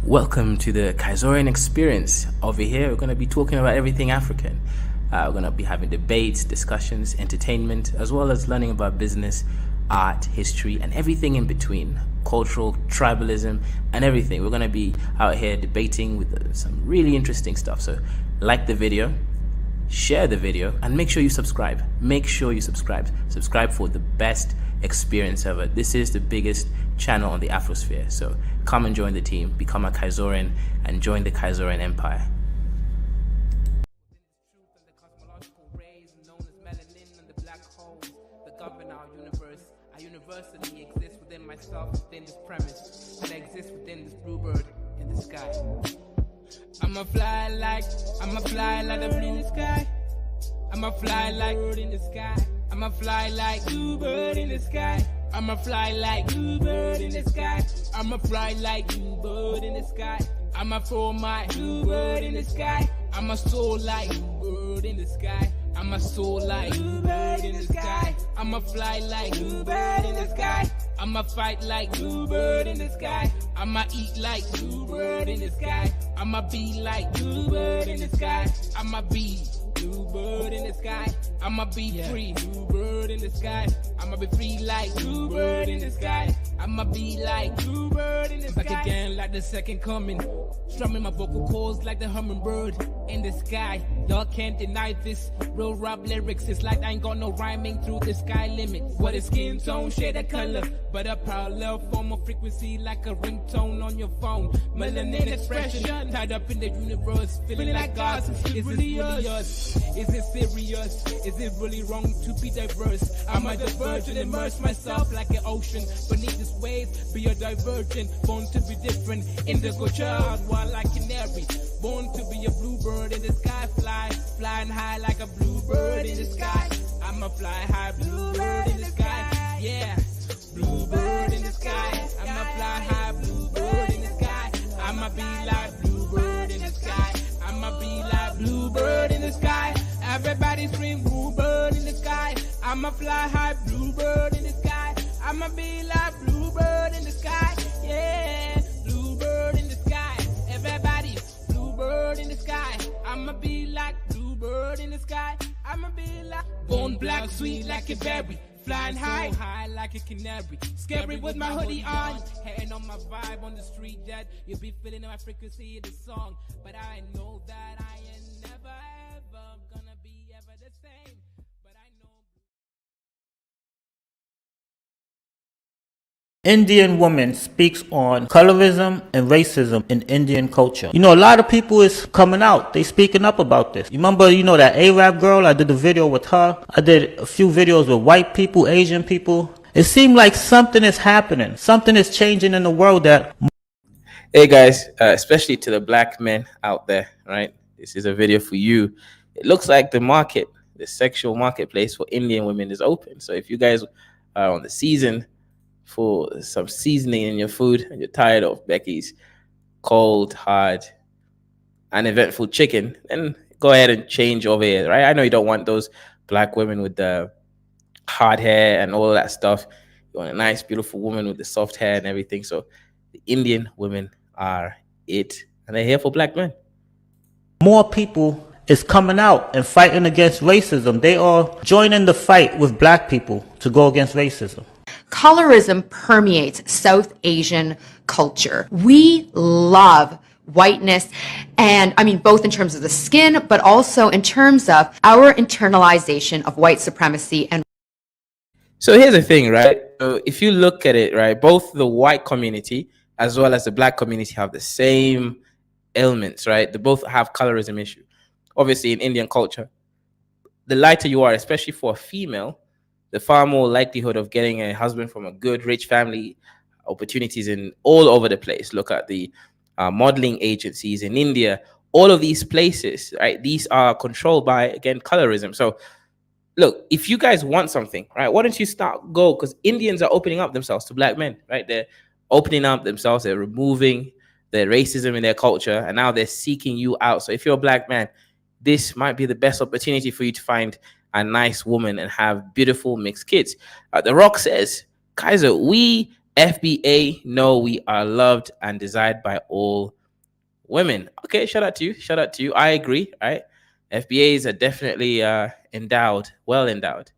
Welcome to the Kaizorian experience. Over here, we're going to be talking about everything African. We're going to be having debates, discussions, entertainment, as well as learning about business, art, history, and everything in between. Cultural, tribalism, and everything. We're going to be out here debating with some really interesting stuff. So like the video, share the video, and make sure you subscribe. Make sure you subscribe. Subscribe for the best experience ever. This is the biggest channel on the Afrosphere. So come and join the team, become a Kaizorian, and join the Kaizorian Empire. Universally exists within myself, within this premise, and I exist within this bluebird in the sky. I'ma fly like the blue in the sky. I'ma fly like bird in the sky. I'ma fly like bluebird in the sky. I'ma fly like bluebird in the sky. I'ma fly like bluebird in the sky. I'ma throw my bluebird in the sky. I'ma soar like bluebird in the sky. I'ma soar like bluebird in the sky. I'ma fly like bluebird in the sky. I'ma fight like bluebird in the sky. I'ma eat like bluebird in the sky. I'ma be like bluebird in the sky. I'ma be bluebird in the sky. I'ma be free, bluebird in the sky. I'ma be free like bluebird in the sky. I'ma be like bluebird in the sky. Back again like the second coming. Strumming my vocal cords like the hummingbird in the sky. Y'all can't deny this. Real rap lyrics, it's like I ain't got no rhyming through the sky limit. What is skin tone, shade of color, but a parallel form of frequency like a ringtone on your phone. Melanin expression, tied up in the universe, feeling like God's. Is this really us? Is it serious? Is it really wrong to be diverse? I'm a divergent, immerse myself like an ocean beneath this waves. Be a divergent, born to be different. Indigo child, wild like canary. Born to be a bluebird in the sky, flying high like a bluebird in the sky. I'ma fly high, bluebird in the sky. Yeah, bluebird in the sky. I'ma fly high, bluebird in the sky. I'ma be like bluebird in the sky. I'ma be like bluebird in the sky. Everybody scream bluebird in the sky. I'ma fly high, bluebird in the sky. I'ma be like bluebird in the sky. Yeah, bluebird in the sky. Everybody, bluebird in the sky. I'ma be like bluebird in the sky. I'ma be like born black, sweet like a berry. Flying high, high like a canary. Scary with my hoodie on. Hating on my vibe on the street that you'll be feeling my frequency of the song. But I know that I ain't never ever gonna be ever the same. But I know. Indian woman speaks on colorism and racism in Indian culture. You know, a lot of people is coming out. They speaking up about this. You remember, that Arab girl? I did the video with her. I did a few videos with white people, Asian people. It seemed like something is happening. Something is changing in the world that... Hey guys, especially to the black men out there, right? This is a video for you. It looks like the sexual marketplace for Indian women is open. So if you guys are on the season for some seasoning in your food and you're tired of Becky's cold, hard, uneventful chicken, then go ahead and change over here, right? I know you don't want those black women with the hard hair and all that stuff. You want a nice, beautiful woman with the soft hair and everything. So the Indian women are it, and they're here for black men. More people is coming out and fighting against racism. They are joining the fight with black people to go against racism. Colorism permeates South Asian culture. We love whiteness, and I mean both in terms of the skin, but also in terms of our internalization of white supremacy. And so here's the thing, right? So if you look at it, right, both the white community as well as the black community have the same ailments, right? They both have colorism issue. Obviously, in Indian culture, the lighter you are, especially for a female, the far more likelihood of getting a husband from a good, rich family, opportunities in all over the place. Look at the modeling agencies in India. All of these places, right? These are controlled by, again, colorism. So, look, if you guys want something, right, why don't you go? Because Indians are opening up themselves to black men, right? They're opening up themselves. They're removing the racism in their culture, and now they're seeking you out. So if you're a black man, this might be the best opportunity for you to find a nice woman and have beautiful mixed kids. The Rock says, Kaiser, we FBA, no, we are loved and desired by all women. Okay, shout out to you. Shout out to you. I agree, right? FBAs are definitely endowed, well endowed.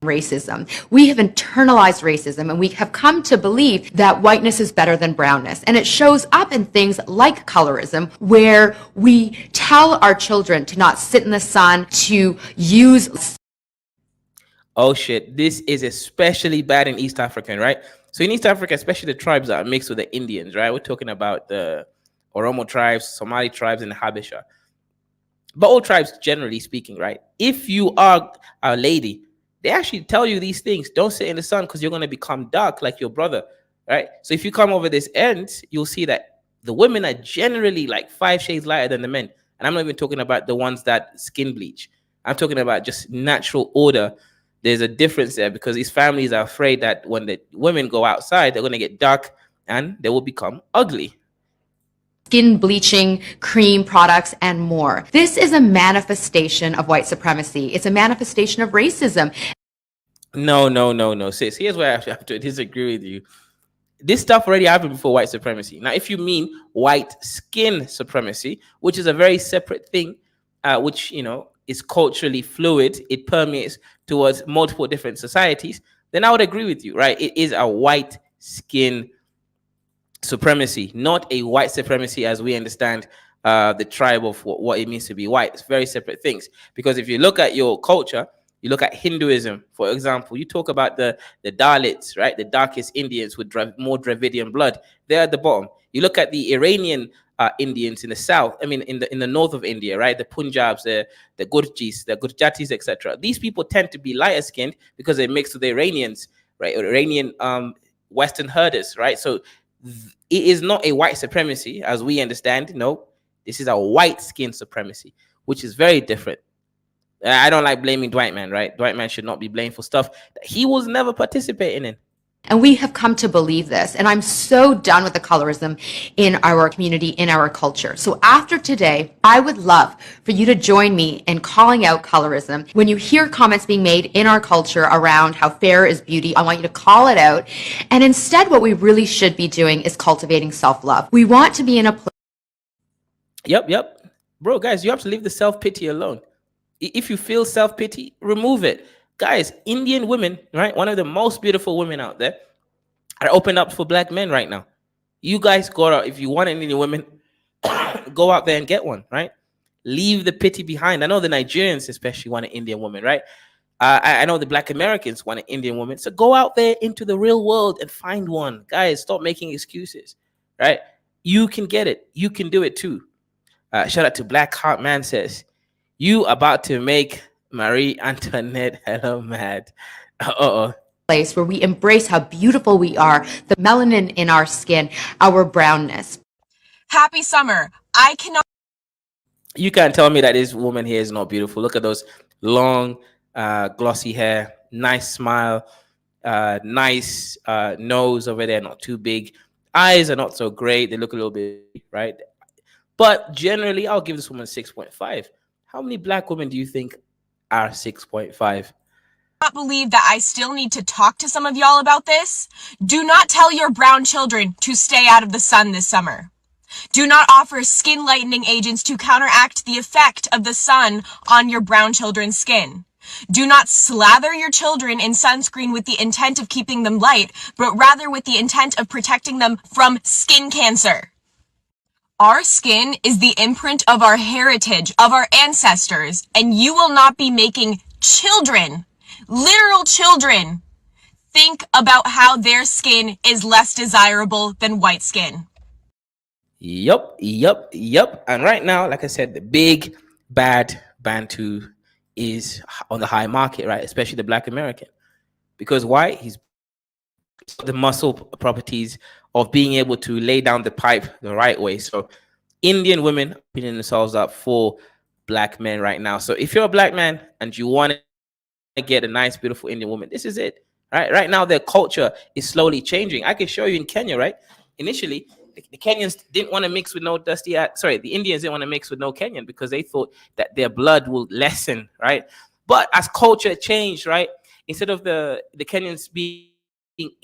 Racism. We have internalized racism and we have come to believe that whiteness is better than brownness. And it shows up in things like colorism, where we tell our children to not sit in the sun, to use. Oh shit, this is especially bad in East Africa, right? So in East Africa, especially the tribes that are mixed with the Indians, right? We're talking about the Oromo tribes, Somali tribes, and the Habesha. But all tribes, generally speaking, right? If you are a lady, they actually tell you these things. Don't sit in the sun because you're going to become dark like your brother, right? So if you come over this end, you'll see that the women are generally like 5 shades lighter than the men. And I'm not even talking about the ones that skin bleach. I'm talking about just natural order. There's a difference there because these families are afraid that when the women go outside, they're going to get dark and they will become ugly. Skin bleaching, cream products, and more. This is a manifestation of white supremacy. It's a manifestation of racism. No, sis. Here's where I have to disagree with you. This stuff already happened before white supremacy. Now, if you mean white skin supremacy, which is a very separate thing, which, you know, is culturally fluid, it permeates towards multiple different societies, then I would agree with you, right? It is a white skin supremacy, not a white supremacy as we understand the tribe of what it means to be white. It's very separate things. Because if you look at your culture, you look at Hinduism, for example, you talk about the Dalits, right? The darkest Indians with more Dravidian blood. They're at the bottom. You look at the Iranian Indians in the south, I mean, in the north of India, right? The Punjabs, the Gurjis, the Gurjatis, etc. These people tend to be lighter skinned because they mix with the Iranians, right? Iranian Western herders, right? So it is not a white supremacy as we understand. No, this is a white skin supremacy, which is very different. I don't like blaming Dwight Man, right? Dwight Man should not be blamed for stuff that he was never participating in. And we have come to believe this. And I'm so done with the colorism in our community, in our culture. So after today, I would love for you to join me in calling out colorism. When you hear comments being made in our culture around how fair is beauty, I want you to call it out. And instead, what we really should be doing is cultivating self-love. We want to be in a place. Yep. Bro, guys, you have to leave the self-pity alone. If you feel self-pity, remove it. Guys, Indian women, right? One of the most beautiful women out there are opened up for black men right now. You guys go out. If you want an Indian woman, go out there and get one, right? Leave the pity behind. I know the Nigerians especially want an Indian woman, right? I know the Black Americans want an Indian woman. So go out there into the real world and find one. Guys, stop making excuses, right? You can get it. You can do it too. Shout out to Black Heart Man says, you about to make Marie Antoinette hella mad. Place where we embrace how beautiful we are, the melanin in our skin, our brownness. Happy summer. I cannot. You can't tell me that this woman here is not beautiful. Look at those long, glossy hair, nice smile, nice nose over there, not too big. Eyes are not so great. They look a little bit, right? But generally, I'll give this woman 6.5. How many black women do you think are 6.5? Not believe that I still need to talk to some of y'all about this. Do not tell your brown children to stay out of the sun this summer. Do not offer skin lightening agents to counteract the effect of the sun on your brown children's skin. Do not slather your children in sunscreen with the intent of keeping them light, but rather with the intent of protecting them from skin cancer. Our skin is the imprint of our heritage, of our ancestors, and you will not be making children, literal children, think about how their skin is less desirable than white skin. Yup. And right now, like I said, the big bad Bantu is on the high market, right? Especially the Black American. Because why? He's the muscle properties of being able to lay down the pipe the right way. So Indian women are putting themselves up for black men right now. So if you're a black man and you want to get a nice, beautiful Indian woman, this is it. Right now, their culture is slowly changing. I can show you in Kenya, right? Initially, the Kenyans didn't want to mix with no the Indians didn't want to mix with no Kenyan because they thought that their blood will lessen, right? But as culture changed, right? Instead of the Kenyans being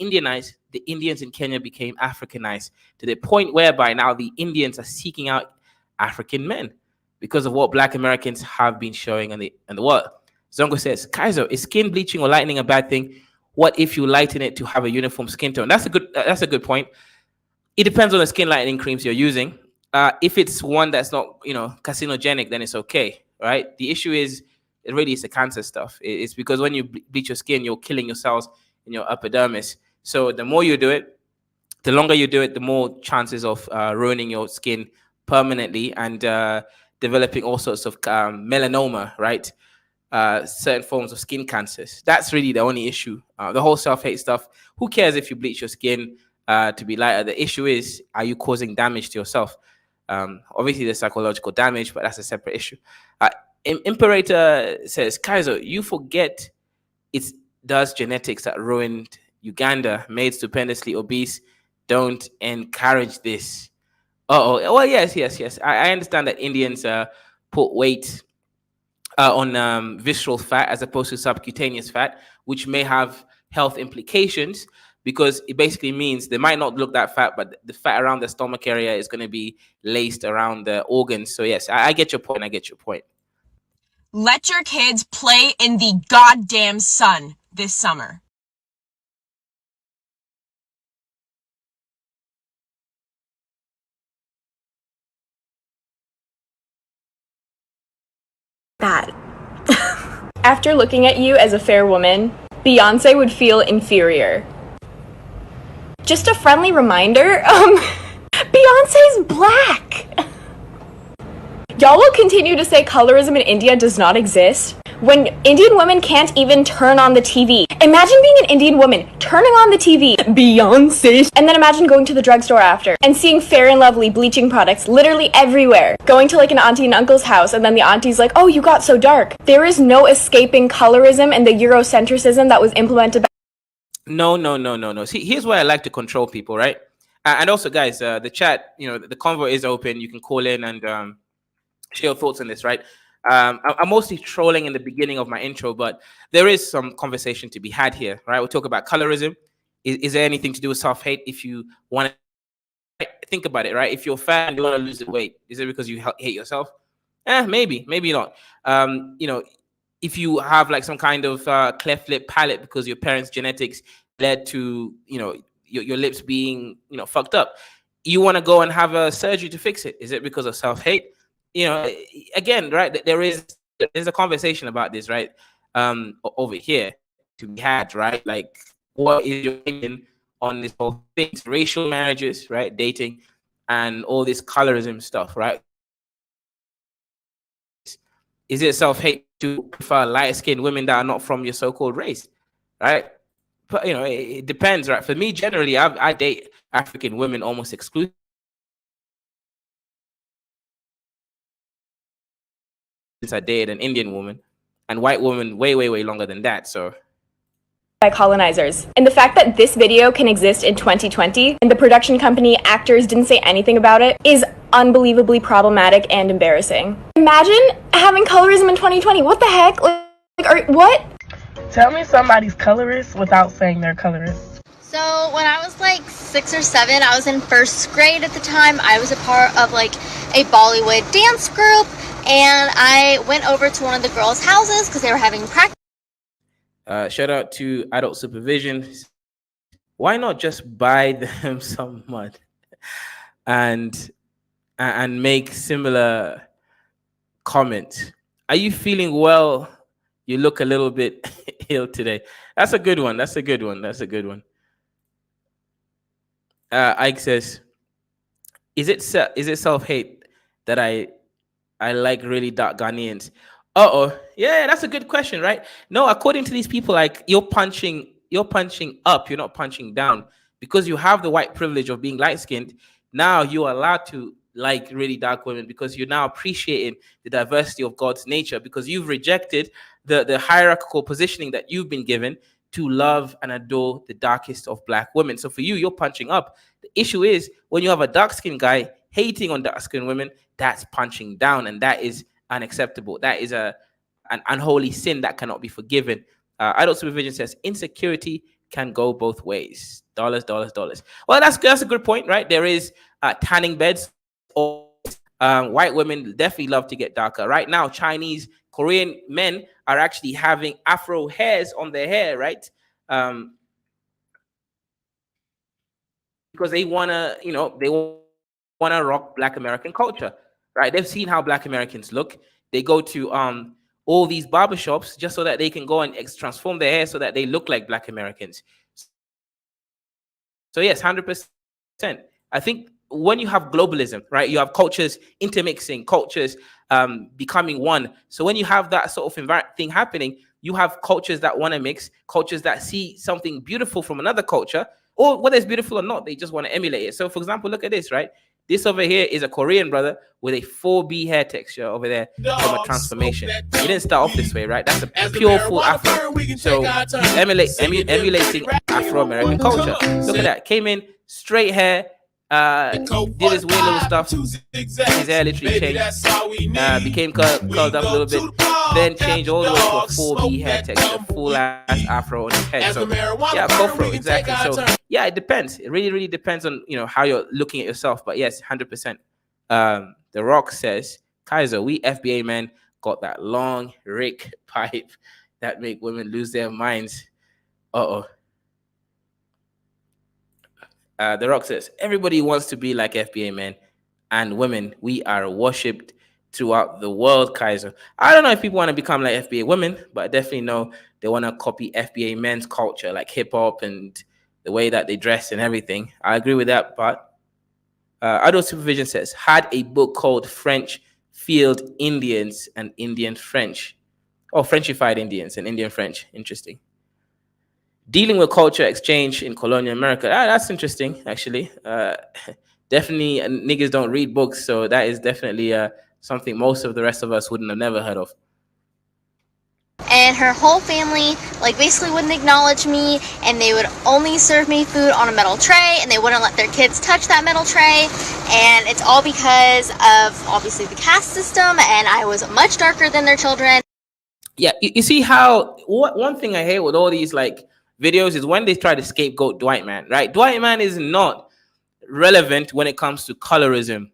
Indianized, the Indians in Kenya became Africanized to the point whereby now the Indians are seeking out African men because of what Black Americans have been showing in the world. Zongo says, Kaiser, is skin bleaching or lightening a bad thing? What if you lighten it to have a uniform skin tone? That's a good point. It depends on the skin lightening creams you're using. If it's one that's not, carcinogenic, then it's okay, right? The issue is, it really is the cancer stuff. It's because when you bleach your skin, you're killing your cells in your epidermis. So the more you do it, the longer you do it, the more chances of ruining your skin permanently and developing all sorts of melanoma, right? Certain forms of skin cancers. That's really the only issue. The whole self-hate stuff, who cares if you bleach your skin to be lighter? The issue is, are you causing damage to yourself? Obviously, there's psychological damage, but that's a separate issue. Imperator says, Kaiser, you forget it's does genetics that ruined Uganda, made stupendously obese. Don't encourage this. Well, yes. I understand that Indians put weight on visceral fat as opposed to subcutaneous fat, which may have health implications because it basically means they might not look that fat, but the fat around the stomach area is going to be laced around the organs. So yes, I get your point. Let your kids play in the goddamn sun this summer. Bad. After looking at you as a fair woman, Beyonce would feel inferior. Just a friendly reminder, Beyonce's black! Y'all will continue to say colorism in India does not exist when Indian women can't even turn on the TV. Imagine being an Indian woman, turning on the TV, Beyonce, and then imagine going to the drugstore after and seeing Fair and Lovely bleaching products literally everywhere. Going to like an auntie and uncle's house and then the auntie's like, oh, you got so dark. There is no escaping colorism and the Eurocentrism that was implemented. No. See, here's why I like to control people, right? And also, guys, the chat, the convo is open. You can call in and share your thoughts on this, right? I'm mostly trolling in the beginning of my intro, but there is some conversation to be had here, right? We'll talk about colorism. Is there anything to do with self-hate? If you want to think about it, right? If you're fat and you want to lose the weight, is it because you hate yourself? Maybe not. If you have like some kind of cleft lip palate because your parents' genetics led to, your lips being, fucked up, you want to go and have a surgery to fix it. Is it because of self-hate? Again, right, there's a conversation about this, right, over here to be had, right? Like, what is your opinion on this whole thing? Racial marriages, right, dating, and all this colorism stuff, right? Is it self-hate to prefer light-skinned women that are not from your so-called race, right? But, it depends, right? For me, generally, I date African women almost exclusively. I dated an Indian woman and white woman way longer than that. So By colonizers. And the fact that this video can exist in 2020 and the production company actors didn't say anything about it is unbelievably problematic and embarrassing. Imagine having colorism in 2020. What the heck? What? Tell me somebody's colorist without saying they're colorist. So when I was like 6 or 7, I was in first grade at the time. I was a part of like a Bollywood dance group, and I went over to one of the girls' houses because they were having practice. Shout out to Adult Supervision. Why not just buy them some mud and make similar comments? Are you feeling well? You look a little bit ill today. That's a good one. Ike says, is it self-hate that I like really dark Ghanaians? Yeah, that's a good question, right? No, according to these people, like you're punching up, you're not punching down, because you have the white privilege of being light-skinned. Now you are allowed to like really dark women because you're now appreciating the diversity of God's nature, because you've rejected the hierarchical positioning that you've been given to love and adore the darkest of black women. So for you, you're punching up. The issue is when you have a dark-skinned guy hating on dark-skinned women, that's punching down, and that is unacceptable. That is an unholy sin that cannot be forgiven. Adult Supervision says insecurity can go both ways. Dollars, dollars, dollars. Well, that's a good point, right? There is tanning beds. White women definitely love to get darker. Right now, Chinese, Korean men are actually having Afro hairs on their hair, right? Because they wanna, they wanna rock Black American culture, right? They've seen how Black Americans look. They go to all these barbershops just so that they can go and transform their hair so that they look like Black Americans. So yes, 100%. I think when you have globalism, right, you have cultures intermixing, cultures becoming one. So when you have that sort of thing happening, you have cultures that want to mix, cultures that see something beautiful from another culture, or whether it's beautiful or not, they just want to emulate it. So for example, look at this, right? This over here is a Korean brother with a 4B hair texture over there from a transformation. He didn't start off this way, right? That's a pure full Afro. So he's emulating Afro-American culture. Look at that. Came in, straight hair, did his weird little stuff. His hair literally changed, became curled up a little bit, then changed all the way to a 4B hair texture, full ass Afro on his head. So yeah, go for it, exactly. So yeah, it depends. It really, really depends on how you're looking at yourself. But yes, 100%. The Rock says, Kaiser, we FBA men got that long Rick pipe that make women lose their minds. The Rock says, everybody wants to be like FBA men and women. We are worshipped throughout the world, Kaiser. I don't know if people want to become like FBA women, but I definitely know they want to copy FBA men's culture, like hip hop and the way that they dress and everything. I agree with that. But Adult Supervision says, had a book called French Field Indians and Indian French. Oh, Frenchified Indians and Indian French. Interesting. Dealing with culture exchange in colonial America. That's interesting, actually. Definitely, niggas don't read books, so that is definitely something most of the rest of us wouldn't have never heard of. And her whole family, basically wouldn't acknowledge me, and they would only serve me food on a metal tray, and they wouldn't let their kids touch that metal tray. And it's all because of, obviously, the caste system, and I was much darker than their children. Yeah, you see how, one thing I hate with all these, videos is when they try to scapegoat Dwight Man, right? Dwight Man is not relevant when it comes to colorism,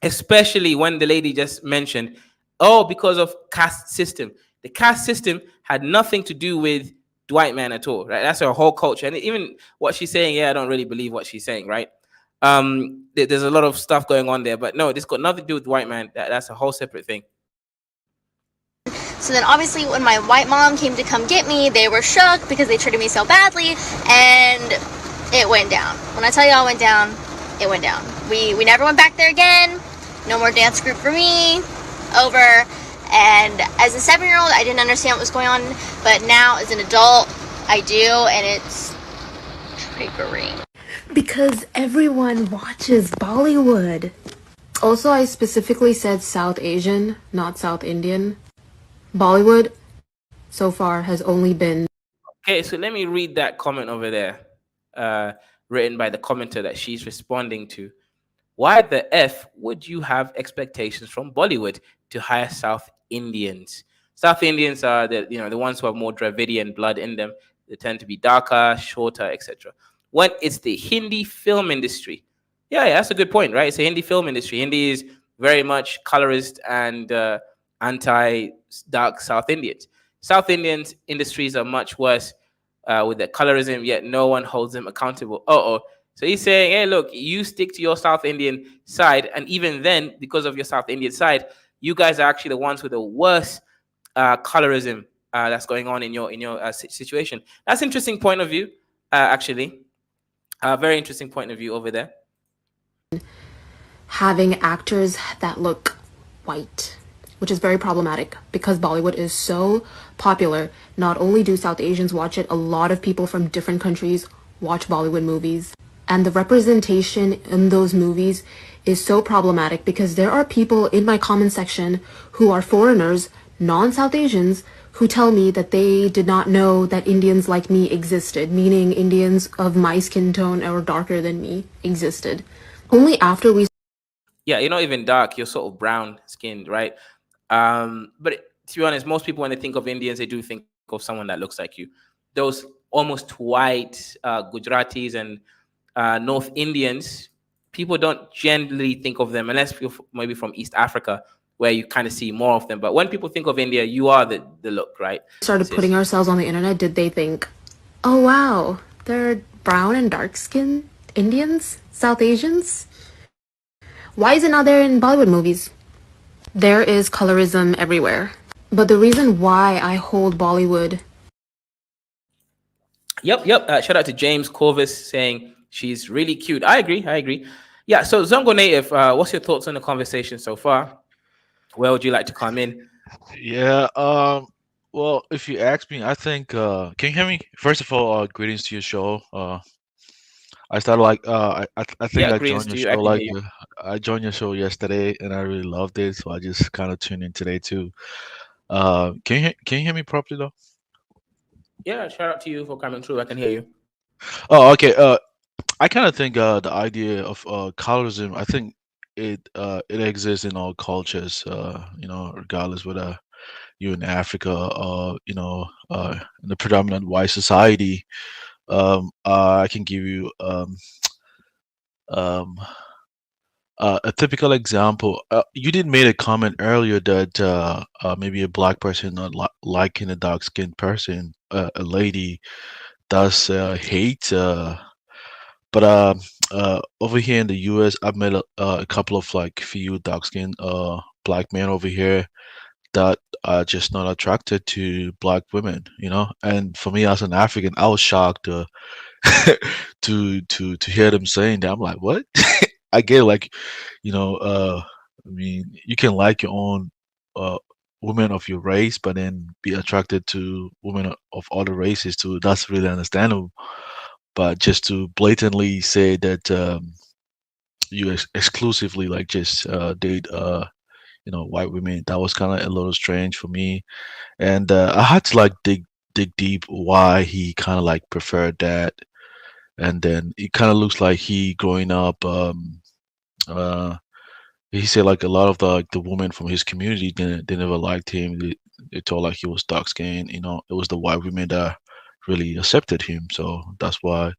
especially when the lady just mentioned, because of caste system. The caste system had nothing to do with Dwight Man at all, right? That's her whole culture. And even what she's saying, I don't really believe what she's saying, right? There's a lot of stuff going on there, but no, this got nothing to do with Dwight Man. That's a whole separate thing. So then obviously when my white mom came to come get me, they were shook because they treated me so badly, and it went down. When I tell you I went down, it went down. We never went back there again. No more dance group for me. Over. And as a 7-year-old, I didn't understand what was going on, but now as an adult, I do, and it's triggering. Because everyone watches Bollywood. Also, I specifically said South Asian, not South Indian. Bollywood, so far, has only been... Okay, so let me read that comment over there, written by the commenter that she's responding to. Why the F would you have expectations from Bollywood to hire South Indians? South Indians are the ones who have more Dravidian blood in them. They tend to be darker, shorter, etc. When it's the Hindi film industry, yeah, that's a good point, right? It's a Hindi film industry. Hindi is very much colorist and anti-dark South Indians. South Indians industries are much worse with their colorism, yet no one holds them accountable. So he's saying, hey, look, you stick to your South Indian side, and even then, because of your South Indian side, you guys are actually the ones with the worst colorism that's going on in your situation. That's an interesting point of view, actually. Very interesting point of view over there. Having actors that look white, which is very problematic because Bollywood is so popular. Not only do South Asians watch it, a lot of people from different countries watch Bollywood movies. And the representation in those movies is so problematic because there are people in my comment section who are foreigners, non-South Asians, who tell me that they did not know that Indians like me existed, meaning Indians of my skin tone or darker than me existed. Only after we... Yeah, you're not even dark, you're sort of brown skinned, right? But to be honest, most people, when they think of Indians, they do think of someone that looks like you. Those almost white Gujaratis and North Indians, people don't generally think of them unless you're maybe from East Africa, where you kind of see more of them. But when people think of India, you are the look, right? Started putting ourselves on the internet, did they think, oh wow, they're brown and dark skinned Indians, South Asians? Why is it not there in Bollywood movies? There is colorism everywhere. But the reason why I hold Bollywood. Yep. Shout out to James Corvus saying she's really cute. I agree. Yeah. So Zongo Native, what's your thoughts on the conversation so far? Where would you like to come in? Yeah. Well, if you ask me, I think. Can you hear me? First of all, greetings to your show. I started like I think Yeah, I greetings joined your to you. I show can hear like you. I joined your show yesterday and I really loved it, so I just kind of tuned in today too. Can you hear me properly though? Yeah, shout out to you for coming through. I can hear you. Oh, okay. I kind of think the idea of colorism, I think it exists in all cultures, regardless whether you're in Africa or in a predominant white society. I can give you um, a typical example. You did made a comment earlier that maybe a black person not liking a dark skinned person, a lady, does hate. But over here in the U.S., I've met a couple of like few dark skinned black men over here that are just not attracted to black women, you know. And for me as an African, I was shocked to hear them saying that. I'm like, what? I get like, I mean, you can like your own uh women of your race, but then be attracted to women of other races too. That's really understandable. But just to blatantly say that you exclusively like just date white women, that was kind of a little strange for me. And I had to like dig deep why he kind of like preferred that. And then it kind of looks like he growing up uh he said like a lot of the women from his community didn't they never liked him. They told like he was dark skinned, you know. It was the white women that really accepted him, so that's why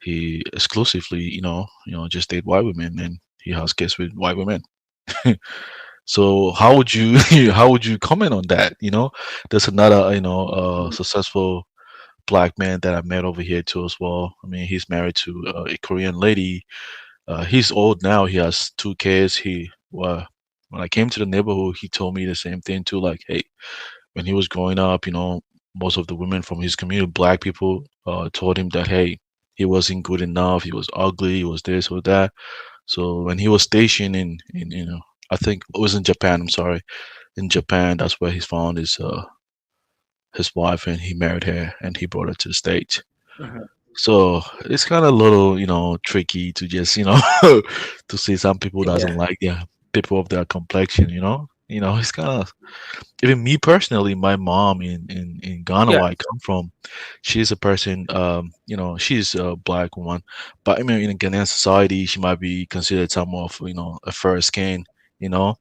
he exclusively just date white women, and he has kids with white women. So how would you how would you comment on that? There's another successful black man that I met over here too as well. I mean, he's married to a Korean lady. He's old now. He has 2 kids. When I came to the neighborhood, he told me the same thing too. Like, hey, when he was growing up, most of the women from his community, black people, told him that hey, he wasn't good enough. He was ugly. He was this or that. So when he was stationed in I think it was in Japan. I'm sorry, in Japan, that's where he found his wife, and he married her, and he brought her to the States. Mhm. So it's kind of a little, tricky to just, to see some people Yeah. doesn't like people of their complexion. It's kind of even me personally. My mom in Ghana, Yeah. where I come from, she's a person. She's a black woman, but I mean, in a Ghanaian society, she might be considered somewhat of a fair skin. You know,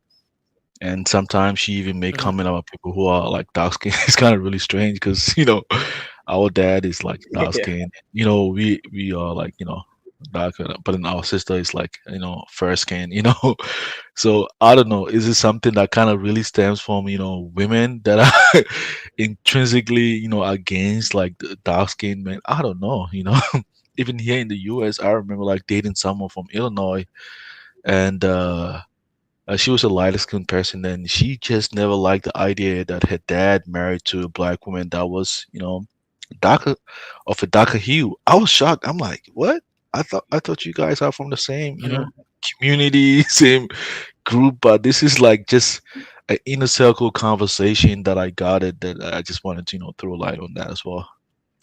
and sometimes she even make Mhm. comment about people who are like dark skin. It's kind of really strange because our dad is like dark Yeah. skin. We are like darker, but then our sister is like fair skin. So I don't know. Is it something that kind of really stems from women that are intrinsically against like the dark skin men? I don't know. Even here in the U.S., I remember like dating someone from Illinois, and she was a lighter skinned person, and she just never liked the idea that her dad married to a black woman that was, darker of a darker hue. I was shocked. I'm like, what? I thought you guys are from the same, Mhm. community, same group, but this is like just an inner circle conversation that I got it that I just wanted to, throw a light on that as well.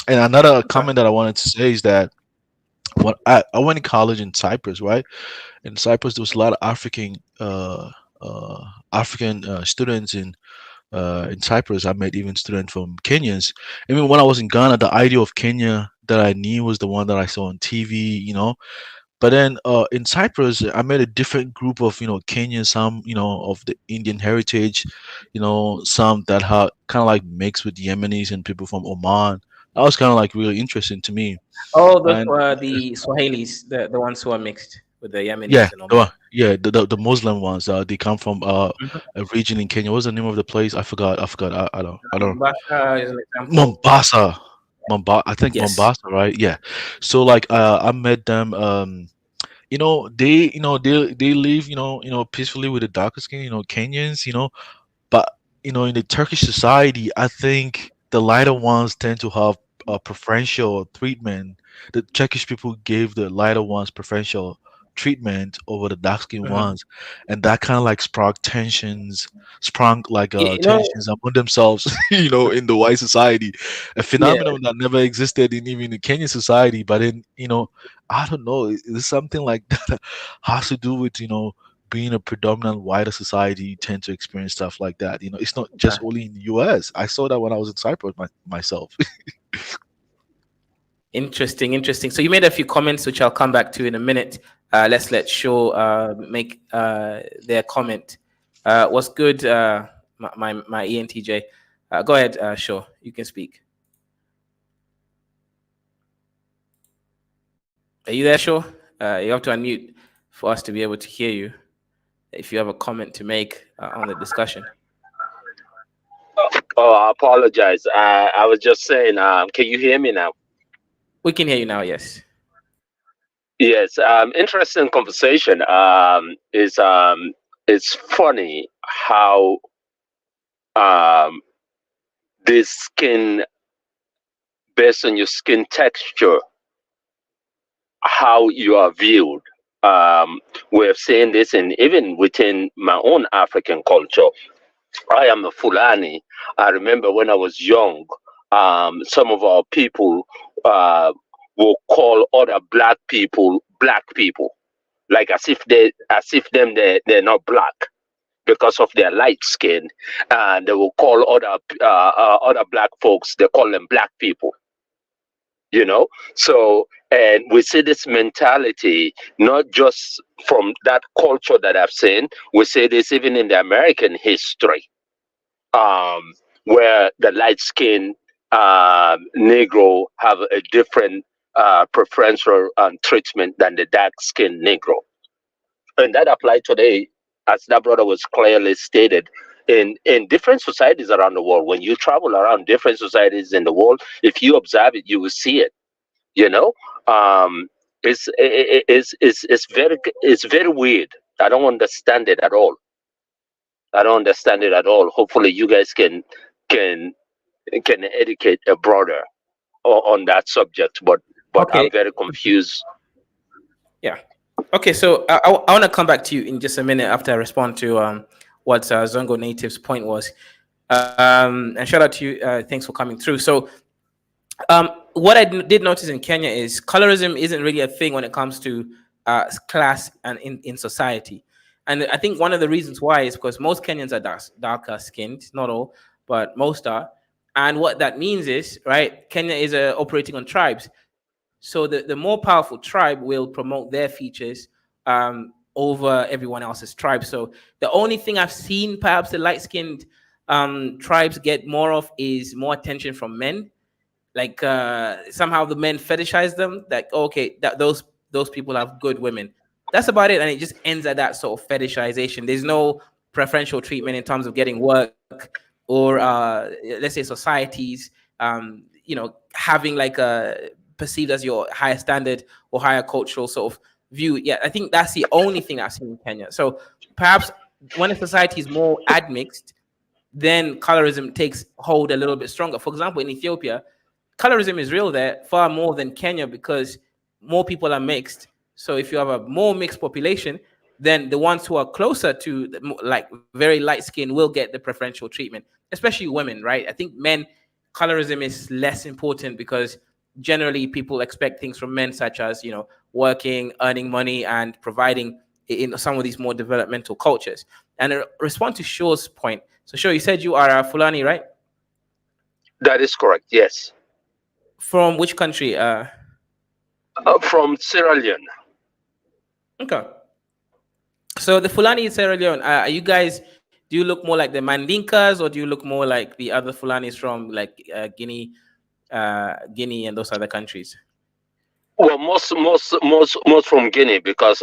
And another Okay. comment that I wanted to say is that when I went to college in Cyprus, right? In Cyprus, there was a lot of African students in Cyprus. I met even students from Kenyans. I mean, when I was in Ghana, the idea of Kenya that I knew was the one that I saw on TV, But then in Cyprus, I met a different group of Kenyans, some of the Indian heritage, some that had kind of like mixed with Yemenis and people from Oman. That was kind of like really interesting to me. Oh, those And were the Swahilis, the ones who are mixed with the yeah, Yemenis and all that. the Muslim ones. They come from Mhm. a region in Kenya. What's the name of the place? I forgot. I don't. Mombasa is an example. Mombasa. I think Yes. Mombasa, right? Yeah. So like I met them they live, peacefully with the darker skin, Kenyans, but in the Turkish society, I think the lighter ones tend to have a preferential treatment. The Turkish people gave the lighter ones preferential treatment over the dark skinned Mhm. ones, and that kind of like sprung like You know, tensions among themselves, in the white society, a yeah. phenomenon that never existed in even the Kenyan society. But then, I don't know, it's something like that has to do with being a predominant whiter society. You tend to experience stuff like that. It's not just only in the US. I saw that when I was in Cyprus myself. Interesting, interesting. So you made a few comments, which I'll come back to in a minute. Let's let Shaw make their comment. What's good, my ENTJ? Go ahead, Shaw. You can speak. Are you there, Shaw? You have to unmute for us to be able to hear you. If you have a comment to make on the discussion. Oh, I apologize. I was just saying, can you hear me now? We can hear you now, yes. Yes, interesting conversation. It's funny how um, this skin, based on your skin texture, how you are viewed. We're seeing this in even within my own African culture. I am a Fulani. I remember when I was young, some of our people uh, will call other black people, like as if they're not black because of their light skin, and they will call other black folks. They call them black people. So, and we see this mentality not just from that culture that I've seen. We see this even in the American history, um, where the light skinned Negro have a different preferential treatment than the dark skinned Negro. And that applied today, as that brother was clearly stated, in different societies around the world. When you travel around different societies in the world, if you observe it, you will see it. You know, um, it's very weird. I don't understand it at all. I don't understand it at all. Hopefully, you guys can can educate a brother on that subject. But I'm Okay. very confused. Yeah. Okay, so I want to come back to you in just a minute after I respond to what Zongo Native's point was. And shout out to you. Thanks for coming through. So what I did notice in Kenya is colorism isn't really a thing when it comes to class and in society. And I think one of the reasons why is because most Kenyans are darker skinned, not all, but most are. And what that means is, right, Kenya is operating on tribes. So the more powerful tribe will promote their features over everyone else's tribe. So the only thing I've seen perhaps the light-skinned tribes get more of is more attention from men. Like somehow the men fetishize them. Like, okay, that those people have good women. That's about it, and it just ends at that sort of fetishization. There's no preferential treatment in terms of getting work or let's say societies, having like a perceived as your higher standard or higher cultural sort of view. Yeah, I think that's the only thing I've seen in Kenya. So perhaps when a society is more admixed, then colorism takes hold a little bit stronger. For example, in Ethiopia, colorism is real there far more than Kenya because more people are mixed. So if you have a more mixed population, then the ones who are closer to like very light skin will get the preferential treatment, especially women, right? I think men, colorism is less important because generally people expect things from men such as, working, earning money, and providing in some of these more developmental cultures. And in response to Shaw's point, so Shaw, you said you are a Fulani, right? That is correct. Yes. From which country? From Sierra Leone. Okay. So the Fulani in Sierra Leone, are you guys? Do you look more like the Mandinkas, or do you look more like the other Fulanis from like Guinea, Guinea and those other countries? Well, most from Guinea, because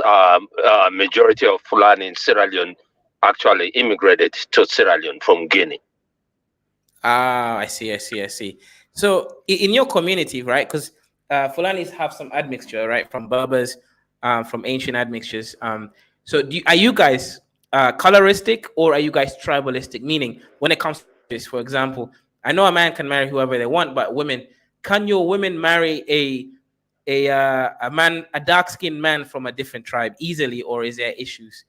majority of Fulani in Sierra Leone actually immigrated to Sierra Leone from Guinea. Ah, I see. So in your community, right? Because Fulanis have some admixture, right? From Berbers, from ancient admixtures. So are you guys coloristic, or are you guys tribalistic? Meaning, when it comes to this, for example, I know a man can marry whoever they want, but women, can your women marry a man, a dark-skinned man from a different tribe easily, or is there issues?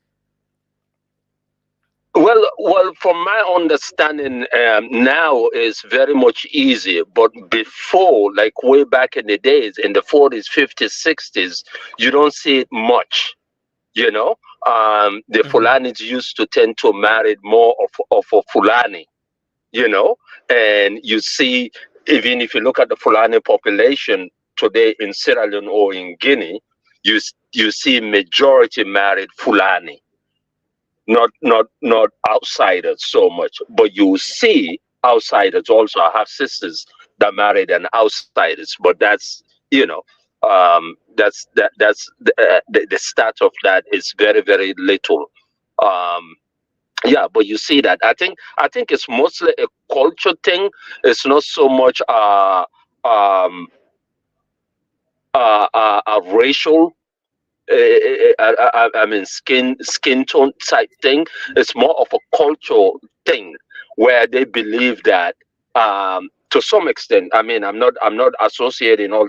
Well, from my understanding, now is very much easier. But before, like way back in the days, in the 40s, 50s, 60s, you don't see it much. You know, the Fulanis used to tend to marry more of a Fulani. You know, and you see, even if you look at the Fulani population today in Sierra Leone or in Guinea, you see majority married Fulani. Not outsiders so much, but you see outsiders also. I have sisters that married an outsiders, but that's that's the start of that is very, very little. Yeah, but you see that. I think it's mostly a culture thing. It's not so much a racial. I mean, skin tone type thing. It's more of a cultural thing where they believe that, to some extent. I mean, I'm not associating all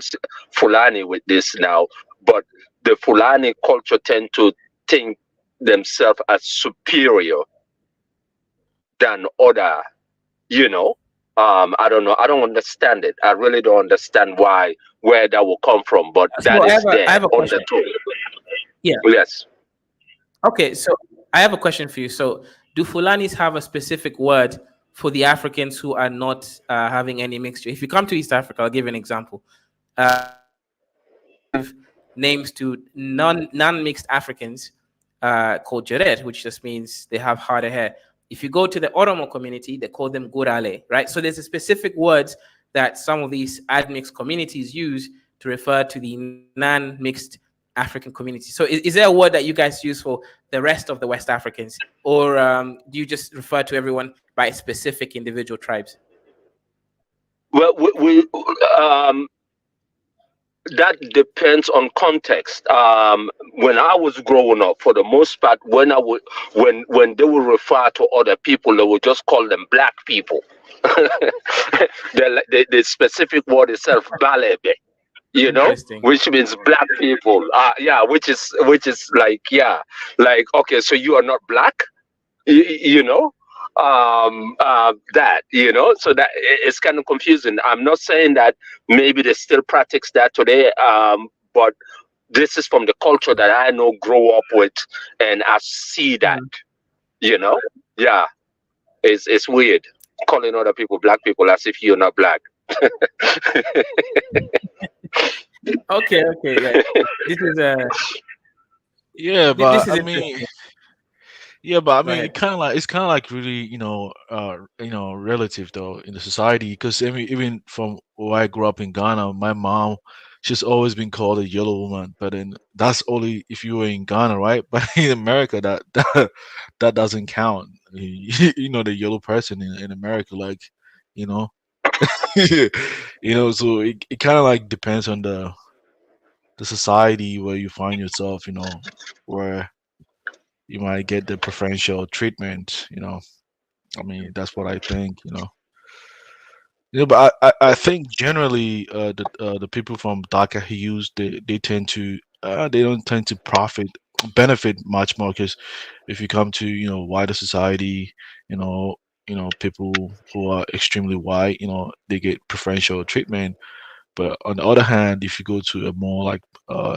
Fulani with this now, but the Fulani culture tend to think themselves as superior than other. You know, I don't know. I don't understand it. I really don't understand where that will come from. But that So is I have a there on question. the top. Yeah. Yes. Okay, so I have a question for you. So, do Fulanis have a specific word for the Africans who are not having any mixture? If you come to East Africa, I'll give you an example. Names to non-mixed Africans called Jared, which just means they have harder hair. If you go to the Oromo community, they call them Gurale, right? So there's a specific words that some of these admixed communities use to refer to the non-mixed African community. So is there a word that you guys use for the rest of the West Africans, or do you just refer to everyone by specific individual tribes? Well, that depends on context. When I was growing up, for the most part, when they would refer to other people, they would just call them black people. The specific word itself, balebe, you know, which means black people. Yeah, which is like, yeah, like, okay, so you are not black, you know. That, you know, so that it's kind of confusing. I'm not saying that maybe they still practice that today, but this is from the culture that I know, grow up with, and I see that, you know. Yeah, it's weird calling other people black people as if you're not black. Okay, yeah. This is yeah, this but is I interesting. mean, yeah, but I Go mean, ahead. it's kind of like really, relative though in the society. Because I mean, even from where I grew up in Ghana, my mom, she's always been called a yellow woman. But then that's only if you were in Ghana, right? But in America, that doesn't count. You know, the yellow person in America, like, you know, So it kind of like depends on the society where you find yourself. Where you might get the preferential treatment. I mean, that's what I think. But I think generally the people from darker hues, they tend to they don't tend to benefit much more, because if you come to wider society, you know people who are extremely white, they get preferential treatment. But on the other hand, if you go to a more like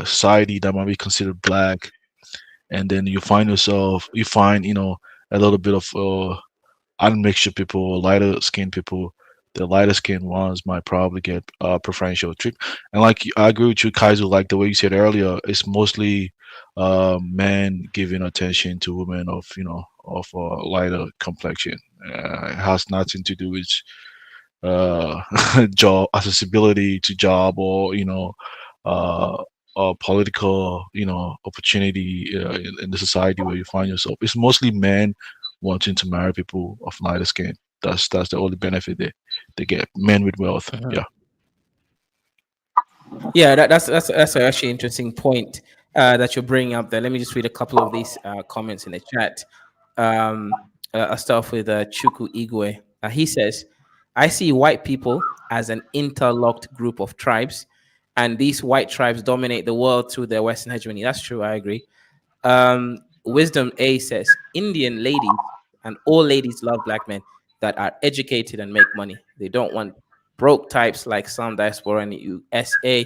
society that might be considered black, and then you find a little bit of unmixture people, lighter skinned people, the lighter skinned ones might probably get preferential treatment. And like I agree with you, Kaiser, like the way you said earlier, it's mostly men giving attention to women of lighter complexion. It has nothing to do with job accessibility to job, or political opportunity in the society where you find yourself. It's mostly men wanting to marry people of lighter skin. That's the only benefit they get. Men with wealth. Yeah. Yeah, that's actually interesting point that you're bringing up there. Let me just read a couple of these comments in the chat. I'll start off with Chuku Igwe. He says, "I see white people as an interlocked group of tribes, and these white tribes dominate the world through their Western hegemony." That's true. I agree. Wisdom A says, "Indian ladies and all ladies love black men that are educated and make money. They don't want broke types like some diaspora in the USA.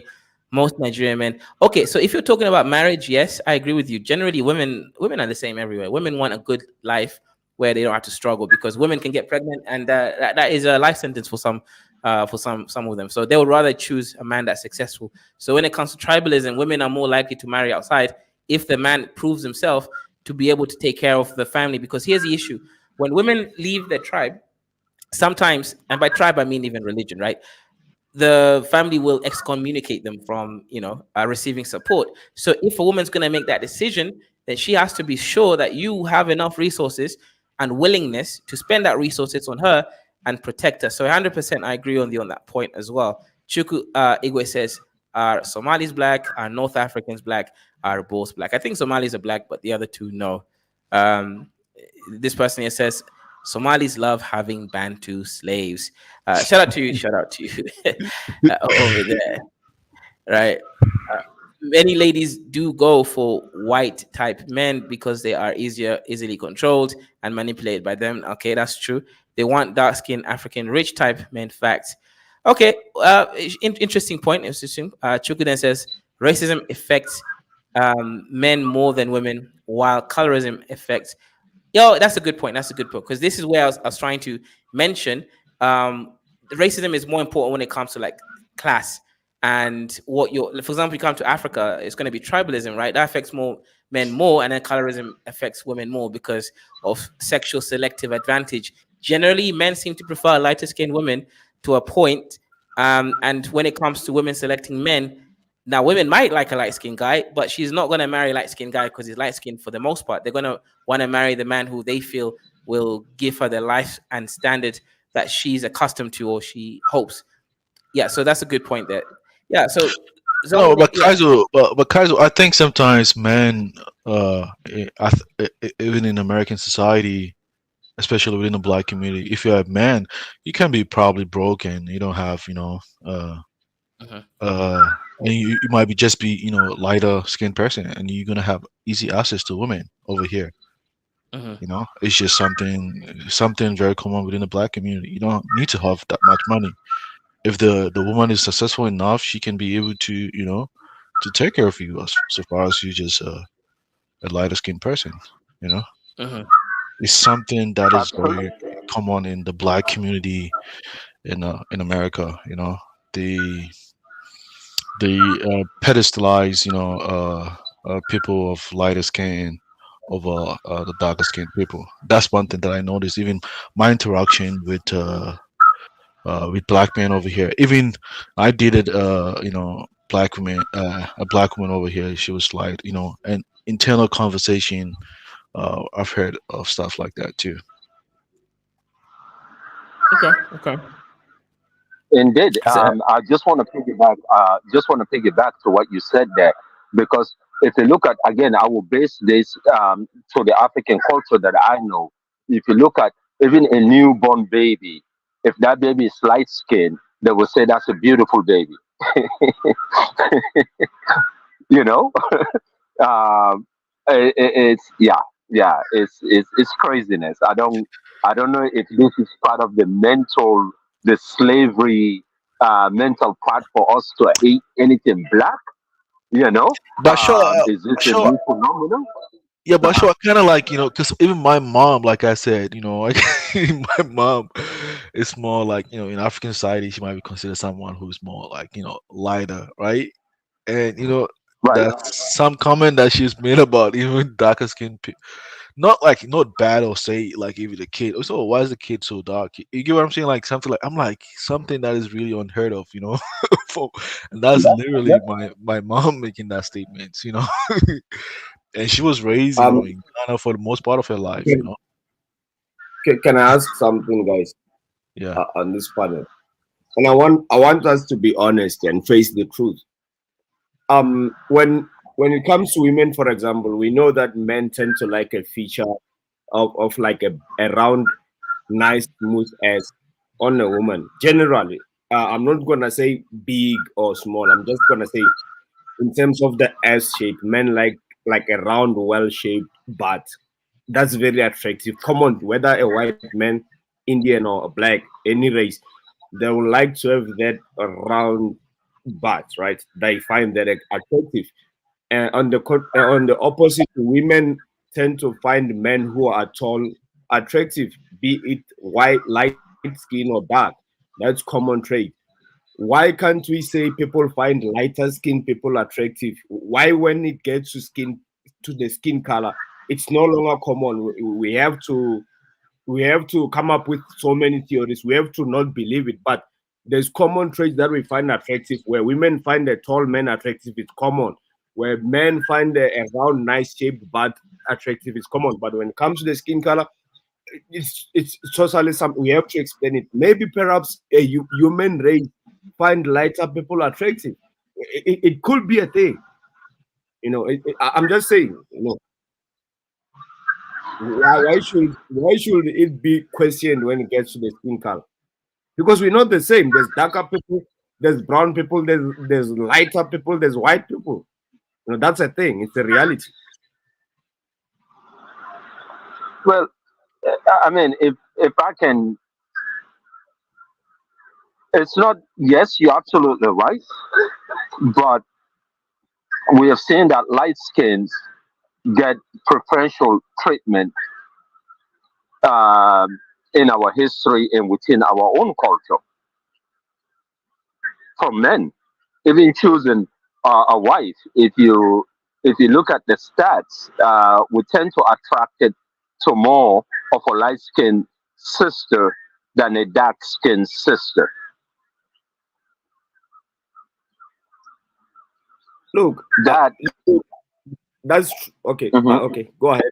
Most Nigerian men." Okay, so if you're talking about marriage, yes, I agree with you. Generally, women are the same everywhere. Women want a good life where they don't have to struggle, because women can get pregnant, and that is a life sentence for some of them. So they would rather choose a man that's successful. So when it comes to tribalism, women are more likely to marry outside if the man proves himself to be able to take care of the family. Because here's the issue: when women leave their tribe, sometimes, and by tribe I mean even religion, right? The family will excommunicate them from receiving support. So if a woman's going to make that decision, then she has to be sure that you have enough resources and willingness to spend that resources on her and protect her. So 100% I agree on that point as well. Chuku Igwe says, "Are Somalis black? Are North Africans black? Are both black?" I think Somalis are black, but the other two, no. This person here says, "Somalis love having Bantu slaves." Shout out to you over there, right? Many ladies do go for white type men because they are easily controlled and manipulated by them. Okay, that's true. They want dark skinned African rich type men. Facts. Okay, interesting point. Interesting. Chuku then says, "Racism affects men more than women, while colorism affects." Yo, that's a good point. That's a good point, because this is where I was trying to mention. Racism is more important when it comes to like class and what you're. For example, you come to Africa, it's going to be tribalism, right? That affects men more, and then colorism affects women more because of sexual selective advantage. Generally, men seem to prefer lighter skinned women to a point, and when it comes to women selecting men. Now, women might like a light-skinned guy, but she's not going to marry a light-skinned guy because he's light-skinned for the most part. They're going to want to marry the man who they feel will give her the life and standard that she's accustomed to or she hopes. Yeah, so that's a good point there. Yeah, so No, but Kaizo, but Kaizo, I think sometimes men, even in American society, especially within the black community, if you're a man, you can be probably broken. You don't have, and you might be just be, lighter skinned person, and you're gonna have easy access to women over here. It's just something very common within the black community. You don't need to have that much money. If the woman is successful enough, she can be able to, to take care of you so far as you just a lighter skinned person. It's something that is very common in the black community in America. They pedestalize, people of lighter skin over the darker skinned people. That's one thing that I noticed. Even my interaction with black men over here. Even I dated, black woman, a black woman over here. She was like, an internal conversation. I've heard of stuff like that too. Okay. Indeed, I just want to piggyback to what you said there, because if you look at, again, I will base this to the African culture that I know. If you look at even a newborn baby, if that baby is light skinned, they will say that's a beautiful baby. you know, it's it's craziness. I don't know if this is part of the slavery mental part for us to hate anything black. But sure, Is this a new phenomenon? yeah, but sure, kind of like, because even my mom, like I said, like my mom is more like, in African society, she might be considered someone who's more like, lighter, right? And Right. that's some comment that she's made about even darker skinned people. not bad or say like if the kid. So why is the kid so dark? You get what I'm saying? Like something like I'm like something that is really unheard of, you know. And that's literally my mom making that statement, you know. And she was raised, you know, in Ghana for the most part of her life, you know. Can I ask something, guys, Yeah. on this panel? And I want us to be honest and face the truth. When it comes to women, for example, we know that men tend to like a feature of like a round, nice, smooth ass on a woman. Generally, I'm not gonna say big or small. I'm just gonna say in terms of the ass shape, men like a round, well-shaped butt. That's very attractive. Common, whether a white man, Indian or a black, any race, they would like to have that round butt, right? They find that attractive. And on the opposite, women tend to find men who are tall attractive, be it white, light skin or dark. That's common trait. Why can't we say people find lighter skin people attractive? Why, when it gets to the skin color, it's no longer common? We have to come up with so many theories. We have to not believe it, but there's common traits that we find attractive. Where women find a tall man attractive, it's common. Where men find a round, nice shaped butt attractive, it's common. But when it comes to the skin color, it's totally something we have to explain it. Maybe perhaps a human race find lighter people attractive. It could be a thing, you know. I'm just saying, you know, why should it be questioned when it gets to the skin color? Because we're not the same. There's darker people, there's brown people, there's lighter people, there's white people. You know, that's a thing. It's a reality. Well, I mean, if I can, it's not. Yes, you're absolutely right, but we have seen that light skins get preferential treatment um, in our history and within our own culture from men, even choosing a wife. If you look at the stats, we tend to attract it to more of a light skinned sister than a dark skinned sister. Look, That okay. Mhm. Okay, go ahead.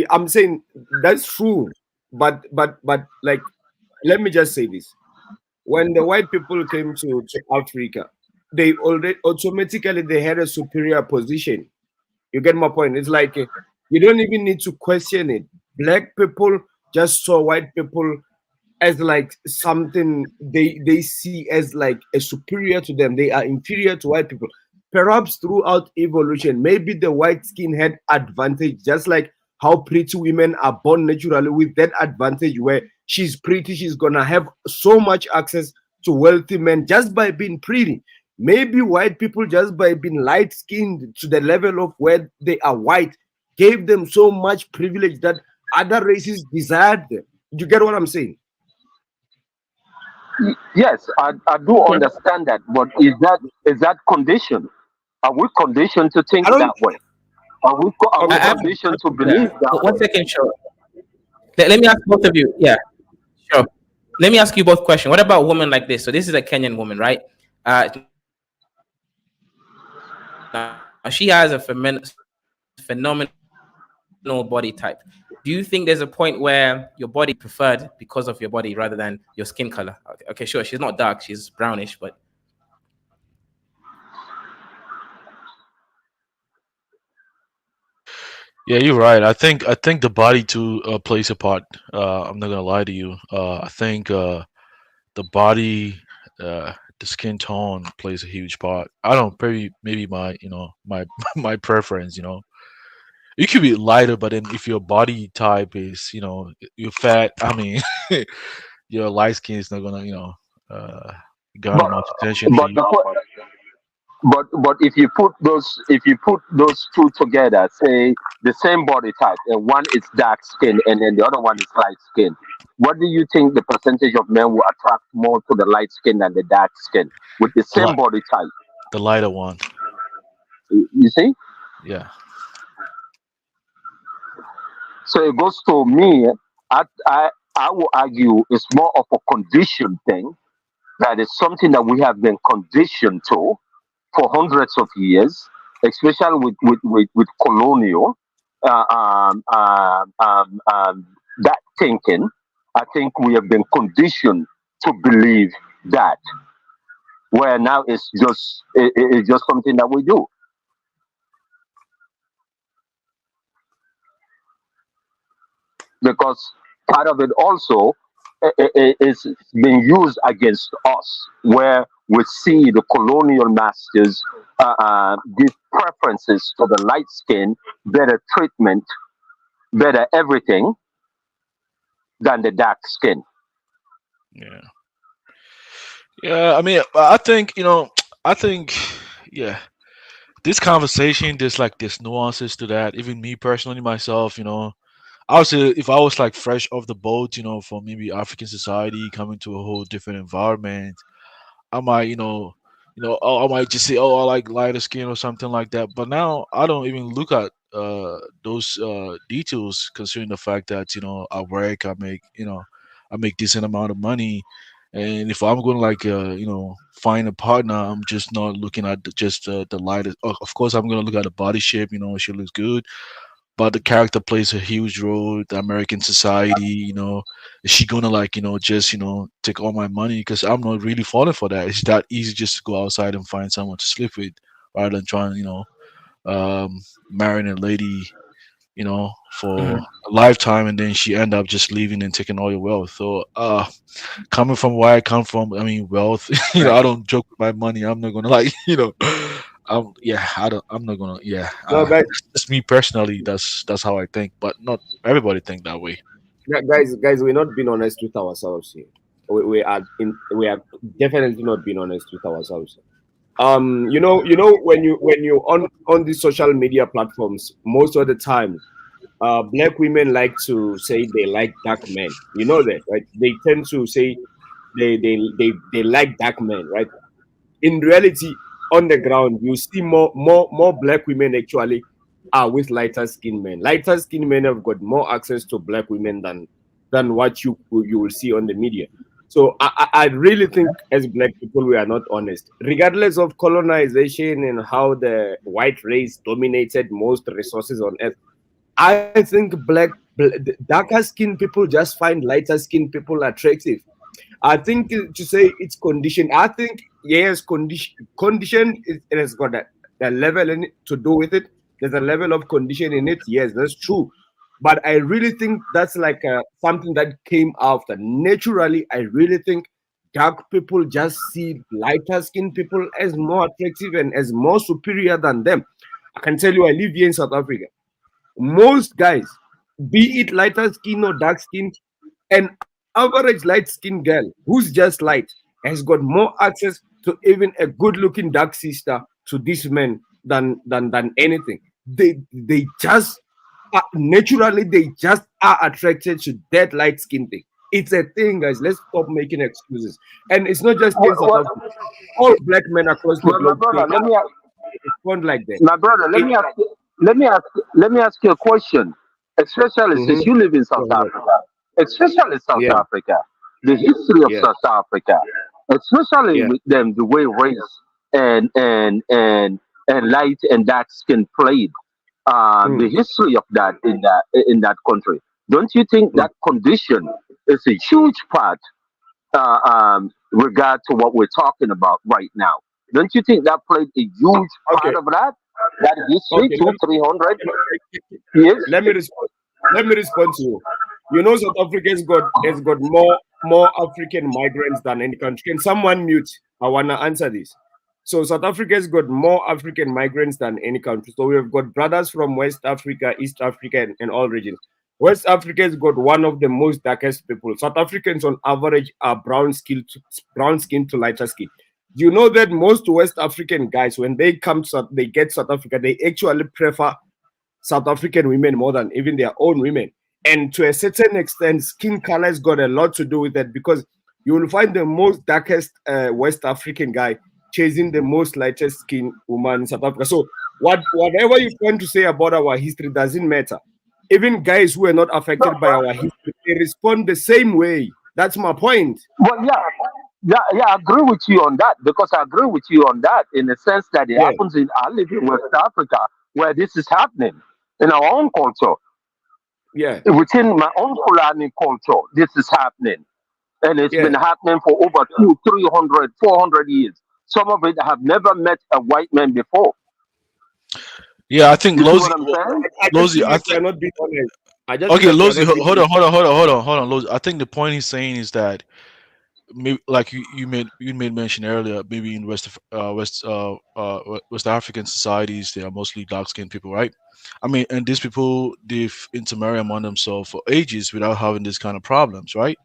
I'm saying that's true, but like, let me just say this: when the white people came to Africa, they already automatically they had a superior position. You get my point? It's like you don't even need to question it. Black people just saw white people as like something they see as like a superior to them. They are inferior to white people. Perhaps throughout evolution, maybe the white skin had advantage, just like how pretty women are born naturally with that advantage where she's pretty, she's gonna have so much access to wealthy men just by being pretty. Maybe white people, just by being light skinned to the level of where they are white, gave them so much privilege that other races desired them. You get what I'm saying? Yes, I do understand that, but is that conditioned? Are we conditioned to think I don't. that way? Are we I have conditioned to yeah. believe that One way? second, sure. Let me ask both of you. Yeah, sure. Let me ask you both question. What about women like this? So this is a Kenyan woman, right? Now she has a phenomenal body type. Do you think there's a point where your body preferred because of your body rather than your skin color? Okay, sure. She's not dark. She's brownish, but Yeah, you're right. I think the body too plays a part. I'm not gonna lie to you. I think the body, the skin tone plays a huge part. I don't maybe my my my preference. You could be lighter, but then if your body type is you're fat. I mean, your light skin is not gonna garner But much attention for but you. the, but if you put those two together, say the same body type, and one is dark skin and then the other one is light skin, what do you think the percentage of men will attract more to the light skin than the dark skin with the The same light, body type? the lighter one. You see? Yeah. So it goes to me. I will argue it's more of a conditioned thing. That is something that we have been conditioned to for hundreds of years, especially with colonial that thinking. I think we have been conditioned to believe that, where now it's just something that we do. Because part of it also is being used against us, where we see the colonial masters give preferences to the light skin, better treatment, better everything than the dark skin. Yeah. Yeah, I mean, I think, I think, yeah, this conversation, there's nuances to that. Even me personally, myself, I would say if I was like fresh off the boat, from maybe African society, coming to a whole different environment, I might, I might just say, oh, I like lighter skin or something like that. But now I don't even look at those details, considering the fact that I work, I make decent amount of money, and if I'm going to like find a partner, I'm just not looking at just the lightest. Of course, I'm going to look at the body shape. She looks good, but the character plays a huge role. The American society, is she gonna like just take all my money? Because I'm not really falling for that. It's that easy just to go outside and find someone to sleep with, rather than trying marrying a lady for a lifetime, and then she end up just leaving and taking all your wealth. So coming from where I come from, I mean, wealth, I don't joke with my money. I'm not gonna like I'm not gonna No, guys, just me personally, that's how I think, but not everybody think that way. guys, we're not being honest with ourselves here. We are definitely not being honest with ourselves. When you on these social media platforms, most of the time, black women like to say they like dark men. You know that, right? They tend to say they like dark men, right? In reality, on the ground, you see more black women actually are with lighter skinned men. Lighter skinned men have got more access to black women than what you will see on the media. So I really think as black people we are not honest, regardless of colonization and how the white race dominated most resources on earth. I think darker skinned people just find lighter skinned people attractive. I think to say it's conditioned. I think yes, condition it has got a level in it to do with it. There's a level of condition in it. Yes, that's true. But I really think that's like something that came after. Naturally, I really think dark people just see lighter skinned people as more attractive and as more superior than them. I can tell you, I live here in South Africa. Most guys, be it lighter skin or dark skin, an average light skinned girl who's just light has got more access to even a good looking dark sister to this man than anything. They just naturally they just are attracted to that light skin thing. It's a thing, guys. Let's stop making excuses. And it's not just in South Africa. All black men across the Well, my globe brother, let me respond like that. my brother, let me ask you a question. Especially since you live in Go South ahead. Africa, especially South Yeah, Africa, the history of yeah, South Africa, especially yeah. with them, the way race and light and dark skin played, the Mm, history of that in that country. Don't you think mm. that condition is a huge part regard to what we're talking about right now? Don't you think that played a huge part Okay, of that? That history, okay. two, 300 Let, years? let me respond. Let me respond to you. You know, South Africa has got more African migrants than any country. Can someone mute? I wanna answer this. So South Africa has got more African migrants than any country. So we have got brothers from West Africa, East Africa, and all regions. West Africa has got one of the most darkest people. South Africans on average are brown skin to lighter skin. You know that most West African guys, when they come to they get South Africa, they actually prefer South African women more than even their own women. And to a certain extent, skin color has got a lot to do with that because you will find the most darkest West African guy chasing the most lightest skin woman in South Africa. So whatever you want to say about our history doesn't matter. even guys who are not affected by our history, they respond the same way. That's my point. Well, yeah, I agree with you on that, because I agree with you on that in the sense that it Yeah, happens in, I live in West Africa where this is happening in our own culture. yeah, Within my own Fulani culture, this is happening. And it's been yeah. happening for over 200, 300, 400 years. Some of it have never met a white man before. Yeah, I think You see Lozi, what I'm saying? I just Lozi, feel I like think you're not being honest. I just feel okay, like you're Lozi, not being hold on, honest. hold on, Lozi. I think the point he's saying is that maybe like you made mention earlier, maybe in West African societies, they are mostly dark skinned people, right? I mean, and these people they've intermarry among themselves for ages without having this kind of problems, right?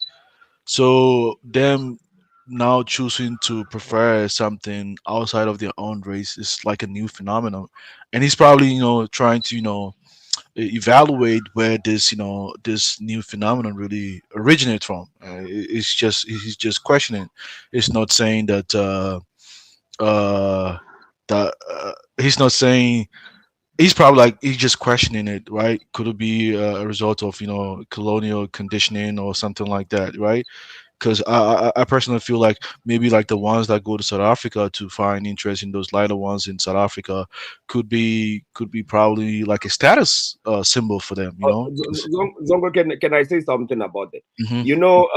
So them now choosing to prefer something outside of their own race is like a new phenomenon, and he's probably trying to evaluate where this this new phenomenon really originates from. It's just he's just questioning. It's not saying that uh he's not saying he's probably like he's just questioning it, right? Could it be a result of colonial conditioning or something like that, right? Because I personally feel like maybe like the ones that go to South Africa to find interest in those lighter ones in South Africa could be probably like a status symbol for them, you know? 'Cause- Zongo, can I say something about it? Mhm. You know,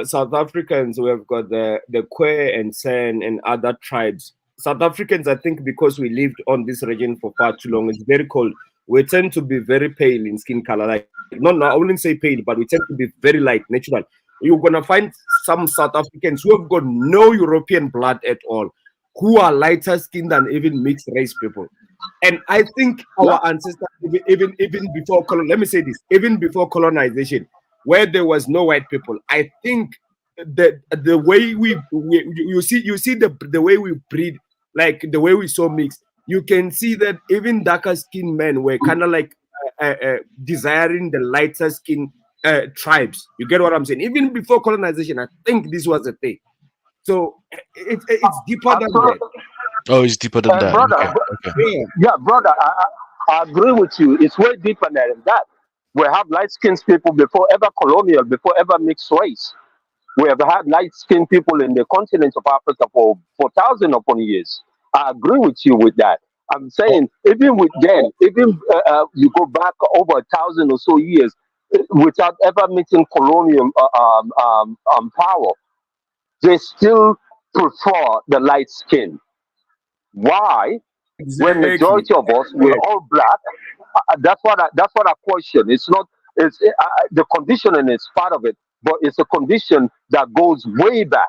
South Africans, we have got the Kwe and San and other tribes. South Africans, I think, because we lived on this region for far too long, it's very cold. We tend to be very pale in skin color. Like, not I wouldn't say pale, but we tend to be very light, natural. You're gonna find some South Africans who have got no European blood at all, who are lighter skinned than even mixed race people. And I think our ancestors, even before let me say this, even before colonization, where there was no white people, I think the way you see the way we breed, like the way we so mix, you can see that even darker skinned men were kind of like desiring the lighter skin tribes. You get what I'm saying? Even before colonization, I think this was a thing. So it's deeper than that. Oh, it's deeper than that. Brother, Okay, okay. yeah, brother, I agree with you. It's way deeper than that. We have light-skinned people before ever colonial, before ever mixed race. We have had light-skinned people in the continent of Africa for thousands upon years. I agree with you with that. I'm saying even with them, even you go back over 1,000 or so years without ever mixing colonial power, they still prefer the light skin. Why? When Exactly. majority of us we're all black. That's what I question. It's not. The conditioning is part of it, but it's a condition that goes way back,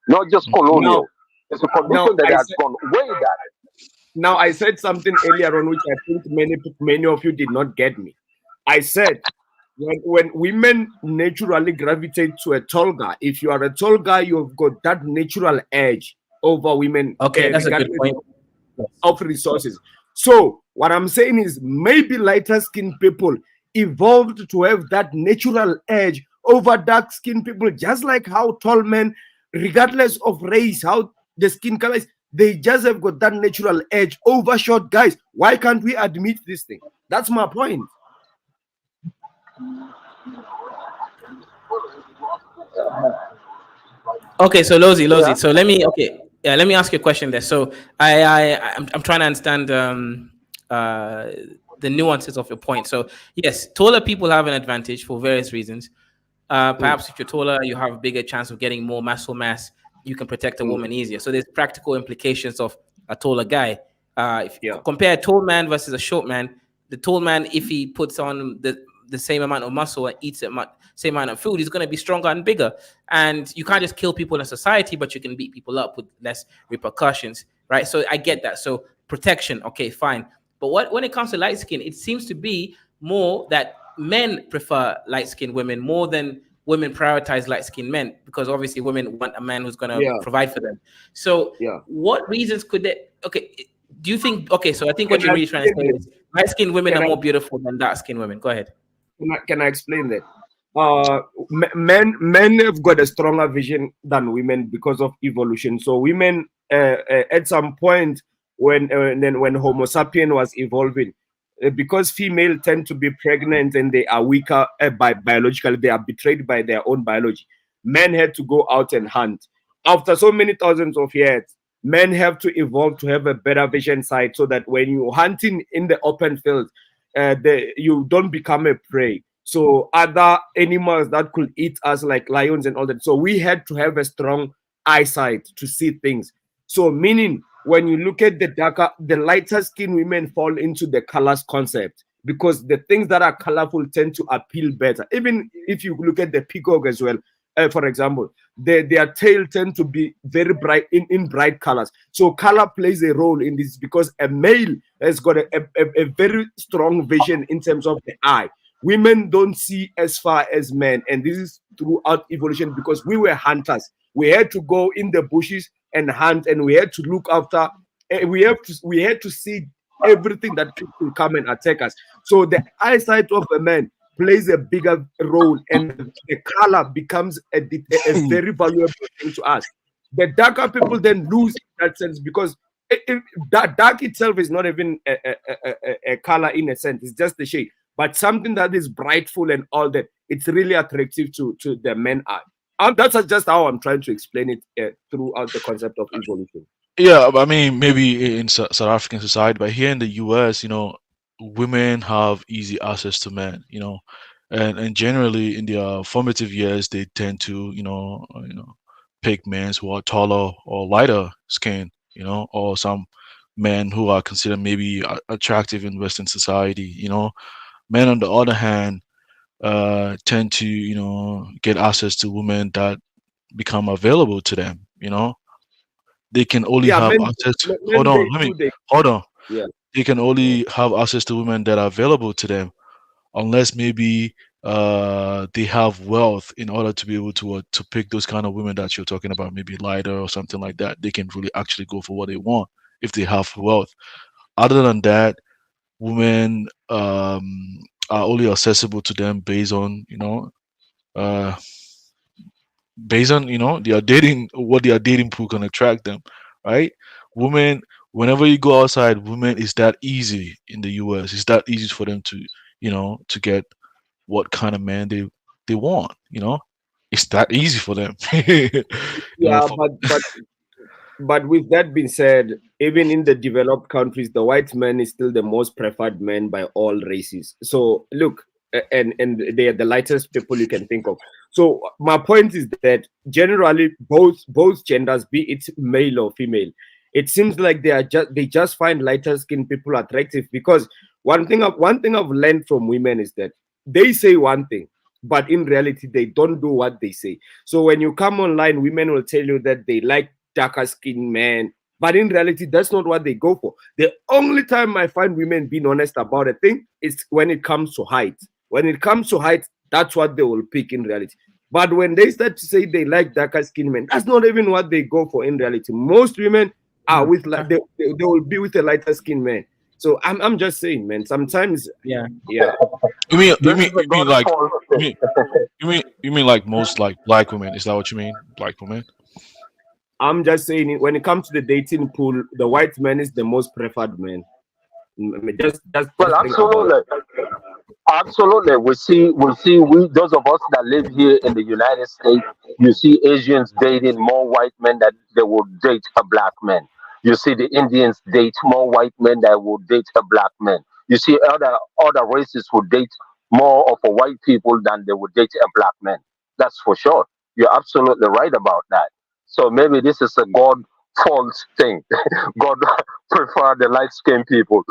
not just Now, colonial. It's a now condition that has gone way back. now I said something earlier on which I think many of you did not get me. I said when women naturally gravitate to a tall guy, if you are a tall guy, you've got that natural edge over women, Okay, that's a good regardless point. of resources. So what I'm saying is maybe lighter skinned people evolved to have that natural edge over dark skinned people, just like how tall men, regardless of race, how the skin color is, they just have got that natural edge over short guys. Why can't we admit this thing? That's my point. Okay, so Lozi, Yeah. so let me ask you a question there. So I'm trying to understand the nuances of your point. So yes, taller people have an advantage for various reasons. Perhaps if you're taller, you have a bigger chance of getting more muscle mass. You can protect a woman easier. So there's practical implications of a taller guy. If you compare a tall man versus a short man, the tall man, if he puts on the same amount of muscle and eats the same amount of food, he's going to be stronger and bigger. And you can't just kill people in society, but you can beat people up with less repercussions, right? So I get that. So protection, okay, fine. But when it comes to light skin, it seems to be more that men prefer light-skinned women more than women prioritize light-skinned men, because obviously women want a man who's going to provide for them. So what reasons could they, do you think, so I think what you're really trying to say is light-skinned women are more beautiful than dark-skinned women. Go ahead. Can I explain that? Men have got a stronger vision than women because of evolution. So women at some point when Homo sapien was evolving, because female tend to be pregnant and they are weaker biologically, they are betrayed by their own biology. Men had to go out and hunt. After so many thousands of years, men have to evolve to have a better vision sight, so that when you're hunting in the open field, you don't become a prey. So other animals that could eat us, like lions and all that. So we had to have a strong eyesight to see things. So meaning, when you look at the lighter skinned women fall into the colors concept, because the things that are colorful tend to appeal better. Even if you look at the peacock as well, for example, their tail tend to be very bright in bright colors. So color plays a role in this, because a male has got a very strong vision in terms of the eye. Women don't see as far as men, and this is throughout evolution, because we were hunters. We had to go in the bushes and hunt, and we had to look after. We had to see everything that could come and attack us. So the eyesight of a man plays a bigger role, and the color becomes a very valuable thing to us. The darker people then lose that sense, because that dark itself is not even a color in a sense; it's just the shade. But something that is brightful and all that, it's really attractive to the men eye. That's just how I'm trying to explain it throughout the concept of evolution. Yeah, I mean, maybe in South African society, but here in the US, women have easy access to men, and generally in their formative years, they tend to, pick men who are taller or lighter skin, or some men who are considered maybe attractive in Western society, Men, on the other hand, tend to, get access to women that become available to them, they can only Yeah, have men, access hold men on, they let me too. They hold on. yeah. They can only have access to women that are available to them, unless maybe they have wealth in order to be able to pick those kind of women that you're talking about, maybe lighter or something like that. They can really actually go for what they want if they have wealth. Other than that, women are only accessible to them uh based on their dating, what their dating pool can attract them, right? Women, whenever you go outside, women, is that easy in the US. It's that easy for them to to get what kind of man they want. It's that easy for them. Yeah, For, but with that being said, even in the developed countries, the white man is still the most preferred man by all races. So look, and they are the lightest people you can think of. So my point is that generally both genders, be it male or female, it seems like they just find lighter skinned people attractive, because one thing I've learned from women is that they say one thing, but in reality they don't do what they say. So when you come online, women will tell you that they like darker skinned men, but in reality that's not what they go for. The only time I find women being honest about a thing is when it comes to height. When it comes to height, that's what they will pick in reality. But when they start to say they like darker skinned men, that's not even what they go for in reality. Most women are with like they will be with a lighter skinned man. So I'm just saying, man, sometimes Yeah. yeah. you mean you This mean is a you mean God like false you thing. mean you mean like most like black women? Is that what you mean? Black women? I'm just saying it, when it comes to the dating pool, the white man is the most preferred man. Well, Just think about it. absolutely. Absolutely. We those of us that live here in the United States, you see Asians dating more white men than they would date a black man. You see the Indians date more white men than would date a black man. You see other races would date more of a white people than they would date a black man. That's for sure. You're absolutely right about that. So maybe this is a God false thing. God prefer the light skinned people,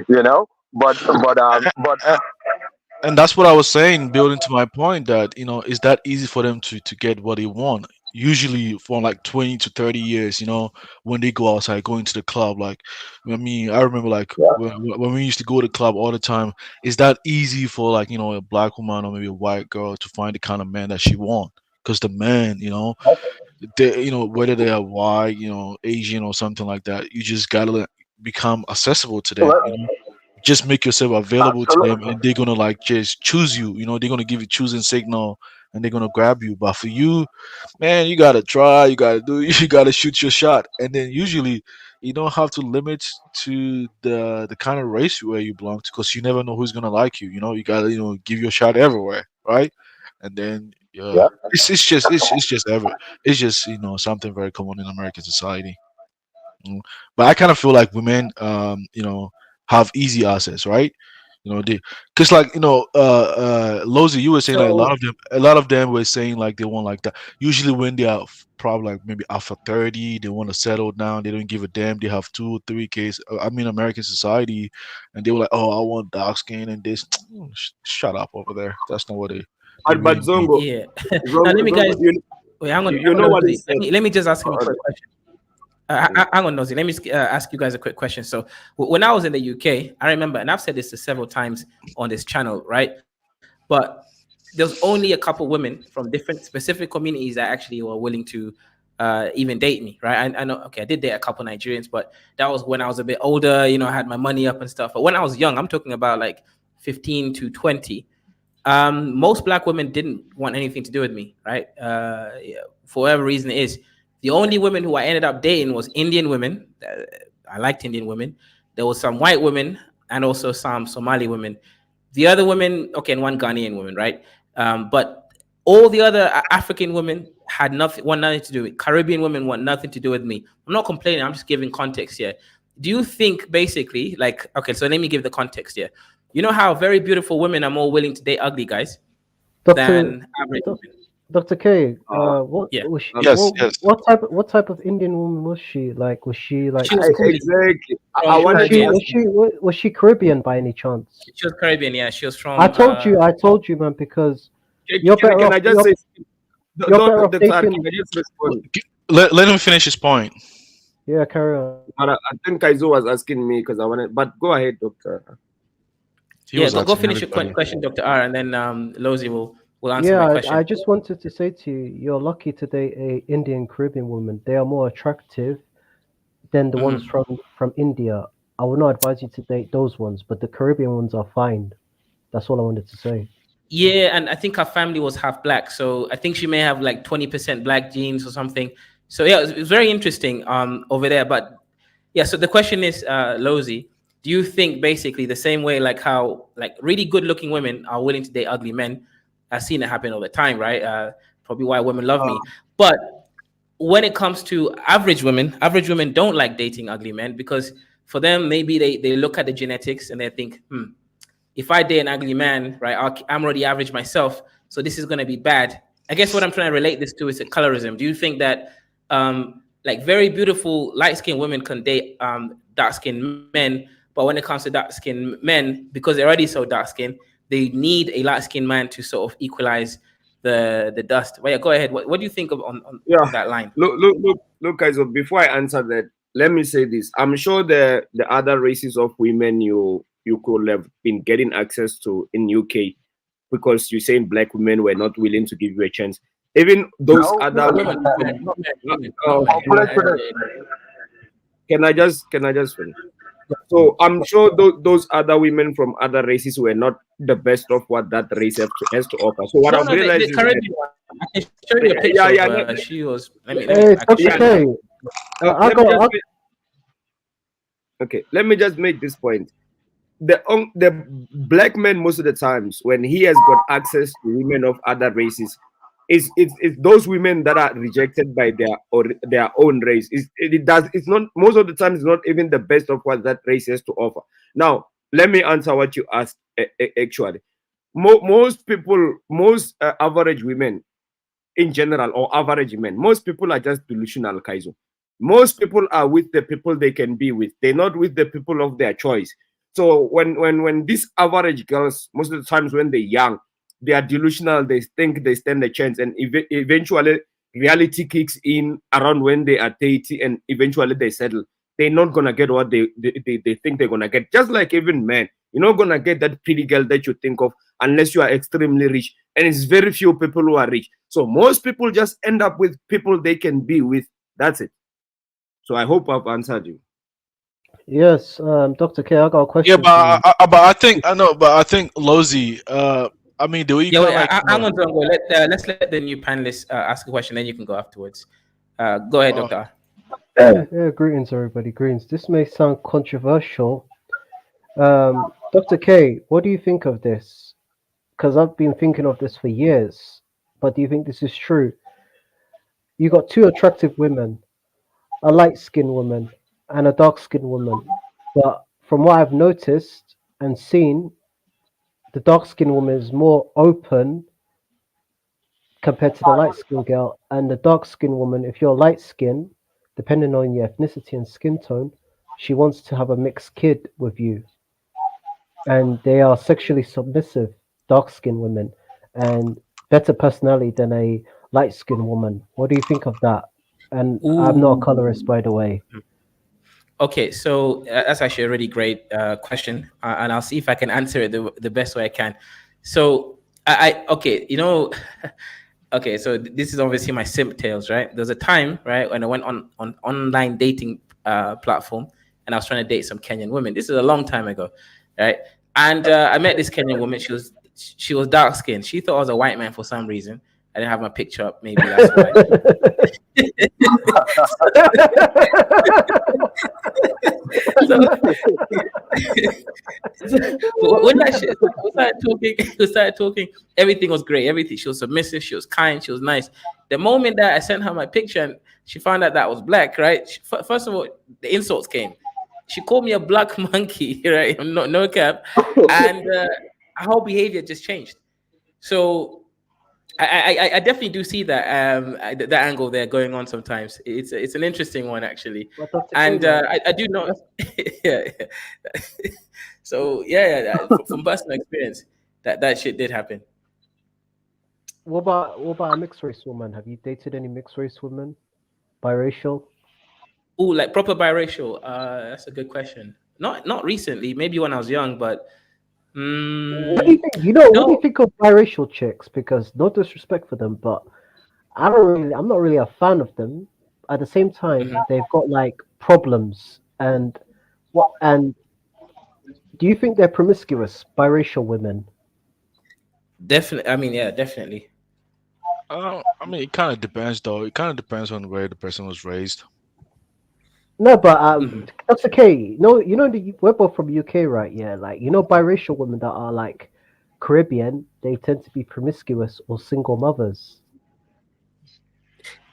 you know. But A- and that's what I was saying, building to my point that it's that easy for them to get what they want. Usually for like 20 to 30 years, when they go outside, going to the club. Like, I mean, I remember like when we used to go to the club all the time. It's that easy for like a black woman or maybe a white girl to find the kind of man that she want. Because the man, they, whether they are white, Asian or something like that, you just gotta become accessible to them. well, Just make yourself available to them, absolutely. and they're gonna like just choose you. They're gonna give you choosing signal, and they're gonna grab you. But for you, man, you gotta try, you gotta do, you gotta shoot your shot, and then usually you don't have to limit to the kind of race where you belong to, because you never know who's gonna like you. You know, you gotta give your shot everywhere, right? And then it's just something very common in American society. Mm. But I kind of feel like women, have easy access, right? Because like Lozy, you were saying like So a lot of them were saying like they want like that. Usually when they are probably like maybe after 30, they want to settle down. They don't give a damn. They have 2 or 3 kids. I mean, American society, and they were like, oh, I want dark skin and this. Shut up over there. That's not what they but really mean. Zongo, Yeah. Now let me Zongo, guys. Wait, hang on. you know what he said. Let me just ask him a quick question. Hang on, Nosy. Let me ask you guys a quick question. So, when I was in the UK, I remember, and I've said this several times on this channel, right? But there's only a couple women from different specific communities that actually were willing to even date me, right? I know, okay, I did date a couple Nigerians, but that was when I was a bit older, I had my money up and stuff. But when I was young, I'm talking about like 15 to 20. Most black women didn't want anything to do with me, right? For whatever reason it is. The only women who I ended up dating was Indian women. I liked Indian women. There was some white women and also some Somali women. The other women, okay, and one Ghanaian woman, right? But all the other African women had nothing to do with it. Caribbean women want nothing to do with me. I'm not complaining. I'm just giving context here. Do you think basically, like, okay, so let me give the context here. You know how very beautiful women are more willing to date ugly guys than average women? Dr. K, what was she? Yes. What type of Indian woman was she? Like, was she like? She was Exactly. I wanted to ask Was she Caribbean by any chance? She was Caribbean, yeah. She was from. I told you, man, because Can I just say? Dr. Can I just respond? Let him finish his point. Yeah, carry on. I think Kaizo was asking me because I wanted, but go ahead, Doctor. Go finish your question, Dr. R, and then Lozy will answer my question. I just wanted to say to you, you're lucky to date a Indian Caribbean woman. They are more attractive than the ones from India. I would not advise you to date those ones, but the Caribbean ones are fine. That's all I wanted to say. Yeah, and I think her family was half black, so I think she may have like 20% black genes or something. So yeah, it was very interesting over there. But yeah, so the question is, Lozy, do you think basically the same way like how like really good looking women are willing to date ugly men? I've seen it happen all the time, right? Probably why women love me. But when it comes to average women don't like dating ugly men because for them, maybe they look at the genetics and they think, if I date an ugly man, right, I'm already average myself, so this is going to be bad. I guess what I'm trying to relate this to is a colorism. Do you think that like very beautiful light-skinned women can date dark-skinned men, but when it comes to dark-skinned men, because they're already so dark-skinned, they need a light-skinned man to sort of equalize the dust? Well, yeah, go ahead. What do you think of on that line? Look, guys. Before I answer that, let me say this. I'm sure the other races of women you could have been getting access to in UK because you're saying black women were not willing to give you a chance. Even those other women. Can I just finish? So I'm sure those other women from other races were not the best of what that race has to offer. So what I've realized is I can show you a picture. She was. Okay, let me just make this point. The black man most of the times when he has got access to women of other races, it's those women that are rejected by their own race. It's not most of the time. It's not even the best of what that race has to offer. Now, let me answer what you asked. Actually, most people, average women in general, or average men, most people are just delusional, Kaizo. Most people are with the people they can be with. They're not with the people of their choice. So when these average girls, most of the times when they're young, they are delusional. They think they stand a chance, and eventually reality kicks in around when they are 30, and eventually they settle. They're not gonna get what they think they're gonna get. Just like even men, you're not gonna get that pretty girl that you think of unless you are extremely rich, and it's very few people who are rich. So most people just end up with people they can be with. That's it. So I hope I've answered you. Yes, Dr. K, I got a question. Yeah, but I think Lozy. I mean, do we? Hang on, Zongo. Let's let the new panelists ask a question, then you can go afterwards. Go ahead, Doctor. Yeah, greetings, everybody. Greetings. This may sound controversial. Dr. K, what do you think of this? Because I've been thinking of this for years. But do you think this is true? You got two attractive women, a light-skinned woman and a dark-skinned woman. But from what I've noticed and seen, the dark-skinned woman is more open compared to the light-skinned girl, and the dark-skinned woman, if you're light-skinned, depending on your ethnicity and skin tone, she wants to have a mixed kid with you. And they are sexually submissive, dark-skinned women, and better personality than a light-skinned woman. What do you think of that? And I'm not a colorist, by the way. Okay, so that's actually a really great question, and I'll see if I can answer it the best way I can. So okay, okay, so this is obviously my simp tales, right? There's a time, right, when I went on online dating platform, and I was trying to date some Kenyan women. This is a long time ago, right? And I met this Kenyan woman. She was dark skinned. She thought I was a white man for some reason. I didn't have my picture up. Maybe that's why. When that shit, we started talking. Everything was great. Everything. She was submissive. She was kind. She was nice. The moment that I sent her my picture and she found out that I was black, right? First of all, the insults came. She called me a black monkey, right? No cap, and her whole behavior just changed. So I definitely do see that that angle there going on sometimes. It's an interesting one actually, and I do know. Yeah. So yeah, from personal experience, that shit did happen. What about a mixed race woman? Have you dated any mixed race women, biracial? Oh, like proper biracial. That's a good question. Not recently. Maybe when I was young, but. What do you think? What do you think of biracial chicks? Because no disrespect for them, but I'm not really a fan of them. At the same time, they've got like problems, and do you think they're promiscuous, biracial women? Definitely. I mean, yeah, definitely. I mean, it kind of depends, though. It kind of depends on where the person was raised. No, but that's okay. No, we're both from UK, right? Yeah, like biracial women that are like Caribbean, they tend to be promiscuous or single mothers.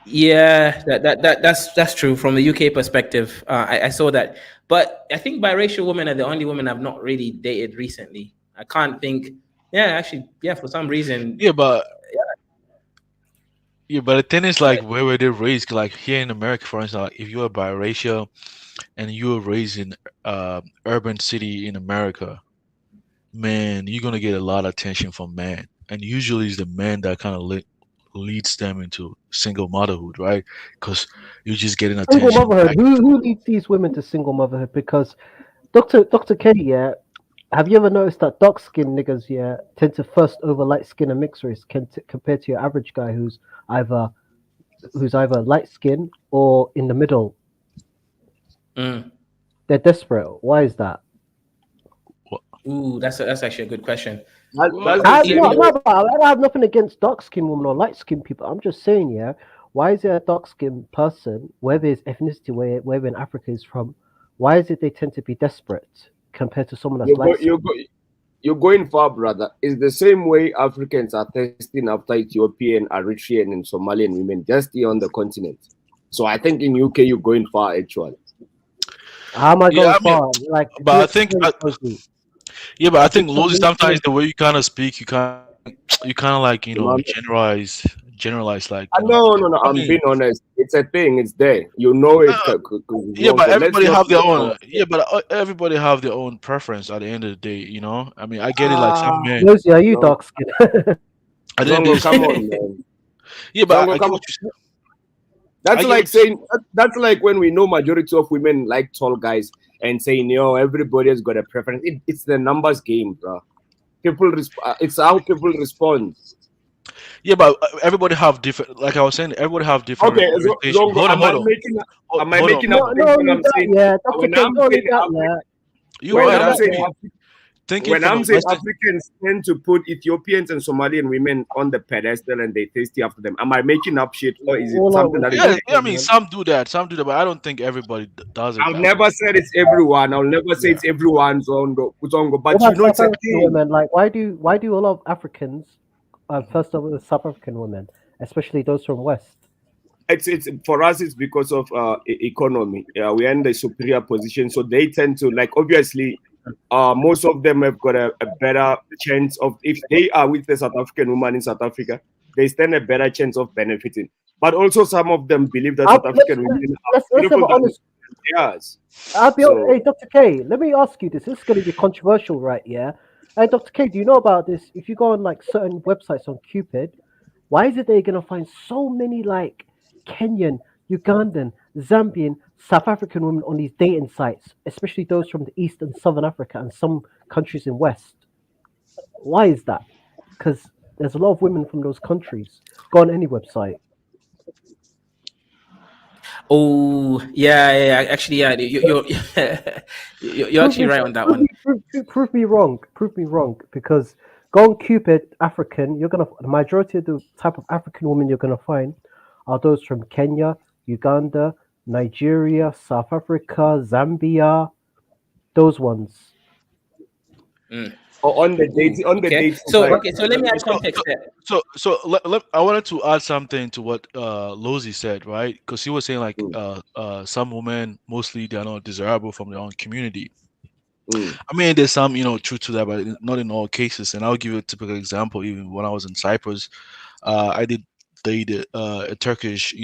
Yeah, that's true from the UK perspective. I saw that, but I think biracial women are the only women I've not really dated recently. I can't think. Yeah, actually, yeah, for some reason. Yeah, but the thing is, like, where were they raised? Like here in America, for instance, like, if you're biracial and you were raised in urban city in America, man, you're gonna get a lot of attention from men, and usually it's the man that kind of leads them into single motherhood, right? Because you're just getting attention. Single motherhood. Who leads these women to single motherhood? Because Dr. K, yeah, have you ever noticed that dark skinned niggas, yeah, tend to first over light skin and mixed race compared to your average guy who's either light skin or in the middle? They're desperate. Why is that? Ooh, that's actually a good question. I have nothing against dark skinned women or light skinned people. I'm just saying, yeah, why is there a dark skinned person, whether it's ethnicity, wherever in Africa is from, why is it they tend to be desperate compared to someone that's light skinned? You're going far, brother. It's the same way Africans are testing after Ethiopian, Eritrean, and Somalian women just here on the continent. So I think in UK you're going far, actually. How am I going far? Like, but I think. Yeah, but I think Losey, sometimes the way you kind of speak, you kind of like generalize like. No. I'm being honest. It's a thing. It's there. You know it. Yeah, but everybody have their own. Yeah, but everybody have their own preference at the end of the day. You know, I mean, I get it. Like some men. Losey, are you dark skinned? Come on, man. Yeah, but I get what you said. That's like when we know majority of women like tall guys and saying, everybody's got a preference. It's the numbers game, bro. It's how people respond. Yeah, but everybody have different. Like I was saying, everybody have different. Okay, hold on. Am I making up? Yeah, that's okay. You thinking when from a I'm saying Western. Africans tend to put Ethiopians and Somalian women on the pedestal and they thirsty after them, am I making up shit or is it All something out that is Yeah, there? I mean, some do that, but I don't think everybody does it I've that way. never said it's everyone. I'll never say Yeah. it's everyone's Zongo, What but about it's South a African thing. women? Like, why do a lot of Africans, first of all, South African women, especially those from West? It's for us. It's because of economy. We are in the superior position, so they tend to like. Obviously, most of them have got a better chance of if they are with the South African woman in South Africa, they stand a better chance of benefiting. But also, some of them believe that South African women are Let's have beautiful an honest. than theirs. Hey, Dr. K, let me ask you this. This is going to be controversial, right? Yeah. Hey, Dr. K, do you know about this? If you go on like certain websites on Cupid, why is it they're going to find so many like Kenyan, Ugandan, Zambian, South African women on these dating sites, especially those from the East and Southern Africa and some countries in West? Why is that? Because there's a lot of women from those countries. Go on any website. Oh, yeah. Actually, yeah, you're actually right on that one. Prove me wrong. Prove me wrong. Because go on Cupid African, the majority of the type of African women you're gonna find are those from Kenya, Uganda, Nigeria, South Africa, Zambia, those ones. Or on the dating So site. let me add context there. I wanted to add something to what Lozi said, right? Because he was saying like some women mostly they are not desirable from their own community. I mean, there's some truth to that, but not in all cases. And I'll give you a typical example. Even when I was in Cyprus, I did date a Turkish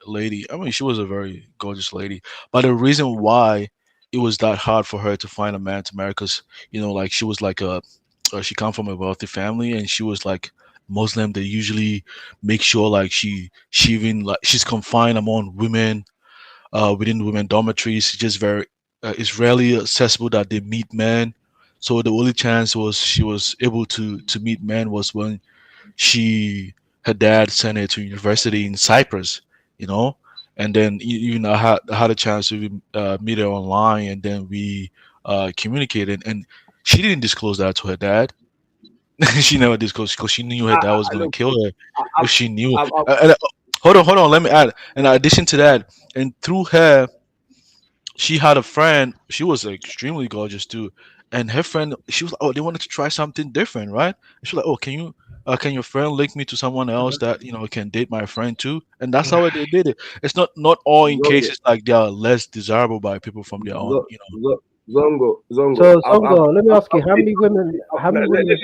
lady. I mean, she was a very gorgeous lady, but the reason why it was that hard for her to find a man to marry, because like she was like she come from a wealthy family, and she was like Muslim. They usually make sure like she even like she's confined among women within women dormitories. Just very it's rarely accessible that they meet men. So the only chance was she was able to meet men was when her dad sent her to university in Cyprus, and then I had a chance to meet her online, and then we communicated, and she didn't disclose that to her dad. She never disclosed because she knew her dad was going to kill her if she knew. Hold on, let me add. In addition to that, and through her, she had a friend. She was extremely gorgeous too, and her friend, she was like, oh, they wanted to try something different, right? And she was like, oh, can your friend link me to someone else that can date my friend too? And that's how they did it. It's not all in cases like they are less desirable by people from their own. Zongo. So Zongo, let me ask you, how many women? How many women?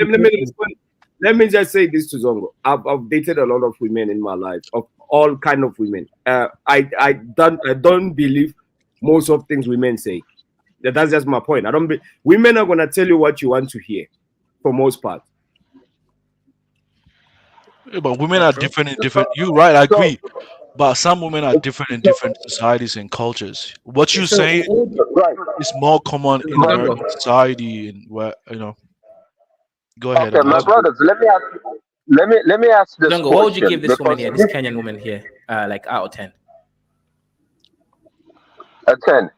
Let me just say this to Zongo. I've dated a lot of women in my life, of all kind of women. I don't believe most of things women say. That's just my point. Women are gonna tell you what you want to hear, for most part. Yeah, but women are different in different. You're right, I agree. But some women are different in different societies and cultures. What you say is more common in American society, and where Go ahead. Okay, my brothers, let me ask this Dongo, question. what would you give this woman here, this Kenyan woman here, like out of 10? A 10.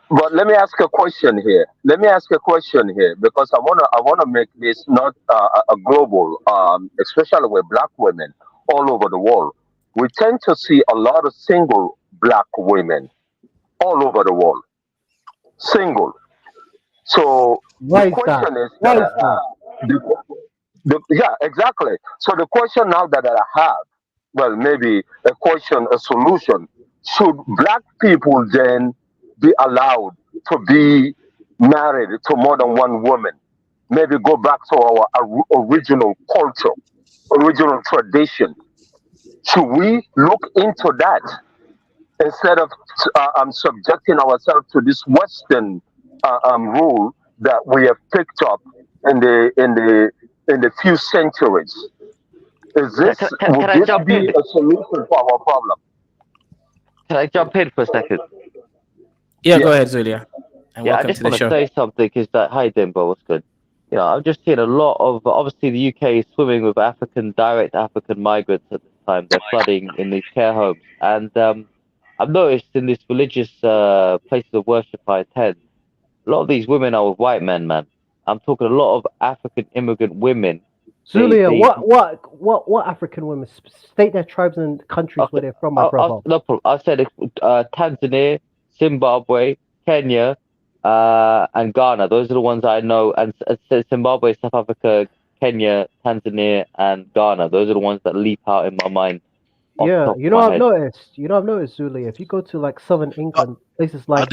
But let me ask a question here. Because I wanna make this not a global, especially with black women all over the world. We tend to see a lot of single black women all over the world. Single. So the question is yeah, exactly. So the question now that I have, well, maybe a solution. Should black people then be allowed to be married to more than one woman? Maybe go back to our original culture, original tradition. Should we look into that instead of subjecting ourselves to this Western rule that we have picked up in the few centuries? Would this be a solution for our problem? Can I jump in for a second? Yeah, go ahead, Zulia. And I welcome just to the want show. to say something. Is that hi, Dimbo? What's good? I've just seen a lot of obviously the UK is swimming with direct African migrants at this time. They're flooding in these care homes, and I've noticed in these religious places of worship I attend, A lot of these women are with white men, man. I'm talking a lot of African immigrant women. Zulia, what African women? State their tribes and countries where they're from, my brother. No problem. I said Tanzania, Zimbabwe, Kenya, and Ghana. Those are the ones I know. And Zimbabwe, South Africa, Kenya, Tanzania, and Ghana. Those are the ones that leap out in my mind. Yeah, I've noticed. I've noticed, Zulia. If you go to like southern England, places like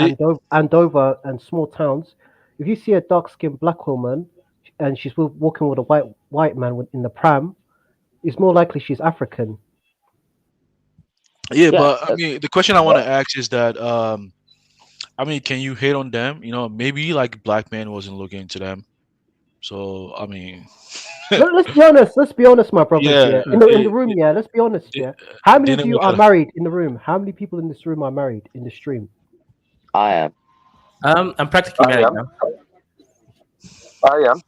Andover and small towns, if you see a dark-skinned black woman and she's walking with a white man in the pram, it's more likely she's African. Yeah, but I mean, the question I want to ask is that, I mean, can you hate on them? You know, maybe like black man wasn't looking into them. So I mean, let's be honest. Let's be honest, my brothers. Yeah, In the room. Yeah, let's be honest. Yeah, how many of you are married in the room? How many people in this room are married in the stream? I am. I'm practically married now. I am.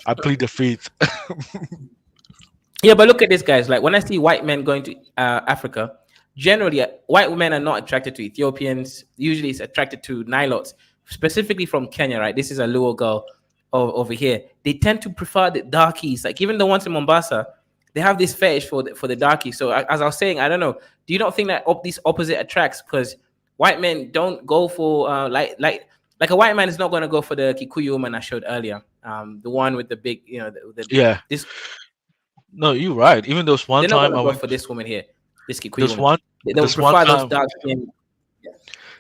I plead the fifth. Yeah, but look at this, guys. Like when I see white men going to Africa, generally white women are not attracted to Ethiopians. Usually, it's attracted to Nilots, specifically from Kenya. Right? This is a Luo girl over here. They tend to prefer the darkies. Like even the ones in Mombasa, they have this fetish for the darkies. So as I was saying, I don't know. Do you not think that this opposite attracts? Because white men don't go for like a white man is not going to go for the Kikuyu woman I showed earlier. The one with the big, yeah. No, you're right. Even those one time I went for this woman here, this Kikuyu woman. One. They don't prefer those dark skin.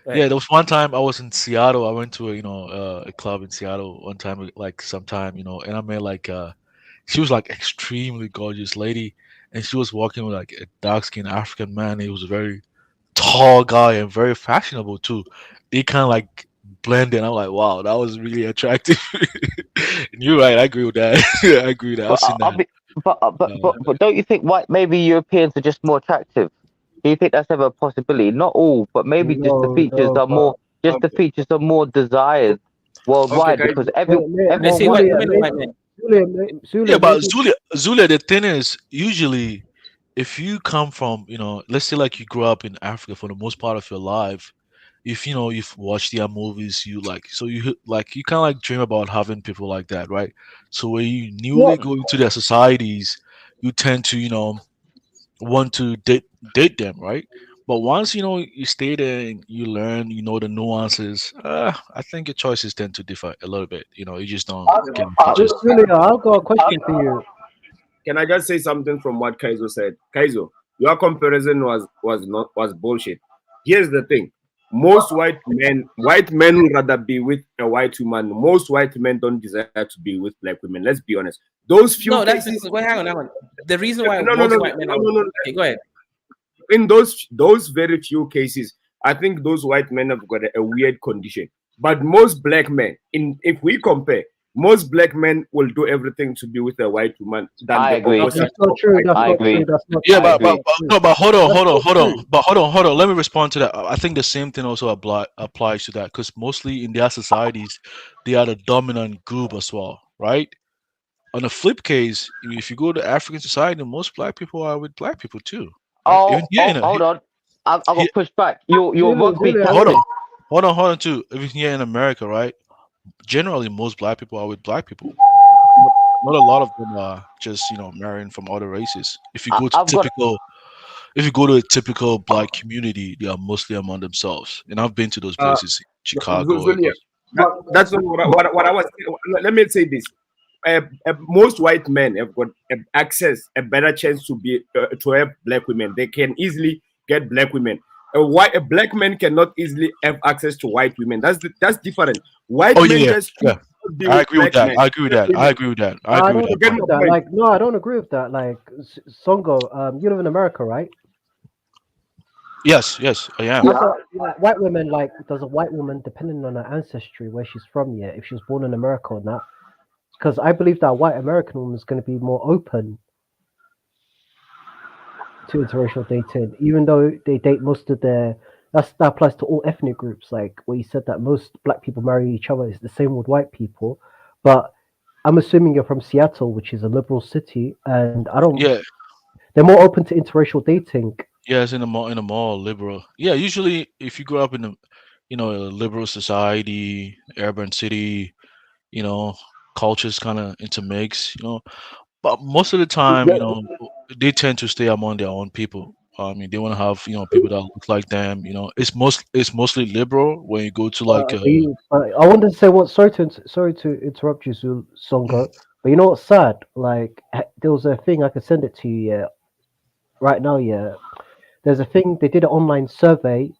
Yeah, there was one time I was in Seattle. I went to a club in Seattle one time, like sometime, and I met like she was like extremely gorgeous lady, and she was walking with like a dark skinned African man. He was a very tall guy and very fashionable too. They kind of like blended. I'm like, wow, that was really attractive. And you're right. I agree with that. I agree with that. I've seen that. But don't you think maybe Europeans are just more attractive? Do you think that's ever a possibility? Not all, but maybe just the features are more. Just the features are more desired worldwide because everyone. Yeah, but Zulia, the thing is, usually, if you come from, let's say like you grew up in Africa for the most part of your life, if you've watched their movies, you kind of like dream about having people like that, right? So when you newly go into their societies, you tend to want to date them, right? But once you stay there and you learn the nuances, I think your choices tend to differ a little bit. You just don't get Julia, I've got a question for you. Can I just say something from what Kaizo said? Kaizo, your comparison was bullshit. Here's the thing. Most white men would rather be with a white woman. Most white men don't desire to be with black women. Let's be honest. Those few cases. Wait, hang on. The reason why most white men. Okay, go ahead. In those very few cases, I think those white men have got a weird condition. But most black men, if we compare, most black men will do everything to be with a white woman. I agree. That's not true. I agree. But hold on. Let me respond to that. I think the same thing also applies to that because mostly in their societies, they are the dominant group as well, right? On the flip case, if you go to African society, most black people are with black people too. Hold on. I've got pushed back. Your rugby. Hold on too. Even here in America, right? Generally, most black people are with black people. Not a lot of them are just marrying from other races. If you go to a typical black community, they are mostly among themselves. And I've been to those places, Chicago. That's not what I was. Let me say this: most white men have got a better chance to have black women. They can easily get black women. A black man cannot easily have access to white women. That's different. White men just I agree with that. I agree with that. I agree with that. I don't agree with that. Like, no, I don't agree with that. Like, Songo, you live in America, right? Yes, I am. White women, like, does a white woman, depending on her ancestry, where she's from, if she was born in America or not? Because I believe that white American woman is going to be more open to interracial dating, even though they date most of that applies to all ethnic groups. Like where you said that most black people marry each other is the same with white people. But I'm assuming you're from Seattle, which is a liberal city, and they're more open to interracial dating. Yes, in a more liberal. Yeah, usually if you grow up in you know, a liberal society, urban city, you know, cultures kind of intermix, you know. But most of the time, you know, they tend to stay among their own people. I mean, they want to have, you know, people that look like them. You know, it's mostly liberal when you go to like I wanted to say what. Sorry to interrupt you, Songo. But you know what's sad? Like there was a thing I could send it to you. Yeah, right now. Yeah, there's a thing they did an online survey.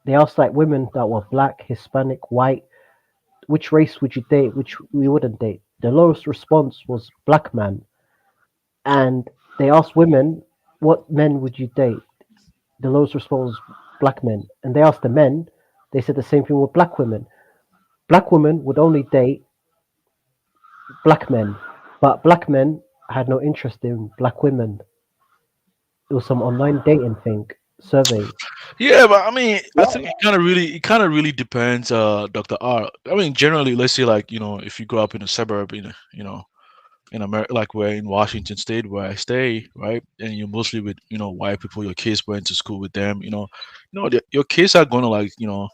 They asked like women that were black, Hispanic, white, which race would you date, which we wouldn't date. The lowest response was black man, and they asked women, what men would you date? The lowest response was black men, and they asked the men. They said the same thing with black women. Black women would only date black men, but black men had no interest in black women. It was some online dating thing survey. yeah, but I mean, I think it kind of really depends, Dr. R. I mean, generally, let's say like, you know, if you grow up in a suburb, you know, in America, like we're in Washington State where I stay, right? And you're mostly with, you know, white people. Your kids went to school with them. Your kids are gonna like, you know,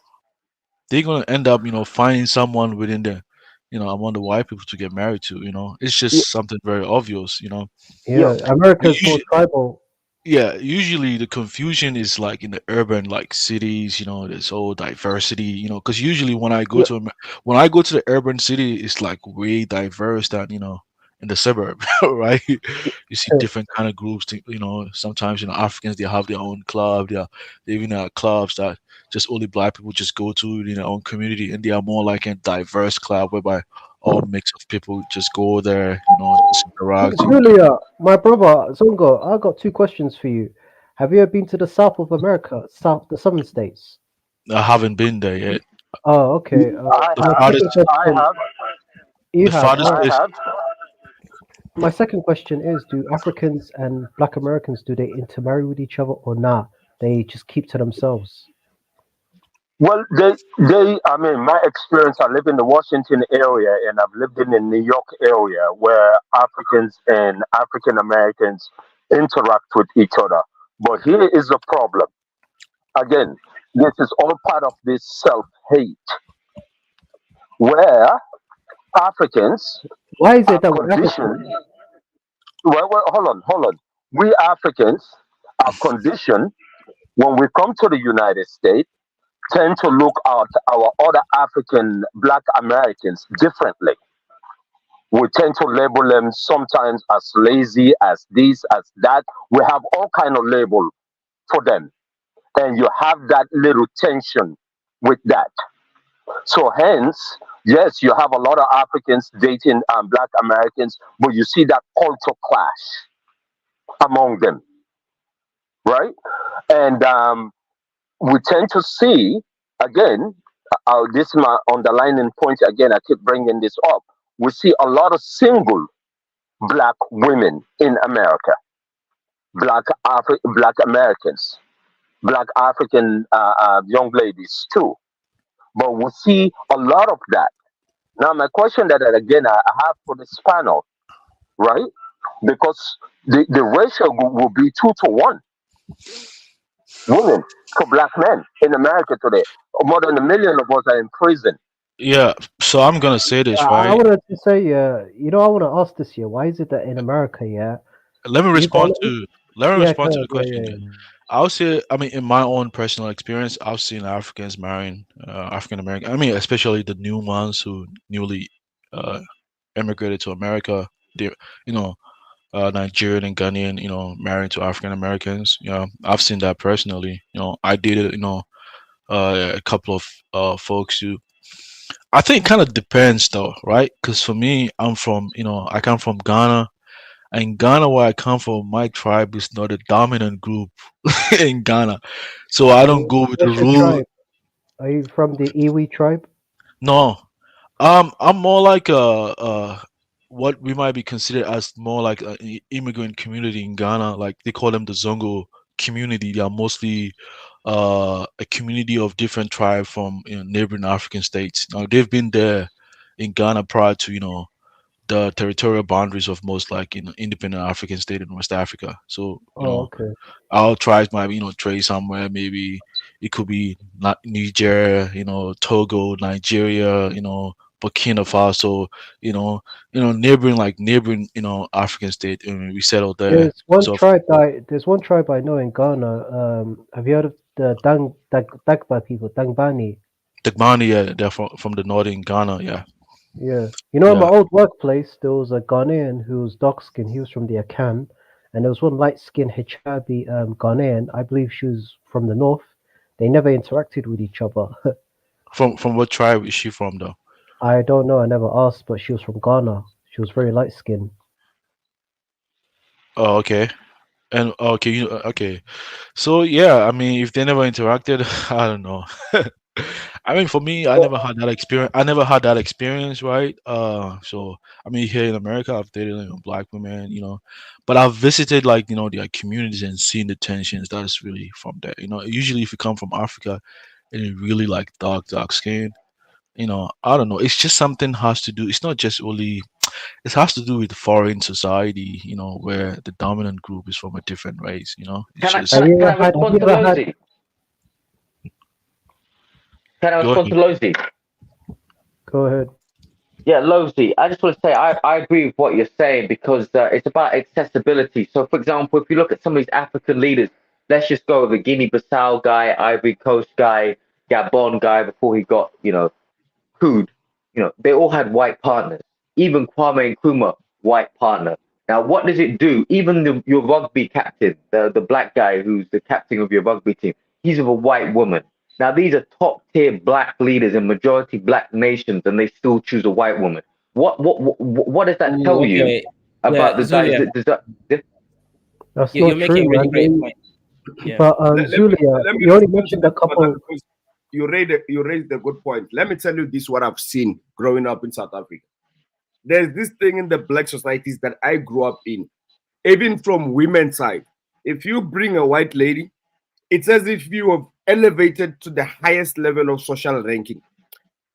they're gonna end up, you know, finding someone within the, you know, among the white people to get married to. You know, it's Yeah, just something very obvious. You know, yeah, America's more tribal. yeah, usually the confusion is like in the urban like cities, you know, there's all diversity, you know, because usually Yeah, when I go to the urban city, it's like way diverse than, you know, in the suburb, right? You see yeah. different kind of groups, you know, sometimes, you know, Africans, they have their own club, they even have clubs that just only black people just go to in their own community, and they are more like a diverse club whereby all mix of people just go there, you know, just interact. Julia, my brother Zongo, I got two questions for you. Have you ever been to the south of America, the southern states? I haven't been there yet. Oh, okay. The My farthest, second question, you the have. farthest place. My second question is: do Africans and Black Americans do they intermarry with each other or not? They just keep to themselves. Well, I mean, my experience, I live in the Washington area and I've lived in the New York area where Africans and African Americans interact with each other. But here is the problem. Again, this is all part of this self hate where Africans Why is it are that we're African? conditioned. Well, hold on. We Africans are conditioned when we come to the United States tend to look at our other African black Americans differently. We tend to label them sometimes as lazy, as this, as that. We have all kind of label for them, and you have that little tension with that. So hence, yes, you have a lot of Africans dating black Americans, but you see that culture clash among them, right? And we tend to see again. This is my underlining point again. I keep bringing this up. We see a lot of single black women in America, black Americans, black African young ladies too. But we see a lot of that. Now, my question again I have for this panel, right? Because the ratio will be 2 to 1 women to black men in America today. More than 1 million of us are in prison. Yeah, so I'm gonna say this, I right? wanted to say, I want to ask this year. Why is it that in America, yeah, Let me you respond don't, to let me yeah, respond to the question. yeah. Yeah. I'll say, I mean, in my own personal experience, I've seen Africans marrying African American. I mean, especially the new ones who newly uh, immigrated to America. They, you know, Nigerian and Ghanaian, you know, married to African Americans. You know, I've seen that personally. You know, I dated, you know, a couple of folks who. I think it kind of depends though, right? Because for me, I come from Ghana. In Ghana, where I come from, my tribe is not a dominant group in Ghana. So I don't go with the What's your rule. tribe? Are you from the Iwi tribe? No. I'm more like what we might be considered as more like an immigrant community in Ghana. Like they call them the Zongo community. They are mostly a community of different tribes from, you know, neighboring African states. Now they've been there in Ghana prior to, you know, the territorial boundaries of most like independent African state in West Africa. So Oh, okay. our tribes might trade somewhere. Maybe it could be not Niger, Togo, Nigeria, Burkina Faso, neighboring African state, and we settled there. So There's one tribe I know in Ghana. Have you heard of the Dagba people, Dangbani? Dagbani, yeah, they're from the northern Ghana, yeah. Yeah. You know, in my old workplace, there was a Ghanaian who was dark skinned. He was from the Akan. And there was one light skinned Hijabi Ghanaian. I believe she was from the north. They never interacted with each other. From what tribe is she from, though? I don't know. I never asked, but she was from Ghana. She was very light skinned. Oh, okay. And okay, okay. So yeah, I mean, if they never interacted, I don't know. I mean, for me, I never had that experience. I never had that experience, right? So I mean, here in America, I've dated black women, but I've visited like their communities and seen the tensions. That is really from there. Usually if you come from Africa and you really like dark skin, I don't know. It's just something has to do. It's not just only. It has to do with foreign society, where the dominant group is from a different race. It's just. Can I respond to Lozy? Can I respond to Lozy? Go ahead. Yeah, Lozy, I just want to say I agree with what you're saying because it's about accessibility. So, for example, if you look at some of these African leaders, let's just go with the Guinea-Bissau guy, Ivory Coast guy, Gabon guy before he got, couped. They all had white partners. Even Kwame Nkrumah, white partner. Now, what does it do? Even your rugby captain, the black guy who's the captain of your rugby team, he's with a white woman. Now, these are top-tier black leaders in majority black nations, and they still choose a white woman. What does that tell you about the Zulia. That's You're not making a true, really man. great point. Yeah. But Zulia, you only mentioned a couple. You raised a good point. Let me tell you this: what I've seen growing up in South Africa. There's this thing in the black societies that I grew up in, even from women's side. If you bring a white lady, it's as if you have elevated to the highest level of social ranking.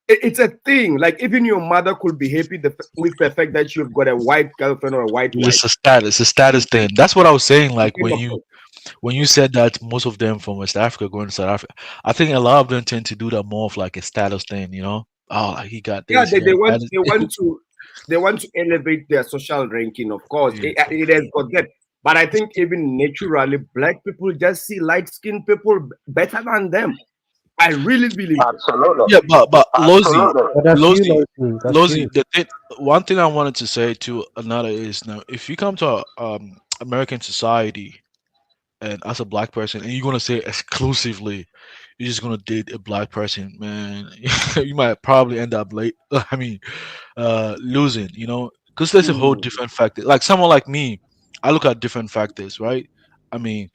It's a thing. Like even your mother could be happy with the fact that you've got a white girlfriend or a white wife. It's a status thing. That's what I was saying. Like when you said that most of them from West Africa going to South Africa, I think a lot of them tend to do that more of like a status thing. Oh, like he got this. Yeah, they want to elevate their social ranking. Of course, it has got that. But I think even naturally, black people just see light-skinned people better than them. I really believe. Absolutely. Yeah, but Lozy, Lozy, one thing I wanted to say to another is now, if you come to American society and as a black person, and you're gonna say exclusively, you're just gonna date a black person, man, you might probably end up late. I mean, losing, because there's a whole different factor. Like someone like me, I look at different factors, right? I mean,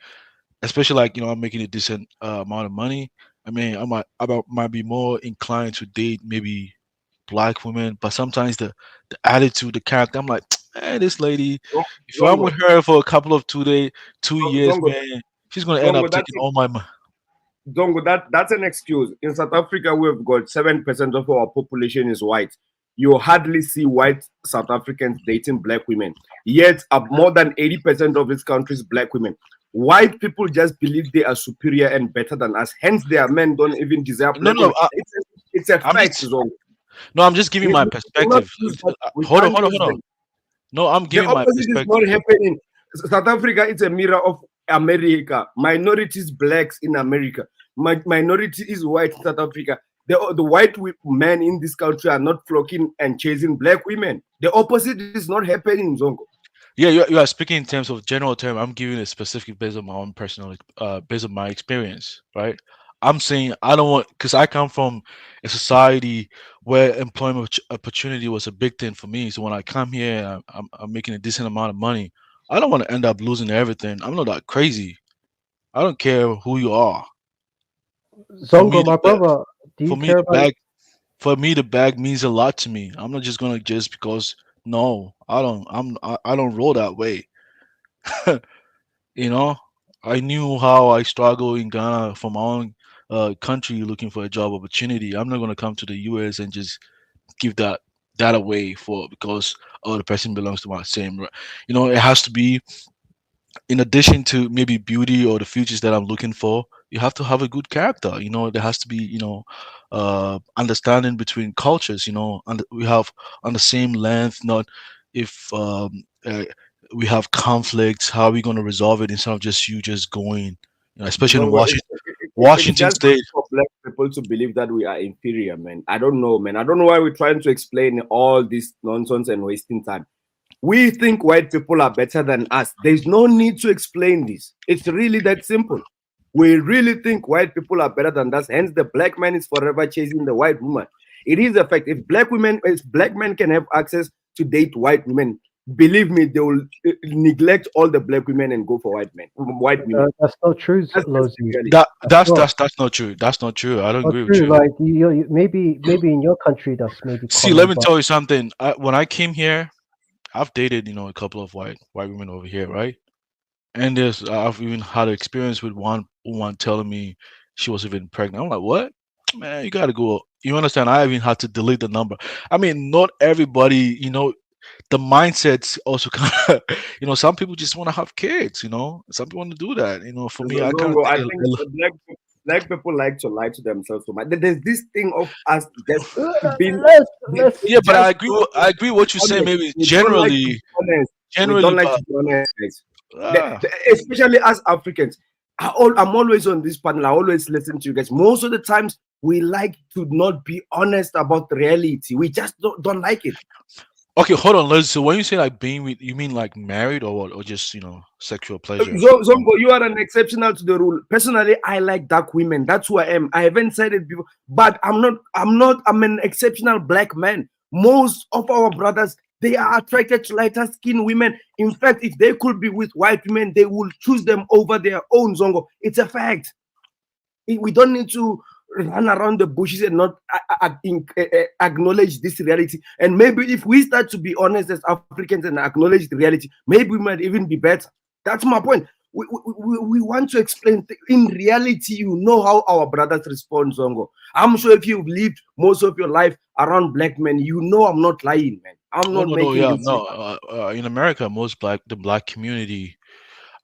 especially like I'm making a decent amount of money. I mean, I might be more inclined to date maybe black women, but sometimes the attitude, the character, I'm like, man, this lady, if I'm with her for a couple of 2 years, man, she's gonna end up taking all my money. Dongo, that's an excuse. In South Africa, we've got 7% of our population is white. You hardly see white South Africans dating black women. Yet, more than 80% of this country is black women. White people just believe they are superior and better than us. Hence, their men don't even deserve. It's a fact. No, I'm just giving my perspective. Hold on. No, I'm giving my perspective. Is not happening. South Africa is a mirror of America. Minorities, blacks in America. Minority is white in South Africa. The white men in this country are not flocking and chasing black women. The opposite is not happening, Zongo. Yeah, you are speaking in terms of general term. I'm giving a specific based on my own personal, based on my experience, right? I'm saying I don't want, because I come from a society where employment opportunity was a big thing for me. So when I come here, I'm making a decent amount of money. I don't want to end up losing everything. I'm not that crazy. I don't care who you are. Zongo, my brother, do you care about? For me, the bag means a lot to me. I'm not just gonna because. No, I don't. I don't roll that way. I knew how I struggle in Ghana from my own country looking for a job opportunity. I'm not gonna come to the US and just give that that away for because the person belongs to my same. It has to be in addition to maybe beauty or the futures that I'm looking for. You have to have a good character. There has to be understanding between cultures. And we have on the same length. Not if we have conflicts, how are we going to resolve it instead of just you just going. Especially in Zongo, it's Washington just State. for black people to believe that we are inferior, man. I don't know, man. I don't know why we're trying to explain all this nonsense and wasting time. We think white people are better than us. There's no need to explain this. It's really that simple. We really think white people are better than us. Hence, the black man is forever chasing the white woman. It is a fact. If black men can have access to date white women, believe me, they will neglect all the black women and go for white men. White women. That's not true, That's Lozi. really- That's not true. That's not true. I don't Not agree with true. you. Like maybe in your country that's maybe See, common, let me but tell you something. When I came here, I've dated, a couple of white women over here, right? And I've even had an experience with one woman telling me she was even pregnant. I'm like, what? Man, you gotta go. You understand? I even had to delete the number. I mean, not everybody, the mindset's also kind of, some people just want to have kids, some people want to do that. For me, I kind of Zongo, I think think the black people like to lie to themselves so much. There's this thing of us just being. yeah, but I just agree. don't I agree what you say. honest. Maybe We don't like to be generally, honest. We generally, don't like but to be honest, guys. ah, Especially as Africans. I'm always on this panel. I always listen to you guys. Most of the times, we like to not be honest about reality. We just don't like it. okay, hold on, Liz. So when you say like being with, you mean like married or what, or just sexual pleasure? Zongo, you are an exceptional to the rule. Personally, I like dark women. That's who I am. I haven't said it before, but I'm an exceptional black man. Most of our brothers, they are attracted to lighter skinned women. In fact, if they could be with white women, they will choose them over their own. Zongo, it's a fact. We don't need to run around the bushes and not acknowledge this reality. And maybe if we start to be honest as Africans and acknowledge the reality, maybe we might even be better. That's my point. We want to explain. In reality, you know how our brothers respond, Zongo. I'm sure if you've lived most of your life around black men, you know I'm not lying, man. I'm No, not no, no, making yeah, this. no. In America, the black community,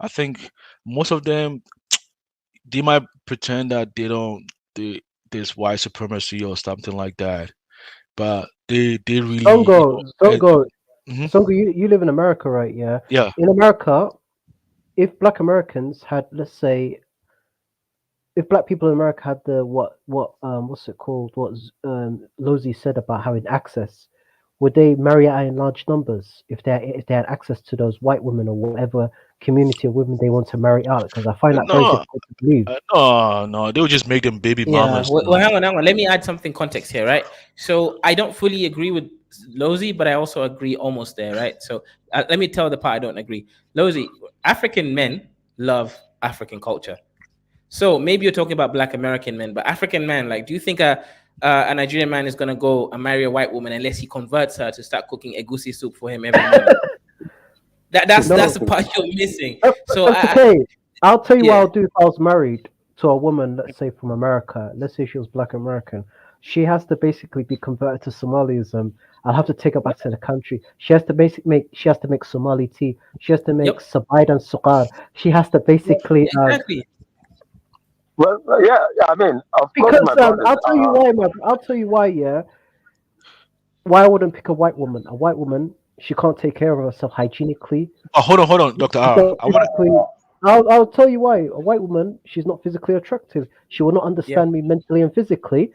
I think most of them, they might pretend that there's white supremacy or something like that, but they really, Songo, you live in America, right? Yeah. yeah. In America, if black Americans had, let's say, if black people in America had the what's it called? What Lozi said about having access, would they marry out in large numbers if they had access to those white women or whatever community of women they want to marry out? Because I find that very No, difficult to believe. no, they would just make them baby Yeah, mamas. well, hang on. Let me add something context here, right? So I don't fully agree with Lozi, but I also agree almost there, right? So let me tell the part I don't agree. Lozi, African men love African culture. So maybe you're talking about Black American men, but African men, like, do you think a Nigerian man is gonna go and marry a white woman unless he converts her to start cooking egusi soup for him every morning? That's the part you're missing. So That's okay. I'll tell you what yeah. I'll do if I was married to a woman, let's say from America. Let's say she was Black American. She has to basically be converted to Somalism. I'll have to take her back to the country. She has to make Somali tea. She has to make sabaid and suqar. She has to basically exactly. Well, yeah, I mean, of because course, my brothers, I'll tell you why, I'll tell you why. Yeah, why I wouldn't pick a white woman. A white woman, she can't take care of herself hygienically. Oh, hold on, Doctor R. I'll tell you why. A white woman, she's not physically attractive. She will not understand me mentally and physically.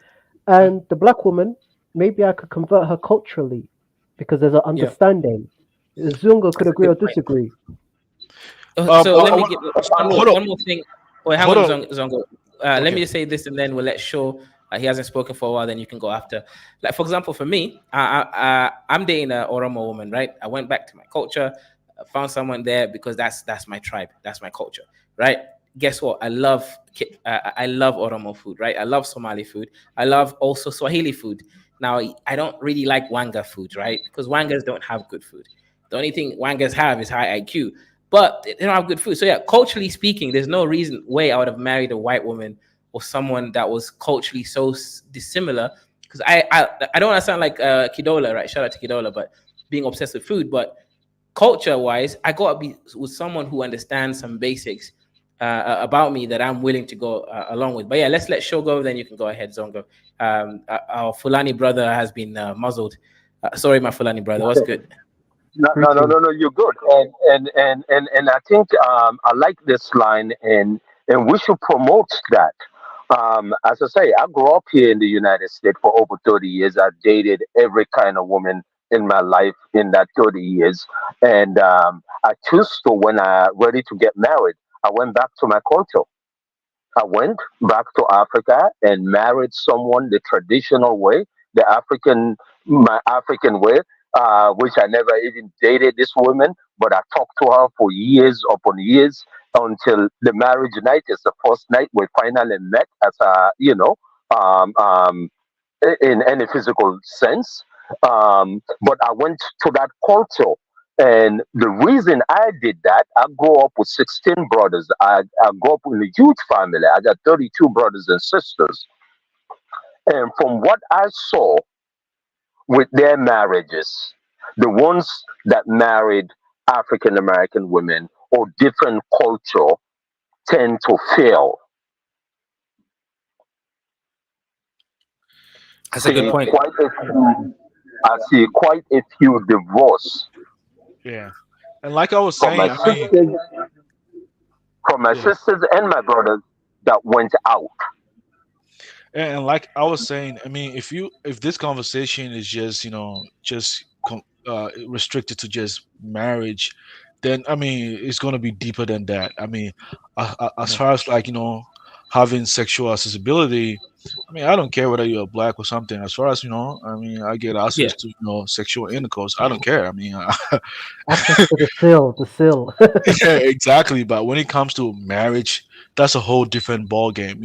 And the black woman, maybe I could convert her culturally because there's an understanding. Zungo could agree or disagree. So let me get one more thing. Wait, hang on, Zongo. Let me just say this, and then we'll let Shaw. He hasn't spoken for a while. Then you can go after. Like, for example, for me, I'm dating an Oromo woman, right? I went back to my culture, found someone there because that's my tribe, that's my culture, right? Guess what? I love Oromo food, right? I love Somali food. I love also Swahili food. Now, I don't really like Wanga food, right? Because Wangas don't have good food. The only thing Wangas have is high IQ. But they don't have good food. So yeah, culturally speaking, there's no way I would have married a white woman or someone that was culturally so dissimilar because I don't want to sound like Kidola, right? Shout out to Kidola, but being obsessed with food. But culture wise, I got to be with someone who understands some basics about me that I'm willing to go along with. But yeah, let's let Show go, then you can go ahead, Zongo. Our Fulani brother has been muzzled. Sorry, my Fulani brother. What's good? No. You're good, and I think I like this line, and we should promote that. As I say, I grew up here in the United States for over 30 years. I dated every kind of woman in my life in that 30 years, and I choose to when I ready to get married, I went back to my culture. I went back to Africa and married someone the traditional way, my African way, which I never even dated this woman, but I talked to her for years upon years until the marriage night is the first night we finally met as um, um, in any physical sense. But I went to that culture. And the reason I did that, I grew up with 16 brothers. I grew up in a huge family. I got 32 brothers and sisters. And from what I saw with their marriages, the ones that married African American women or different culture tend to fail. That's a good point. I see quite a few divorce. Yeah, and like I was from saying, my sisters, sisters and my brothers that went out. and like I was saying, I mean, if this conversation is just restricted to just marriage, then I mean it's going to be deeper than that. I mean, as far as like having sexual accessibility, I mean, I don't care whether you're black or something. As far as I mean, I get access to sexual intercourse. I don't care. I mean, access to the sill. yeah, exactly. But when it comes to marriage, that's a whole different ball game.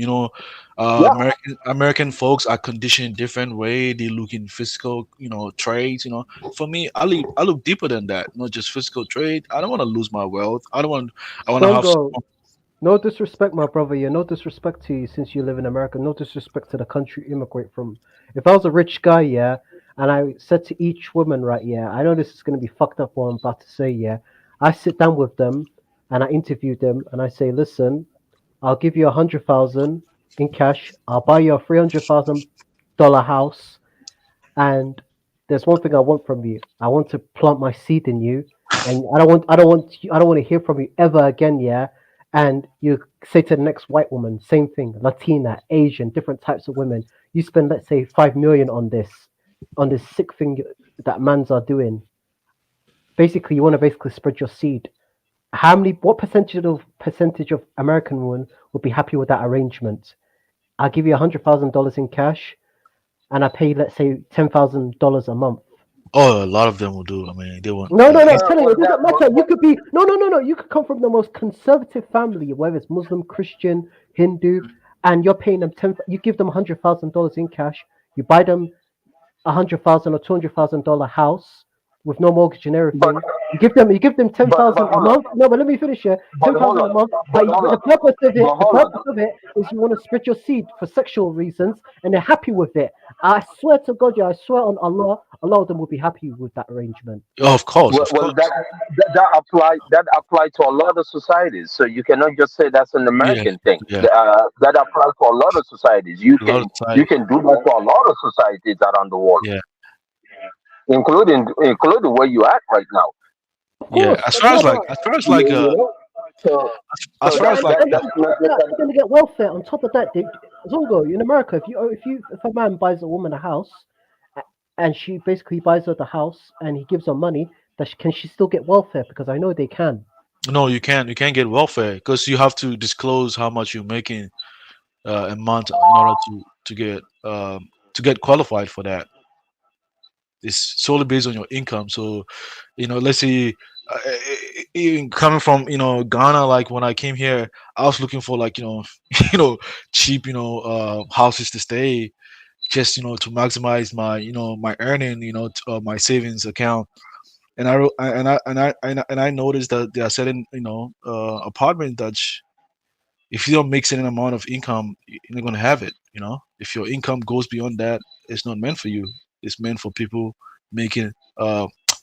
American folks are conditioned different way. They look in physical, traits. For me, I look deeper than that. Not just physical trait. I don't want to lose my wealth. I want to have. No disrespect, my brother. Yeah, no disrespect to you since you live in America. No disrespect to the country you immigrate from. If I was a rich guy, yeah, and I said to each woman, right, yeah, I know this is going to be fucked up what I'm about to say, yeah. I sit down with them and I interview them and I say, listen, I'll give you 100,000 in cash. I'll buy you a $300,000 house. And there's one thing I want from you. I want to plant my seed in you, and I don't want to hear from you ever again, yeah. And you say to the next white woman, same thing, Latina, Asian, different types of women. You spend, let's say, 5 million on this sick thing that mans are doing. Basically, you want to spread your seed. What percentage of American women would be happy with that arrangement? I'll give you $100,000 in cash, and I pay, let's say, $10,000 a month. Oh, a lot of them will do. I mean, they won't. No. I'm telling you, it doesn't matter. You could be no. You could come from the most conservative family, whether it's Muslim, Christian, Hindu, and you're paying them You give them $100,000 in cash. You buy them $100,000 or $200,000 house with no mortgage and everything. You give them $10,000 a month. No, but let me finish here. $10,000 a month. But the purpose of it is you want to spread your seed for sexual reasons, and they're happy with it. I swear to God, I swear on Allah, a lot of them will be happy with that arrangement. Oh, of course. That apply to a lot of societies. So you cannot just say that's an American thing. Yeah. That applies to a lot of societies. You can do that to a lot of societies around the world. Yeah. Including where you at right now. Yeah, as far as you're gonna get welfare on top of that. Zongo, in America, if a man buys a woman a house, and she basically buys her the house, and he gives her money, can she still get welfare? Because I know they can. No, you can't. You can't get welfare because you have to disclose how much you're making a month in order to get qualified for that. It's solely based on your income. So, let's say, coming from Ghana, like when I came here, I was looking for cheap houses to stay, just to maximize my my earning, my savings account. And I noticed that there are certain apartments that if you don't make certain amount of income, you're not gonna have it. You know, if your income goes beyond that, it's not meant for you. It's meant for people making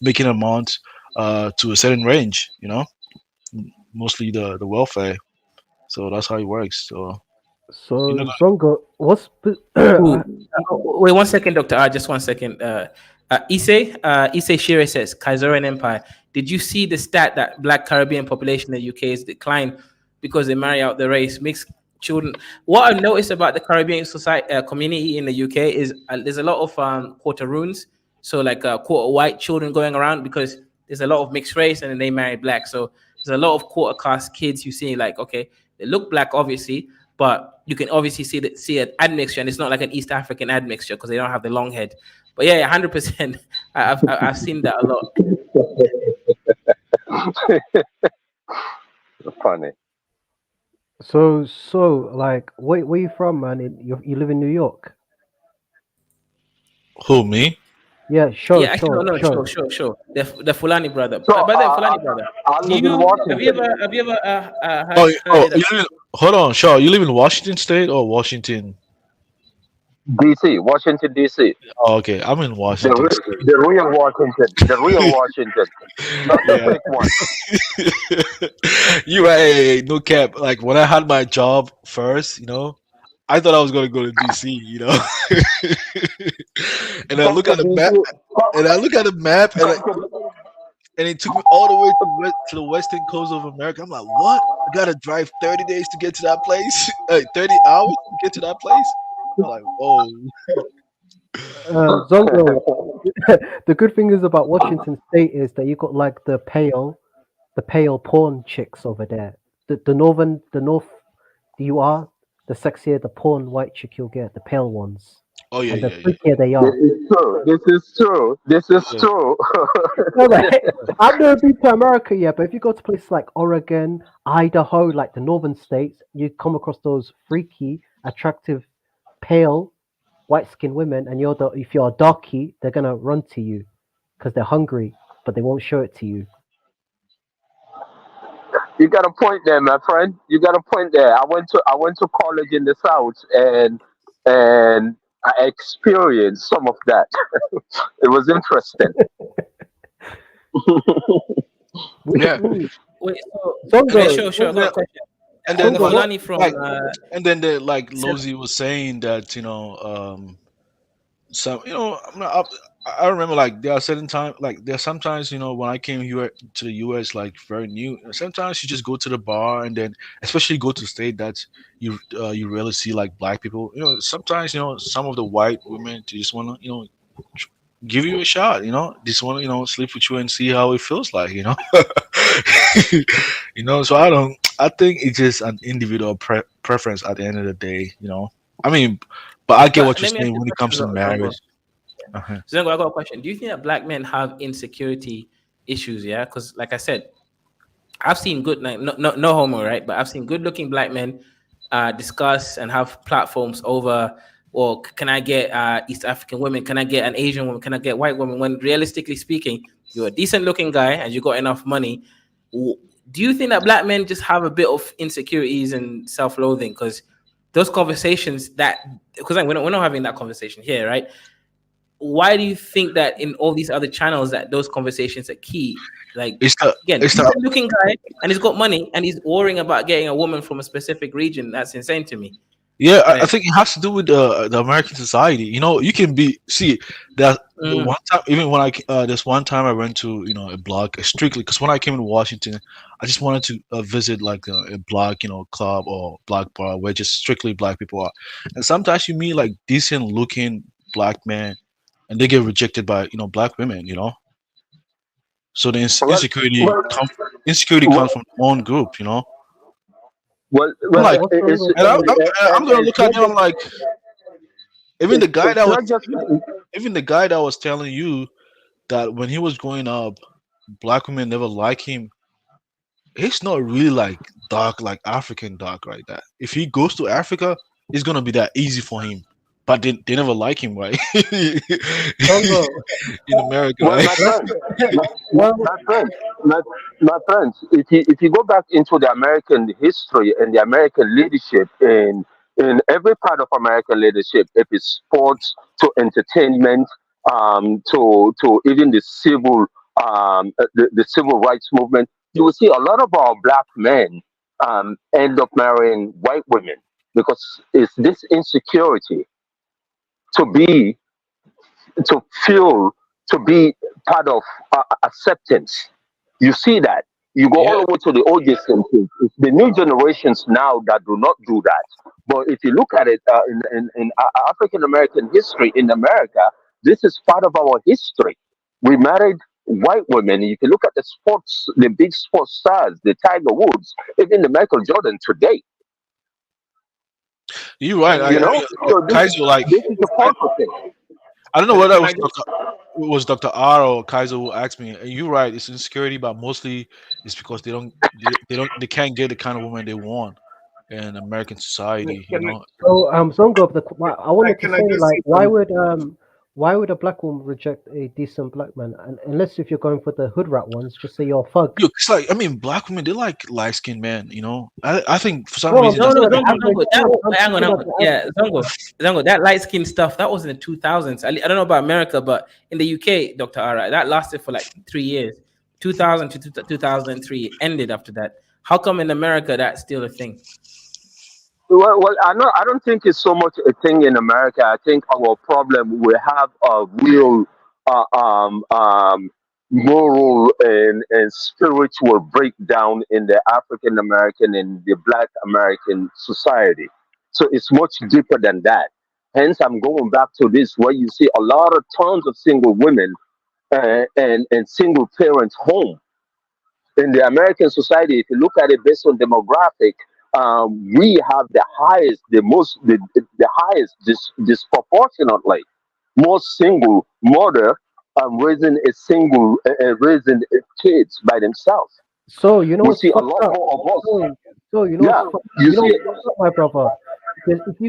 making amounts to a certain range. You know, mostly the welfare. So that's how it works. So you know, So Zongo, what's Ooh, wait 1 second, Doctor. Just 1 second. Issei Shire says Kaiserian Empire. Did you see the stat that Black Caribbean population in the UK is declined because they marry out the race, mix children? What I've noticed about the Caribbean society community in the UK is there's a lot of quarteroons, so like quarter white children going around because there's a lot of mixed race and then they marry black. So there's a lot of quarter caste kids you see, like, okay, they look black obviously, but you can obviously see an admixture, and it's not like an East African admixture because they don't have the long head. But yeah, 100%. I've seen that a lot. Funny. so like where you from, man? You live in New York? who, me? Yeah, Sure. The Fulani brother. So, By the Fulani brother, I live in Washington. have you ever Oh, heard it? hold on, Shaw. You live in Washington State or Washington? DC, Washington, DC. Oh, okay. I'm in Washington. The real Washington. The real Washington. Not the fake one. You right, hey, no cap. Like when I had my job first, you know, I thought I was gonna go to DC, you know. And I look at the map, and it took me all the way to the western coast of America. I'm like, what? I gotta drive 30 days to get to that place, 30 hours to get to that place. I'm like, whoa. Zongo, the good thing is about Washington State is that you got like the pale porn chicks over there. The north you are, the sexier the porn white chick you'll get, the pale ones. Oh yeah, and the yeah. freakier they are. This is true. No, I've never been to America yet, but if you go to places like Oregon, Idaho, like the northern states, you come across those freaky, attractive, pale, white-skinned women, and if you're a darkie, they're gonna run to you because they're hungry, but they won't show it to you. You got a point there, my friend. You got a point there. I went to college in the South, and I experienced some of that. It was interesting. Yeah. Wait, Zongo, sure. I got a question. And then Fulani from like Lozy was saying that, you know, some, you know, I remember like there are certain times, like there are sometimes, you know, when I came here to the US, like very new, sometimes you just go to the bar, and then especially go to state that you rarely see like black people. You know, sometimes, you know, some of the white women just want to, you know, give you a shot, you know, just want to, you know, sleep with you and see how it feels like, you know. You know, so I think it's just an individual preference at the end of the day, you know. I mean, but I get what you're saying when it comes to marriage. Zongo, I got a question. Do you think that black men have insecurity issues? Yeah, because like I said, I've seen good, like, no homo, right? But I've seen good-looking black men discuss and have platforms over, or can I get East African women? Can I get an Asian woman? Can I get white women? When realistically speaking, you're a decent-looking guy and you got enough money. Do you think that black men just have a bit of insecurities and self-loathing? Because those conversations because we're not having that conversation here, right? Why do you think that in all these other channels that those conversations are key? Like, he's a looking guy and he's got money and he's worrying about getting a woman from a specific region. That's insane to me. Yeah, I think it has to do with the American society. You know, you can that one time, even when there's one time I went to, you know, a block strictly because when I came to Washington, I just wanted to visit like a block, you know, club or block bar where just strictly black people are. And sometimes you meet like decent looking black men, and they get rejected by, you know, black women, you know. So the insecurity comes from their own group, you know. Well, like, I'm gonna look at them like, even the guy that was telling you that when he was growing up, black women never liked him. He's not really like dark, like African dark, like that. If he goes to Africa, it's gonna be that easy for him. But they never like him, right? In America, right? My friends, if you go back into the American history and the American leadership in in every part of American leadership, if it's sports to entertainment, to even the civil rights movement, you will see a lot of our black men end up marrying white women because it's this insecurity to be to feel to be part of acceptance. You see that. You go all the way to the old Simpsons. It's the new generations now that do not do that. But if you look at it in African American history in America, this is part of our history. We married white women. If you look at the sports, the big sports stars, the Tiger Woods, even the Michael Jordan today, You're right. you know. So Kaiser, like, this is the culture thing. I don't know whether Can I just it was Dr. R or Kaiser who asked me. And you're right. It's insecurity, but mostly it's because they can't get the kind of woman they want in American society. You can I know. So Zongo, I wanted to can I say, just like, say why would a black woman reject a decent black man? And unless if you're going for the hood rat ones, just say you're a thug. Yo, it's like, I mean, black women, they like light skinned men. You know. I think for some No, reason no, that's no. The Zongo, average. hang on, I'm hang talking about on. the Yeah, Zongo, that light skin stuff, that was in the 2000s. I don't know about America, but in the UK, Dr. Ara, that lasted for like 3 years. 2000 to 2003 ended after that. How come in America that's still a thing? Well, I don't think it's so much a thing in America. I think our problem we have a real uh, um, um, moral and spiritual breakdown in the African American and the Black American society. So it's much deeper than that. Hence, I'm going back to this where you see a lot of tons of single women and single parent home in the American society. If you look at it based on demographic, we have the highest disproportionately most single mother raising kids by themselves. So you know We what's see a fucked lot up. more of us. So you know Yeah, you you know see. what's fucked up, my brother. Because if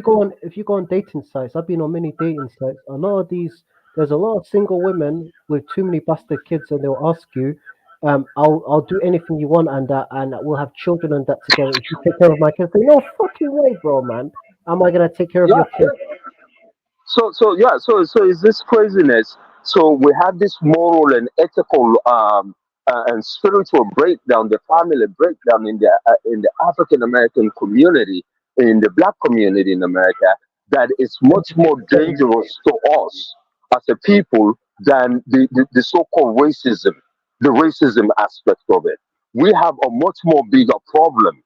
you go on dating sites, I've been on many dating sites. A lot of these, there's a lot of single women with too many bastard kids, and they'll ask you, I'll do anything you want and that, and we'll have children and that together. If you take care of my kids, say no fucking way, bro, man. Am I gonna take care of Yeah. your kids? So it's this craziness. So we have this moral and ethical and spiritual breakdown, the family breakdown in the African American community, in the Black community in America, that is much more dangerous to us as a people than the so-called racism, the racism aspect of it. We have a much more bigger problem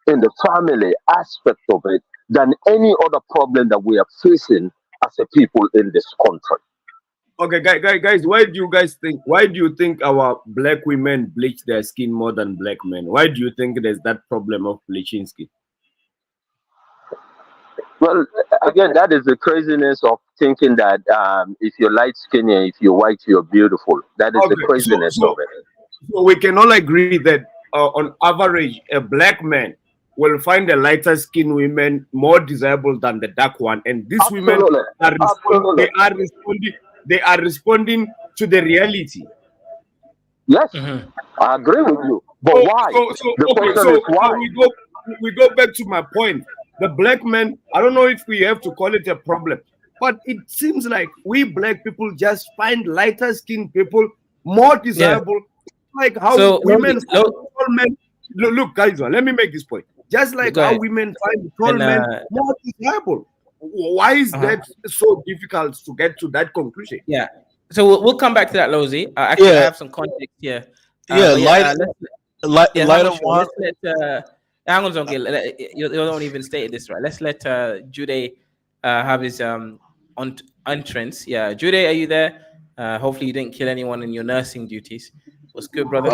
in the family aspect of it than any other problem that we are facing as a people in this country. Okay, guys, why do you think our black women bleach their skin more than black men? Why do you think there's that problem of bleaching skin? Well, again, that is the craziness of thinking that if you're light skinned and if you're white, you're beautiful. That is the Okay, craziness of it. so we can all agree that on average, a black man will find the lighter skinned women more desirable than the dark one, and these women Absolutely. are Absolutely. they are responding to the reality. Yes, I agree with you. But why? The question is why? We go back to my point. The black men, I don't know if we have to call it a problem, but it seems like we black people just find lighter skinned people more desirable. Like how So, women find Lo- tall men. Look, guys, let me make this point. Just like Go how ahead. women find tall And men more desirable. Why is that so difficult to get to that conclusion? yeah. So we'll come back to that, Lozy. Actually, I Yeah. have some context here. Yeah. But yeah, Lighter one. let's let hang on, Zongi. You don't even state this right. Let's let Jude have his entrance. Yeah, Jude, are you there? Hopefully you didn't kill anyone in your nursing duties. What's good, brother?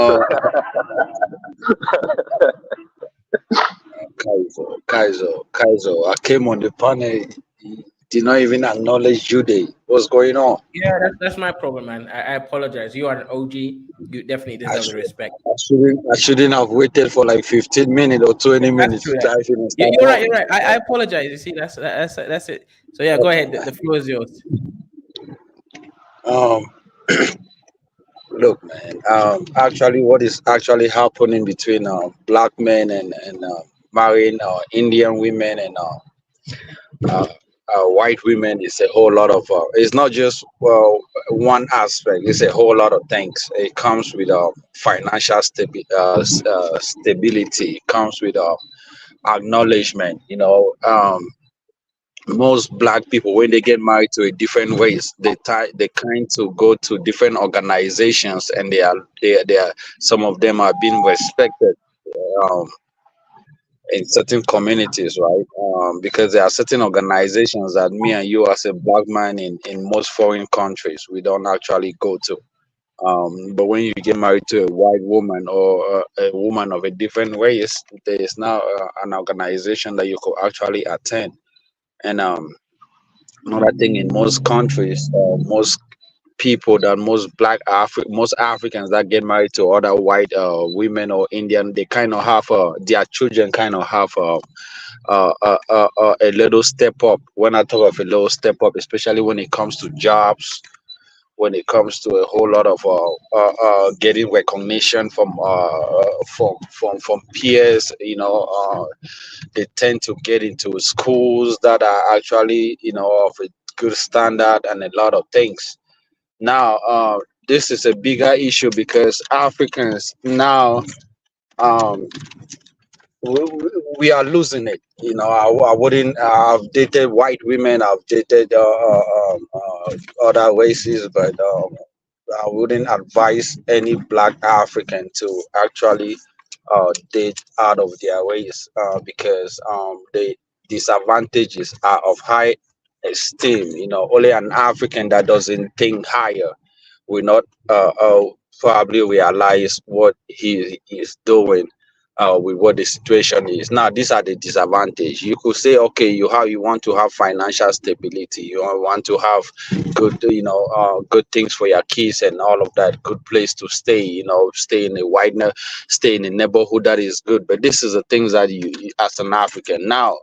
Kaiser. I came on the panel. He did not even acknowledge Jude. What's going on? Yeah, that's my problem, man. I apologize. You are an OG. You definitely deserve the respect. I shouldn't have waited for like 15 minutes or 20 minutes to dive in and start You're right. talking. You're right. I apologize. You see, that's it. So yeah, go ahead. The floor is yours. Um, Look, man. Actually, what is actually happening between black men and marrying Indian women and uh, white women is a whole lot of it's not just one aspect, it's a whole lot of things. It comes with financial stability. It comes with acknowledgement, most black people when they get married to a different race, they kind to go to different organizations, and they are some of them are being respected um, in certain communities, right? Because there are certain organizations that me and you as a black man in most foreign countries we don't actually go to. But when you get married to a white woman or a woman of a different race, there is now an organization that you could actually attend. And another thing, in most countries, most people that most Africans that get married to other white women or Indian, they kind of have their children kind of have a little step up. When I talk of a little step up, especially when it comes to jobs, when it comes to a whole lot of getting recognition from peers, they tend to get into schools that are actually of a good standard and a lot of things. Now, this is a bigger issue because Africans now, um, we are losing it. I wouldn't. I've dated white women. I've dated other races, but I wouldn't advise any black African to actually date out of their race because the disadvantages are of high esteem. Only an African that doesn't think higher will not probably realize what he is doing with what the situation is. Now, these are the disadvantages. You could say, okay, you want to have financial stability, you want to have good, good things for your kids and all of that, good place to stay, stay in a neighborhood that is good. But this is the things that you, as an African, now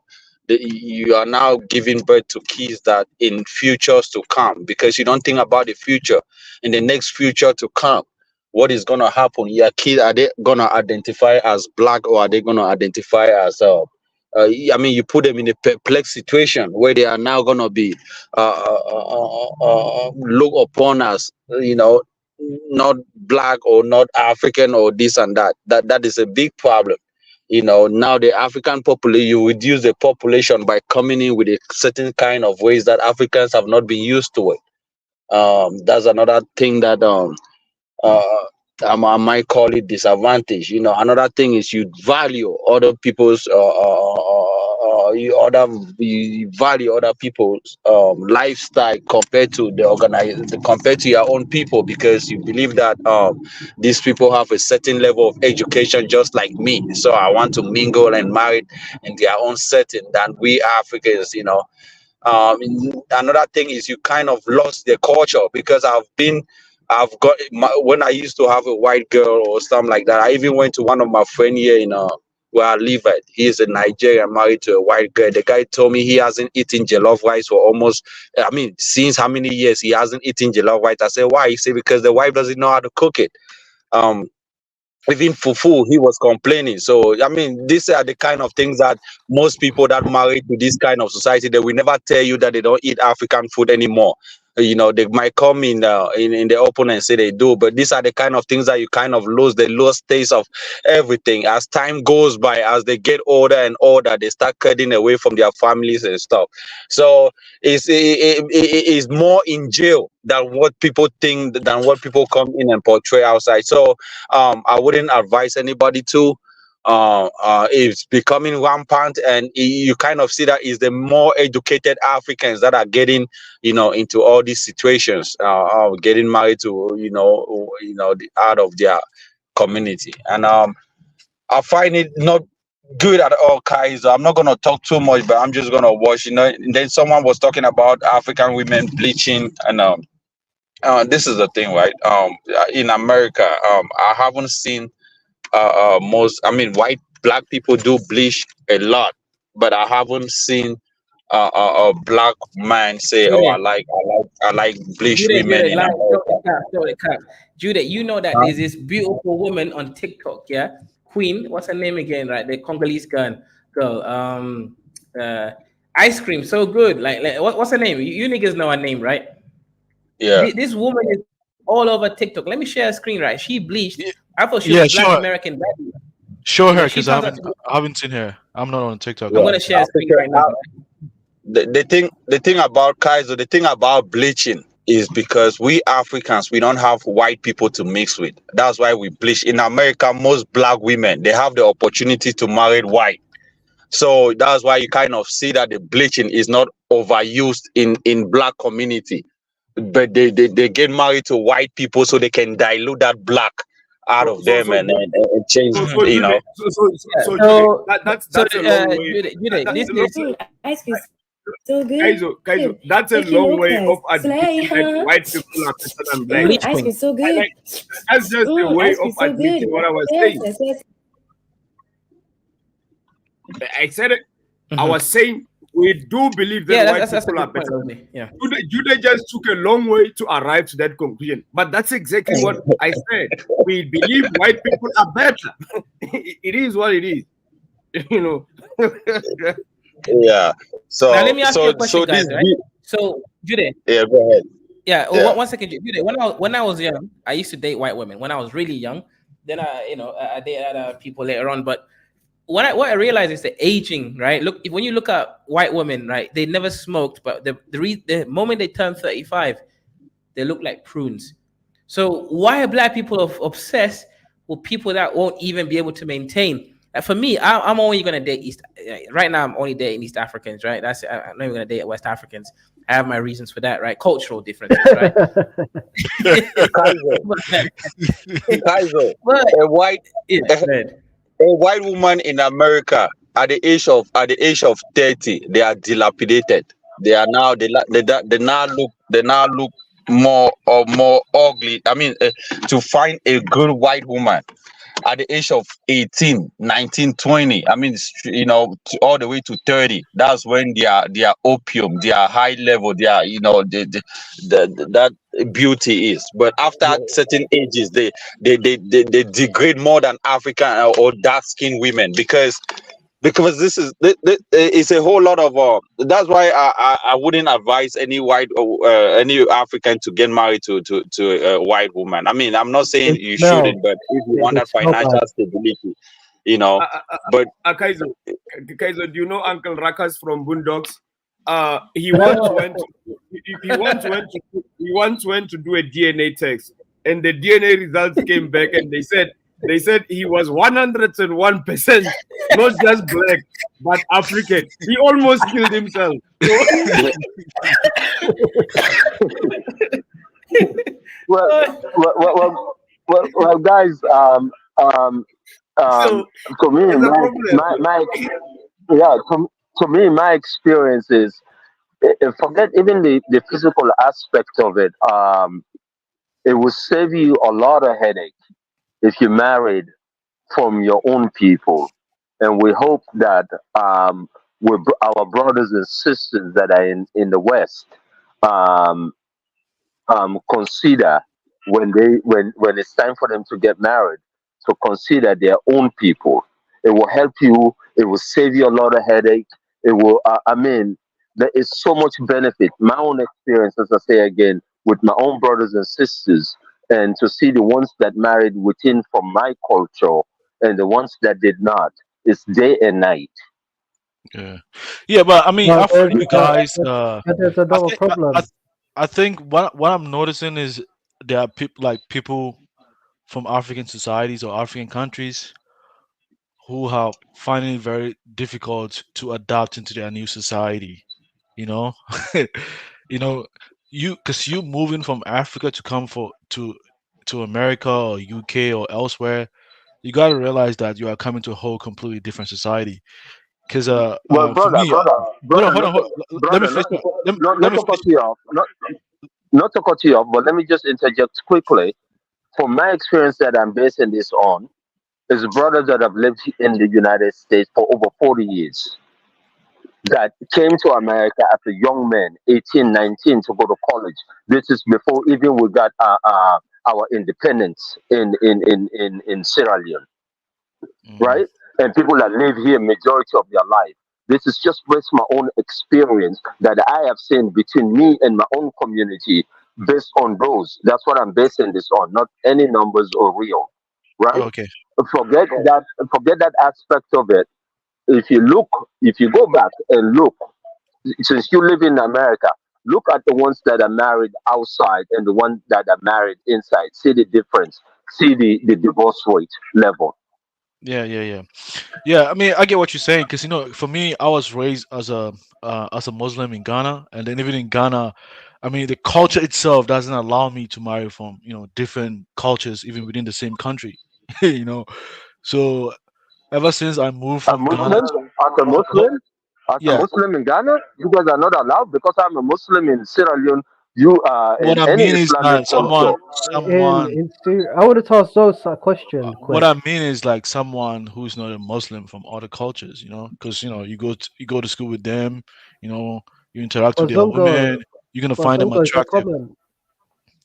you are now giving birth to kids that in futures to come, because you don't think about the future, in the next future to come, what is going to happen. Your kids, are they going to identify as black, or are they going to identify as I mean, you put them in a perplexed situation where they are now going to be looked upon as, not black or not African or this and that. That is a big problem. Now the African population, you reduce the population by coming in with a certain kind of ways that Africans have not been used to it. That's another thing that uh, I might call it disadvantage. Another thing is you value other people's you value other people's lifestyle compared to compared to your own people, because you believe that these people have a certain level of education just like me, so I want to mingle and marry in their own setting than we Africans. Another thing is you kind of lost the culture, because when I used to have a white girl or something like that. I even went to one of my friend here in where I live at. He is a Nigerian married to a white girl. The guy told me he hasn't eaten jollof rice for almost, since how many years he hasn't eaten jollof rice. I said, why? He said, because the wife doesn't know how to cook it. Even fufu, he was complaining. So these are the kind of things that most people that marry to this kind of society, they will never tell you that they don't eat African food anymore. They might come in the open and say they do, but these are the kind of things that you kind of lose the lowest taste of everything as time goes by. As they get older and older, they start cutting away from their families and stuff. So it's more in jail than what people think, than what people come in and portray outside. So I wouldn't advise anybody to. It's becoming rampant, and you kind of see that is the more educated Africans that are getting, into all these situations, getting married to, out of their community, and I find it not good at all, Kaiser. I'm not gonna talk too much, but I'm just gonna watch. And then someone was talking about African women bleaching, and this is the thing, right? In America, I haven't seen white black people do bleach a lot, but I haven't seen a black man say, "Oh, Judah, I like bleached women in America." Show the cap. Judah, you know that Huh? there's this beautiful woman on TikTok, yeah? Queen, what's her name again, right? The Congolese girl. Uh, Ice cream, so good. Like what's her name? You niggas know her name, right? Yeah. This woman is all over TikTok. Let me share a screen, right? She bleached. I thought she Yeah, was Black sure. American. Show her, She because I turns out to be. haven't seen her. I'm not on TikTok. I'm gonna share a screen right now. The thing about Kaiser, the thing about bleaching is because we Africans, we don't have white people to mix with. That's why we bleach. In America, most black women, they have the opportunity to marry white. So that's why you kind of see that the bleaching is not overused in black community. But they get married to white people so they can dilute that black out of them and change, you know. So that's a long way. Jude, That's this a long is Ice cream so good. Kaizo, that's a Taking long note, way guys. of Slay, admitting that huh? white people are better than black. Ice cream so good. Like, that's just a way Ice of cream so admitting good. what I was Yes, saying. yes, yes. I said it. I was saying we do believe that white that's a people are good point, better. Rosie. Yeah. Jude just took a long way to arrive to that conclusion. But that's exactly what I said. We believe white people are better. It is what it is. You know. Yeah. So Now let me ask you a question, so guys. this Right? So Jude. yeah, go ahead. Yeah. Yeah. 1 second, Jude. When I was young, I used to date white women. When I was really young, then I dated other people later on. But what I realized is the aging, right? Look, when you look at white women, right, they never smoked, but the moment they turn 35, they look like prunes. So why are black people obsessed with people that won't even be able to maintain? For me, I'm only gonna date East. Right now, I'm only dating East Africans, right? I'm not even gonna date West Africans. I have my reasons for that, right? Cultural differences, right? Kaiser, But a white woman in America at the age of 30, they are dilapidated. They are now they now look more ugly. I mean, to find a good white woman at the age of 18, 19, 20, I mean, all the way to 30, that's when their opium, their high level, their, that beauty is. But after certain ages, they degrade more than African or dark skinned women, because this is it's a whole lot of that's why I wouldn't advise any any African to get married to a white woman. I mean, I'm not saying you shouldn't, but if you want that financial stability, but Kaiser, do you know Uncle Rakas from Boondocks? He once went to do a DNA test, and the DNA results came back, and they said he was 101% not just black but African. He almost killed himself. Well, guys. To me, to me, my experience is, forget even the physical aspect of it. It will save you a lot of headache if you married from your own people. And we hope that our brothers and sisters that are in the West um, consider when it's time for them to get married, to consider their own people. It will help you. It will save you a lot of headache. It will. I mean, there is so much benefit. My own experience, as I say again, with my own brothers and sisters, and to see the ones that married within from my culture and the ones that did not, it's day and night. Yeah, but I mean, No, African there's guys. there's another problem. I think what I'm noticing is there are people from African societies or African countries who are finding it very difficult to adapt into their new society. You know, because you moving from Africa to come to America or UK or elsewhere, you got to realize that you are coming to a whole completely different society. Because Well, for brother, me, hold on, let me finish. Let me not to cut finish. you off, not to cut you off, but let me just interject quickly. From my experience that I'm basing this on, is brothers that have lived in the United States for over 40 years that came to America as a young men, 18, 19, to go to college. This is before even we got our independence in Sierra Leone, right? And people that live here majority of their life. This is just based my own experience that I have seen between me and my own community. Based on those, that's what I'm basing this on, not any numbers or real, right? Okay. Forget that. Forget that aspect of it. If you look, if you go back and look, since you live in America, look at the ones that are married outside and the ones that are married inside. See the difference. See the divorce rate level. Yeah. I mean, I get what you're saying because for me, I was raised as a Muslim in Ghana, and then even in Ghana, I mean, the culture itself doesn't allow me to marry from different cultures even within the same country. you know, so ever since I moved A from Ghana Muslim, to as a Muslim, as a yeah, Muslim in Ghana, you guys are not allowed because I'm a Muslim in Sierra Leone. You are what in I any mean is Islamic that culture. someone I would have asked those a question what quick. I mean is like someone who's not a Muslim from other cultures, because you go to school with them, you know, you interact with But their Zongo, women, you're gonna but find them Zongo, is that attractive. common?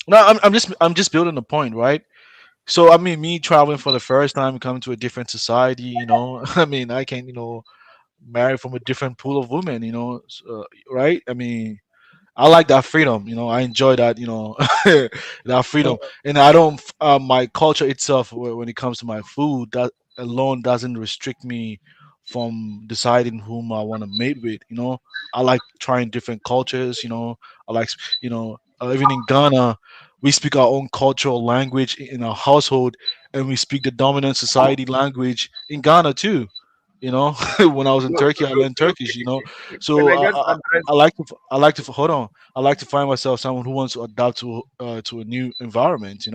No, I'm just building a point, right? So I mean, me traveling for the first time, coming to a different society, I mean, I can marry from a different pool of women, right? I mean, I like that freedom. I enjoy that. That freedom, and I don't. My culture itself, when it comes to my food, that alone doesn't restrict me from deciding whom I want to mate with. I like trying different cultures. I like, even in Ghana, we speak our own cultural language in our household, and we speak the dominant society language in Ghana too. When I was in Look, Turkey, I look, learned look. Turkish. Can So I just address? I like to hold on. I like to find myself someone who wants to adapt to a new environment.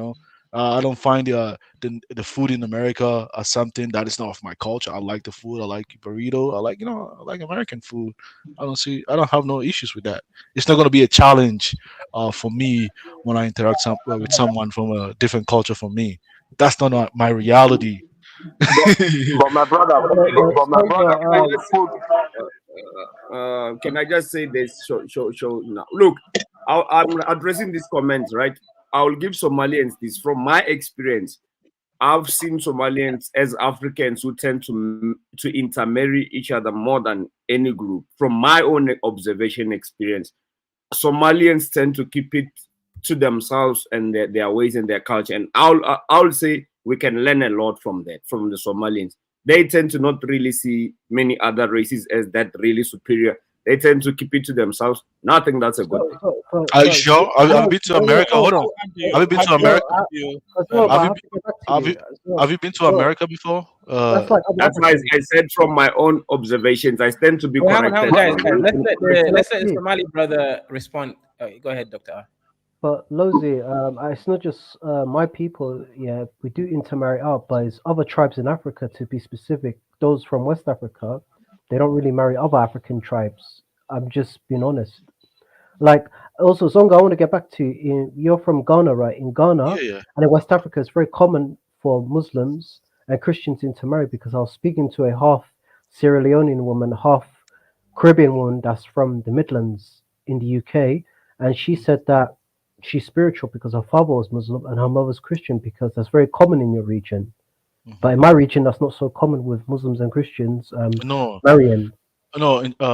I don't find the food in America as something that is not of my culture. I like the food. I like burrito. I like American food. I don't have no issues with that. It's not going to be a challenge for me when I interact with someone from a different culture from me. That's not my reality. But my brother, but my brother, Can I food, just food. can I just say this? Show now. Look, I'm addressing these comments, right? I will give Somalians this from my experience. I've seen Somalians as Africans who tend to intermarry each other more than any group. From my own observation experience, Somalians tend to keep it to themselves and their ways and their culture. And I'll say we can learn a lot from that, from the Somalians. They tend to not really see many other races as that really superior. They tend to keep it to themselves. Nothing that's a good thing. Are you sure? Have you been to America? Hold on. Have you been to America? Have you have to get back to have you. you have you been to America before? That's like other That's why Africans. I said from my own observations, I tend to be Wait, hang on, corrected. guys. Let's let the Exactly. Somali brother respond. Go ahead, Doctor. But Lozi, it's not just my people. Yeah, we do intermarry out, but it's other tribes in Africa. To be specific, those from West Africa, they don't really marry other African tribes. I'm just being honest. Like also, Zonga, I want to get back to you. You're from Ghana, right? In Ghana Yeah, yeah. and in West Africa, it's very common for Muslims and Christians to intermarry because I was speaking to a half Sierra Leonean woman, half Caribbean woman that's from the Midlands in the UK, and she said that she's spiritual because her father was Muslim and her mother's Christian because that's very common in your region. But in my region, that's not so common with Muslims and Christians No, marrying.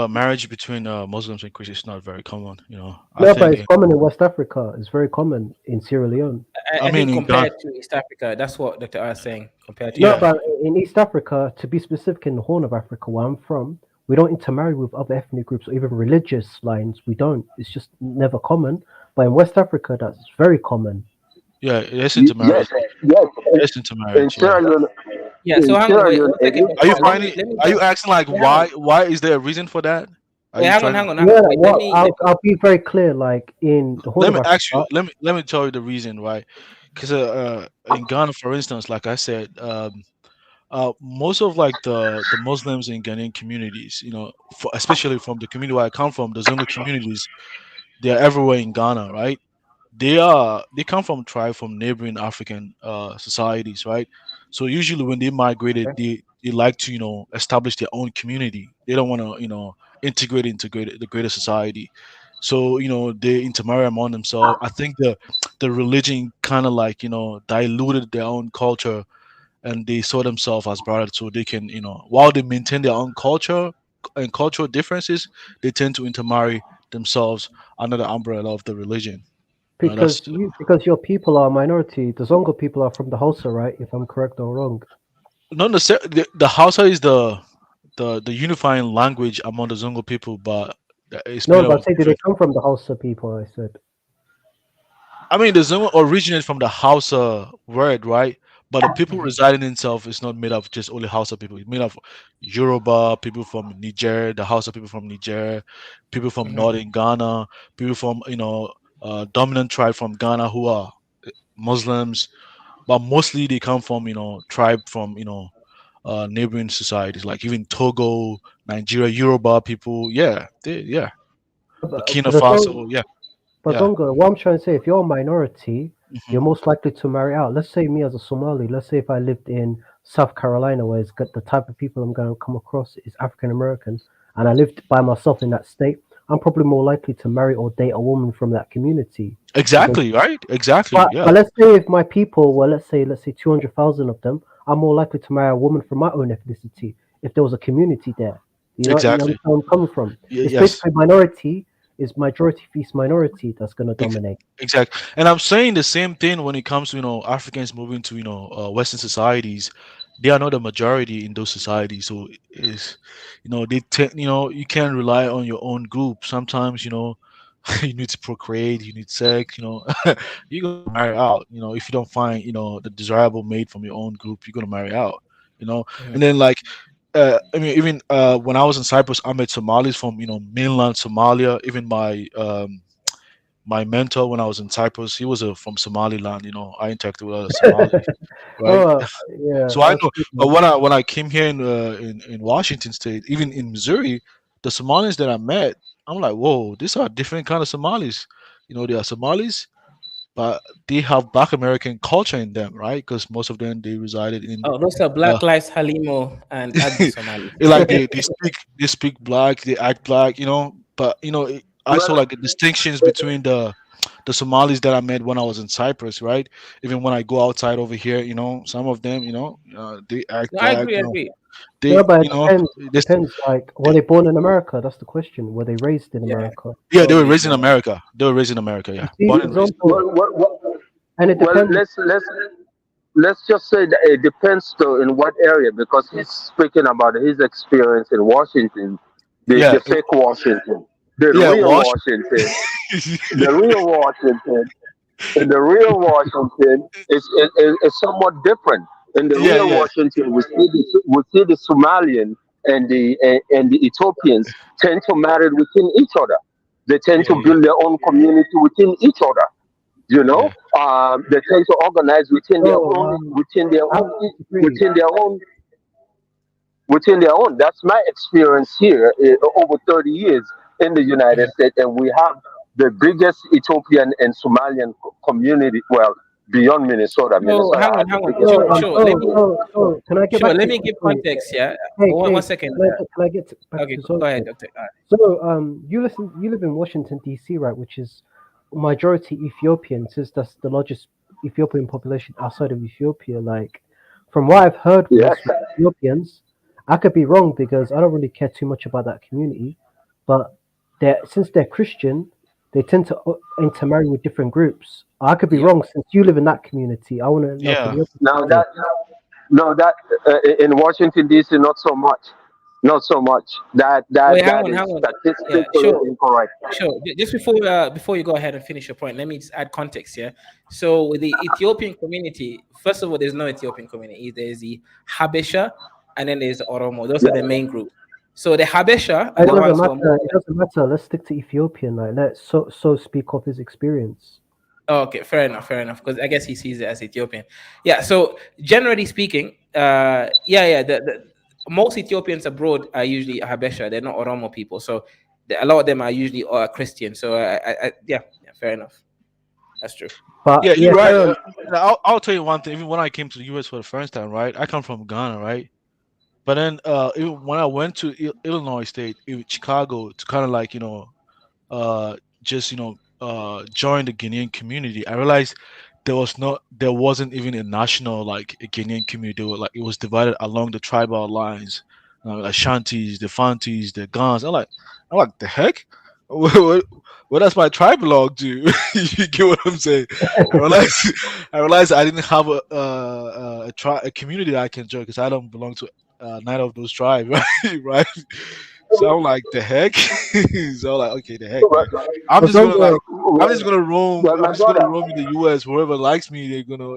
marriage between Muslims and Christians is not very common. I No, but think it's common in West Africa. It's very common in Sierra Leone. I mean think in Ghana. compared to East Africa, that's what Dr. R is saying. Compared to No, Yeah, East Africa. but in East Africa, to be specific, in the Horn of Africa, where I'm from, we don't intermarry with other ethnic groups or even religious lines. We don't. It's just never common. But in West Africa, that's very common. yeah. There's intermarriage. Yes, yes. There's In intermarriage. Yeah. Sierra Leone, Yeah. So in hang on, Sierra wait Leone, one second, Are you Doctor. finding? Let me Are you just asking like wait, hang on. why is there a reason for that? Are Wait, you hang on, trying to? hang on, hang Yeah, on. Wait, well, I'll be very clear. Like in the Horn Let of me ask you. Africa, Let me tell you the reason, right? Because in Ghana, for instance, like I said, most of like the Muslims in Ghanaian communities, especially from the community where I come from, the Zulu communities, they're everywhere in Ghana, right? They come from tribe from neighboring African societies, right? So usually when they migrated, they like to establish their own community. They don't want to integrate into the greater society. So they intermarry among themselves. I think the religion kind of like diluted their own culture, and they saw themselves as brothers, so they can while they maintain their own culture, and cultural differences, they tend to intermarry themselves under the umbrella of the religion. That's Because your people are a minority. The Zongo people are from the Hausa, right? If I'm correct or wrong. not necessarily the Hausa is the unifying language among the Zongo people, but it's No, made up but I of say, do they different. come from the Hausa people? I said. I mean, the Zongo originates from the Hausa word, right? But the people Mhm. residing in itself is not made up of just only Hausa people. It's made up of Yoruba people from Niger, the Hausa people from Niger, people from Mhm. northern Ghana, people from dominant tribe from Ghana who are Muslims, but mostly they come from tribe from neighboring societies like even Togo, Nigeria, Yoruba people. Yeah, yeah, But, Burkina but, the Faso. Yeah, But yeah. Zongo, what I'm trying to say, if you're a minority, Mhm. you're most likely to marry out. Let's say me as a Somali, let's say if I lived in South Carolina, where it's got the type of people I'm going to come across is African American, and I lived by myself in that state, I'm probably more likely to marry or date a woman from that community. Because, Exactly, right? Exactly. Yeah. but let's say if my people were, let's say 200,000 of them, I'm more likely to marry a woman from my own ethnicity if there was a community there. You know Exactly. where I'm coming from. It's Yes. basically minority is majority feast minority that's going to dominate. Exactly. And I'm saying the same thing when it comes to, Africans moving to, Western societies. They are not the majority in those societies. So it's, you can't rely on your own group. Sometimes, you need to procreate, you need sex, you're going to marry out. If you don't find, the desirable mate from your own group, you're going to marry out, Mhm. and then like, I mean, even when I was in Cyprus, I met Somalis from, mainland Somalia. Even my mentor when I was in Cyprus, he was from Somaliland. I interacted with other Somalis, right? Oh, yeah, So I that's know. good, But man. when I came here in Washington State, even in Missouri, the Somalis that I met, I'm like, whoa, these are different kind of Somalis. They are Somalis, but they have Black American culture in them, right? Because most of them they resided in. Oh, those are Uh, Black Lives Halimo and Agdi Somali. like they speak black, they act black, but I saw Well, like the distinctions between the Somalis that I met when I was in Cyprus, right? Even when I go outside over here, some of them, they act No, I black, agree. I agree. they, No, but it depends. It this, depends. Like, were they born in America? That's the question. Were they raised in Yeah, America? yeah, they were probably raised in born. America. They were raised in America, You yeah, see, born and raised. Zongo, and it well, depends. let's just say that it depends though in what area, because he's speaking about his experience in Washington, Yeah, the fake Washington, the yeah, real Wash. Washington, the real Washington. In the real Washington is somewhat different. In the Yeah, real yeah, Washington, we see the Somalian and the Ethiopians tend to marry within each other. They tend yeah, to yeah, build their own community within each other. yeah. They tend to organize within their So, own, within their I own, agree. within their own, within their own. That's my experience here over 30 years in the United Mhm. States, and we have the biggest Ethiopian and Somalian community. Well, beyond Minnesota, So Minnesota has the hang on. biggest So, Sure. Let me can I get sure. back to Let you me give quickly? context. Yeah. Hey, One Kate, second. can I get back Okay. to Go ahead, Zongo? Doctor. So, you live in Washington D.C., right? Which is majority Ethiopian, since that's the largest Ethiopian population outside of Ethiopia. Like, from what I've heard Yes. was with Ethiopians, I could be wrong because I don't really care too much about that community, but since they're Christian, they tend to intermarry with different groups. I could be Yep. wrong since you live in that community. I want to know from Yeah. your Now perspective. that no that in Washington D.C. not so much, not so much. That Wait. that Hang that on. is Hang on. Yeah. statistically Sure. incorrect. Sure. Just before you go ahead and finish your point, let me just add context here. So with the Ethiopian community, first of all, there's no Ethiopian community. There's the Habesha, and then there's the Oromo. Those are Yeah. the main group. So the Habesha are It the Well, doesn't ones who are matter. more. It doesn't matter. Let's stick to Ethiopian. Like, let's so speak of his experience. Oh, okay, fair enough, fair enough. Because I guess he sees it as Ethiopian. Yeah. So generally speaking, yeah. The most Ethiopians abroad are usually Habesha. They're not Oromo people. So a lot of them are usually Christian. So yeah, fair enough. That's true. Yeah, But you're yeah, right. carry on. I'll tell you one thing. Even when I came to the US for the first time, right? I come from Ghana, right? But then even when I went to Illinois State, Chicago, to kind of like uh, just join the Guinean community, I realized there wasn't even a national like a Guinean community. They were like it was divided along the tribal lines. Ashantis, the Fantis, the Gans. I'm like, the heck? Where does my tribe belong to? You get what I'm saying? I realized, I realized I didn't have a community that I can join because I don't belong to neither of those tribes, right? Right. So I'm like, the heck? So I'm like, okay, the heck, man. I'm just gonna like, I'm just gonna roam. Well, I'm my just gonna brother, roam in the U.S. Whoever likes me, they're gonna,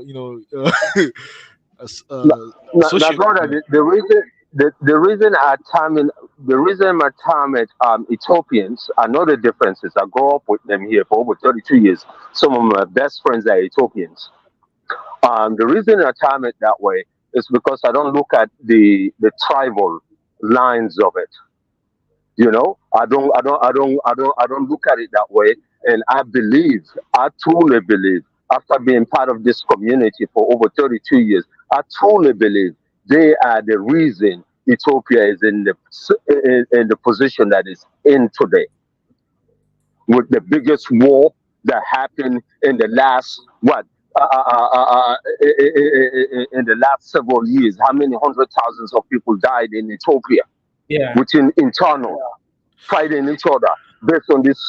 my, my associate with brother, me. the reason I time in the reason my time at Ethiopians, I know the differences. I grew up with them here for over 32 years. Some of my best friends are Ethiopians. The reason I time it that way is because I don't look at the tribal lines of it. You know, I don't look at it that way. And I truly believe, after being part of this community for over 32 years, I truly believe they are the reason Ethiopia is in the position that is in today, with the biggest war that happened in the last what in the last several years. How many hundred thousands of people died in Ethiopia Yeah. within internal fighting each other based on this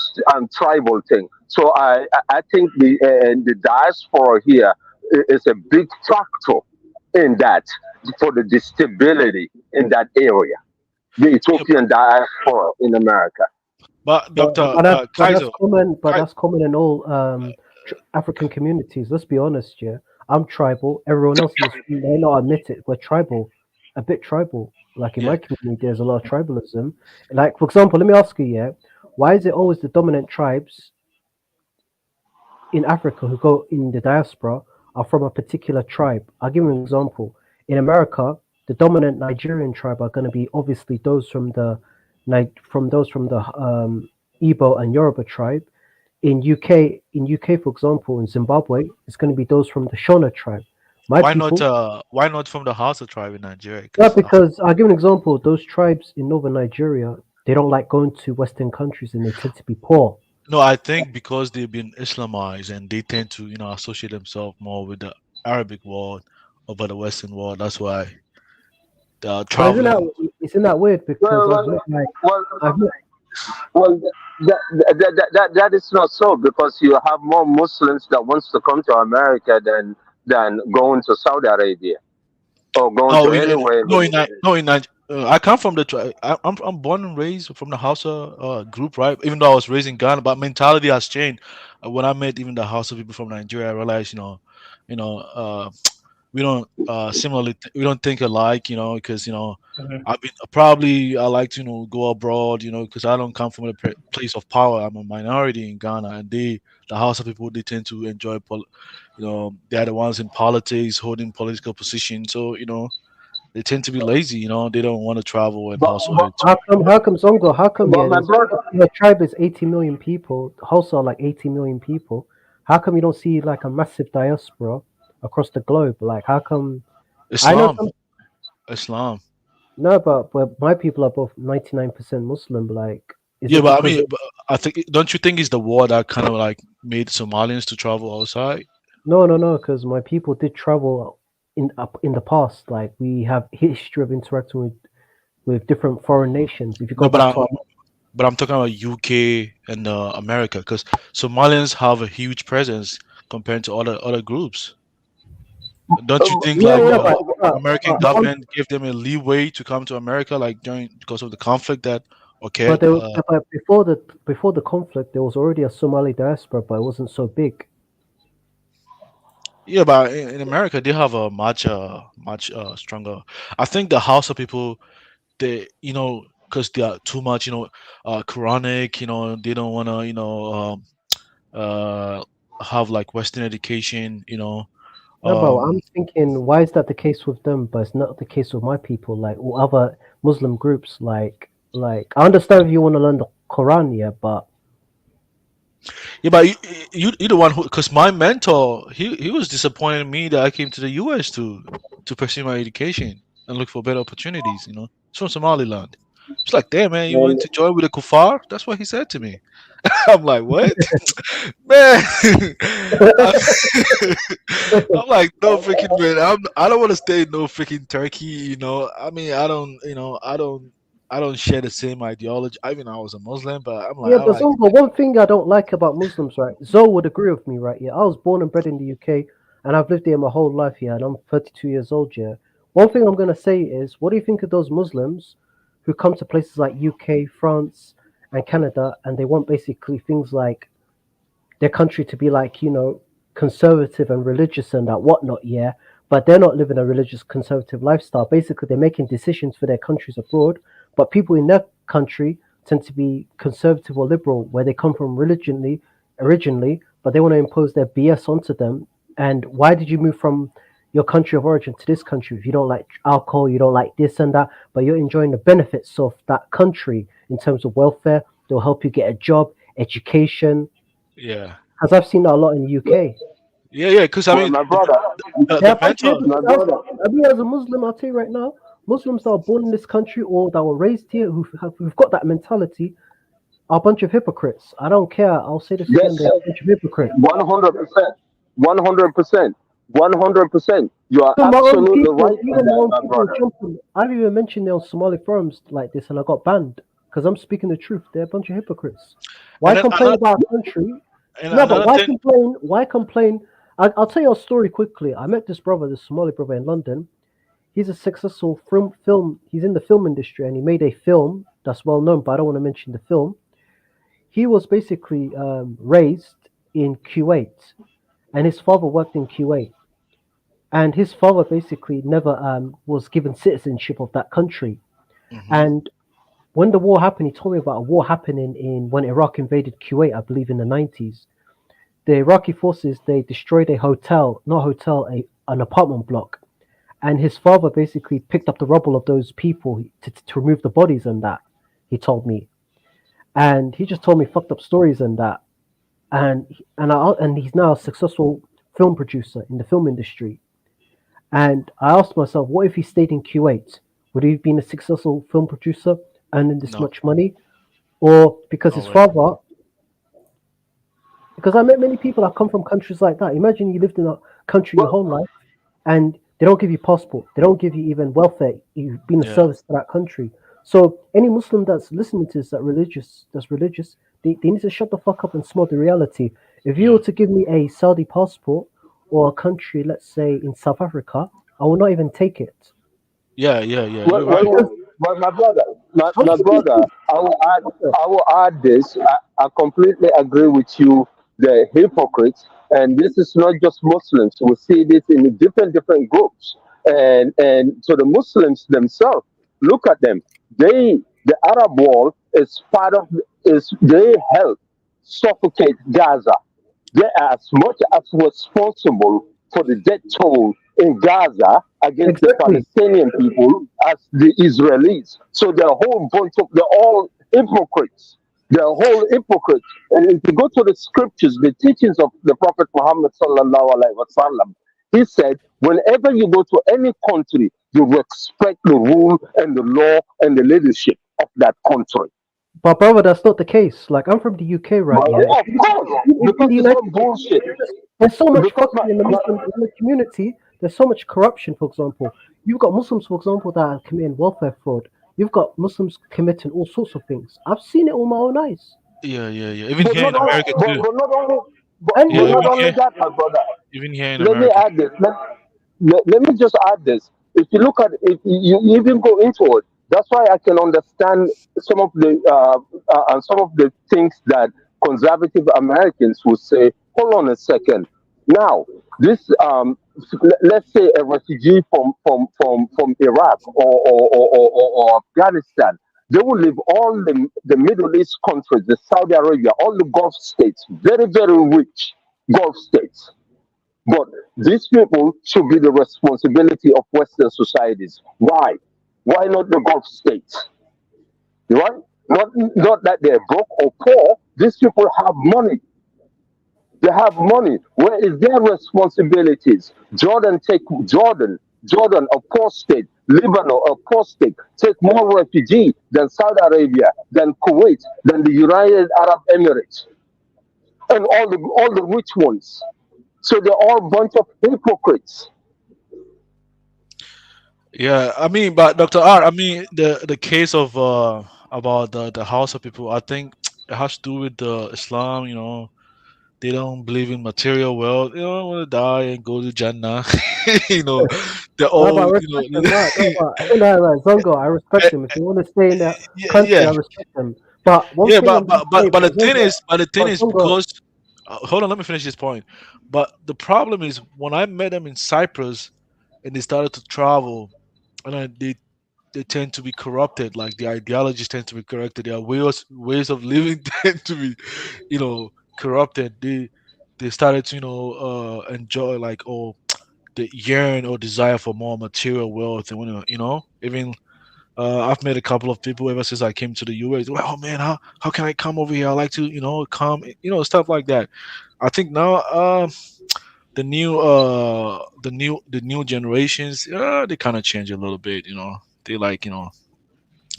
tribal thing. So I think the diaspora here is a big factor in that, for the stability in that area. The Ethiopian diaspora in America. But But, Doctor but that's Kaiser, common. But that's common in all African communities. Let's be honest, yeah. I'm tribal. Everyone else in this room may not admit it. We're tribal, a bit tribal. Like in yeah, my community, there's a lot of tribalism. Like for example, let me ask you, yeah, why is it always the dominant tribes in Africa who go in the diaspora are from a particular tribe? I'll give you an example. In America, the dominant Nigerian tribe are going to be obviously those from the Igbo and Yoruba tribe. In UK, for example, in Zimbabwe, it's going to be those from the Shona tribe. My people, why not from the Hausa tribe in Nigeria? yeah, Because because I'll give an example. Those tribes in northern Nigeria, they don't like going to Western countries and they tend to be poor. no, I think because they've been Islamized and they tend to associate themselves more with the Arabic world over the Western world. That's why the But traveling. isn't that weird? Because Well, well, I've met well, that is not so, because you have more Muslims that wants to come to America than going to Saudi Arabia or going Oh, to anywhere. I come from the I'm born and raised from the Hausa group, right? Even though I was raised in Ghana, but mentality has changed. When I met even the Hausa people from Nigeria, I realized, you know, we don't we don't think alike, because Mhm. I've been probably I like to go abroad, because I don't come from a place of power. I'm a minority in Ghana, and the Hausa people, they tend to enjoy they're the ones in politics holding political positions, so they tend to be lazy, they don't want to travel and But, hustle but, here too. how come Zongo? How come but my brother, your tribe is 80 million people, Hulsa are like 80 million people. How come you don't see like a massive diaspora across the globe? Like how come I know Islam, some Islam. no, but my people are both 99% Muslim. Like, is Yeah, it but I because mean, I think, don't you think it's the war that kind of like made Somalians to travel outside? no, because my people did travel in the past. Like we have history of interacting with different foreign nations. If you go No, back to our but I'm talking about UK and America, because Somalians have a huge presence compared to other groups. Don't you think yeah, like yeah, American but one government gave them a leeway to come to America, like during because of the conflict that but occurred? there was, but before the conflict, there was already a Somali diaspora, but it wasn't so big. Yeah, but in America they have a much stronger. I think the Hausa people, they because they are too much Quranic, they don't want to uh have like Western education, No, but um I'm thinking, why is that the case with them, but it's not the case with my people, like or other Muslim groups? Like I understand if you want to learn the Quran, yeah, but yeah, but you the one who, because my mentor, he was disappointed in me that I came to the US to pursue my education and look for better opportunities, it's from Somaliland. He's like, damn man, you And want to join with the kuffar? That's what he said to me. I'm like, what? Man, I'm, I'm like, no freaking man. I don't want to stay in no freaking Turkey. I mean, I don't share the same ideology. I mean, I was a Muslim, but Yeah, I'm but like, Zumba, one thing I don't like about Muslims, right? Zoe would agree with me, right? Yeah, I was born and bred in the UK, and I've lived here my whole life here, and I'm 32 years old. Yeah, one thing I'm gonna say is, what do you think of those Muslims who come to places like UK, France, and Canada, and they want basically things like their country to be like, conservative and religious and that whatnot, yeah. But they're not living a religious conservative lifestyle. Basically, they're making decisions for their countries abroad, but people in their country tend to be conservative or liberal, where they come from religionally originally, but they want to impose their BS onto them. And why did you move from your country of origin to this country if you don't like alcohol, you don't like this and that, but you're enjoying the benefits of that country in terms of welfare? They'll help you get a job, education, yeah, because I've seen that a lot in the UK. yeah. Because I well, mean, my brother, Yeah, the but mental. my brother, I mean, as a Muslim, I'll tell you right now, Muslims that are born in this country or that were raised here who've got that mentality are a bunch of hypocrites. I don't care. I'll say this again. yes, They're a bunch of hypocrites. 100%, 100%, 100%. You are Even my own absolutely people, right in even my that, own my people brother. jumping. I've even mentioned it on Somali forums like this, and I got banned because I'm speaking the truth. They're a bunch of hypocrites. Why And then complain about a country? No, but another why thing. complain? Why complain? I'll tell you a story quickly. I met this brother, this Somali brother in London. He's a successful film. He's in the film industry, and he made a film that's well known. But I don't want to mention the film. He was basically raised in Kuwait, and his father worked in Kuwait, and his father basically never was given citizenship of that country. Hmm. And when the war happened, he told me about a war happening in when Iraq invaded Kuwait, I believe in the 90s. The Iraqi forces, they destroyed a hotel, not hotel, an apartment block, and his father basically picked up the rubble of those people to remove the bodies and that. He told me, and he just told me fucked up stories and that, and he's now a successful film producer in the film industry. And I asked myself, what if he stayed in Kuwait? Would he have been a successful film producer earning this No, much money? Or because no his way. father, because I met many people that come from countries like that. Imagine you lived in a country your whole life and they don't give you passport. They don't give you even welfare. You've been a Yeah, service to that country. So any Muslim that's listening to this that's religious, they need to shut the fuck up and smell the reality. If you yeah, were to give me a Saudi passport or a country, let's say in South Africa, I will not even take it. yeah. Well, You're well, right. Because my brother, I'm my speaking brother, truth. Okay. I will add this. I completely agree with you. The hypocrites, and this is not just Muslims. We see this in different groups, and so the Muslims themselves, look at them. The Arab world is part of is they help suffocate Gaza. They are as much as responsible for the death toll in Gaza against the Exactly. Palestinian people as the Israelis. So they're a whole bunch of, they're all hypocrites. They're whole hypocrites. And if you go to the scriptures, the teachings of the Prophet Muhammad sallallahu alaihi wasallam, he said, whenever you go to any country, you respect the rule and the law and the leadership of that country. But brother, that's not the case. Like I'm from the UK, right? But Yeah. of course, In because the it's all United bullshit. there's so much Because fuckery in the Muslim in the community. There's so much corruption. For example, you've got Muslims, for example, that are committing welfare fraud. You've got Muslims committing all sorts of things. I've seen it with my own eyes. Yeah. Even but here not in only, America too. but not only, And Yeah, but not even only here, that, my brother. even here in Let me America. add this. Let me just add this. If you look at if you even go into it, that's why I can understand some of the things that conservative Americans would say. Hold on a second. Now, this let's say a refugee from Iraq or Afghanistan, they will leave all the Middle East countries, the Saudi Arabia, all the Gulf states, very rich Gulf states. But these people should be the responsibility of Western societies. Why? Why not the Gulf states? Right? Not that they're broke or poor. These people have money. They have money. Where is their responsibilities? Jordan, a poor state, Lebanon, apostate, take more refugee than Saudi Arabia, than Kuwait, than the United Arab Emirates, and all the rich ones. So they're all a bunch of hypocrites. Yeah, I mean, but Dr. R, I mean, the case of about the house of people, I think it has to do with the Islam. They don't believe in material wealth. They don't want to die and go to Jannah. you know, they're No, but I all respect them. Right. Zongo, I respect them. If you want to stay in that yeah, country, yeah, I respect them. But one yeah. thing But I'm going but to say, but but the but thing Zongo, is, Zongo, because hold on, let me finish this point. But the problem is when I met them in Cyprus and they started to travel, and they tend to be corrupted. Like the ideologies tend to be corrupted. Their ways of living tend to be, corrupted. They started to enjoy like the yearn or desire for more material wealth and even I've met a couple of people ever since I came to the US. Like, oh man, how can I come over here? I like to come, stuff like that. I think now the new generations they kind of change a little bit. They like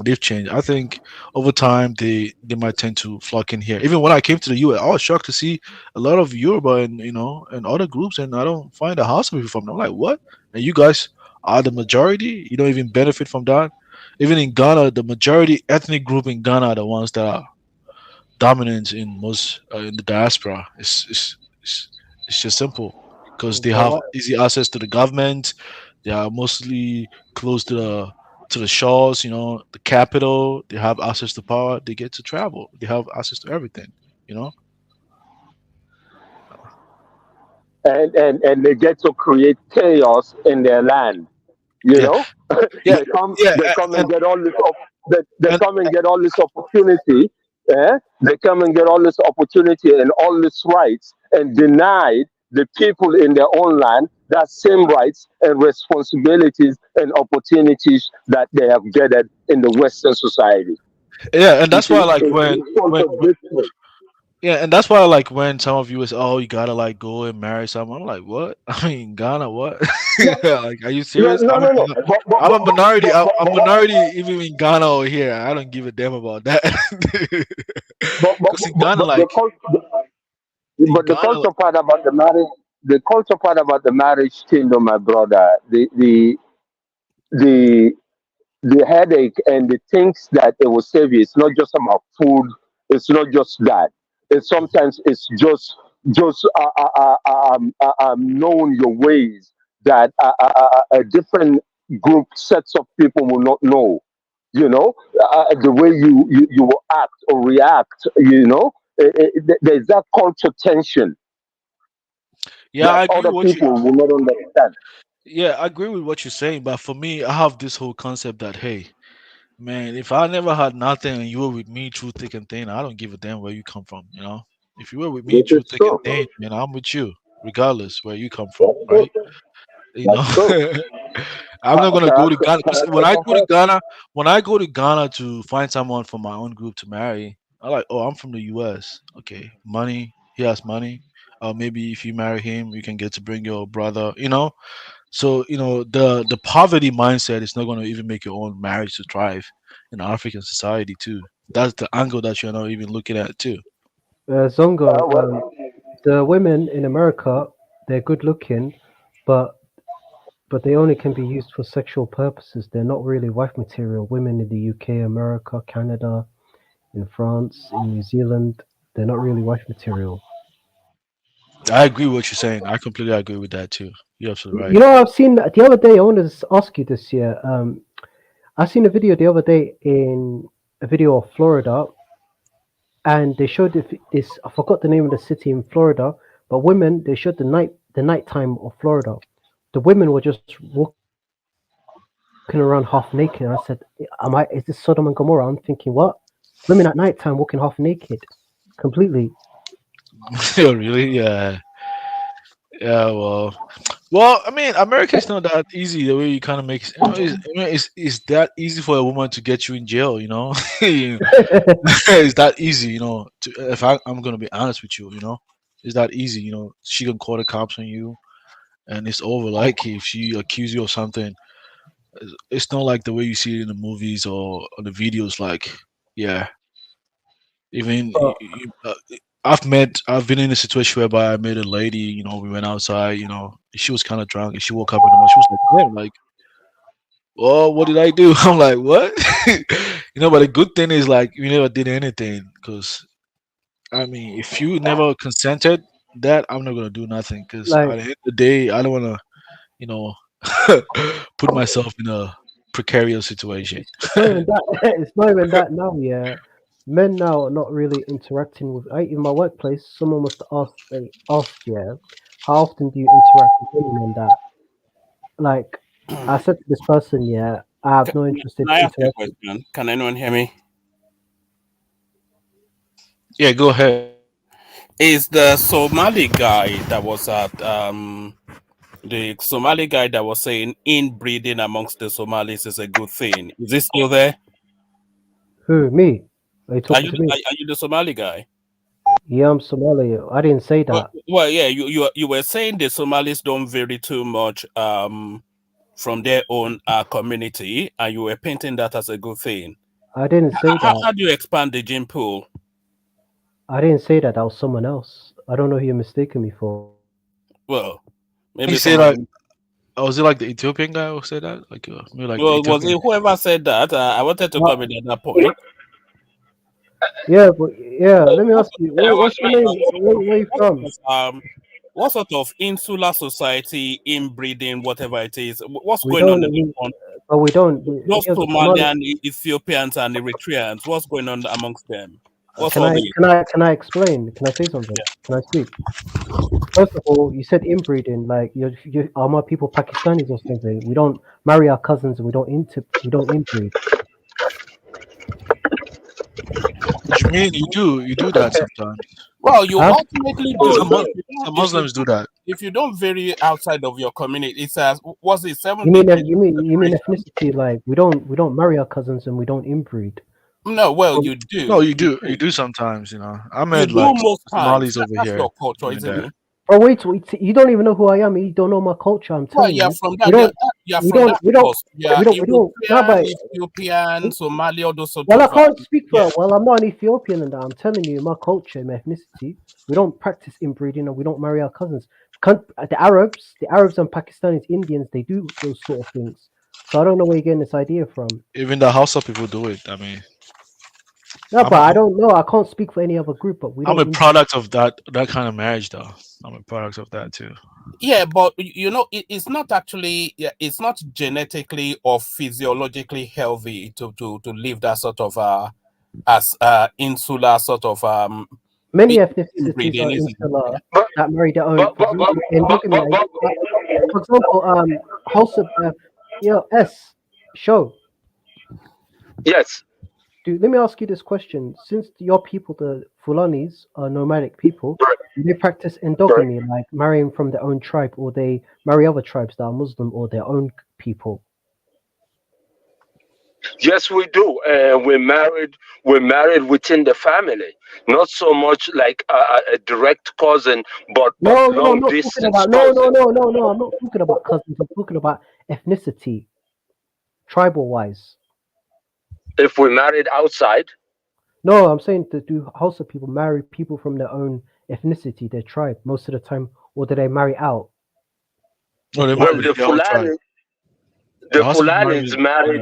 they've changed. I think over time they might tend to flock in here. Even when I came to the US, I was shocked to see a lot of Yoruba and and other groups, and I don't find a house of people from them. I'm like, what? And you guys are the majority. You don't even benefit from that. Even in Ghana, the majority ethnic group in Ghana are the ones that are dominant in most in the diaspora. It's just simple because they but have what, easy access to the government. They are mostly close to the shores, the capital. They have access to power. They get to travel. They have access to everything. You know. and they get to create chaos in their land. You Yeah, know, yeah, yeah, they come and and get all this they and come and get all this opportunity. They come and get all this opportunity and all these rights and deny the people in their own land that same rights and responsibilities and opportunities that they have gathered in the Western society. yeah, and You that's see, why like it's contradictory. yeah, and that's why like when some of you is you gotta like go and marry someone. I'm like, what? I mean, Ghana, what? Like, are you No, serious? no, no, no. I'm a minority. I'm But, minority even in Ghana or here. I don't give a damn about that. but, but, Because in but, Ghana, but, like in the Ghana, culture part about the marriage, the culture part about the marriage thing, though, my brother, the the headache and the things that it will save you. It's not just about food. It's not just that. It's sometimes it's just knowing your ways that a different group sets of people will not know. The way you will act or react. There's that culture tension yeah, that I agree other with what you. people will not understand. Yeah, I agree with what you're saying. But for me, I have this whole concept that hey, man, if I never had nothing and you were with me through thick and thin, I don't give a damn where you come from. If you were with me This through is thick and true. thin, man, I'm with you, regardless where you come from, That's true. right? You know, That's true. I'm not gonna go to Ghana because Correct. when I go to Ghana to find someone from my own group to marry, I like, oh, I'm from the U.S. Okay, money. He has money. Maybe if you marry him, you can get to bring your brother. So the poverty mindset is not going to even make your own marriage to thrive in African society too. That's the angle that you're not even looking at too. Zongo, Well, the women in America, they're good looking, but they only can be used for sexual purposes. They're not really wife material. Women in the UK, America, Canada, in France, in New Zealand, they're not really wife material. I agree with what you're saying. I completely agree with that too. You're absolutely right. You know, I've seen the other day. I wanted to ask you this year. I seen a video the other day in a video of Florida, and they showed this. I forgot the name of the city in Florida, but women. They showed the nighttime of Florida. The women were just walking around half naked. And I said, "Am I? Is this Sodom and Gomorrah?" I'm thinking, what? Women at nighttime walking half naked, completely. Oh, really? Yeah. Yeah. Well. I mean, America is not that easy. The way you kind of make it, it's that easy for a woman to get you in jail. It's that easy. If I'm gonna be honest with you, it's that easy. She can call the cops on you, and it's over. Like if she accuse you of something, It's not like the way you see it in the movies or the videos. Like, yeah, even I've been in a situation whereby I met a lady. You know, we went outside. You know, she was kind of drunk, and she woke up in the morning. She was like, "Damn, like, oh, what did I do?" I'm like, "What?" You know, but the good thing is like we never did anything because I mean, if you never consented, that I'm not gonna do nothing because at Like, the end of the day, I don't wanna, you know, put myself in a precarious situation. it's not even that. It's not even that now. Yeah, men now are not really interacting with. In my workplace, someone must ask. They asked, yeah, how often do you interact with women? And that, like, I said to this person, yeah, I have no interest in Can I ask you a interacting. question? Can anyone hear me? Yeah, go ahead. Is the Somali guy that was at the Somali guy that was saying inbreeding amongst the Somalis is a good thing? Is he still there? Who, me? Are you Are talking you to me? are you the Somali guy? Yeah, I'm Somali. I didn't say that. Well, yeah, you were saying the Somalis don't vary too much from their own community, and you were painting that as a good thing. I didn't say that. How do you expand the gene pool? I didn't say that. That was someone else. I don't know who you're mistaking me for. Well, He maybe said like, somebody. oh, was it like the Ethiopian guy who said that? Like, maybe like the Well, was Ethiopian. it whoever said that? I wanted to What? come in at that point. Yeah, but yeah. Let me ask you. What's your name? Where you What from? sort of, what sort of insular society, inbreeding, whatever it is, what's We going on don't. in that We, one? but we don't. Those Yeah, the Somali. Somalian, Ethiopians, and Eritreans, what's going on amongst them? What's all this? Can I explain? Can I say something? Can I speak? First of all, you said inbreeding. Like you are my people Pakistanis or something. We don't marry our cousins and we don't inbreed. What you mean? You do that sometimes. Well, you Huh? ultimately do. Some some If you Muslims do that. if you don't vary outside of your community, it says what's it You 70 mean you mean separation? ethnicity? Like we don't marry our cousins and we don't inbreed. No, well, Um, you No, do. you You do. You do. do sometimes. You know, I You met do like most times. Somalis over That's here your culture, doing isn't that. it? Oh wait, you don't even know who I am. You don't know my culture. I'm Well, telling you're you, from we that. don't, You're we from don't, that coast. You're we don't. No, Eritrean, but Ethiopian, Somali, all those sort well, I of. can't speak for. Yeah. Well, I'm not an Ethiopian, and that. I'm telling you, my culture, my ethnicity, we don't practice inbreeding, and we don't marry our cousins. The Arabs and Pakistanis, Indians, they do those sort of things. So I don't know where you're getting this idea from. Even the Hausa people do it. I mean, No, I'm but I don't know. I can't speak for any other group, but we I'm don't. a product of that kind of marriage, though. I'm a product of that too. Yeah, but you know, it's not actually. Yeah, it's not genetically or physiologically healthy to live that sort of as insular sort of Many ethnicities inbreeding, are isn't it? insular Yeah. that marry their own. For example, endogamy. For example, Hausa, show. Yes. Dude, let me ask you this question. Since your people, the Fulanis, are nomadic people, do they practice endogamy, like marrying from their own tribe, or they marry other tribes that are Muslim or their own people? Yes, we do. We're married within the family. Not so much like a direct cousin, but No, I'm long not talking distance about. cousin. No. I'm not talking about cousins. I'm talking about ethnicity, tribal wise. If we're married outside, No, I'm saying to do Hausa people marry people from their own ethnicity, their tribe, most of the time, or do they marry out? No, they well, marry their own tribe. The The Hausa marry, Fulanis married.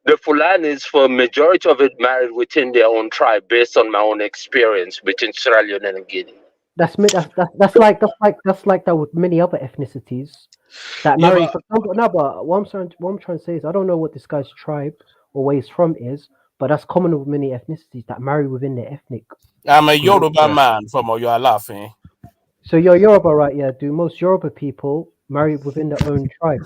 The Fulanis, for majority of it, married within their own tribe, based on my own experience between Sierra Leone and Guinea. That's like that with many other ethnicities that Yeah, marry. but For example, no, but what I'm trying to say is I don't know what this guy's tribe or where he's from is, but that's common with many ethnicities that marry within their ethnic I'm a group. Yoruba man from Oyo laughing. So you're Yoruba, right? Yeah. Do most Yoruba people marry within their own tribe?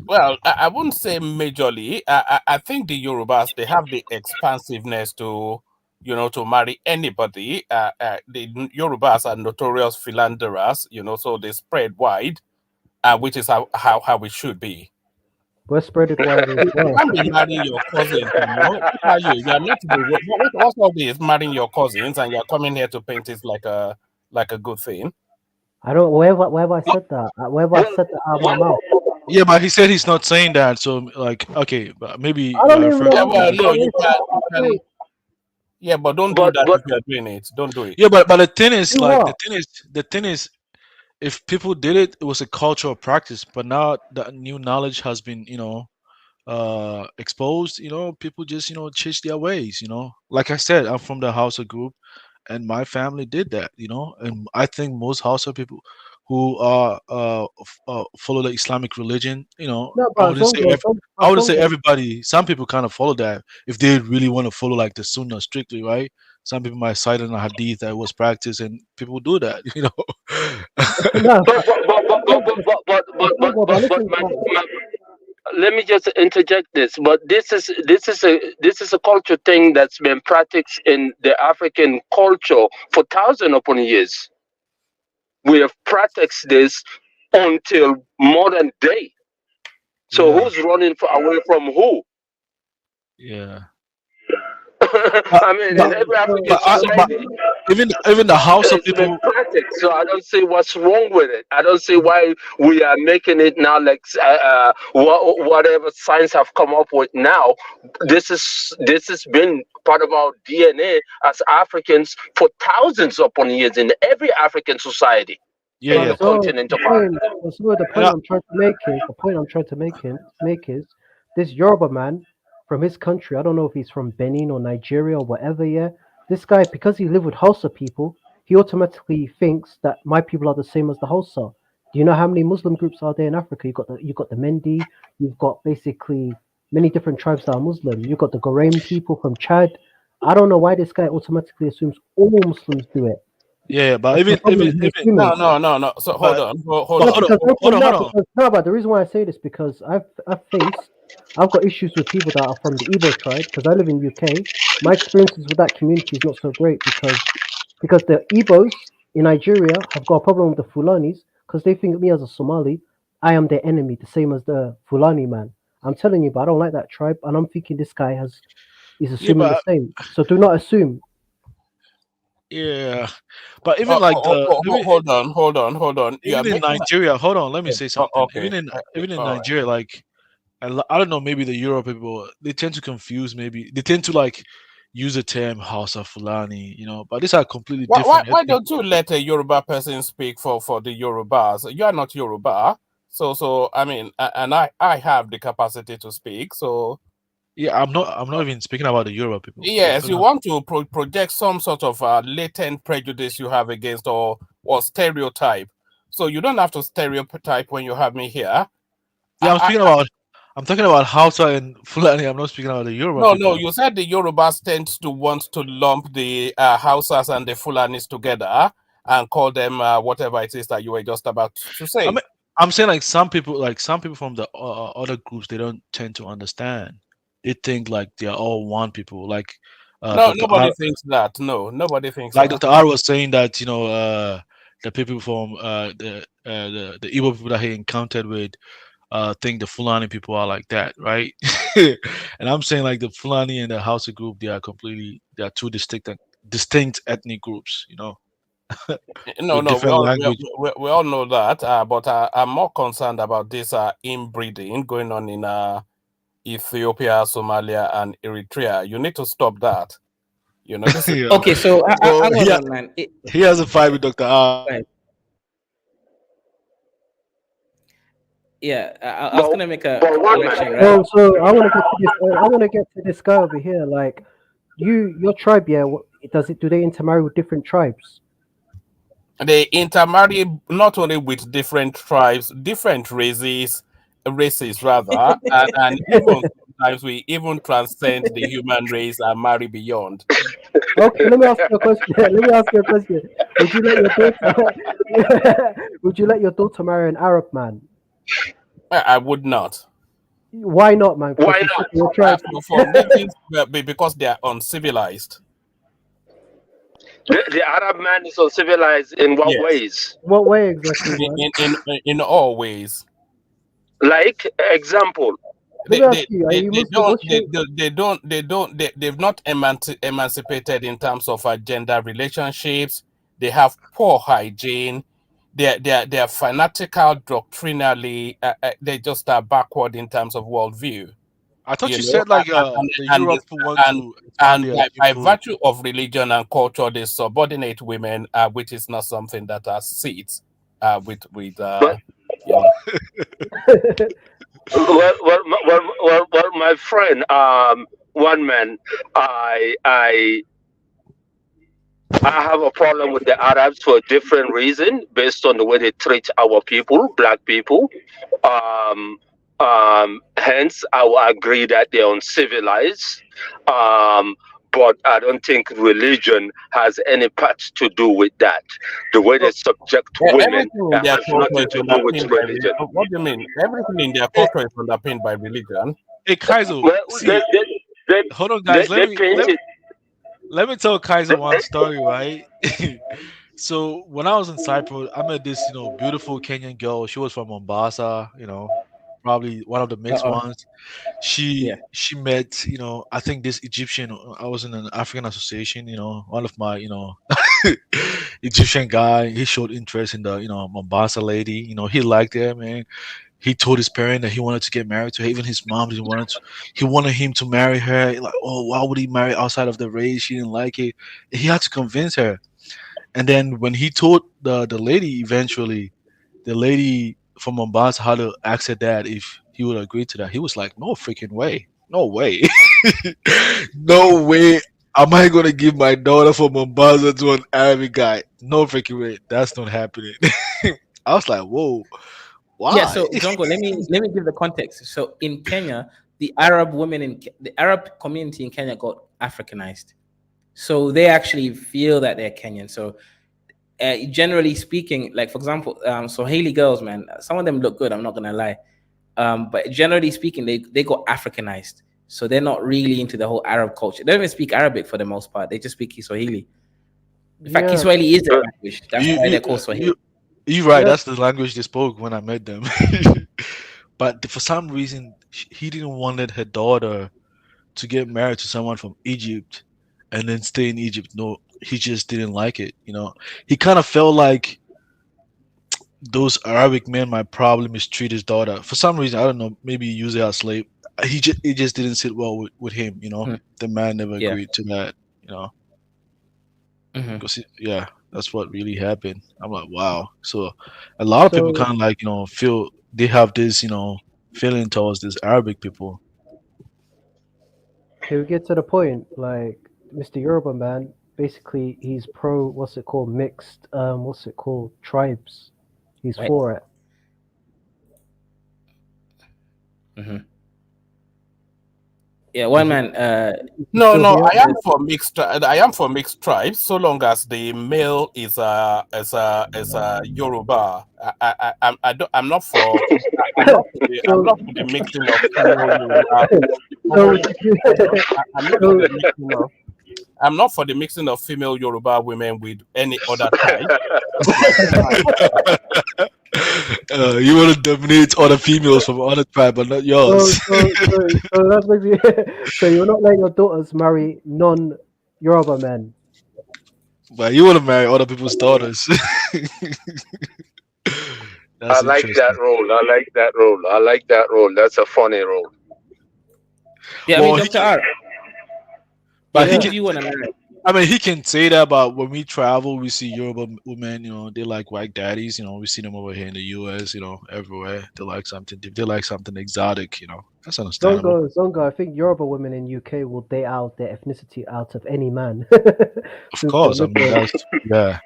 Well, I wouldn't say majorly. I think the Yorubas, they have the expansiveness to, to marry anybody. The Yorubas are notorious philanderers, so they spread wide, which is how it should be. We're spread it wide as You well. can't be marrying your cousins, What are you? You're not what's all this marrying your cousins and you're coming here to paint it like a good thing? I don't. Where have I said that? Where have I said that out of my mouth? Yeah, but he said he's not saying that. So, like, okay, but maybe I don't even referring Yeah, know. to well, like, no, you can, Wait, yeah, but don't do that if you are doing it. Don't do it. yeah, but the thing is, do like, what? the thing is, if people did it, it was a cultural practice. But now the new knowledge has been, exposed. People just change their ways. Like I said, I'm from the Hausa group, and my family did that. And I think most Hausa people who are follow the Islamic religion, No, I but wouldn't say Zongo, I wouldn't say Zongo, everybody. Some people kind of follow that if they really want to follow like the Sunnah strictly, right? Some people might cite in a hadith that was practiced, and people do that. no, But listen, let me just interject this. But this is a culture thing that's been practiced in the African culture for thousands upon years. We have practiced this until modern day. So Yeah, who's running away from who? yeah. I mean, in every African But society, even the Hausa it's been people, practiced. So I don't see what's wrong with it. I don't see why we are making it now like whatever science have come up with now. This has been part of our DNA as Africans for thousands upon years in every African society yeah, in yeah. the continent of Africa. The And point I'm trying to make is this Yoruba man from his country. I don't know if he's from Benin or Nigeria or whatever. Yeah, this guy, because he lived with Hausa people, he automatically thinks that my people are the same as the Hausa. Do you know how many Muslim groups are there in Africa? You got the Mendi. You've got basically many different tribes that are Muslim. You've got the Goraim people from Chad. I don't know why this guy automatically assumes all Muslims do it. yeah, but That's the even problem even he's even assuming. No. So hold but on, hold but on. But the reason why I say this because I've got issues with people that are from the Igbo tribe because I live in UK. My experiences with that community is not so great because the Igbos in Nigeria have got a problem with the Fulanis because they think of me as a Somali. I am their enemy, the same as the Fulani man. I'm telling you, but I don't like that tribe, and I'm thinking this guy is yeah, assuming the same. So do not assume. yeah, but even like Hold on. You are even in making Nigeria, hold on, let me say something. okay. Even in All right. Nigeria, like I don't know, maybe the Euro people they tend to confuse. Maybe they tend to like use the term Hausa Fulani, but these are completely different Why ethnic. don't you let a Yoruba person speak for the Yorubas? You are not Yoruba, so I mean, and I have the capacity to speak. So Yeah, I'm not even speaking about the Euro people. yes, you want to project some sort of latent prejudice you have against or stereotype. So you don't have to stereotype when you have me here. Yeah, I'm talking about Hausa and Fulani. I'm not speaking about the Yoruba No, people. you said the Yorubas tend to want to lump the Hausas and the Fulanis together and call them whatever it is that you were just about to I say. mean, I'm saying like some people from the other groups, they don't tend to understand. They think like they are all one people. Like No, Dr. nobody R, thinks that. No, nobody thinks like that. Dr. R was saying that the people from the Igbo people that he encountered with think the Fulani people are like that, right? And I'm saying like the Fulani and the Hausa group, they are two distinct ethnic groups, No, with we different all language. we all know that. But I'm more concerned about this inbreeding going on in Ethiopia, Somalia, and Eritrea. You need to stop that. This is Yeah. Okay, so So hang on, man. he has a fight with Dr. R. Right. Yeah, I was gonna make a correction, right? So I want to get to this. I want to get to this guy over here. Like your tribe, yeah. Do they intermarry with different tribes? they intermarry not only with different tribes, different races rather, and even sometimes we even transcend the human race and marry beyond. Okay, let me ask you a question. Would you let your daughter? Would you let your daughter marry an Arab man? I would not. Why not, man? Why Because not? your tribe. For reasons because they are uncivilized. The Arab man is uncivilized in what Yes. ways? What way exactly, man? In all ways. Like example. They've not emancipated in terms of gender relationships. They have poor hygiene. they're fanatical doctrinally. They just are backward in terms of worldview. I thought you You know, said like and the and Europe who want and, to expand and their by influence. virtue of religion and culture, they subordinate women, which is not something that sits with But you know. well, my friend, one man, I have a problem with the Arabs for a different reason, based on the way they treat our people, black people. Um, Hence, I will agree that they're uncivilized. But I don't think religion has any part to do with that. The way they subject women Everything in their has culture nothing is to do with underpinned by religion. religion. What do you mean? Everything in their culture is underpinned by religion. Hey Kaiser, Well, see, hold on, guys. they painted. Let me tell Kaiser one story, right? So when I was in Cyprus, I met this, beautiful Kenyan girl. She was from Mombasa, probably one of the mixed ones. She met, I think this Egyptian. I was in an African association, one of my, Egyptian guy. He showed interest in the, Mombasa lady. He liked her, man. He told his parent that he wanted to get married to her. Even his mom didn't want to. He wanted him to marry her. Like, oh, why would he marry outside of the race? She didn't like it. He had to convince her. And then when he told the lady, eventually, the lady from Mombasa had to ask her dad if he would agree to that. He was like, no freaking way. No way. No way. Am I gonna give my daughter from Mombasa to an Arabic guy? No freaking way. That's not happening. I was like, whoa. Why? Yeah, so Zongo, let me give the context. So in Kenya, the Arab community in Kenya got Africanized, so they actually feel that they're Kenyan. So generally speaking, like for example, Swahili girls, man, some of them look good. I'm not gonna lie, but generally speaking, they got Africanized, so they're not really into the whole Arab culture. They don't even speak Arabic for the most part. They just speak Kiswahili. In fact, Kiswahili is their language. That's why they're called Swahili. You're right. That's the language they spoke when I met them. But for some reason, he didn't wanted her daughter to get married to someone from Egypt and then stay in Egypt. No, he just didn't like it. He kind of felt like those Arabic men might probably mistreat his daughter for some reason. I don't know. Maybe use her as slave. It just didn't sit well with him. The man never agreed to that. Because that's what really happened. I'm like, wow. So a lot of people kind of like, feel they have this, feeling towards this Arabic people. Can we get to the point? Like Mr. Yoruba man, basically he's pro mixed tribes. He's for it. Mm-hmm. Yeah, one man. No, I am for mixed. I am for mixed tribes, so long as the male is a Yoruba. I'm not for. I'm not for the mixing of female Yoruba. I'm not for the mixing of female Yoruba women with any other tribe. You want to dominate other females from other tribe, but not yours. So that's basically. So you're not letting your daughters marry non-Yoruba men. But you want to marry other people's daughters. I like that role. I like that role. That's a funny role. Yeah, well, I mean, Dr. R. But he can say that, but when we travel, we see Yoruba women, they like white daddies, we see them over here in the US, everywhere. They like something exotic, that's understandable. Zongo, I think Yoruba women in UK will date out their ethnicity out of any man. Of course, I mean, yeah.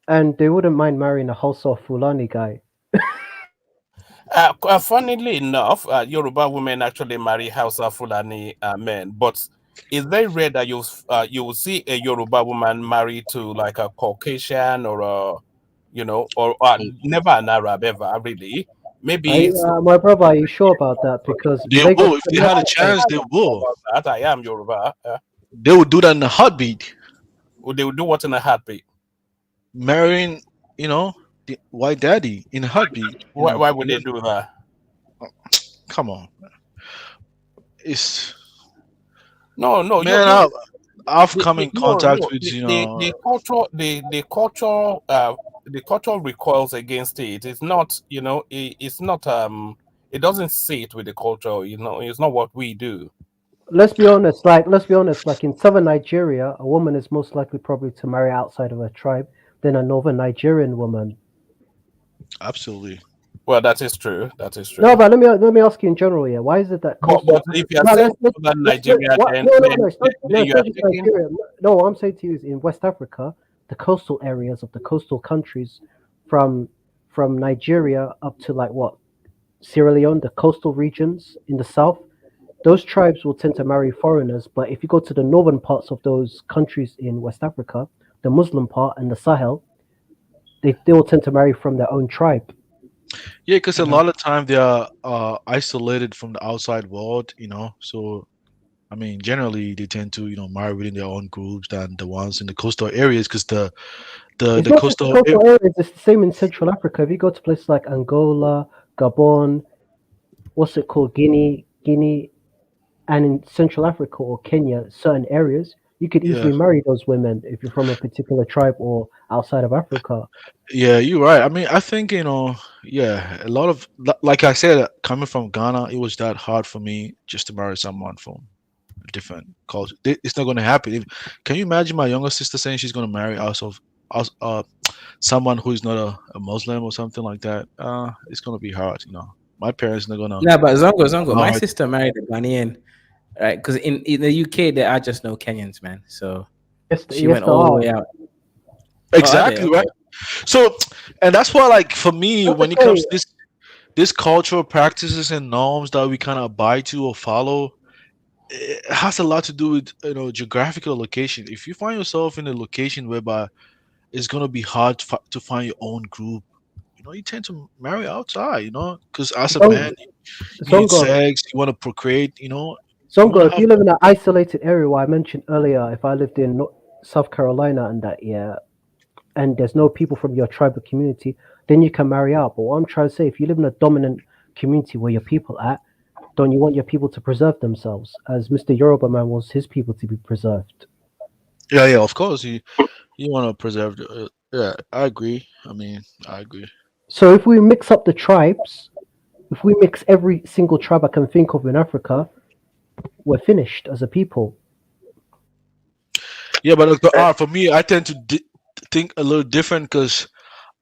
And they wouldn't mind marrying a Hausa Fulani guy. Funnily enough, Yoruba women actually marry Hausa Fulani men, but it's very rare that you will see a Yoruba woman married to like a Caucasian or or never an Arab ever really. Maybe my brother, are you sure about that? Because they will. If they had a chance, they will. I am Yoruba. They would do that in a heartbeat. They would do what in a heartbeat? Marrying, the white daddy in a heartbeat. Why would they do that? Come on, it's no. Man, I've come in No, contact no. with The culture recoils against it. It's not, it's not. It doesn't sit with the culture. It's not what we do. Let's be honest. Like in southern Nigeria, a woman is most likely probably to marry outside of her tribe than a northern Nigerian woman. Absolutely. Well, that is true. That is true. No, but let me ask you in general. Yeah, why is it that coastal? But if you're saying southern Nigeria, then it's not you are just taking. Nigeria. No, what I'm saying to you is in West Africa, the coastal areas of the coastal countries, from Nigeria up to like what Sierra Leone, the coastal regions in the south, those tribes will tend to marry foreigners. But if you go to the northern parts of those countries in West Africa, the Muslim part and the Sahel, they will tend to marry from their own tribe. Yeah, because a lot of time they are isolated from the outside world, So, I mean, generally they tend to, marry within their own groups than the ones in the coastal areas, because the It's not just the coastal coastal areas. It's the same in Central Africa. If you go to places like Angola, Gabon, what's it called, Guinea, and in Central Africa or Kenya, certain areas, you could easily marry those women if you're from a particular tribe or outside of Africa. Yeah, you're right. I mean, I think, a lot of, like I said, coming from Ghana, it was that hard for me just to marry someone from a different culture. It's not going to happen. Can you imagine my younger sister saying she's going to marry someone who is not a Muslim or something like that? It's going to be hard, My parents are not going to. Yeah, but Zongo, my sister married a Ghanaian, right? Because in the UK there are just no Kenyans, man. So she went all the way out. Exactly, right. So, and that's why, like, for me, when it comes to this cultural practices and norms that we kind of abide to or follow, it has a lot to do with geographical location. If you find yourself in a location whereby it's gonna be hard to find your own group, you tend to marry outside, because as a man, you need sex, you want to procreate, Zongo, if you live in an isolated area, where I mentioned earlier, if I lived in South Carolina and that, and there's no people from your tribal community, then you can marry out. But what I'm trying to say, if you live in a dominant community where your people at, don't you want your people to preserve themselves, as Mr. Yoruba man wants his people to be preserved? Yeah, of course. You want to preserve. Yeah, I agree. I agree. So if we mix up the tribes, if we mix every single tribe I can think of in Africa, we're finished as a people. Yeah, but for me, I tend to think a little different because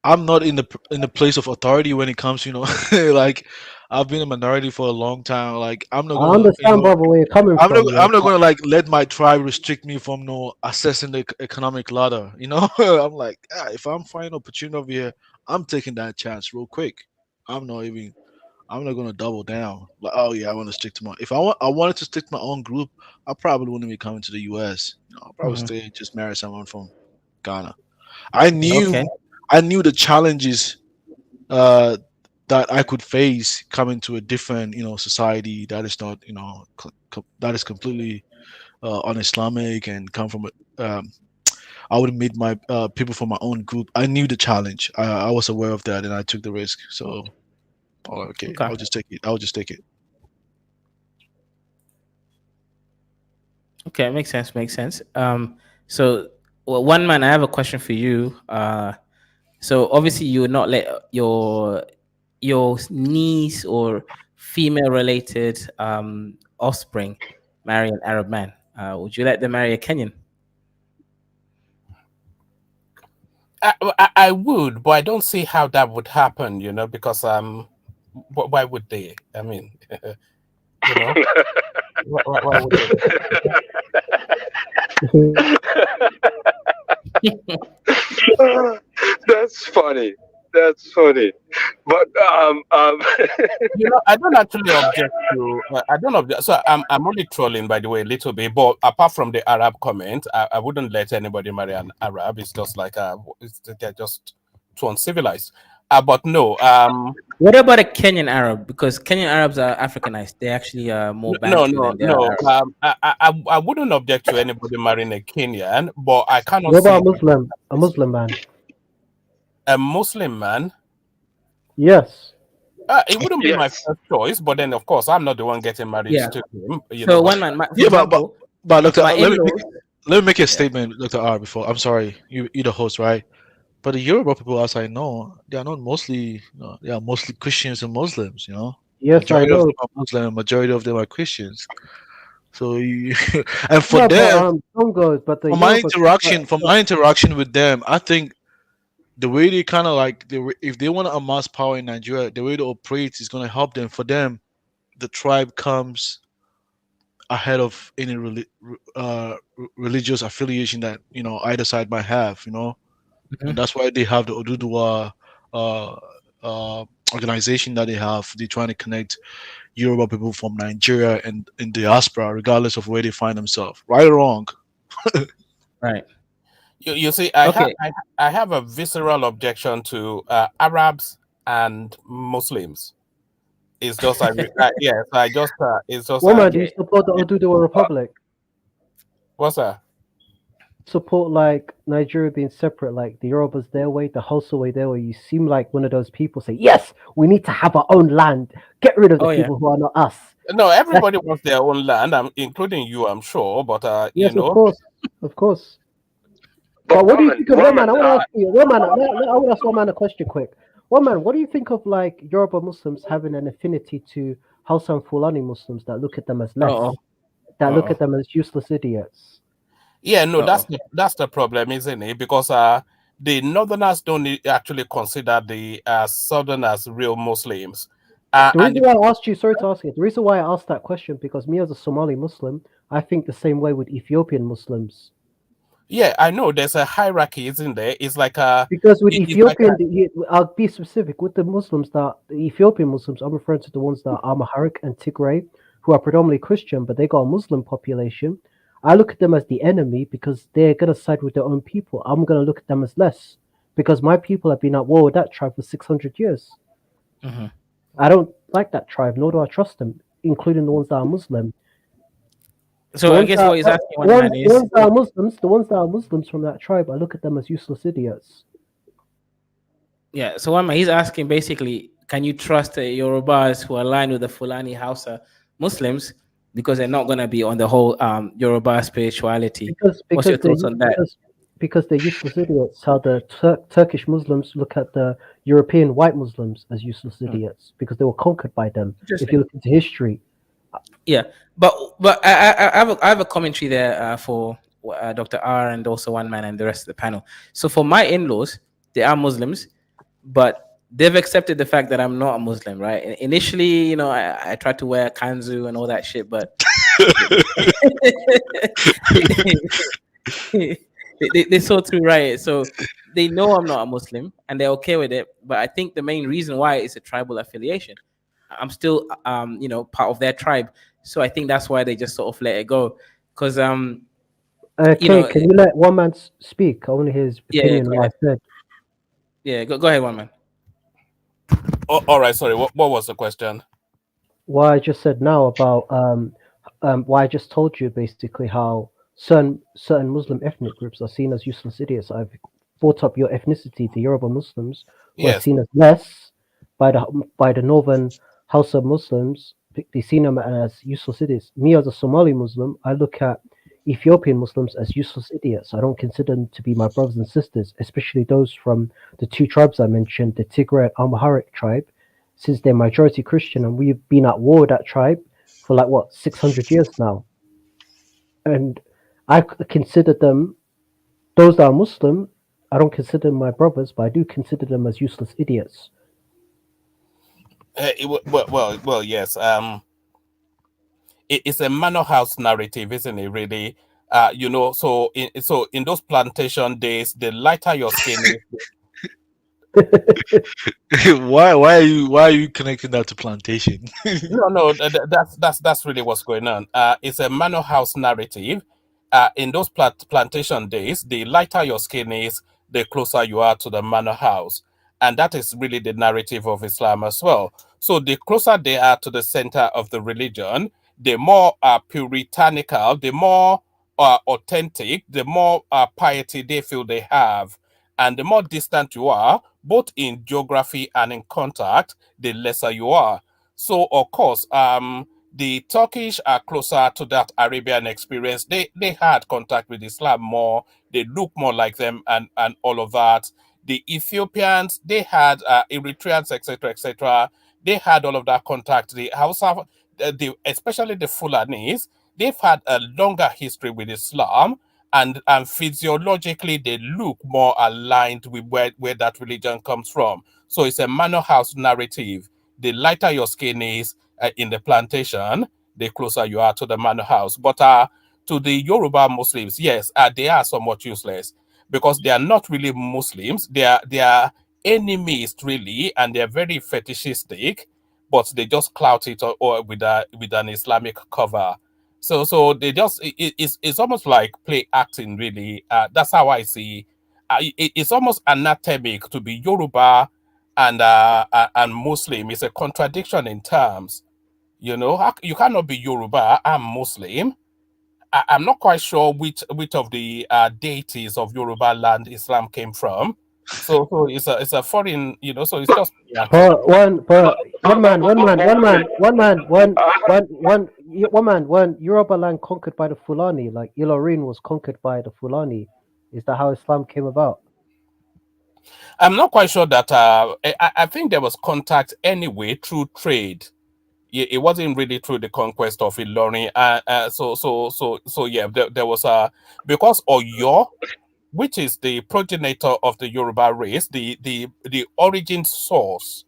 I'm not in the place of authority when it comes, like I've been a minority for a long time. Like I'm not gonna, I understand, brother, where you're coming from. I'm not gonna like let my tribe restrict me from accessing the economic ladder. I'm like, if I'm finding opportunity over here, I'm taking that chance real quick. I'm not gonna double down. Like, oh yeah, I want to stick to if I wanted to stick to my own group, I probably wouldn't be coming to the US. I'll probably stay, just marry someone from Ghana. I knew the challenges that I could face coming to a different, society that is not, that is completely un-Islamic and come from I would meet my people from my own group. I knew the challenge. I was aware of that, and I took the risk. So, okay. I'll just take it. Okay, makes sense. So, one man, I have a question for you. So obviously you would not let your niece or female related offspring marry an Arab man. Would you let them marry a Kenyan? I would, but I don't see how that would happen, because why would they? I mean, why would they? That's funny. But I don't actually object to. I don't object. So I'm only trolling, by the way, a little bit. But apart from the Arab comment, I wouldn't let anybody marry an Arab. It's just like they're just too uncivilized. But no. What about a Kenyan Arab? Because Kenyan Arabs are Africanized. They actually are more Bantu than they are Arab. I wouldn't object to anybody marrying a Kenyan, but I cannot. What about a Muslim man? A Muslim man? Yes. It wouldn't be my first choice, but then of course I'm not the one getting married to him. So one man, but look, let me make a statement, Dr. R. Before I'm sorry, you're the host, right? But the Yoruba people, as I know, they are not mostly, they are mostly Christians and Muslims. Yes, I Majority of know. them are Muslim, majority of them are Christians. So and for No, but them, Congos, but the from my Yoruba. interaction, with them, I think the way they kind of like, if they want to amass power in Nigeria, the way they operate is going to help them. For them, the tribe comes ahead of any religious affiliation that either side might have. And that's why they have the Oduduwa uh, uh, organization that they have. They're trying to connect Yoruba people from Nigeria and in diaspora, regardless of where they find themselves, right or wrong. Right. You see, Okay. I have a visceral objection to Arabs and Muslims. It's just yes, I just it's just Woman, do you support the Oduduwa Republic? What's that? Support like Nigeria being separate, like the Yorubas their way, the Hausa way their way. You seem like one of those people say, yes, we need to have our own land. Get rid of the people who are not us. No, everybody wants their own land, including you, I'm sure. But Yes, of course, of course. But what do you think of one man? I want to ask you, one man. I want to ask one man a question, quick. One man, what do you think of like Yoruba Muslims having an affinity to Hausa and Fulani Muslims that look at them as less, that look at them as useless idiots? Yeah, no, that's the problem, isn't it? Because the Northerners don't actually consider the Southerners real Muslims. The reason why I asked you, sorry to ask you, the reason why I asked that question, because me as a Somali Muslim, I think the same way with Ethiopian Muslims. Yeah, I know there's a hierarchy, isn't there? It's like because with Ethiopian, I'll be specific with the Muslims the Ethiopian Muslims. I'm referring to the ones that are Amharic and Tigray, who are predominantly Christian, but they got a Muslim population. I look at them as the enemy because they're gonna side with their own people. I'm gonna look at them as less because my people have been at war with that tribe for 600 years. Mm-hmm. I don't like that tribe, nor do I trust them, including the ones that are Muslim. So I guess what he's asking the ones that are Muslims from that tribe, I look at them as useless idiots. Yeah, so he's asking basically, can you trust the Yorubas who align with the Fulani Hausa Muslims because they're not going to be on the whole Yoruba spirituality? What's your thoughts on that? Because they're useless idiots. How the Turkish Muslims look at the European white Muslims as useless idiots because they were conquered by them. If you look into history. Yeah, but I have a commentary there for Dr. R and also One Man and the rest of the panel. So for my in-laws, they are Muslims, but they've accepted the fact that I'm not a Muslim, right? And initially, I tried to wear kanzu and all that shit, but they saw through, right? So they know I'm not a Muslim and they're okay with it. But I think the main reason why is a tribal affiliation. I'm still, part of their tribe. So I think that's why they just sort of let it go. Because, can you let one man speak? I want to hear his opinion on what I said. Yeah, go ahead, One Man. Oh, all right, sorry. What was the question? What I just said now about what I just told you, basically how certain Muslim ethnic groups are seen as useless idiots. I've brought up your ethnicity, the Yoruba Muslims, who are seen as less by the northern Hausa Muslims. They see them as useless idiots. Me as a Somali Muslim, I look at Ethiopian Muslims as useless idiots. I don't consider them to be my brothers and sisters, especially those from the two tribes I mentioned, the Tigray and Amharic tribe, since they're majority Christian and we've been at war with that tribe for 600 years now. And I consider them, those that are Muslim, I don't consider them my brothers, but I do consider them as useless idiots. Well, yes. It's a manor house narrative, isn't it? Really, So in those plantation days, the lighter your skin is. Why are you connecting that to plantation? No, that's really what's going on. It's a manor house narrative. In those plantation days, the lighter your skin is, the closer you are to the manor house. And that is really the narrative of Islam as well. So the closer they are to the center of the religion, the more puritanical, the more authentic, the more piety they feel they have. And the more distant you are, both in geography and in contact, the lesser you are. So, of course, The Turkish are closer to that Arabian experience. They had contact with Islam more. They look more like them, and all of that. The Ethiopians, they had Eritreans, etc., etc. They had all of that contact. The Hausa, especially the Fulanis, they've had a longer history with Islam, and physiologically they look more aligned with where that religion comes from. So it's a manor house narrative. The lighter your skin is in the plantation, the closer you are to the manor house. But to the Yoruba Muslims, yes, they are somewhat useless because they are not really Muslims. They are enemies really, and they're very fetishistic, but they just clout it or with an Islamic cover. So they just it's almost like play acting really. That's how I see. It's almost anatomic to be Yoruba and Muslim. It's a contradiction in terms. You know, you cannot be Yoruba and Muslim. I'm not quite sure which of the deities of Yoruba land Islam came from. So it's a foreign, you know. So it's just One man, Yoruba land conquered by the Fulani, like Ilorin was conquered by the Fulani. Is that how Islam came about? I'm not quite sure that. I think there was contact anyway through trade. It wasn't really through the conquest of Ilorin. So yeah, there was because Oyo, which is the progenitor of the Yoruba race, the origin source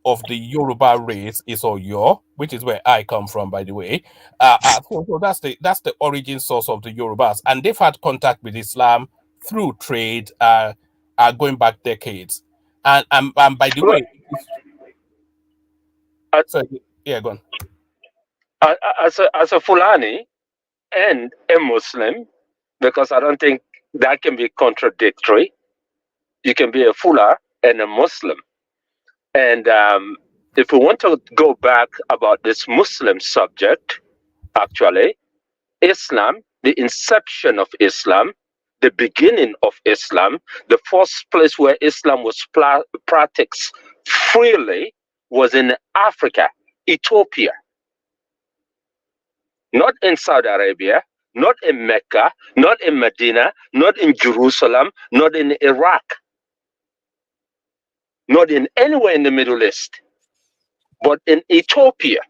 of the Yoruba race is Oyo, which is where I come from, by the way. So that's the origin source of the Yorubas, and they've had contact with Islam through trade, going back decades. And by the way, yeah, go on. As a Fulani and a Muslim, because I don't think that can be contradictory. You can be a Fula and a Muslim. And if we want to go back about this Muslim subject, actually, Islam, the inception of Islam, the beginning of Islam, the first place where Islam was practiced freely was in Africa, Ethiopia. Not in Saudi Arabia, not in Mecca, not in Medina, not in Jerusalem, not in Iraq, not in anywhere in the Middle East, but in Ethiopia.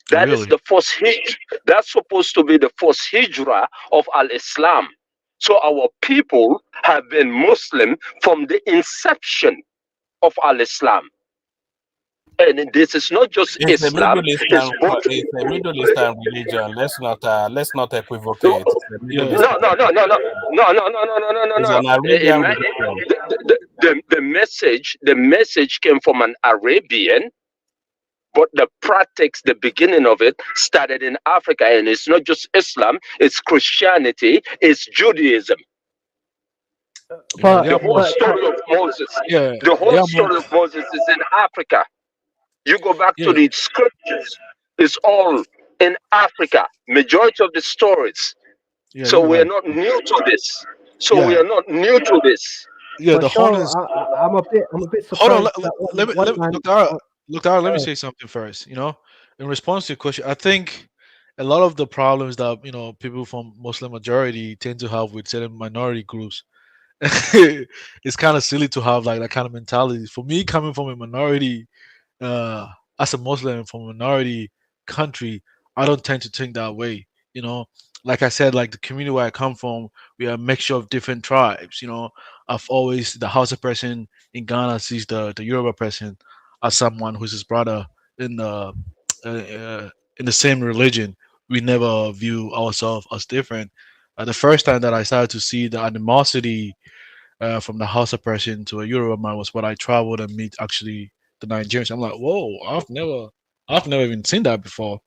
That is the first hijrah. That's supposed to be the first hijrah of Al-Islam. So our people have been Muslim from the inception of Al-Islam. And this is not just It's Islam. it's a Middle Eastern religion. Let's not equivocate. No. It's an Arabian religion. The message came from an Arabian, but the practice, the beginning of it, started in Africa, and it's not just Islam; it's Christianity, it's Judaism. The whole story of Moses. The whole story of Moses is in Africa. You go back to the scriptures; it's all in Africa. Majority of the stories. So we're not new to this. We are not new to this. Yeah, the whole is. I'm a bit surprised. Hold on, let me say something first. You know, in response to your question, I think a lot of the problems that people from Muslim majority tend to have with certain minority groups, it's kind of silly to have like that kind of mentality. For me, coming from a minority, as a Muslim from a minority country, I don't tend to think that way. You know, like I said, like the community where I come from, we are a mixture of different tribes. You know, I've always the Hausa person in Ghana sees the Yoruba person as someone who's his brother in the same religion. We never view ourselves as different. The first time that I started to see the animosity from the Hausa person to a Yoruba man was when I traveled and meet actually the Nigerians. I'm like, whoa, I've never even seen that before.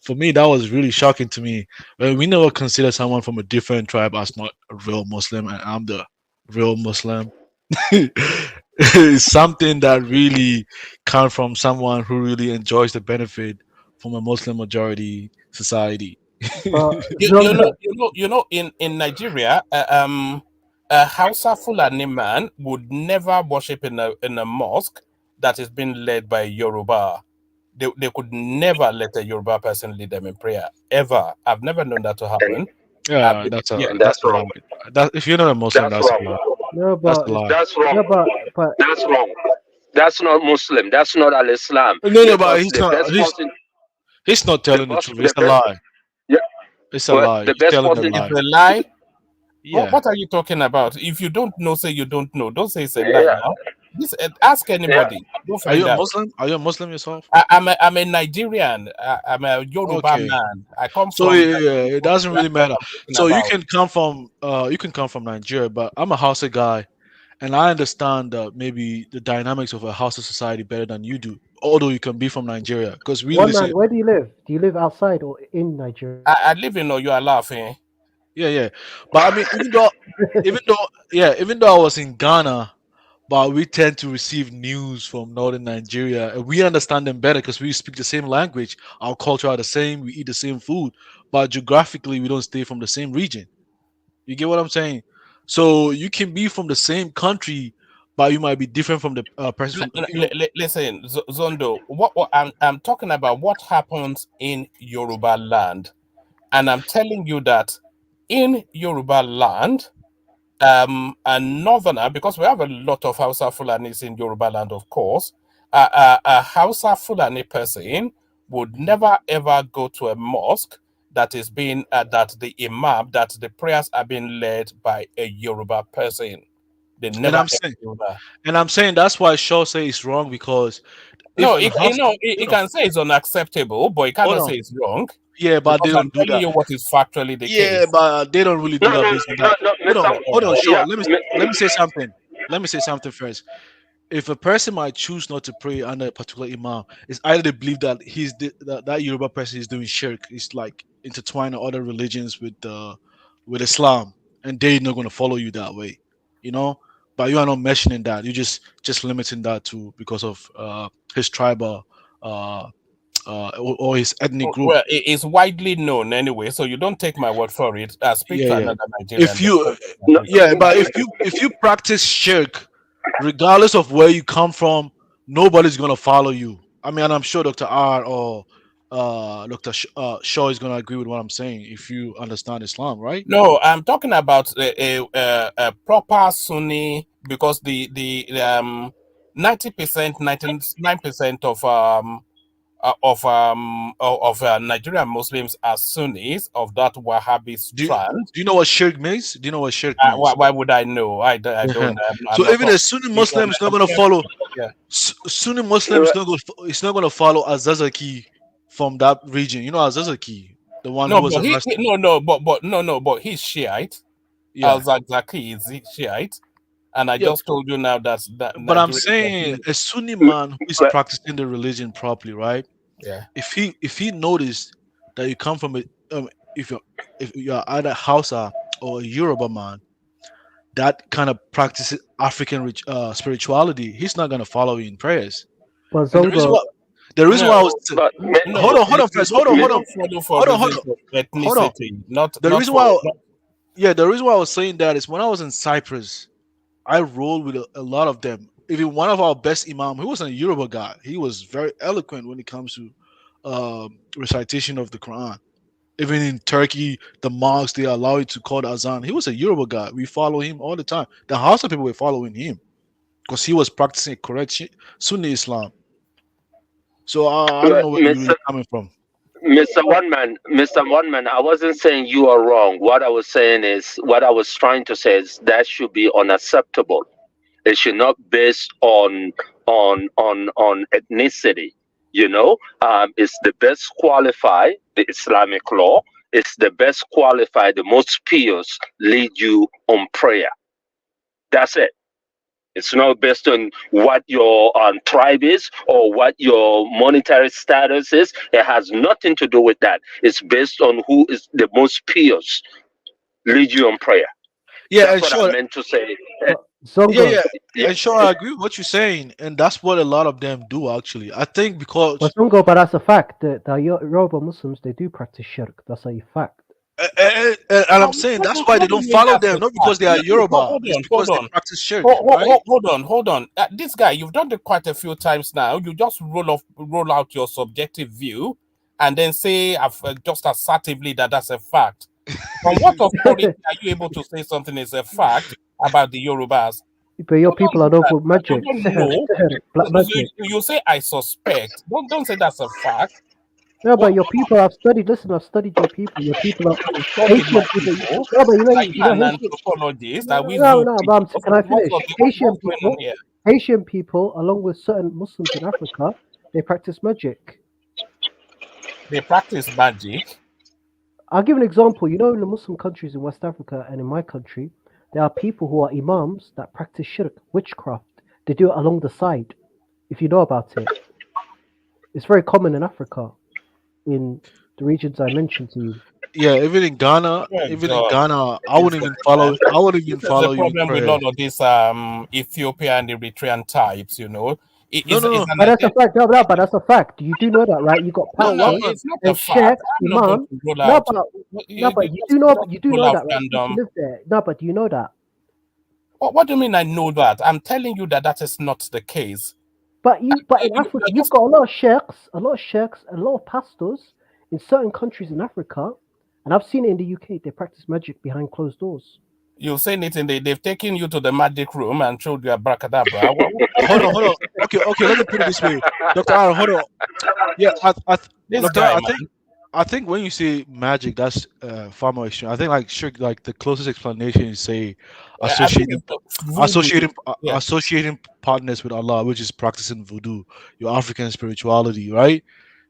For me, that was really shocking to me. We never consider someone from a different tribe as not a real Muslim, and I'm the real Muslim. It's something that really comes from someone who really enjoys the benefit from a Muslim majority society. In Nigeria, a Hausa Fulani man would never worship in a mosque that is being led by Yoruba. they could never let a Yoruba person lead them in prayer ever. I've never known that to happen. Yeah, that's Yeah, that's a lie. That if you're not a Muslim, That's that's a wrong. lie. No, That's a but lie. That's wrong. no, but That's wrong. That's not Muslim. That's not Al Islam. No, but Because he's the not. best person, He's not the telling the best, truth. the It's a best, lie. yeah. It's a But lie. the He's best telling a person, it's lie. a lie. Yeah. What are you talking about? If you don't know, say you don't know. Don't say it's a lie yeah, now. This ask yeah. anybody. Go Are you find a out. Muslim? Are you a Muslim yourself? I'm a Nigerian. I'm a Yoruba Okay. man. I come So from yeah, it doesn't really matter. I'm talking So about. you can come from Nigeria, but I'm a Hausa guy, and I understand maybe the dynamics of a Hausa society better than you do. Although you can be from Nigeria, because we one man, listen. where do you live? Do you live outside or in Nigeria? I live in Oyo Alaafin. Yeah. But I mean, even though I was in Ghana, but we tend to receive news from northern Nigeria, and we understand them better because we speak the same language. Our culture are the same. We eat the same food, but geographically, we don't stay from the same region. You get what I'm saying? So you can be from the same country, but you might be different from the person from Listen, Zondo. What I'm talking about what happens in Yoruba land, and I'm telling you that in Yoruba land, a northerner, because we have a lot of Hausa Fulanis in Yoruba land, of course, a Hausa Fulani person would never ever go to a mosque that is being that the imam, that the prayers are being led by a Yoruba person. They and never I'm ever saying do that. and I'm saying that's why Shaw say it's wrong because if No, an house he can say it's unacceptable, but he hold cannot on, say it's wrong yeah, but they because I'm don't do telling that. you what is factually the Yeah, case. but they don't really do No, that no, based on no, that. no, Mr. Hold on, Shaw. Yeah, Let me say something. Let me say something first. If a person might choose not to pray under a particular imam, it's either they believe that that Yoruba person is doing shirk, it's like intertwining other religions with Islam, and they're not going to follow you that way, you know. But you are not mentioning that. You just limiting that to because of his tribal uh, or his ethnic group. Well, it is widely known anyway, so you don't take my word for it. Speak to Yeah. another If Nigerian. you no, yeah, but if you practice shirk, regardless of where you come from, nobody's gonna follow you. I mean, and I'm sure Dr. R or Shaw is gonna agree with what I'm saying. If you understand Islam, right? No, I'm talking about a proper Sunni because the 90%, 99% of Nigerian Muslims are Sunnis of that Wahhabi Do strand. you know what shirk means? Do you know what shirk means? Why would I know? I don't. I'm So not even a talking. Sunni Muslim is not gonna follow. Sunni Muslim is not going. It's not gonna follow Azazaki from that region. You know Azazaki, the one who No, was but arrested. but he's Shiite. Al Yeah, Zakzaki is Shiite, and I yeah. just told you now that But I'm Nigerians are saying Sunni. a Sunni man who is practicing the religion properly, right? Yeah. If he noticed that you come from a if you're either Hausa or a Yoruba man that kind of practices African spirituality, he's not gonna follow you in prayers. But And Zongo, the reason why I was no, but hold on first, hold on, You hold on, don't follow for hold on, hold on, reasons of hold on. ethnicity, not The not reason for. why yeah, the reason why I was saying that is when I was in Cyprus, I rolled with a lot of them. Even one of our best imam, he wasn't a Yoruba guy. He was very eloquent when it comes to recitation of the Quran. Even in Turkey, the mosques they allow you to call the azan. He was a Yoruba guy. We follow him all the time. The Hausa people were following him because he was practicing correct Sunni Islam. So I don't know where you're Mr. really coming from. Mr. One Man, I wasn't saying you are wrong. What I was saying is, what I was trying to say is that should be unacceptable. It should not based on ethnicity. It's the best qualified. The Islamic law. It's the best qualified. The most pious lead you on prayer. That's it. It's not based on what your tribe is or what your monetary status is. It has nothing to do with that. It's based on who is the most pious lead you on prayer. Yeah, That's and what I sure. meant to say. Yeah, Zongo, and sure, I agree with what you're saying, and that's what a lot of them do actually. I think but because Zongo, but that's a fact. The Yoruba Muslims, they do practice shirk. That's a fact. And I'm saying that's why they What do you don't mean follow that's them, a not because fact? they are Yoruba. Hold It's on, because hold they on. practice shirk, right? Hold on. This guy, you've done it quite a few times now. You just roll out your subjective view, and then say just assertively that that's a fact. On what authority are you able to say something is a fact about the Yorubas? But your You don't people are do known that. for You magic, don't sihr, know. sihr, black magic. You say I suspect. Don't say that's a fact. No, What but your people I've studied. Listen, I've studied your people. Your people are studied my Haitian people. people? No, but Are you you know an Haitian. anthropologist? Are No, we no, zoo no. But creatures? can I finish? Haitian What's going on people, here? Haitian people, along with certain Muslims in Africa, they practice magic. They practice magic. I'll give an example. You know, in the Muslim countries in West Africa and in my country, there are people who are imams that practice shirk, witchcraft. They do it along the side. If you know about it, it's very common in Africa, in the regions I mentioned to you. Yeah, Oh God, I this wouldn't guy, even follow. man. I wouldn't even This is the follow you problem with thread. all of these Ethiopian Eritrean types. You know, No, no, it's no. an But that's a identity. fact. No, no, but that's a fact. You do know that, right? You got No, one pastors man. It's not a and fact. sheikhs, I'm not going imam. to roll No, out. but you do know. Just You do roll know out that, right? You used to random. live there. No, but do you know that? What do you mean? I know that. I'm telling you that is not the case. But in Africa, You're you've just got a lot of sheikhs, a lot of pastors in certain countries in Africa, and I've seen it in the UK. They practice magic behind closed doors. you're saying it, and they've taken you to the magic room and showed you abracadabra. Hold on. Okay. Let me put it this way, Doctor Aaron. Hold on. Yeah, This Doctor, guy, I think when you say magic, that's far more extreme. I think like sure, like the closest explanation is say I think it's voodoo. Yeah. associating partners with Allah, which is practicing voodoo, your African spirituality, right?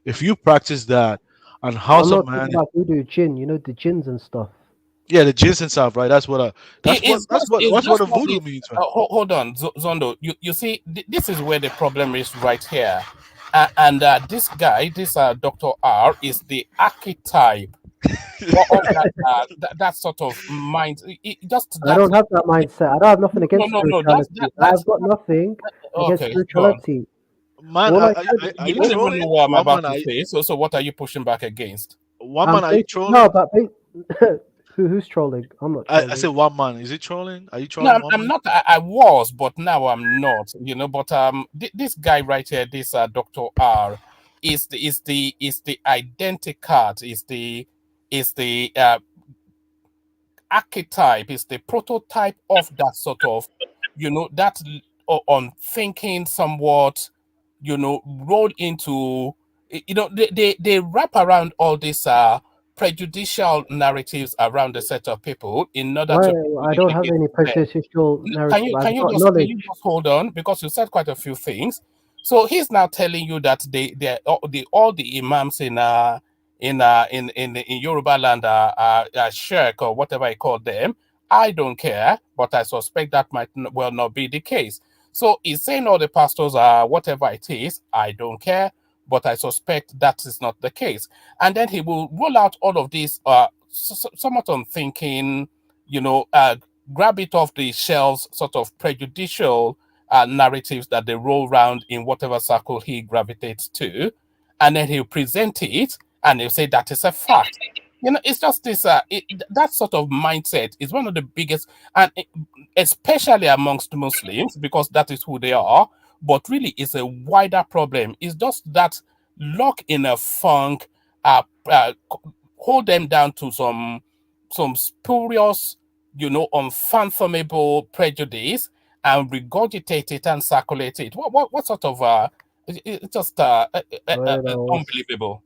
If you practice that, and I'm House of not talking Man, about voodoo jinn. You know the jinns and stuff. yeah, the jinns and stuff, right? It's That's what just a not voodoo this. means, man. Hold on, Zondo. You see, this is where the problem is right here. And this guy, this Dr. R, is the archetype of that sort of mind. Just I that. don't have that mindset. I don't have nothing against No. spirituality. That's I've got nothing against okay. Go on. spirituality. Man, All I said, are You you don't even know trolling? what I'm One about man, to say. So what are you pushing back against? are you no, trolling? but who's trolling? I'm not I trolling. said one man. Is it trolling? Are you No, trolling one I'm man? not. I was, but now I'm not. You know, but this guy right here, this Dr. R, is the identity card, is the archetype, is the prototype of that sort of, that unthinking, somewhat, rolled into, they wrap around all these prejudicial narratives around a set of people in order Why? to I don't have against any them. prejudicial Can narrative. you can I've you got just can you knowledge. just hold on, because you said quite a few things. So he's now telling you that all the imams in Yoruba land are shirk or whatever I call them. I don't care, but I suspect that might well not be the case. So he's saying all the pastors are whatever it is. I don't care, but I suspect that is not the case. And then he will roll out all of these somewhat unthinking, grab it off the shelves, sort of prejudicial narratives that they roll around in whatever circle he gravitates to, and then he'll present it and he'll say that is a fact. It's just this that sort of mindset is one of the biggest, and especially amongst Muslims, because that is who they are. But really, it's a wider problem. It's just that lock in a funk, hold them down to some spurious, unfathomable prejudice, and regurgitate it and circulate it. What sort of it's just Well, unbelievable.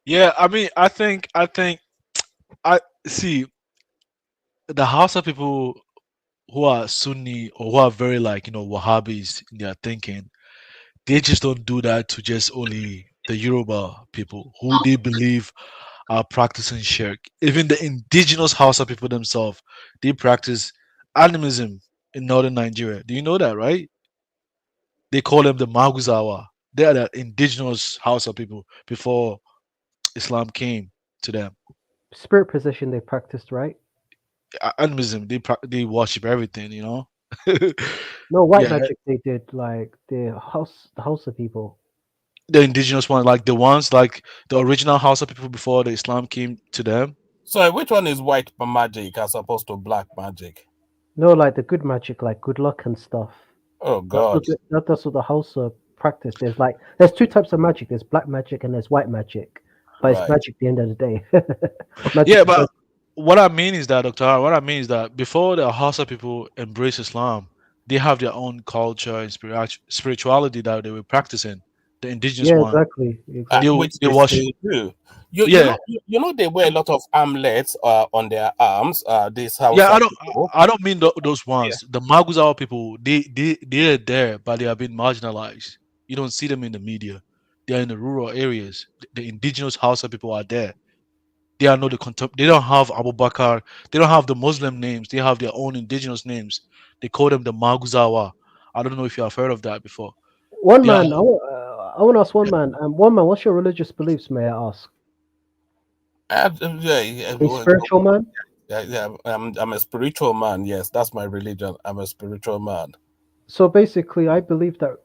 Yeah, I mean, I see the Hausa people who are Sunni or who are very like Wahhabis in their thinking. They just don't do that to just only the Yoruba people who they believe are practicing shirk. Even the indigenous Hausa people themselves, they practice animism in northern Nigeria. Do you know that, right? They call them the Maguzawa. They are the indigenous Hausa people before Islam came to them. spirit position they practiced, right? Animism, they worship everything. No, white Yeah, magic they did, like the house of people. The indigenous one, like the ones like the original Hausa people before the Islam came to them. So which one is white magic as opposed to black magic? No, like the good magic, like good luck and stuff. Oh That's God. what that's what the Hausa practice. There's two types of magic. There's black magic and there's white magic. But it's Right. magic at the end of the day. Magic Yeah, is but magic. what I mean is that, Doctor R, what I mean is that before the Hausa people embrace Islam, they have their own culture and spirituality that they were practicing. The indigenous Yeah, one, exactly. Exactly. Which they they worship. still do. Yeah, You know they wear a lot of armlets on their arms. This yeah. Hausa people. I don't mean those Yeah. ones. The Maguzawa people, they're there, but they have been marginalized. You don't see them in the media. They are in the rural areas. The indigenous Hausa people are there. They are not they don't have Abu Bakr. They don't have the Muslim names. They have their own indigenous names. They call them the Maguzawa. I don't know if you have heard of that before. One They are, man, I want to ask one man, what's your religious beliefs, may I ask? A spiritual man? Yeah, I'm a spiritual man. Yes, that's my religion. I'm a spiritual man. So basically, I believe that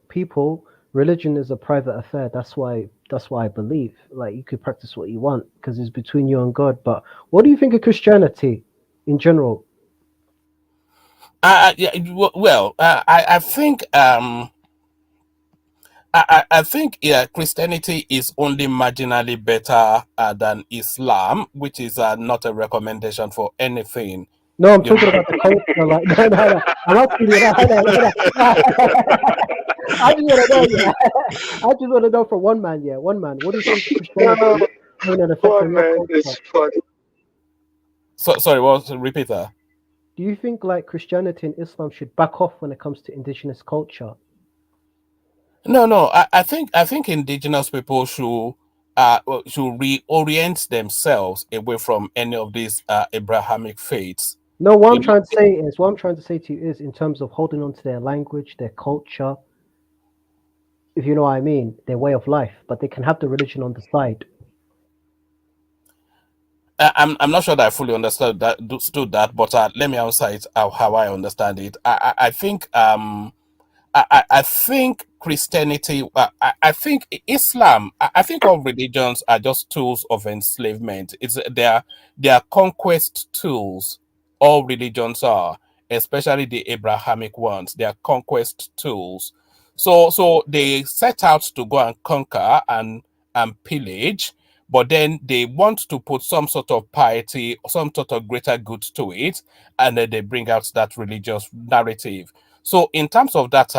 religion is a private affair. That's why I believe. Like you could practice what you want because it's between you and God. But what do you think of Christianity in general? Yeah, well, I think I think yeah, Christianity is only marginally better than Islam, which is not a recommendation for anything. No, I'm You talking know? about the culture. Like, no. I'm asking you. I just want to know. Yeah. I just want to know from one man. Yeah, one man. What do you think of Christianity having an effect on your culture? So sorry, what? Repeat that. Do you think like Christianity and Islam should back off when it comes to indigenous culture? No. I think indigenous people should reorient themselves away from any of these Abrahamic faiths. No, You know, what I'm trying to say to you is in terms of holding on to their language, their culture, if you know what I mean, their way of life, but they can have the religion on the side. I'm not sure that I fully understood that, but let me answer it how I understand it. I think I think Christianity, I think Islam, I think all religions are just tools of enslavement. They are conquest tools. All religions are, especially the Abrahamic ones. They are conquest tools. So they set out to go and conquer and pillage, but then they want to put some sort of piety, some sort of greater good to it, and then they bring out that religious narrative. So, in terms of that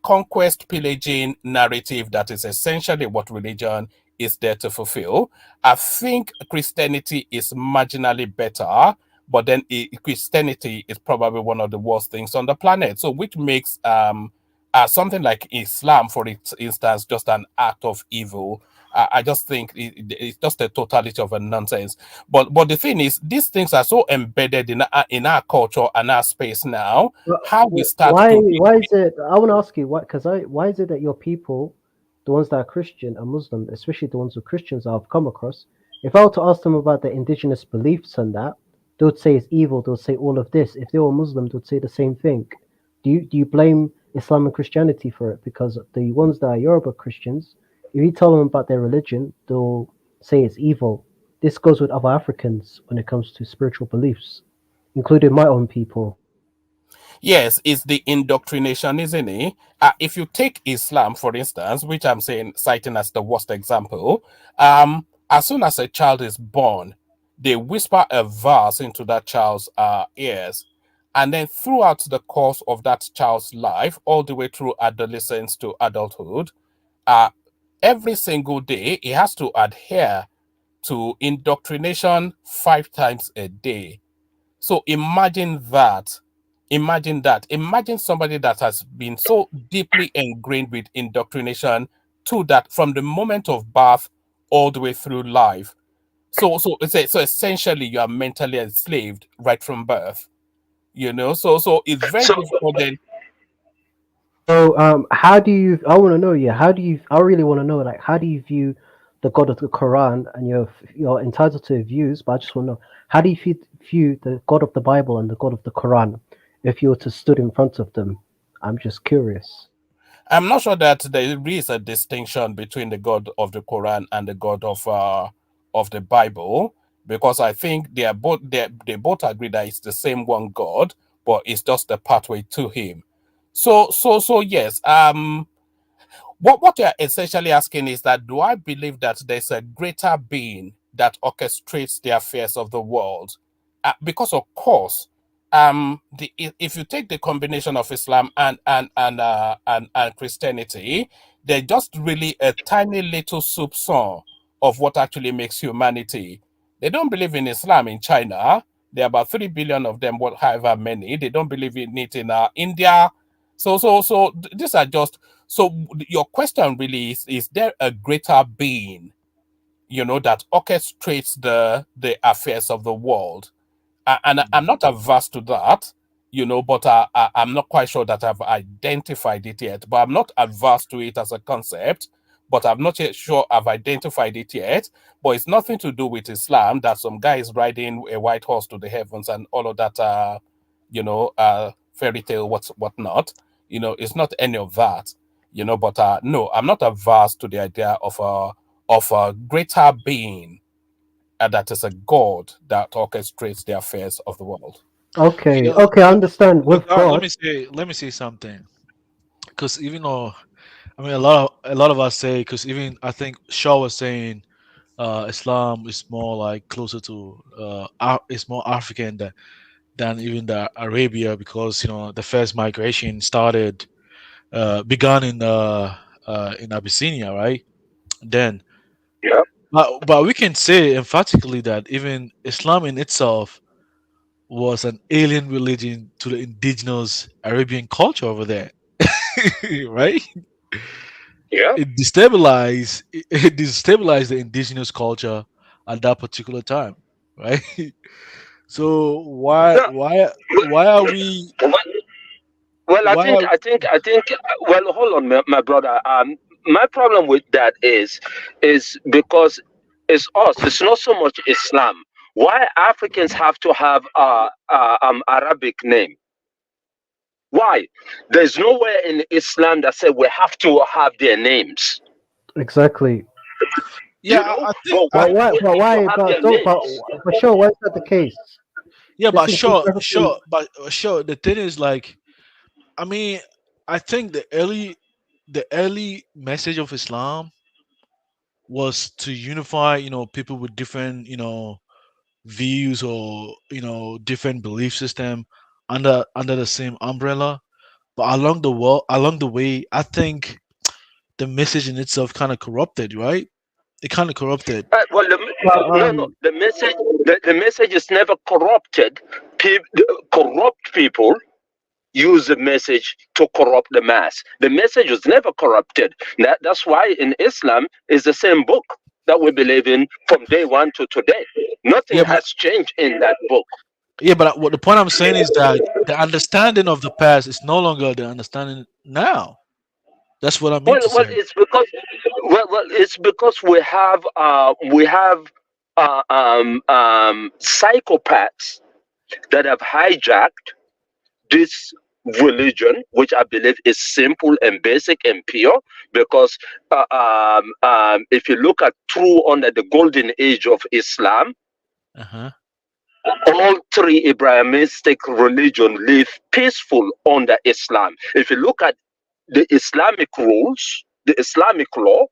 conquest pillaging narrative, that is essentially what religion is there to fulfill, I think Christianity is marginally better, but then Christianity is probably one of the worst things on the planet. So, which makes something like Islam, for instance, just an act of evil. I just think it's just a totality of a nonsense. But the thing is, these things are so embedded in our culture and our space now. How we start to Why is it? I want to ask you why is it that your people, the ones that are Christian and Muslim, especially the ones who Christians I've come across, if I were to ask them about their indigenous beliefs and that, they would say it's evil. They'll say all of this. If they were Muslim, they would say the same thing. Do you blame Islam and Christianity for it? Because the ones that are Yoruba Christians, if you tell them about their religion, they'll say it's evil. This goes with other Africans when it comes to spiritual beliefs, including my own people. Yes, it's the indoctrination, isn't it? If you take Islam, for instance, which I'm citing as the worst example, as soon as a child is born, they whisper a verse into that child's ears. And then throughout the course of that child's life, all the way through adolescence to adulthood, uh, every single day, he has to adhere to indoctrination 5 times a day. So imagine that. Imagine that. Imagine somebody that has been so deeply ingrained with indoctrination to that from the moment of birth all the way through life. So essentially you are mentally enslaved right from birth. So it's very difficult then. So, how do you? I want to know. Yeah, how do you? I really want to know. Like, how do you view the God of the Quran? And you're entitled to views, but I just want to know how do you view the God of the Bible and the God of the Quran if you were to stood in front of them? I'm just curious. I'm not sure that there is a distinction between the God of the Quran and the God of the Bible, because I think they both agree that it's the same one God, but it's just the pathway to Him. So yes. What you're essentially asking is that, do I believe that there's a greater being that orchestrates the affairs of the world? Because of course, if you take the combination of Islam and Christianity, they're just really a tiny little soupçon of what actually makes humanity. They don't believe in Islam in China. There are about 3 billion of them, however many. They don't believe in it in India. So these are just, so your question really is there a greater being, that orchestrates the affairs of the world? And I'm not averse to that, but I'm not quite sure that I've identified it yet. But I'm not averse to it as a concept, but I'm not yet sure I've identified it yet. But it's nothing to do with Islam, that some guy is riding a white horse to the heavens and all of that, fairy tale, whatnot. It's not any of that. But no, I'm not averse to the idea of a greater being, that is a God that orchestrates the affairs of the world. Okay, Yeah, okay, I understand. but With let God, me say something, because even though, I mean, a lot of us say, because even I think Shaw was saying, Islam is more like closer to it's more African than even the Arabia, because the first migration began in Abyssinia, right? Then, Yeah. but we can say emphatically that even Islam in itself was an alien religion to the indigenous Arabian culture over there, right? Yeah. It destabilized the indigenous culture at that particular time, right? So why No. why why are we Well, well, I why think, are Well, hold on, my brother. My problem with that is because it's us. It's not so much Islam. Why Africans have to have Arabic name? Why? There's nowhere in Islam that said we have to have their names. exactly. yeah I think But why do we But have to why? have But their don't. names? But sure, why is that the case? yeah This but is just sure everything. sure but sure the thing is, like, I mean, I think the early message of Islam was to unify, people with different, views, or different belief system under the same umbrella. But along the way, I think the message in itself kind of corrupted, right? It kind of corrupted. Well, But no. The message is never corrupted. Corrupt people use the message to corrupt the mass. The message was never corrupted. That's why in Islam is the same book that we believe in from day one to today. Nothing Yeah, but has changed in that book. what the point I'm saying is that the understanding of the past is no longer the understanding now. That's what I mean to Well, say. it's because we have psychopaths that have hijacked this religion, which I believe is simple and basic and pure. Because if you look at through under the golden age of Islam, Uh-huh. all three Abrahamistic religion live peaceful under Islam. If you look at the Islamic rules, the Islamic law,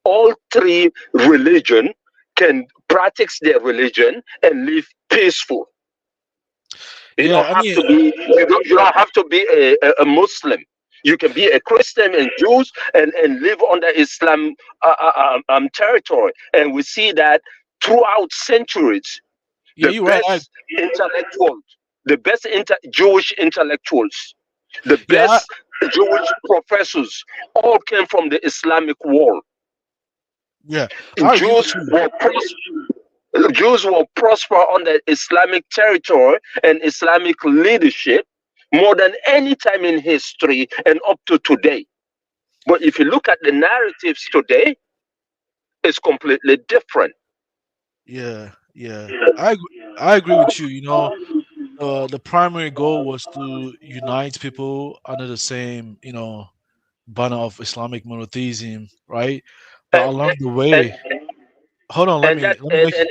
all three religion can practice their religion and live peaceful. You Yeah, don't I have mean, to be you don't have to be a Muslim. You can be a Christian and Jews and live under Islam territory. And we see that throughout centuries, yeah, the you're right. best intellectuals, the best Jewish intellectuals, the Yeah, best Jewish professors all came from the Islamic world. yeah, And I agree with you. Jews will prosper under Islamic territory and Islamic leadership more than any time in history and up to today. But if you look at the narratives today, it's completely different. Yeah, yeah, I agree with you. The primary goal was to unite people under the same, banner of Islamic monotheism, right? But along the and way, hold on, let and me that let me make and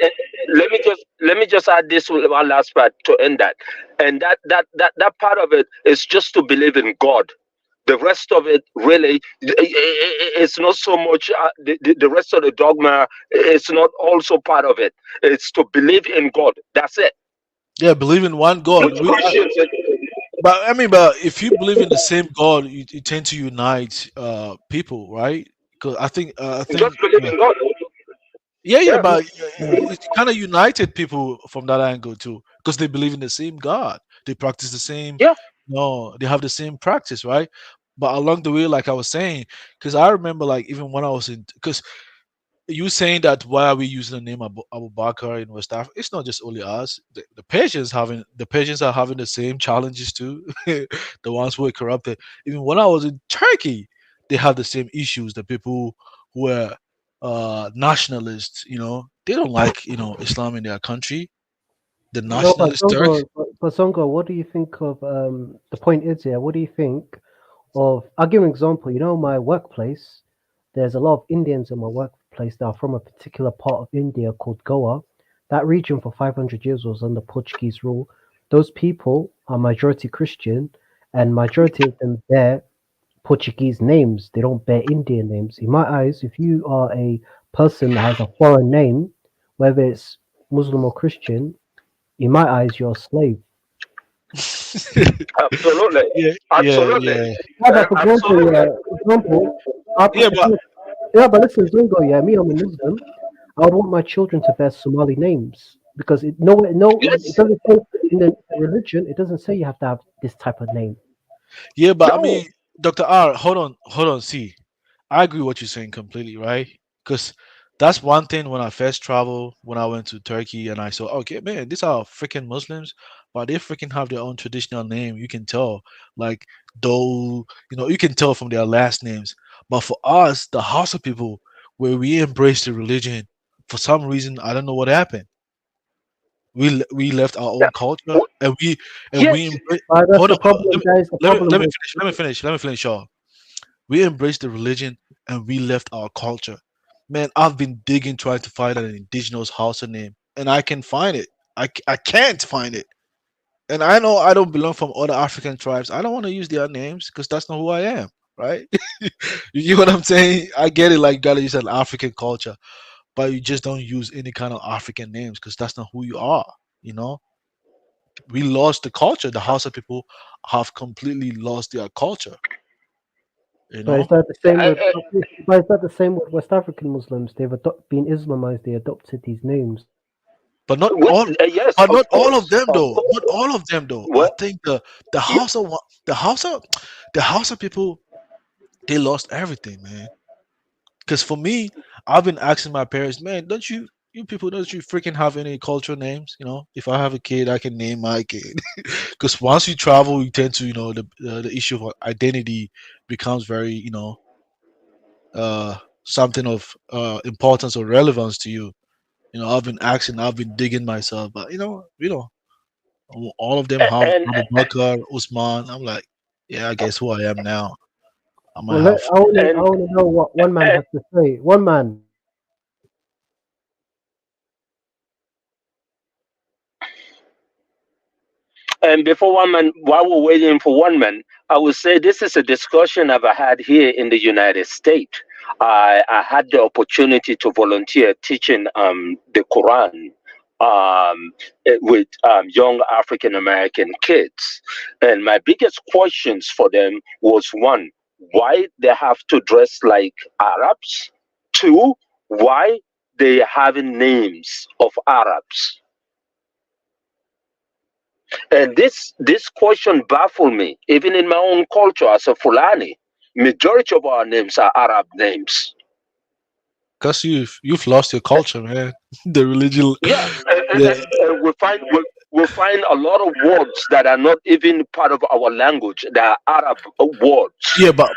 let me just add this one last part to end that. And that part of it is just to believe in God. The rest of it really, it's not so much. The rest of the dogma is not also part of it. It's to believe in God. That's it. yeah, believe in one God. Which Christians, But I mean, but if you believe in the same God, you tend to unite people, right? Because I just think believe in God. yeah, yeah, Yeah. but it kind of united people from that angle too, because they believe in the same God. They practice the same, Yeah. no, they have the same practice, right? But along the way, like I was saying, because I remember, like even when I was in, because you saying that why are we using the name Abu Bakr in West Africa? It's not just only us. The Persians are having the same challenges too. The ones who were corrupted. Even when I was in Turkey, they have the same issues. The people who were nationalists, they don't like Islam in their country. The No, but nationalist Turk. Songo, what do you think of the point is here, what do you think of, I'll give an example, my workplace, there's a lot of Indians in my workplace that are from a particular part of India called Goa. That region for 500 years was under Portuguese rule. Those people are majority Christian, and majority of them bear Portuguese names. They don't bear Indian names. In my eyes, if you are a person that has a foreign name, whether it's Muslim or Christian, in my eyes, you're a slave. Absolutely. Yeah, yeah, Absolutely. yeah. Yeah, but for example, Absolutely. Yeah, but yeah, but listen, Zongo, yeah, me, I'm a Muslim. I would want my children to bear Somali names because it Yes. doesn't say in the religion. It doesn't say you have to have this type of name. yeah, but I No. mean, Dr. R, hold on. See, I agree with what you're saying completely, right? Because that's one thing when I first traveled, when I went to Turkey and I saw, okay, man, these are freaking Muslims, but they freaking have their own traditional name. You can tell, like, though, you can tell from their last names. But for us, the Hausa people, where we embrace the religion, for some reason, I don't know what happened. We left our Yeah. own culture and we Yes. embrace. That's Hold the on, problem. That is the problem with. let me finish, y'all. We embraced the religion and we left our culture. Man, I've been digging trying to find an indigenous Hausa name, and I can find it. I can't find it. And I know I don't belong from other African tribes. I don't want to use their names because that's not who I am, right? You get what I'm saying? I get it, like you gotta use an African culture, but you just don't use any kind of African names because that's not who you are, you know? We lost the culture. The Hausa people have completely lost their culture, you But is know? that the same I, with? But is that the same with West African Muslims? They've been Islamized. They adopted these names. But not which, all. yes, But of not all of course. them Of though. course. Not all of them though. I Well, think the Hausa the Hausa the Hausa people, they lost everything, man. Because for me, I've been asking my parents, man, don't you people don't you freaking have any cultural names? If I have a kid, I can name my kid. Because once you travel, you tend to the issue of identity becomes very something of importance or relevance to you. I've been asking, I've been digging myself, but all of them have and Abu Bakr, Usman. I'm like, yeah, I guess who I am now. I might Well, have. I and want to know what one man has to say. One man. And before one man, while we're waiting for one man, I would say this is a discussion I've had here in the United States. I had the opportunity to volunteer teaching the Quran with young African American kids. And my biggest questions for them was one, why they have to dress like Arabs? Two, why they having names of Arabs? And this question baffled me, even in my own culture as a Fulani. Majority of our names are Arab names. Because you've lost your culture, man. The religion. Yeah, The, and we find a lot of words that are not even part of our language. They are Arab words. yeah, but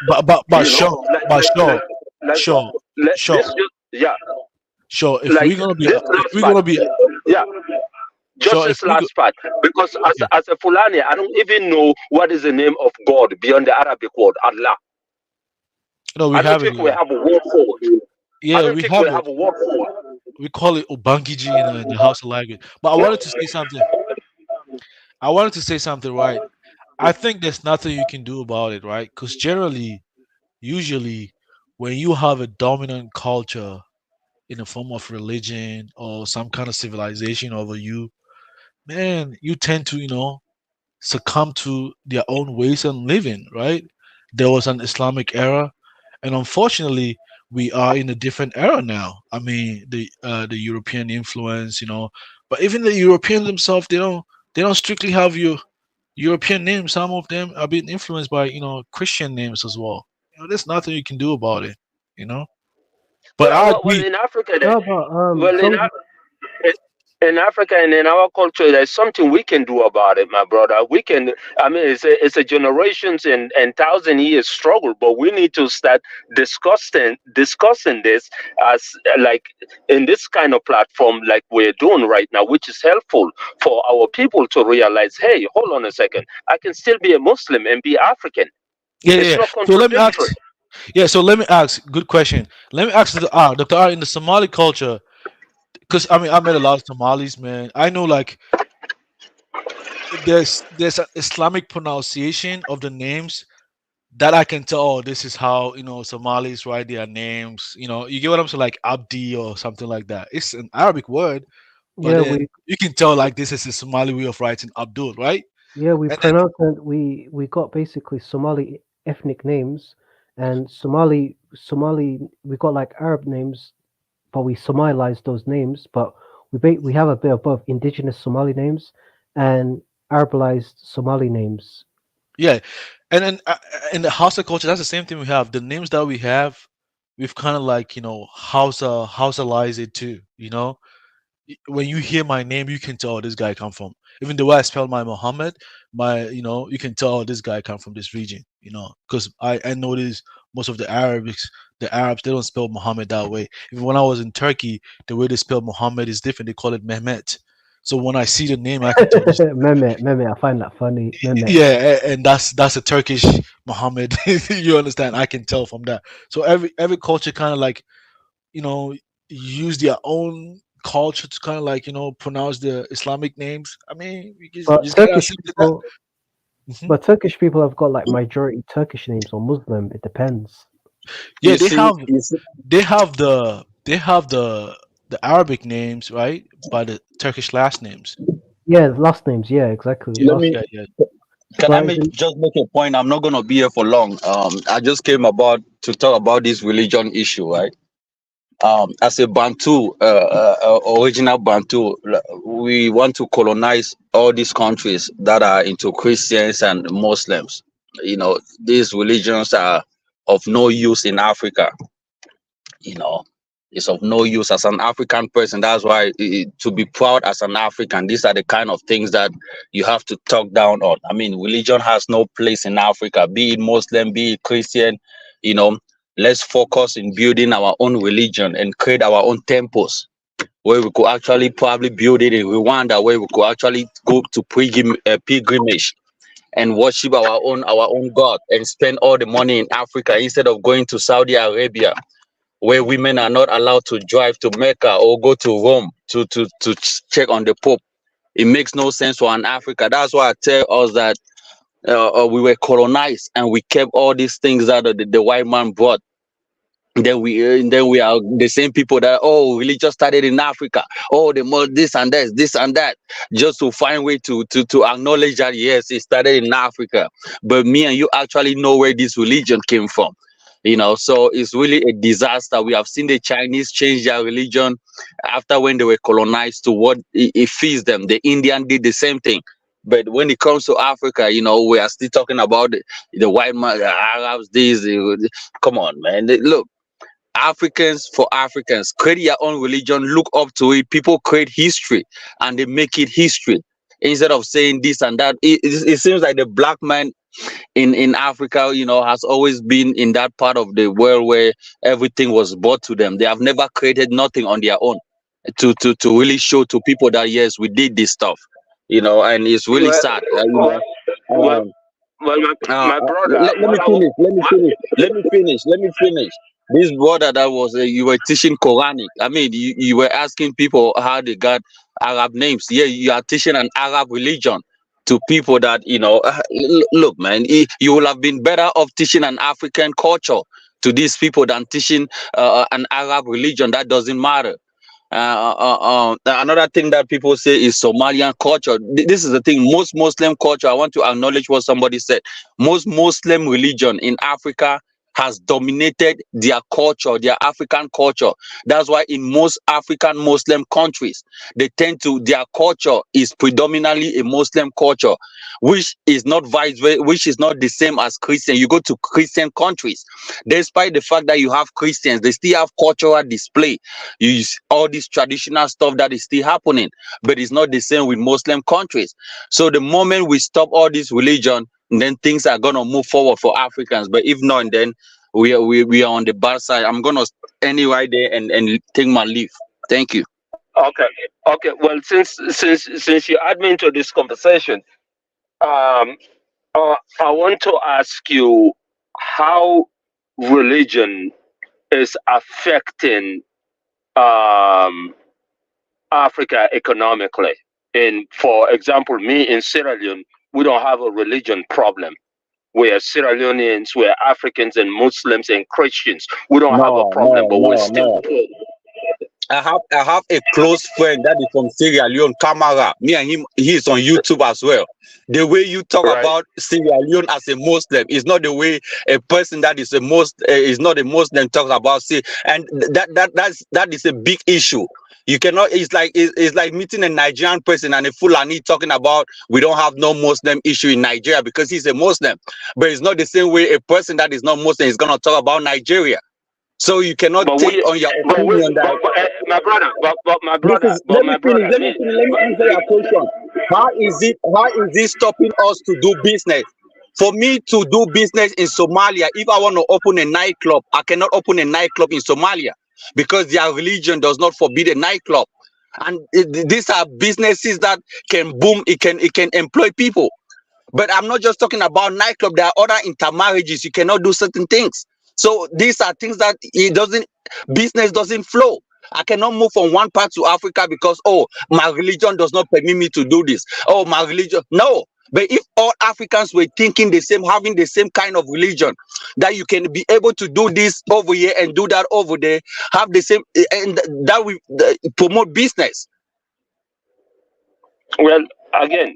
You know, sure, but sure, like sure, this. sure, Yeah, sure. If like we're gonna be, this if last we're part. gonna be, Yeah, just sure, if this we go, last part. Because okay, as a Fulani, I don't even know what is the name of God beyond the Arabic word Allah. No, we I don't have it think we here. have a word for it. I Yeah, don't we think we have it. have a word for it. We call it Ubangiji in the house of language. But I wanted to say something. I wanted to say something, right? I think there's nothing you can do about it, right? Because generally, usually, when you have a dominant culture in the form of religion or some kind of civilization over you, man, you tend to, succumb to their own ways of living, right? There was an Islamic era, and unfortunately, we are in a different era now. I mean, the European influence, but even the Europeans themselves, they don't strictly have European names. Some of them are being influenced by Christian names as well. There's nothing you can do about it, you know. But I Well, agree. in Africa, No, but well, some in Africa and in our culture, there's something we can do about it, my brother. We can. I mean, it's a generations and thousand years struggle, but we need to start discussing this as like in this kind of platform, like we're doing right now, which is helpful for our people to realize, hey, hold on a second, I can still be a Muslim and be African. Yeah, yeah, It's yeah. not So let me ask. contradictory. Yeah, so let me ask. Good question. Let me ask Dr. R, in the Somali culture, because I mean I met a lot of Somalis, man. I know like there's an Islamic pronunciation of the names that I can tell. Oh, this is how Somalis write their names. You get what I'm saying, like Abdi or something like that. It's an Arabic word, but yeah, then you can tell like this is a Somali way of writing Abdul, right? we And then pronounce it. We got basically Somali ethnic names, and Somali. We got like Arab names, but we Somalize those names. But we have a bit of both indigenous Somali names and Arabized Somali names. yeah, and then in the Hausa culture, that's the same thing we have. The names that we have, we've kind of like Hausalize it too. When you hear my name, you can tell this guy come from. Even the way I spell my Muhammad, you can tell this guy come from this region. Because I notice most of the Arabs, they don't spell Muhammad that way. Even when I was in Turkey, the way they spell Muhammad is different. They call it Mehmet. So when I see the name, I can tell this. Mehmet, I find that funny. Mehmet. Yeah, and that's a Turkish Muhammad. You understand? I can tell from that. So every culture kind of like you know use their own culture to kind of like pronounce the Islamic names. I mean, you But just gotta Turkish accept that. people, Mhm. but Turkish people have got like majority Turkish names or Muslim. It depends. Yeah, You see, you see, they have the Arabic names, right, by the Turkish last names. Yeah, last names. Yeah, exactly. let Last me Yeah, name. yeah. can I But it's just make a point? I'm not gonna be here for long. I just came about to talk about this religion issue, right? As a Bantu, original Bantu, we want to colonize all these countries that are into Christians and Muslims. These religions are of no use in Africa. you know it's of no use as an African person. That's why to be proud as an African, these are the kind of things that you have to talk down on. I mean, religion has no place in Africa, be it Muslim, be it Christian. you know let's focus in building our own religion and create our own temples where we could actually probably build it in Rwanda, where we could actually go to pilgrimage and worship our own God, and spend all the money in Africa instead of going to Saudi Arabia, where women are not allowed to drive to Mecca or go to Rome to check on the Pope. It makes no sense for an Africa. That's why I tell us that we were colonized and we kept all these things that the white man brought. And then we are the same people that, oh, religion started in Africa. Oh, the more this and that, just to find way to acknowledge that yes, it started in Africa. But me and you actually know where this religion came from. So it's really a disaster. We have seen the Chinese change their religion after when they were colonized to what it feeds them. The Indian did the same thing. But when it comes to Africa, we are still talking about the white man, the Arabs, come on, man. Look, Africans for Africans, create your own religion, look up to it. People create history and they make it history instead of saying this and that. It seems like the black man in Africa, has always been in that part of the world where everything was brought to them. They have never created nothing on their own to really show to people that yes, we did this stuff. And it's really Well, sad. well, well, Um, my brother, let me finish. Let me finish. This brother that was you were teaching Quranic. I mean, you were asking people how they got Arab names. Yeah, you are teaching an Arab religion to people that look, man, you will have been better off teaching an African culture to these people than teaching an Arab religion. That doesn't matter. Another thing that people say is Somalian culture. This is the thing. Most Muslim culture. I want to acknowledge what somebody said. Most Muslim religion in Africa has dominated their culture, their African culture. That's why in most African Muslim countries, their culture is predominantly a Muslim culture, which is not which is not the same as Christian. You go to Christian countries, despite the fact that you have Christians, they still have cultural display. You use all this traditional stuff that is still happening, but it's not the same with Muslim countries. So the moment we stop all this religion, then things are gonna move forward for Africans. But if not, then we are on the bad side. I'm gonna end it right there and take my leave. Thank you. Okay. Well, since you add me into this conversation, I want to ask you how religion is affecting Africa economically. And for example, me in Sierra Leone, we don't have a religion problem. We are Sierra Leoneans, we are Africans and Muslims and Christians. We don't have a problem, but we're still poor. I have a close friend that is from Sierra Leone, Kamara. Me and him, he's on YouTube as well. The way you talk about Sierra Leone as a Muslim is not the way a person that is is not a Muslim talks about. And that is a big issue. You cannot. It's like meeting a Nigerian person and a Fulani talking about we don't have no Muslim issue in Nigeria because he's a Muslim. But it's not the same way a person that is not Muslim is gonna talk about Nigeria. So you cannot take on your opinion that my brother. Let me answer your question. How is it stopping us to do business? For me to do business in Somalia, if I want to open a nightclub, I cannot open a nightclub in Somalia because their religion does not forbid a nightclub. And these are businesses that can boom. It can employ people. But I'm not just talking about nightclub. There are other intermarriages. You cannot do certain things. So these are things that business doesn't flow. I cannot move from one part to Africa because, my religion does not permit me to do this. Oh, my religion. No. But if all Africans were thinking the same, having the same kind of religion, that you can be able to do this over here and do that over there, have the same, and that will promote business. Well, again,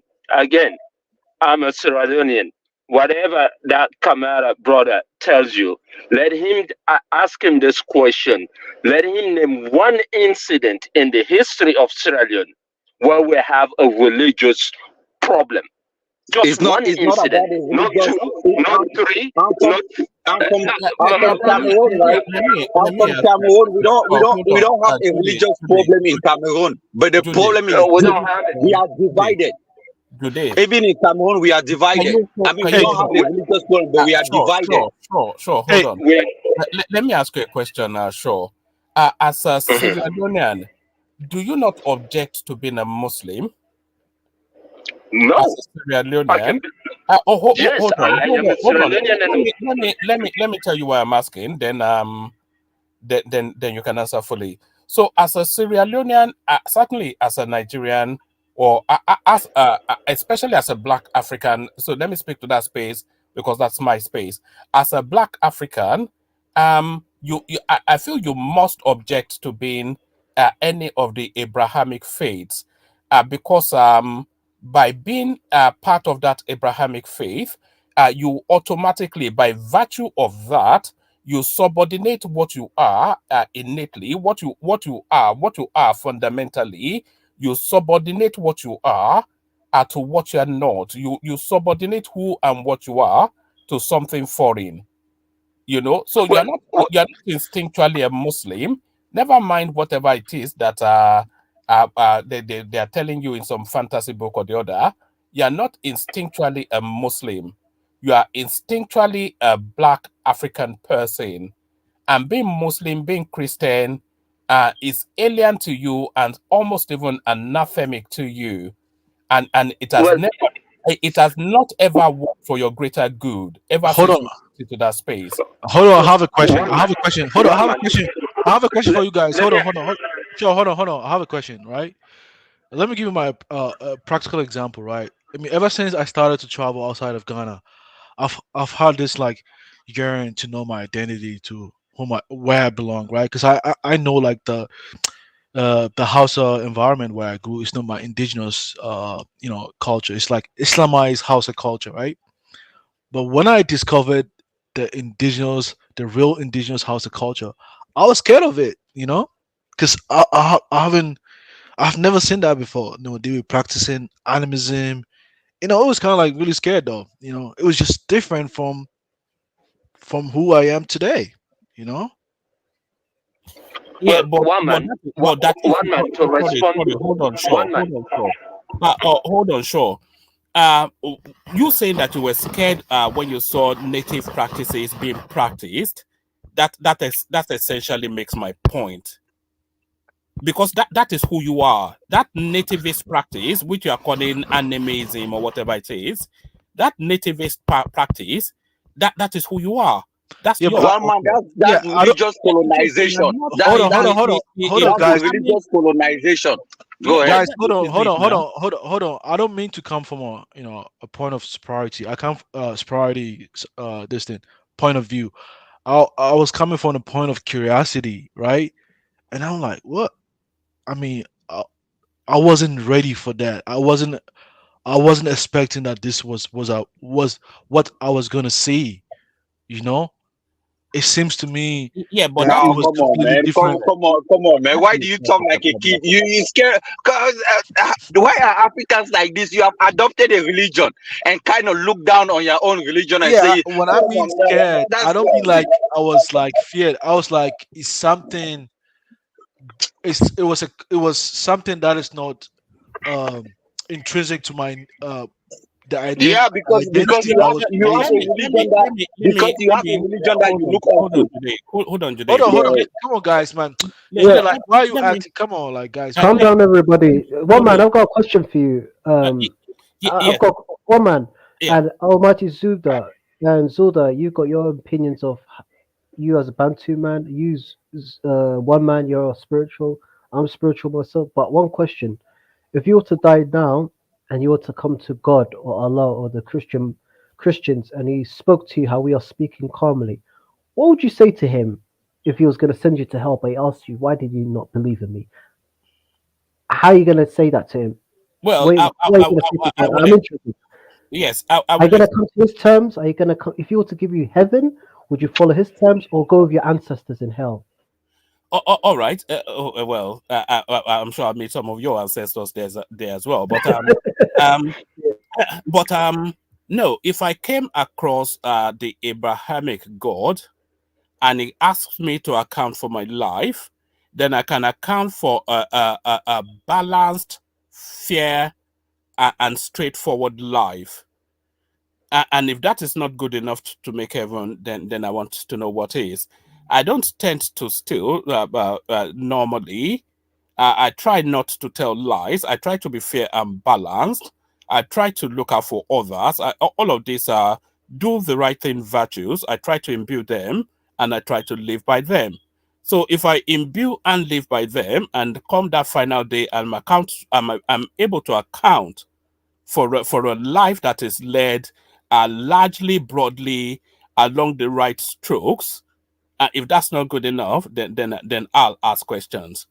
I'm a Sierra Leonean. Whatever that Kamara brother tells you, let him ask him this question. Let him name one incident in the history of Sierra Leone where we have a religious problem. Just one incident, not two, not three, I'm from Cameroon, right? I'm from Cameroon. We don't have a religious problem in Cameroon, but the problem is we are divided. Even in Cameroon, we are divided. I mean, we don't have a religious problem, but we are divided. Sure. Hold on. Let me ask you a question, Sure. As a Sierra Leonean, do you not object to being a Muslim? No. As a Sierra Leonean, hold on. Let me tell you why I'm asking. Then you can answer fully. So, as a Sierra Leonean, certainly as a Nigerian, or especially as a Black African. So let me speak to that space because that's my space. As a Black African, I feel you must object to being any of the Abrahamic faiths, because by being part of that Abrahamic faith, you automatically, by virtue of that, you subordinate what you are innately, what you are fundamentally. You subordinate what you are to what you are not. You subordinate who and what you are to something foreign. So you're not instinctually a Muslim. Never mind whatever it is that they are telling you in some fantasy book or the other. You are not instinctually a Muslim. You are instinctually a Black African person. And being Muslim, being Christian, is alien to you and almost even anathemic to you. And it has it has not ever worked for your greater good ever Hold since on. you went into that space. Hold on, I So, have a question. I have a question. Hold on, I have a question. I have a question for you guys. Hold on. Sure, hold on. I have a question, right? Let me give you my practical example, right? I mean, ever since I started to travel outside of Ghana, I've had this like yearn to know my identity, to where I belong, right? Because I know like the Hausa environment where I grew is not my indigenous culture. It's like Islamized Hausa culture, right? But when I discovered the real indigenous Hausa culture, I was scared of it, because I've never seen that before. They were practicing animism. It was kind of like really scared though. It was just different from who I am today. You know. yeah, Well, one man, that is one man to respond. sorry, hold on, One sure, man. hold on, sure. You saying that you were scared when you saw native practices being practiced, that essentially makes my point. Because that is who you are. That nativist practice, which you are calling animism or whatever it is, that nativist practice, that is who you are. That's Yeah, your but One man, that's I don't. religious colonization. Hold on, hold on, guys. That's religious colonization. Go ahead. Guys, hold on. I don't mean to come from a point of superiority. I come superiority distant point of view. I was coming from a point of curiosity, right? And I'm like, what? I mean, I wasn't ready for that. I wasn't expecting that this was what I was gonna see. You know, it seems to me Yeah, but that that it Now, was come on, completely man. different. Come on, man. Why do you talk like a kid? You scared? Cause why are Africans like this? You have adopted a religion and kind of look down on your own religion and Yeah, say, when I "Come mean on, man, scared, I that's don't mean like I was like feared. I was like, it's something. It was something that is not um intrinsic to my the yeah." Because identity I was you have a engaging in. religion that because you have a religion that you look up hold on to. today. Hold on Hold today. on, hold on. Yeah. Come on, guys, man. Yeah, Why are you Let me acting? Come on, like guys, calm why? down, everybody. One hold man, on. I've got a question for you. Yeah, I've got one man yeah. and Almighty Zuda and Zuda. You got your opinions of you as a Bantu man. One man, you're spiritual. I'm spiritual myself. But one question: if you were to die now and you were to come to God or Allah or the Christians, and He spoke to you how we are speaking calmly, what would you say to Him if He was going to send you to hell? But He asked you, "Why did you not believe in me?" How are you going to say that to Him? Well, What are you going to say to I God? will. I'm interested. Yes, I Are you will. going to come to His terms? Are you going to come? If He were to give you heaven, would you follow His terms or go with your ancestors in hell? All right. Well, I'm sure I made some of your ancestors there as well. Um, but no. If I came across the Abrahamic God and he asks me to account for my life, then I can account for a balanced, fair, and straightforward life. And if that is not good enough to make heaven, then I want to know what is. I don't tend to steal normally. I try not to tell lies. I try to be fair and balanced. I try to look out for others. All of these are do the right thing virtues. I try to imbue them and I try to live by them. So if I imbue and live by them and come that final day and I'm able to account for a life that is led largely broadly along the right strokes. If that's not good enough, then I'll ask questions.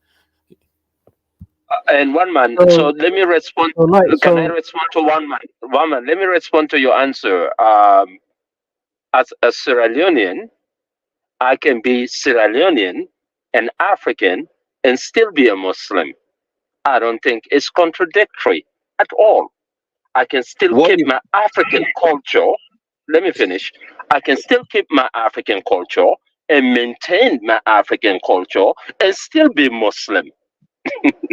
And one man. So So, let me respond. Can I so respond to one man? One man. Let me respond to your answer. As a Sierra Leonean, I can be Sierra Leonean and African and still be a Muslim. I don't think it's contradictory at all. I can still What keep if my African culture. Let me finish. I can still keep my African culture and maintain my African culture and still be Muslim.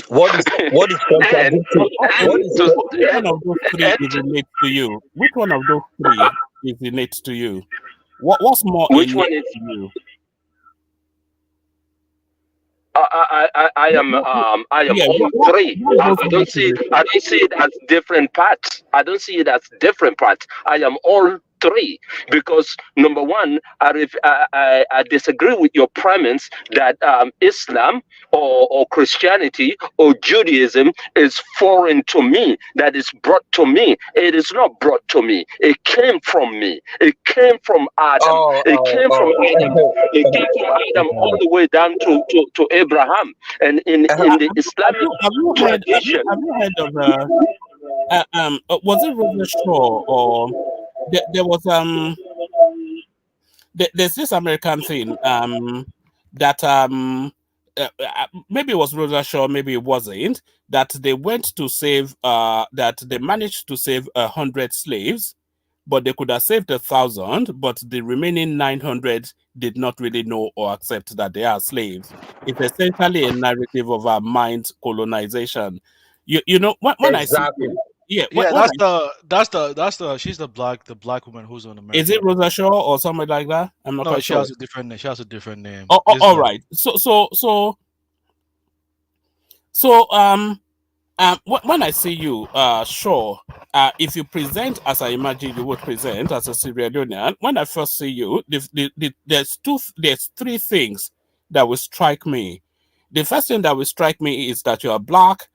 what is and, contradictory? Okay, What is which one of those three is innate to you? Which one of those three is innate to you? What's more which innate one is to you? I am Yeah, all three. what I goes don't into see this? I don't see it as different parts. I don't see it as different parts. I am all three because number one, I disagree with your premise that Islam or Christianity or Judaism is foreign to me. That is brought to me. It is not brought to me. It came from me. It came from Adam. It came from Adam. It came from Adam all the way down to Abraham. And in the Islamic tradition, have you heard of was it Roger Shaw or there was there's this American thing that maybe it was Rosa Shaw, maybe it wasn't, that they went to save that they managed to save 100 slaves, but they could have saved 1,000, but the remaining 900 did not really know or accept that they are slaves. It's essentially a narrative of our mind colonization. You know when I see exactly. yeah, Yeah, that's the she's the black woman who's on American. is it Rosa Shaw or something like that? I'm not No, quite she sure. has a different name. She has a different name. Oh, all right. When I see you, sure, if you present as I imagine you would present as a Sierra Leonean, when I first see you, there's three things that will strike me. The first thing that will strike me is that you are black.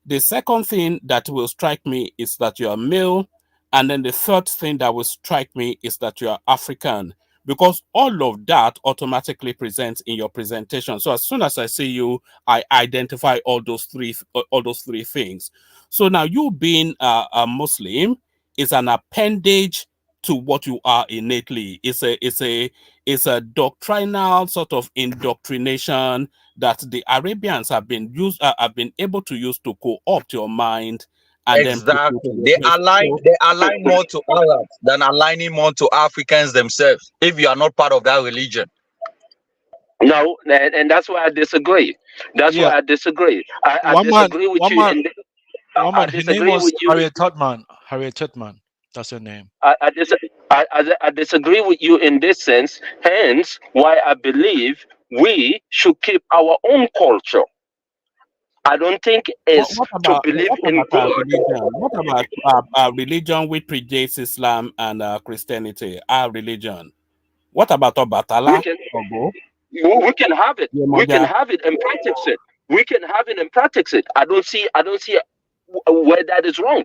The second thing that will strike me is that you are male. And then the third thing that will strike me is that you are African, because all of that automatically presents in your presentation. So as soon as I see you, I identify all those three things. So now you being a Muslim is an appendage to what you are innately. It's a doctrinal sort of indoctrination that the Arabians have been able to use to co-opt your mind. And Exactly. then They align more to Arabs than aligning more to Africans themselves. If you are not part of that religion. No, and that's why I disagree. That's why I disagree. I disagree with you. One man, her name disagree was with you. Harriet Tubman. Harriet Tubman. That's her name. I disagree with you in this sense. Hence, why I believe we should keep our own culture. I don't think it's to believe in God. religion? What about religion which predates Islam and Christianity? Our religion. What about Obatala? We can have it. We can have it and practice it. We can have it and practice it. I don't see where that is wrong.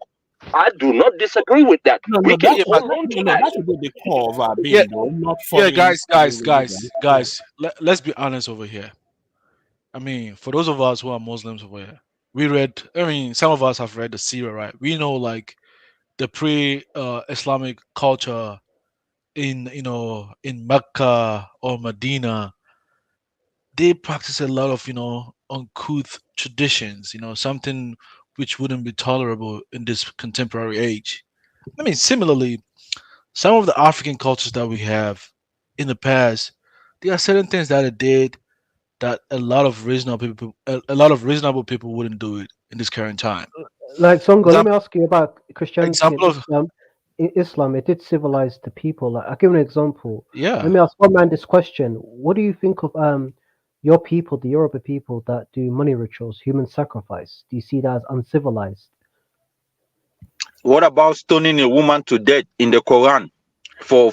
I do not disagree with that. We can hold on to that. That should be the core of our being, though, not guys. Let's be honest over here. I mean, for those of us who are Muslims over here, we read. I mean, some of us have read the Sirah, right? We know like the pre-Islamic culture in in Mecca or Medina. They practice a lot of uncouth traditions. Something which wouldn't be tolerable in this contemporary age. I mean, similarly, some of the African cultures that we have in the past, there are certain things that it did that a lot of reasonable people wouldn't do it in this current time. Like Songo, let me ask you about Christianity and example of- Islam. In Islam, it did civilize the people. Like, I'll give an example. Yeah. Let me ask one man this question: what do you think of your people, the Yoruba people that do money rituals, human sacrifice? Do you see that as uncivilized? What about stoning a woman to death in the Quran for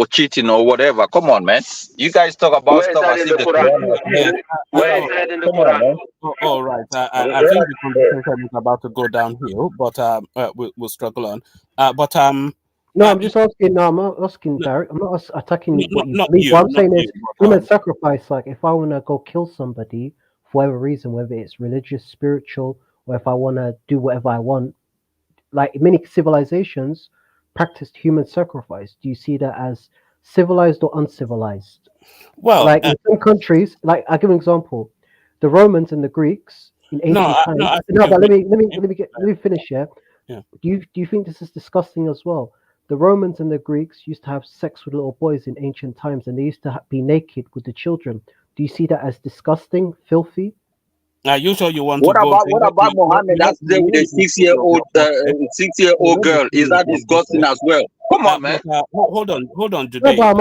cheating or whatever? Come on, man. You guys talk about Where is stuff that as in if the the Quran? Quran. Where is that in the Come on, Quran? man. All right. I think the conversation is about to go downhill, but we'll struggle on. No, I'm just asking. No, I'm not asking direct. I'm not attacking what you not believe. you, What I'm not saying you, is but, human sacrifice. Like, if I want to go kill somebody for whatever reason, whether it's religious, spiritual, or if I want to do whatever I want, like many civilizations practiced human sacrifice. Do you see that as civilized or uncivilized? Well, like in some countries, like I'll give an example: the Romans and the Greeks in ancient times. But let me finish here. Yeah. Do you think this is disgusting as well? The Romans and the Greeks used to have sex with little boys in ancient times, and they used to be naked with the children. Do you see that as disgusting, filthy? Are you sure you want What to go? about Mohammed that's there with a 6-year-old girl? Is that disgusting as well? Come on, man. Hold on, No, today. but I'm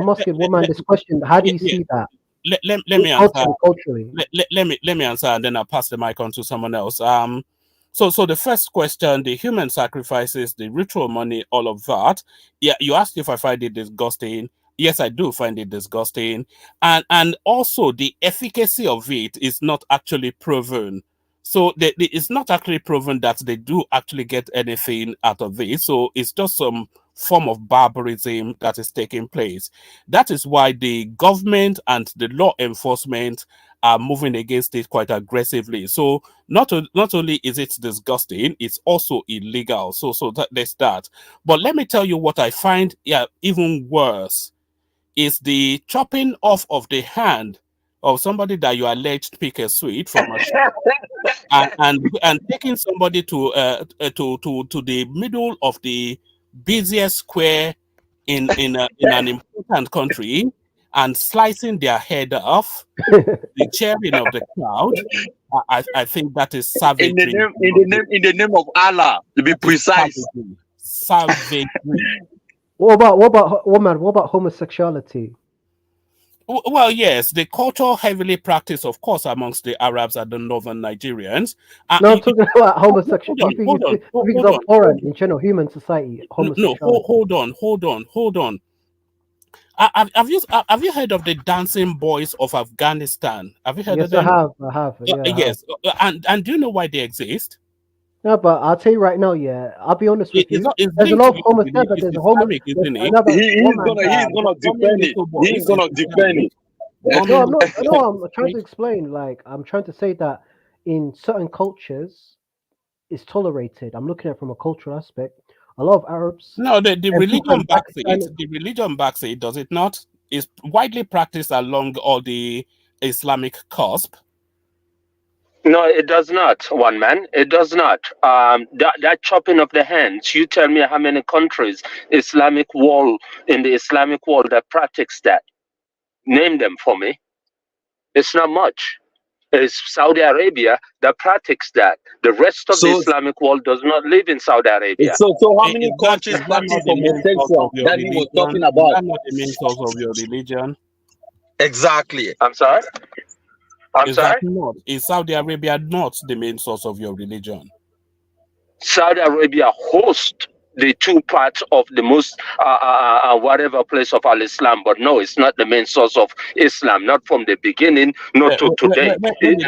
asking one man this question. How do you see that? let me answer. Culturally. Let me answer, and then I'll pass the mic on to someone else. So the first question, the human sacrifices, the ritual money, all of that. Yeah, you asked if I find it disgusting. Yes, I do find it disgusting, and also the efficacy of it is not actually proven. So it's not actually proven that they do actually get anything out of this. So it's just some form of barbarism that is taking place. That is why the government and the law enforcement are moving against it quite aggressively. So not only is it disgusting, it's also illegal. So there's that. But let me tell you what I find even worse is the chopping off of the hand of somebody that you alleged pick a sweet from a shop and taking somebody to the middle of the busiest square in an important country and slicing their head off, the cheering of the crowd. I think that is savagery. In the name of Allah, to be precise. Savagery. What about homosexuality? Well, yes, the culture heavily practiced, of course, amongst the Arabs and the northern Nigerians. No, I'm talking about homosexuality. Hold on. In general, human society, homosexuality. No, hold on. Have you heard of the dancing boys of Afghanistan? Have you heard of them? Yes, I have. Yeah, yes, and do you know why they exist? No, but I'll tell you right now, I'll be honest with you. There's a lot of homosexuality. There's a homosexuality. He's gonna defend it. No, I'm trying to explain. Like, I'm trying to say that in certain cultures, it's tolerated. I'm looking at it from a cultural aspect. A lot of Arabs. No, the religion backs it. The religion backs it, does it not? It's widely practiced along all the Islamic cusp. No, it does not, one man. It does not. That chopping of the hands, you tell me how many countries in the Islamic world that practice that. Name them for me. It's not much. It's Saudi Arabia that practices that. The rest of the Islamic world does not live in Saudi Arabia. So how many countries practice homosexual that he was talking about? That's not the main source of your religion. Exactly. I'm sorry? Is Saudi Arabia not the main source of your religion? Saudi Arabia hosts the two parts of the most whatever place of Al-Islam, but no, it's not the main source of Islam, not from the beginning, not to today. Where did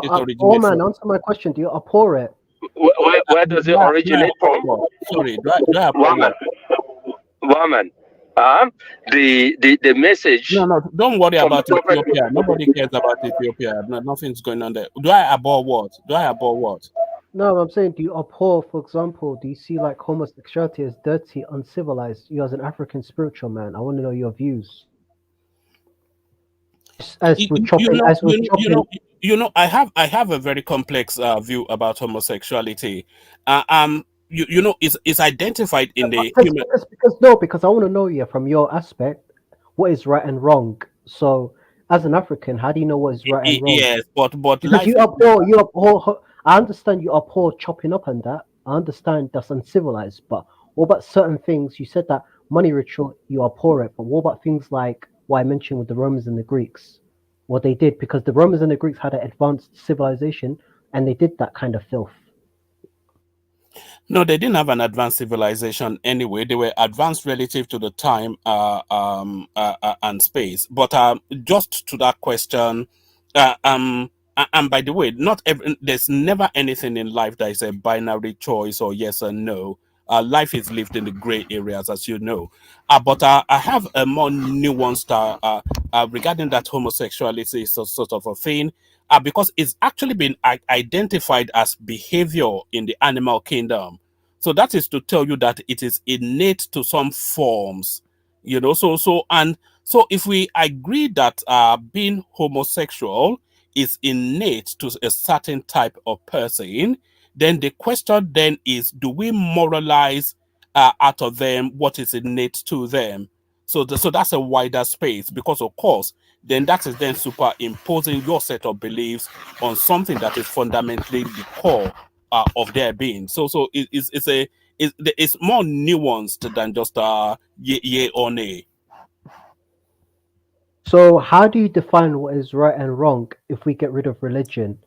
it originate? Oh man, answer my question. Do you abhor it? Where does it originate from? Sorry, do I abhor woman. The message. No, don't worry about Ethiopia. Nobody cares about Ethiopia. No, nothing's going on there. Do I abhor what? No, I'm saying, do you abhor, for example, do you see like homosexuality as dirty, uncivilized? You as an African spiritual man, I want to know your views. I have a very complex view about homosexuality. It's identified in the human. Because I want to know, from your aspect, what is right and wrong. So, as an African, how do you know what is right and wrong? Yes, but because you abhor. I understand you abhor chopping up and that. I understand that's uncivilized. But what about certain things? You said that money ritual, you abhor it. But what about things like what I mentioned with the Romans and the Greeks? What they did, because the Romans and the Greeks had an advanced civilization, and they did that kind of filth. No, they didn't have an advanced civilization anyway. They were advanced relative to the time and space. But just to that question, and by the way, there's never anything in life that is a binary choice or yes or no. Life is lived in the gray areas, as you know. But I have a more nuanced regarding that homosexuality is sort of a thing, because it's actually been identified as behavior in the animal kingdom. So that is to tell you that it is innate to some forms, So if we agree that being homosexual is innate to a certain type of person, then the question then is, do we moralize out of them what is innate to them? So that's a wider space, because of course, then that is then superimposing your set of beliefs on something that is fundamentally the core of their being. So it's more nuanced than just yay or nay. So how do you define what is right and wrong if we get rid of religion?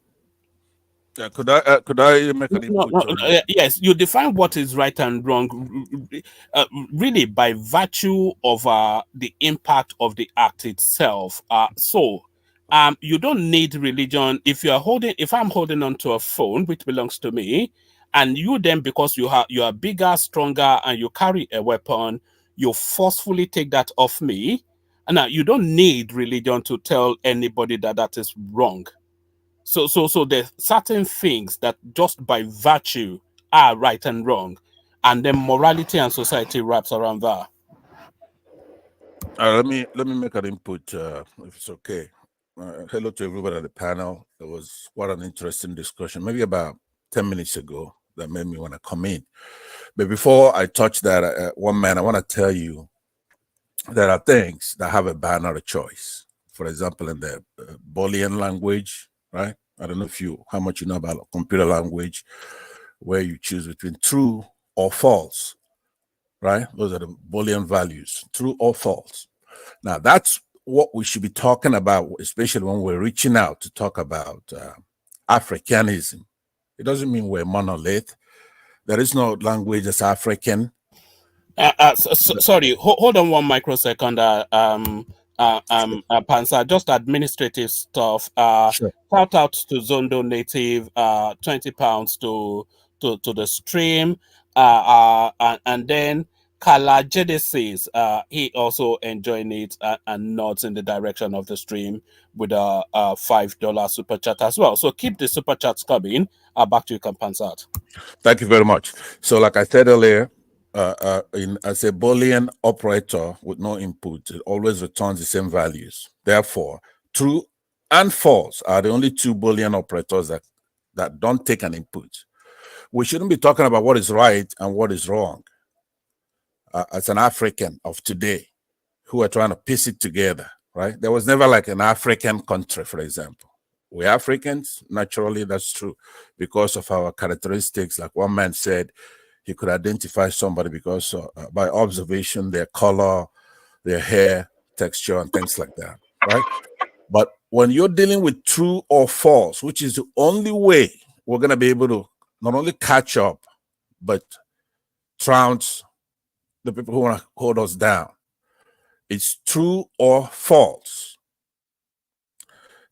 Could I make an input on that? Yes, you define what is right and wrong really by virtue of the impact of the act itself. You don't need religion if I'm holding onto a phone which belongs to me, and you then, because you are bigger, stronger, and you carry a weapon, you forcefully take that off me. And now you don't need religion to tell anybody that that is wrong. So there's certain things that just by virtue are right and wrong, and then morality and society wraps around that. Let me make an input, if it's okay. Hello to everybody at the panel. It was quite an interesting discussion, maybe about 10 minutes ago, that made me want to come in. But before I touch that, one man, I want to tell you there are things that have a binary choice. For example, in the Boolean language, right? I don't know how much you know about computer language, where you choose between true or false, right? Those are the Boolean values, true or false. Now, that's what we should be talking about, especially when we're reaching out to talk about Africanism. It doesn't mean we're monolith. There is no language that's African. Sorry, hold on one microsecond. Pansa, just administrative stuff. Sure. Shout out to Zondo Native, £20 to the stream. And then Kala Genesis, he also enjoying it and nods in the direction of the stream with a $5 super chat as well. So keep the super chats coming. Back to you, Kampansat. Thank you very much. So like I said earlier, as a Boolean operator with no input, it always returns the same values. Therefore, true and false are the only two Boolean operators that don't take an input. We shouldn't be talking about what is right and what is wrong. As an African of today, who are trying to piece it together, right? There was never like an African country, for example. We're Africans, naturally, that's true, because of our characteristics. Like one man said, he could identify somebody because by observation, their color, their hair, texture, and things like that, right? But when you're dealing with true or false, which is the only way we're going to be able to not only catch up, but trounce the people who want to hold us down, it's true or false.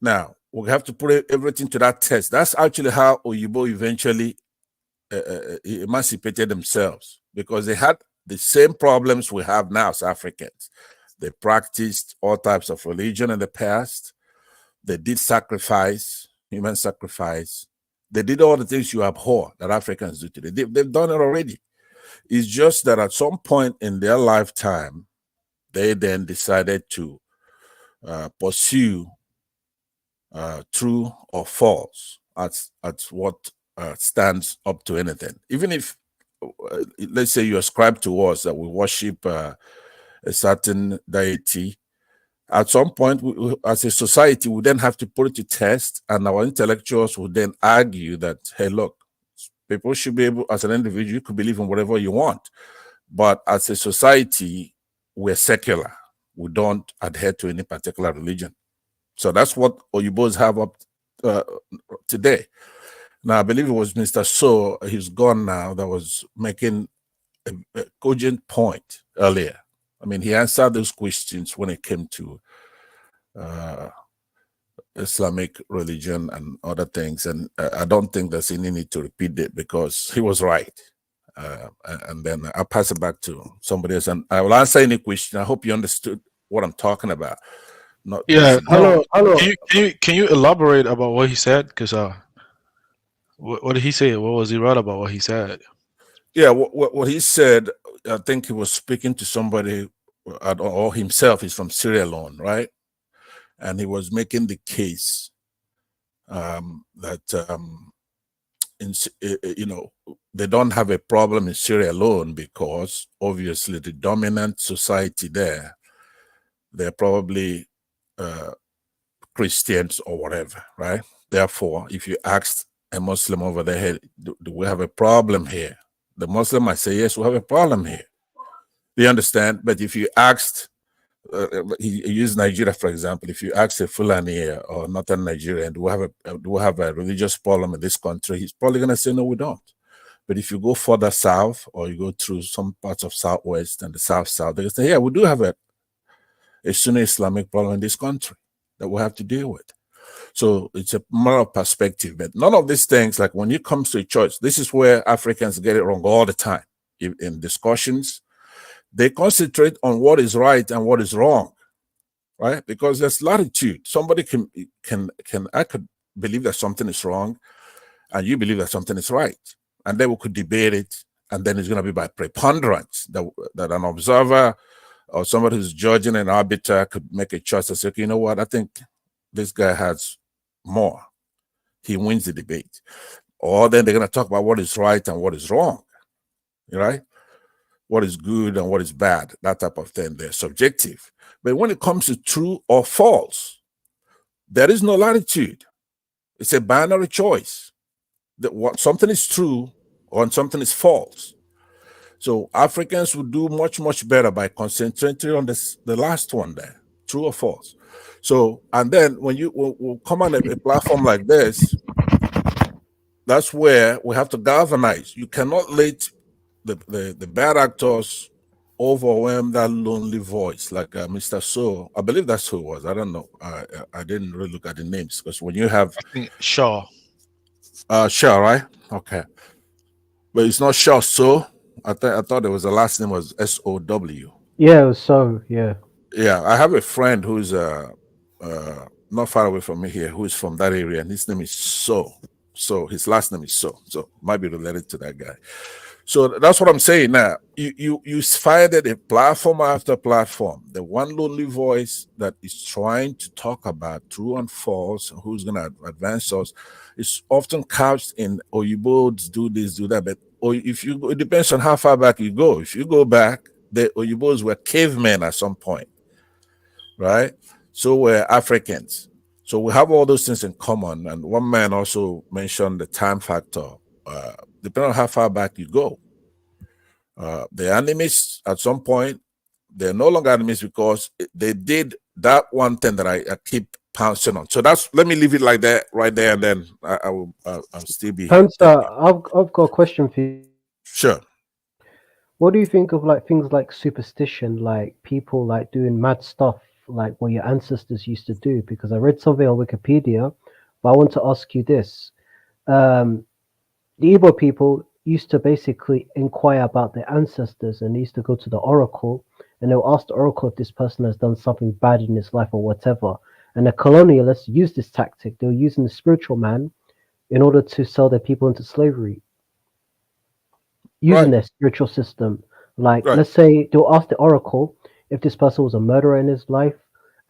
Now, we have to put everything to that test. That's actually how Oyibo eventually emancipated themselves, because they had the same problems we have now as Africans. They practiced all types of religion in the past. They did sacrifice, human sacrifice. They did all the things you abhor that Africans do today. They've done it already. It's just that at some point in their lifetime, they then decided to pursue true or false as what stands up to anything. Even if, let's say you ascribe to us that we worship a certain deity, at some point, as a society, we then have to put it to test, and our intellectuals will then argue that, hey, look, people should be able, as an individual, you could believe in whatever you want. But as a society, we're secular. We don't adhere to any particular religion. So that's what Oyibos have up today. Now, I believe it was Mr. So, he's gone now, that was making a cogent point earlier. I mean, he answered those questions when it came to Islamic religion and other things. And I don't think there's any need to repeat it, because he was right. And then I'll pass it back to somebody else. And I will answer any question. I hope you understood what I'm talking about. Yeah. Hello. Can you elaborate about what he said? Because what did he say? What was he right about what he said? Yeah, what he said, I think he was speaking to somebody or himself. He's from Sierra Leone, right? And he was making the case that they don't have a problem in Sierra Leone because obviously the dominant society there, they're probably Christians or whatever, right? Therefore, if you asked a Muslim over there, hey, do we have a problem here? The Muslim might say, yes, we have a problem here. Do you understand? But if you asked he used Nigeria for example. If you ask a Fulani or northern Nigerian, do we have a religious problem in this country? He's probably going to say no, we don't. But if you go further south, or you go through some parts of southwest and the south, they say, yeah, we do have a Sunni Islamic problem in this country that we have to deal with. So it's a matter of perspective. But none of these things, like when it comes to a church, this is where Africans get it wrong all the time. In discussions, they concentrate on what is right and what is wrong, right? Because there's latitude. Somebody I could believe that something is wrong, and you believe that something is right. And then we could debate it, and then it's going to be by preponderance that an observer or somebody who's judging an arbiter could make a choice and say, okay, you know what, I think this guy has more. He wins the debate. Or then they're going to talk about what is right and what is wrong, right? What is good and what is bad, that type of thing. They're subjective. But when it comes to true or false, there is no latitude. It's a binary choice. That what something is true or something is false. So Africans would do much, much better by concentrating on the last one there, true or false. So, and then when you will come on a platform like this, that's where we have to galvanize. You cannot let the bad actors overwhelm that lonely voice, like Mr. So. I believe that's who it was. I don't know. I didn't really look at the names, because when you have Shaw. Shaw, right? Okay. But it's not Shaw So. I thought it was the last name was SOW. Yeah, it was so, yeah. Yeah, I have a friend who's not far away from me here, who is from that area, and his name is So. So his last name is So. So might be related to that guy. So that's what I'm saying now. You find that a platform after platform, the one lonely voice that is trying to talk about true and false, who's going to advance us, is often couched in, oh, you both do this, do that. But it depends on how far back you go. If you go back, the Oyibos were cavemen at some point, right? So were Africans. So we have all those things in common. And one man also mentioned the time factor. Depending on how far back you go. The enemies at some point, they're no longer enemies because they did that one thing that I keep pouncing on. So let me leave it like that right there, and then I'll still be here. Pansa, I've got a question for you. Sure. What do you think of like things like superstition, like people like doing mad stuff, like what your ancestors used to do? Because I read something on Wikipedia, but I want to ask you this. The Igbo people used to basically inquire about their ancestors, and they used to go to the oracle, and they'll ask the oracle if this person has done something bad in his life or whatever. And the colonialists used this tactic. They were using the spiritual man in order to sell their people into slavery, using their spiritual system. Like, let's say they'll ask the oracle if this person was a murderer in his life,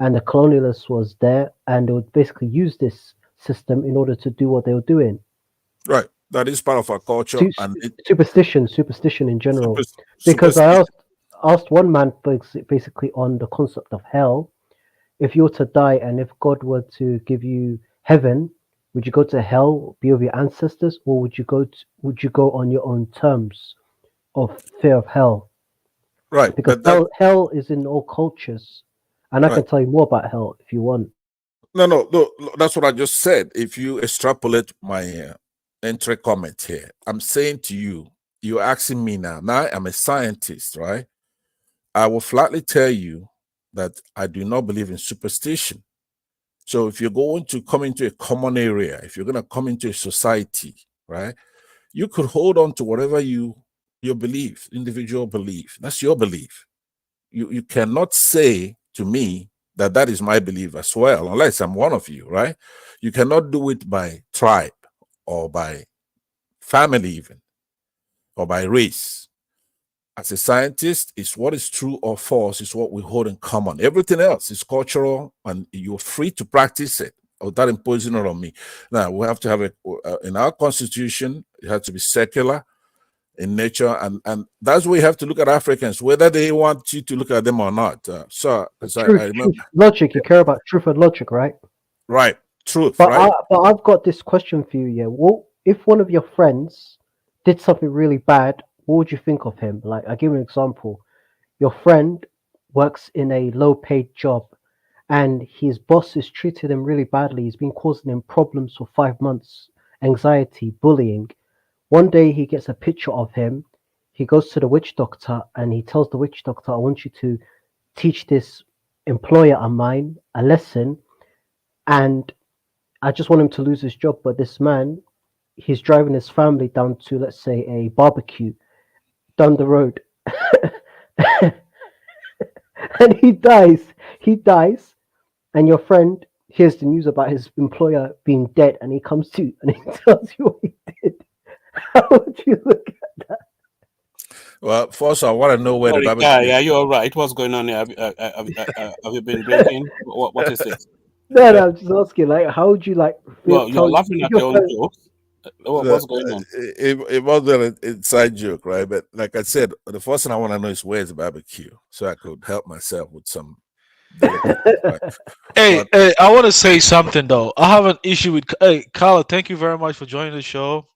and the colonialist was there, and they would basically use this system in order to do what they were doing. Right. That is part of our culture. Superstition in general. Because I asked one man basically on the concept of hell. If you were to die and if God were to give you heaven, would you go to hell, be with your ancestors, or would you go on your own terms of fear of hell? Right. Because hell is in all cultures, and I can tell you more about hell if you want. No, that's what I just said. If you extrapolate my entry comment here, I'm saying to you, you're asking me now. Now I'm a scientist, right? I will flatly tell you that I do not believe in superstition. So if you're going to come into a common area, if you're going to come into a society, right, you could hold on to whatever your belief, individual belief. That's your belief. You cannot say to me that is my belief as well, unless I'm one of you, right? You cannot do it by tribe or by family even, or by race. As a scientist, it's what is true or false is what we hold in common. Everything else is cultural, and you're free to practice it without imposing it on me. Now, we have to have in our constitution, it has to be secular in nature, and that's where you have to look at Africans, whether they want you to look at them or not. So, I remember, logic, you care about truth and logic, right? Right, truth, but right? But I've got this question for you, yeah. Well, if one of your friends did something really bad, what would you think of him? Like, I'll give you an example. Your friend works in a low-paid job, and his boss has treated him really badly. He's been causing him problems for 5 months, anxiety, bullying. One day he gets a picture of him. He goes to the witch doctor and he tells the witch doctor, I want you to teach this employer of mine a lesson, and I just want him to lose his job. But this man, he's driving his family down to, let's say, a barbecue down the road. And he dies. He dies. And your friend hears the news about his employer being dead, and he comes to you and he tells you what he did. How would you look at that? Well, first I want to know where Sorry, the barbecue. yeah, you're all right. What's going on here? Have you been drinking? What is it? No, I'm just asking, like, how would you Well, you're laughing at your own friend- jokes. What's going on? It wasn't an inside joke, right? But like I said, the first thing I want to know is where's the barbecue, so I could help myself with some. Hey, I want to say something though. I have an issue with. Hey, Carla, thank you very much for joining the show.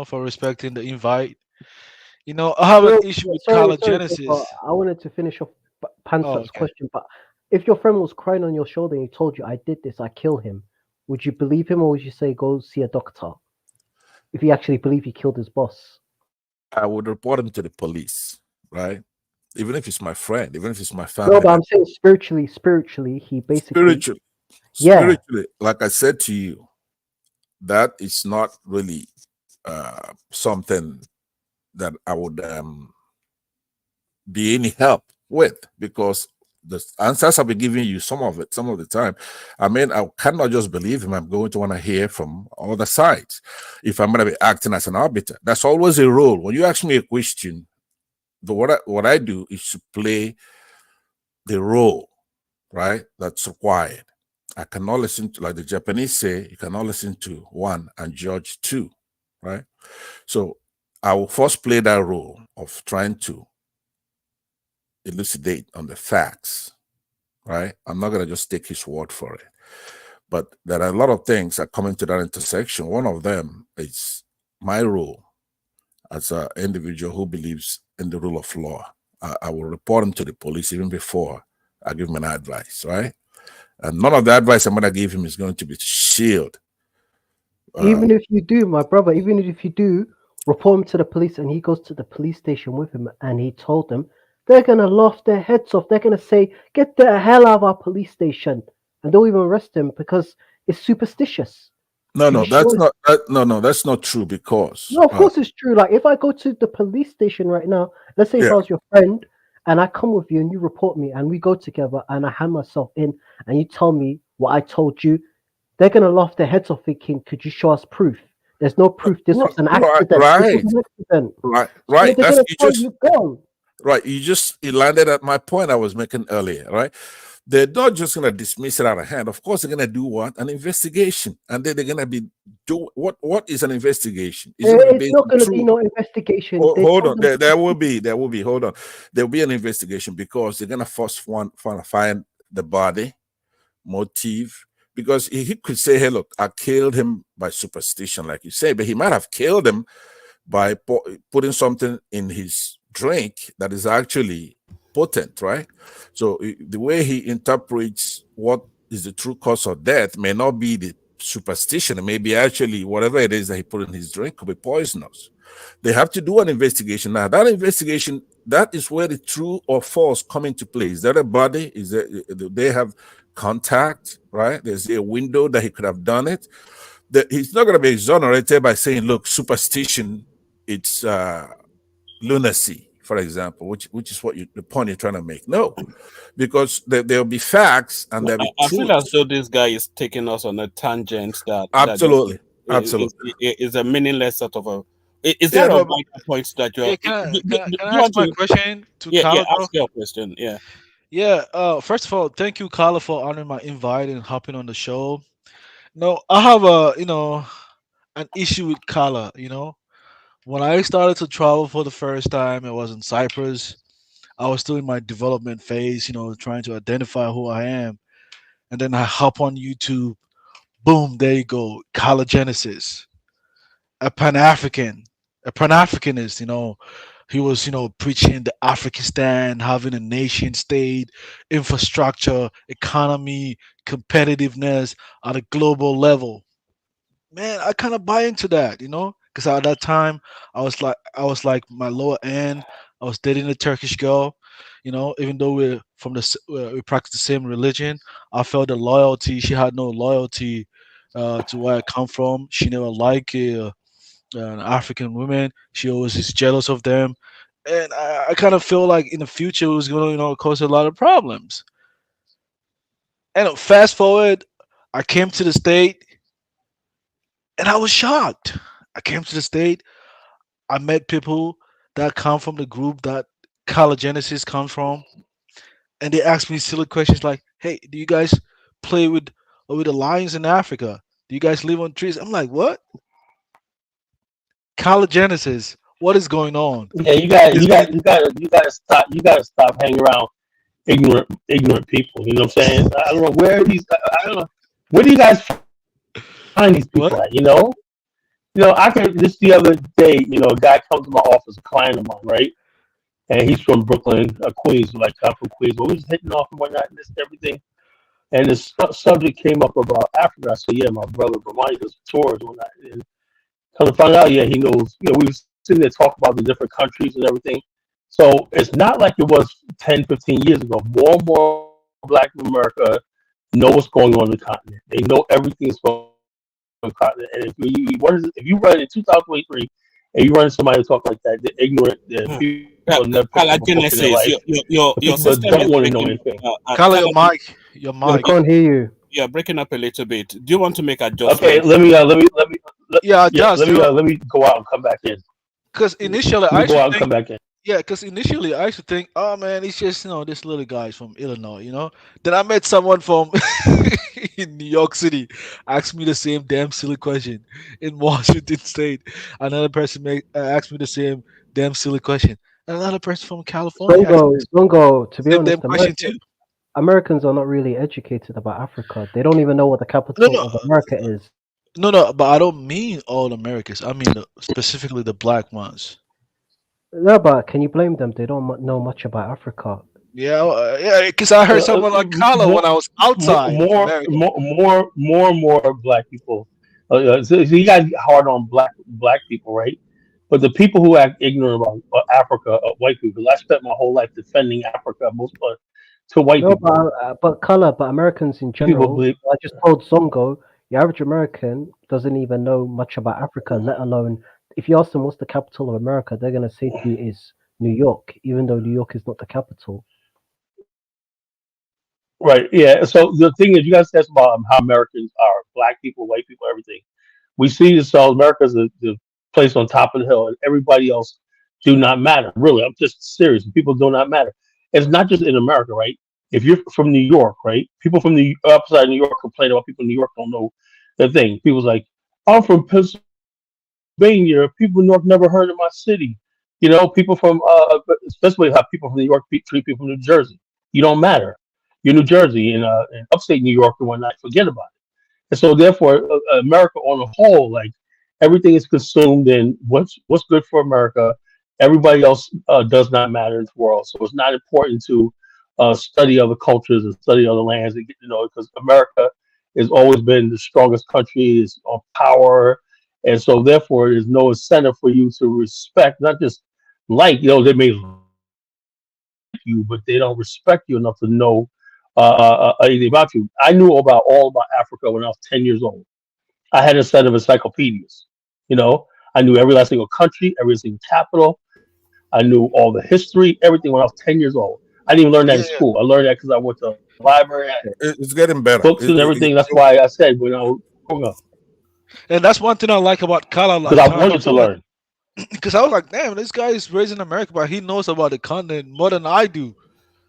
For respecting the invite. I have an issue with sorry, Genesis. Papa, I wanted to finish off Pansat's okay. question, but if your friend was crying on your shoulder and he told you, I did this, I killed him, would you believe him, or would you say go see a doctor? If you actually believe he killed his boss. I would report him to the police, right? Even if it's my friend, even if it's my family. No, but I'm saying spiritually, he basically. Spiritually, like I said to you, that is not really something that I would be any help with, because the answers I've been giving you, some of the time, I mean, I cannot just believe him. I'm going to want to hear from other sides if I'm going to be acting as an arbiter. That's always a role. When you ask me a question, what I do is to play the role, right, that's required. I cannot listen to, like the Japanese say, you cannot listen to one and judge two, right? So I will first play that role of trying to elucidate on the facts, right? I'm not going to just take his word for it. But there are a lot of things that come into that intersection. One of them is my role as an individual who believes in the rule of law. I will report him to the police even before I give him an advice, right? And none of the advice I'm going to give him is going to be to shield. Even if you do, my brother, even if you do report him to the police and he goes to the police station with him and he told them, they're going to laugh their heads off. They're going to say, get the hell out of our police station. And don't even arrest him because it's superstitious. No, that's not true, because... No, of course it's true. Like, if I go to the police station right now, let's say if I was your friend and I come with you and you report me and we go together and I hand myself in and you tell me what I told you, they're going to laugh their heads off thinking, could you show us proof? There's no proof. This was an accident. Right. This was an accident. Right. So they're going to you go. Right. You landed at my point I was making earlier, right? They're not just going to dismiss it out of hand. Of course, they're going to do what? An investigation. And then they're going to be what is an investigation? It's not going to be no investigation. Hold on. There will be. Hold on. There will be an investigation, because they're going to first find the body, motive. Because he could say, hey, look, I killed him by superstition, like you say, but he might have killed him by putting something in his drink that is actually potent, right? So the way he interprets what is the true cause of death may not be the superstition. It may be actually whatever it is that he put in his drink could be poisonous. They have to do an investigation. Now, that investigation, that is where the true or false come into play. Is that a body? Do they have contact, right? There's a window that he could have done it. He's not going to be exonerated by saying, look, superstition, it's lunacy, for example, which is the point you're trying to make. No, because there'll be facts and there'll be truth. I feel as though this guy is taking us on a tangent that absolutely is a meaningless sort of a. Is there a vital point that you are? Can I ask my question to Carla? Ask your question. Yeah. First of all, thank you, Carla, for honoring my invite and hopping on the show. No, I have an issue with Carla. When I started to travel for the first time, it was in Cyprus. I was still in my development phase, trying to identify who I am. And then I hop on YouTube. Boom, there you go. Cologenesis. A Pan-Africanist, He was, preaching the African stand, having a nation state, infrastructure, economy, competitiveness at a global level. Man, I kind of buy into that, because at that time I was like my lower end. I was dating a Turkish girl, even though we practice the same religion. I felt the loyalty. She had no loyalty to where I come from. She never liked an African women. She always is jealous of them, and I kind of feel like in the future it was going to cause a lot of problems. And fast forward, I came to the state and I was shocked. I came to the state. I met people that come from the group that Genesis comes from, and they asked me silly questions like, "Hey, do you guys play with the lions in Africa? Do you guys live on trees?" I'm like, "What? Genesis? What is going on?" Yeah, you got This you guy, got you got to stop hanging around ignorant people. You know what I'm saying? I don't know where these. I don't know where do you guys find these people what? at? I could just the other day. A guy comes to my office, a client of mine, right? And he's from Brooklyn, Queens, like I'm from Queens. But we're just hitting off and whatnot, and this and everything. And the subject came up about Africa. I said, "Yeah, my brother Bramani does tours and whatnot." And come to find out, yeah, he knows. We were sitting there talking about the different countries and everything. So it's not like it was 10, 15 years ago. More and more Black America know what's going on in the continent. They know everything that's going on in the continent. And if you run in 2023 and you run into somebody talk like that, they're ignorant. People never picked up a book in their Genesis, life. your But people system don't is want to know breaking. anything. Carla, your We mic. can't hear you. You're breaking up a little bit. Do you want to make Okay, adjustments? Just let me go out and come back in. because initially Let I me go used to out and think, come back in. yeah, because initially I used to think, oh man, it's just this little guy's from Illinois. Then I met someone from in New York City, asked me the same damn silly question. In Washington State, another person asked me the same damn silly question. And another person from California asked me Zongo, to be the same damn honest, question too. Americans are not really educated about Africa. They don't even know what the No, capital no, of America is. no, but I don't mean all Americans. I mean specifically the black ones. No, but can you blame them? They don't know much about Africa. Yeah, because I heard someone like Carla when I was outside of more, America. and more Black people. So you guys get hard on black people, right? But the people who act ignorant about Africa are white people. I spent my whole life defending Africa, most to white No, people. but color, but Americans in People general. believe. I just told Zongo, the average American doesn't even know much about Africa, let alone if you ask them what's the capital of America, they're gonna say to you is New York, even though New York is not the capital. Right. Yeah. So the thing is, you guys asked about how Americans are, Black people, white people, everything. We see ourselves, America's the place on top of the hill, and everybody else do not matter. Really, I'm just serious. People do not matter. It's not just in America, right? If you're from New York, right? People from the outside New York complain about people in New York don't know the thing. People's like, I'm from Pennsylvania. People in New York never heard of my city. People from especially how people from New York treat people from New Jersey. You don't matter. You're New Jersey and in upstate New York and whatnot. Forget about it. And so therefore, America on the whole, like everything is consumed in what's good for America. Everybody else does not matter in the world. So it's not important to study other cultures and study other lands, and because America has always been the strongest country, is on power, and so therefore there's no incentive for you to respect, not just they may like you, but they don't respect you enough to know anything about you. I knew all about Africa when I was 10 years old. I had a set of encyclopedias. I knew every last single country, every single capital. I knew all the history, everything when I was 10 years old. I didn't even learn that in Yeah, school. I learned that because I went to the library, I had it's getting better. books and everything. That's why I said when I was growing up, And that's one thing I like about Carla because I wanted to learn. because I was like, damn, this guy is raised in America, but he knows about the continent more than I do.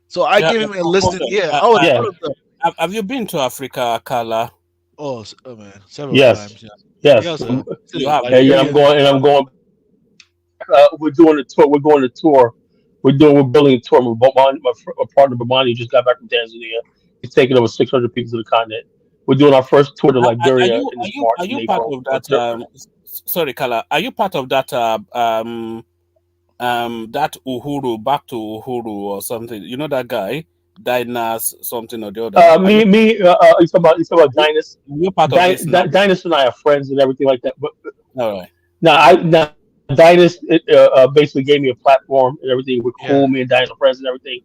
So I Yeah, gave him a hold listen. on. Yeah, I was Yeah. one of them. Have you been to Africa, Carla? Oh, man, several Yes. times. Yeah. Yes. He has You have. like Yeah, 3 I'm years. going, and I'm going. We're doing a tour. We're going to tour. We're building a tour. My partner Bamani just got back from Tanzania. He's taking over 600 people to the continent. We're doing our first tour to Are Liberia you in are this you March are and you part April. of that? Sorry, Carla. Are you part of that that Uhuru, back to Uhuru or something. You know that guy, Dinas something or the other. Are you It's about Dinus. you're part of this now? Dinus and I are friends and everything like that. But All right. now Dinus basically gave me a platform and everything. We're Yeah. cool. Me and Dinus are friends and everything.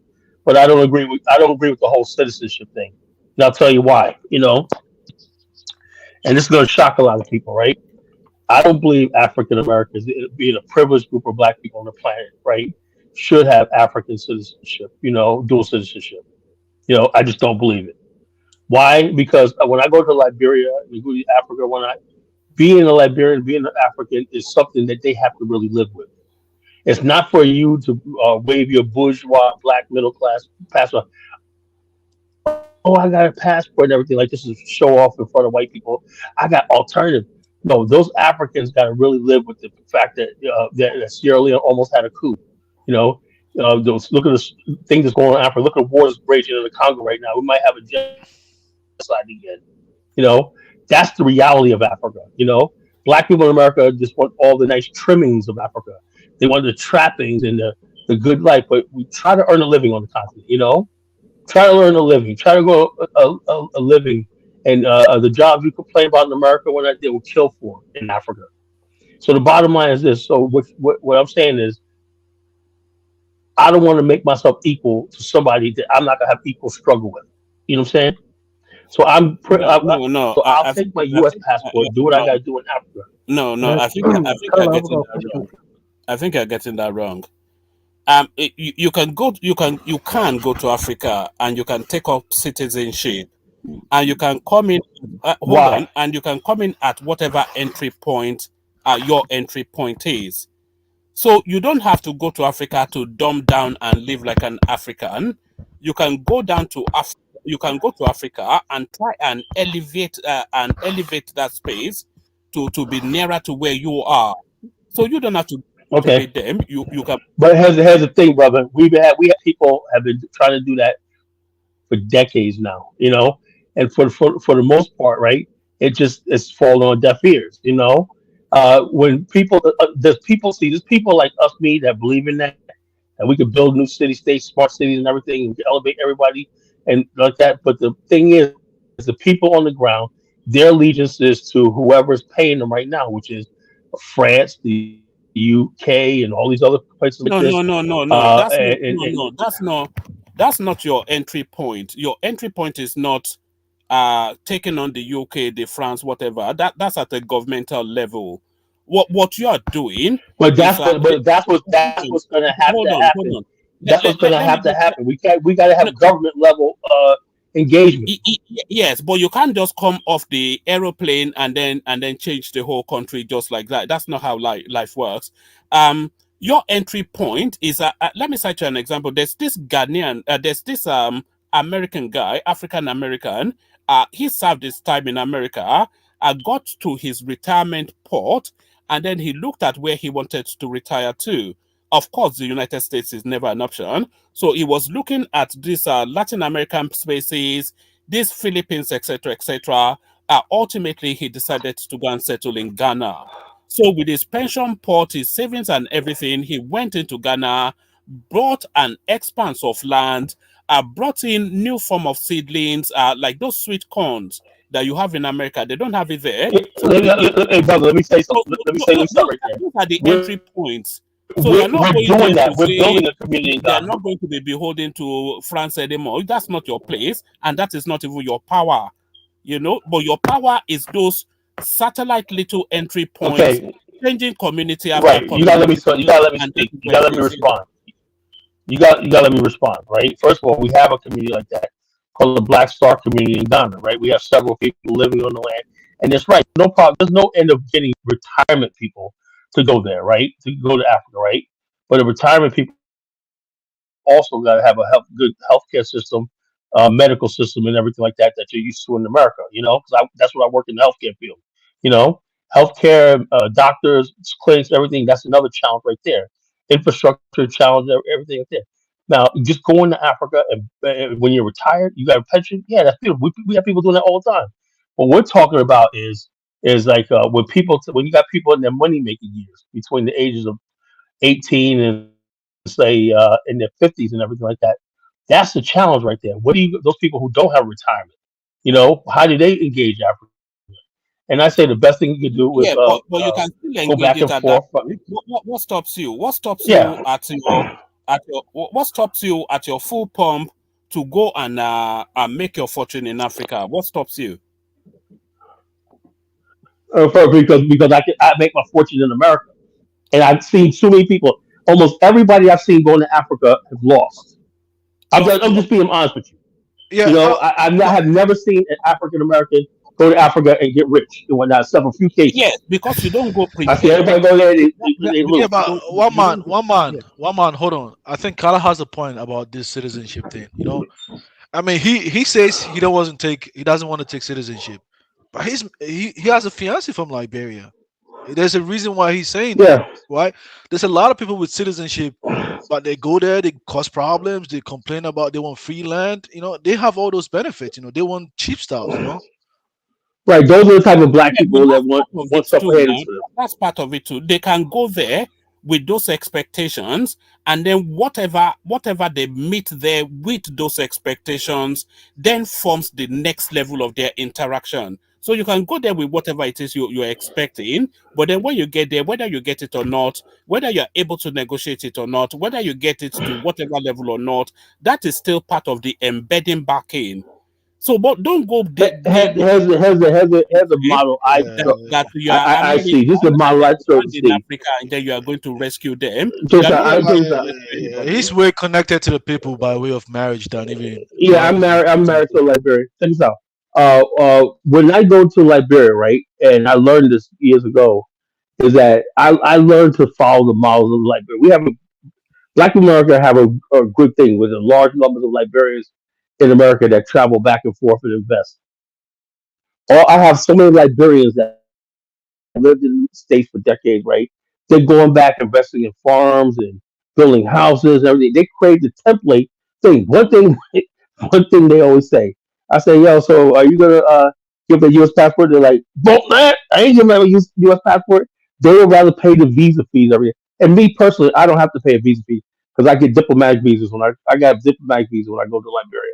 But I don't agree with the whole citizenship thing. And I'll tell you why. And this is going to shock a lot of people, right? I don't believe African Americans, being a privileged group of black people on the planet, right, should have African citizenship. Dual citizenship. I just don't believe it. Why? Because when I go to Liberia and go to Africa, being a Liberian, being an African is something that they have to really live with. It's not for you to wave your bourgeois black middle class passport. Oh, I got a passport and everything like this is show off in front of white people. I got alternative. No, those Africans got to really live with the fact that Sierra Leone almost had a coup. You know, look at the things that's going on in Africa. Look at the wars raging in the Congo right now. We might have a genocide again. That's the reality of Africa. Black people in America just want all the nice trimmings of Africa. They want the trappings and the good life, but we try to earn a living on the continent. Try to learn a living, try to go a living, and the jobs you complain about in America, what they will kill for in Africa. So the bottom line is this. So what I'm saying is, I don't want to make myself equal to somebody that I'm not gonna have equal struggle with. You know what I'm saying? So No. so I'll I think take my I U.S. think passport, do what I no, gotta do in Africa. no. Uh, I think you're Colin, I've getting got a that question. wrong. I think you're getting that wrong. You can you can go to Africa and you can take up citizenship and you can come in. Hold Why? on, and you can come in at whatever entry point your entry point is. So you don't have to go to Africa to dumb down and live like an African. You can go down to you can go to Africa and try and elevate that space to be nearer to where you are. So you don't have to Okay, elevate them. You can. but here's the thing, brother. We have people have been trying to do that for decades now. And for the most part, right? It's falling on deaf ears. When people there's people like us, me, that believe in that we could build new city states, smart cities, and everything, and we could elevate everybody and like that. But the thing is, the people on the ground, their allegiance is to whoever's paying them right now, which is France, the UK, and all these other places like this. No. That's not. And No. That's not your entry point. Your entry point is not taking on the UK, the France, whatever. That's at a governmental level. What you are doing but is that's what's going to have to hold happen. on. That's what's going to Let me have to just happen. We got to no, have government level engagement. yes, but you can't just come off the aeroplane and then change the whole country just like that. That's not how life works. Your entry point is let me cite you an example. There's this American guy, African American. He served his time in America. Got to his retirement port, and then he looked at where he wanted to retire to. Of course, the United States is never an option. So he was looking at these Latin American spaces, these Philippines, etc., etc. Ultimately, he decided to go and settle in Ghana. So with his pension pot, his savings and everything, he went into Ghana, bought an expanse of land, brought in new form of seedlings, like those sweet corns that you have in America. They don't have it there. So Hey, brother, let me say so, something. Let me say something right there. those are the We're entry points. So you're not we're going doing there that. to We're say building a community in they are Ghana. not going to be beholden to France anymore. That's not your place, and that is not even your power. But your power is those satellite little entry points, Okay, changing community after right. You gotta let me. community, You gotta let me and that speak. is You where gotta it let me is. respond. You got to let me respond, right? First of all, we have a community like that called the Black Star community in Ghana, right? We have several people living on the land, and it's right. No problem. There's no end of getting retirement people to go there, right? To go to Africa, right? But the retirement people also got to have a good healthcare system, medical system, and everything like that you're used to in America. Because that's what I work in the healthcare field. Healthcare, doctors, clinics, everything. That's another challenge right there. Infrastructure challenge, everything like that. Now, just going to Africa and when you're retired, you got a pension. Yeah, that's beautiful. We have people doing that all the time. What we're talking about is like when you got people in their money making years between the ages of 18 and say in their 50s and everything like that. That's the challenge right there. What do you those people who don't have retirement? How do they engage Africa? And I say the best thing you can do is Yeah, but you can still go engage back it and at that forth. point. What stops you? What stops Yeah, you what stops you at your full pump to go and make your fortune in Africa? What stops you? because I make my fortune in America, and I've seen so many people. Almost everybody I've seen going to Africa have lost. I'm just being honest with you. Yeah, I have never seen an African American go to Africa and get rich and whatnot, except for a few Yes, cases. because you don't go I see prepared. everybody go there, they yeah, Because lose. but you don't go prepared. one man. Hold on. I think Kala has a point about this citizenship thing. I mean, he says he doesn't want to take citizenship, but he has a fiance from Liberia. There's a reason why he's saying that, Yeah, right? There's a lot of people with citizenship, but they go there, they cause problems, they complain about they want free land. They have all those benefits. They want cheap stuff. right. Those are the type of black Yeah, but people that that's want part of it want stuff too handed now. to them. That's part of it too. They can go there with those expectations, and then whatever they meet there with those expectations then forms the next level of their interaction. So you can go there with whatever it is you're expecting, but then when you get there, whether you get it or not, whether you're able to negotiate it or not, whether you get it to whatever level or not, that is still part of the embedding back in. So, but don't go Here's a model that you are I see. This is a model I sort of in see. Africa and then you are going to rescue them. You are Jason, not I going Jason, to rescue He's anybody. way connected to the people by way of marriage than even a yeah, lot of people with I'm married to citizenship. a Liberian. Check this out. When I go to Liberia, right, and I learned this years ago, is that I learned to follow the models of Liberia. Black America have a good thing with a large numbers of Liberians in America that travel back and forth and invest. I have so many Liberians that lived in the States for decades, right? They're going back investing in farms and building houses and everything. They create the template thing. One thing they always say. I say, yo, so are you gonna give the US passport? They're like, well, man, I ain't giving them a US passport. They would rather pay the visa fees every year. And me personally, I don't have to pay a visa fee because I get diplomatic visas I got diplomatic visas when I go to Liberia.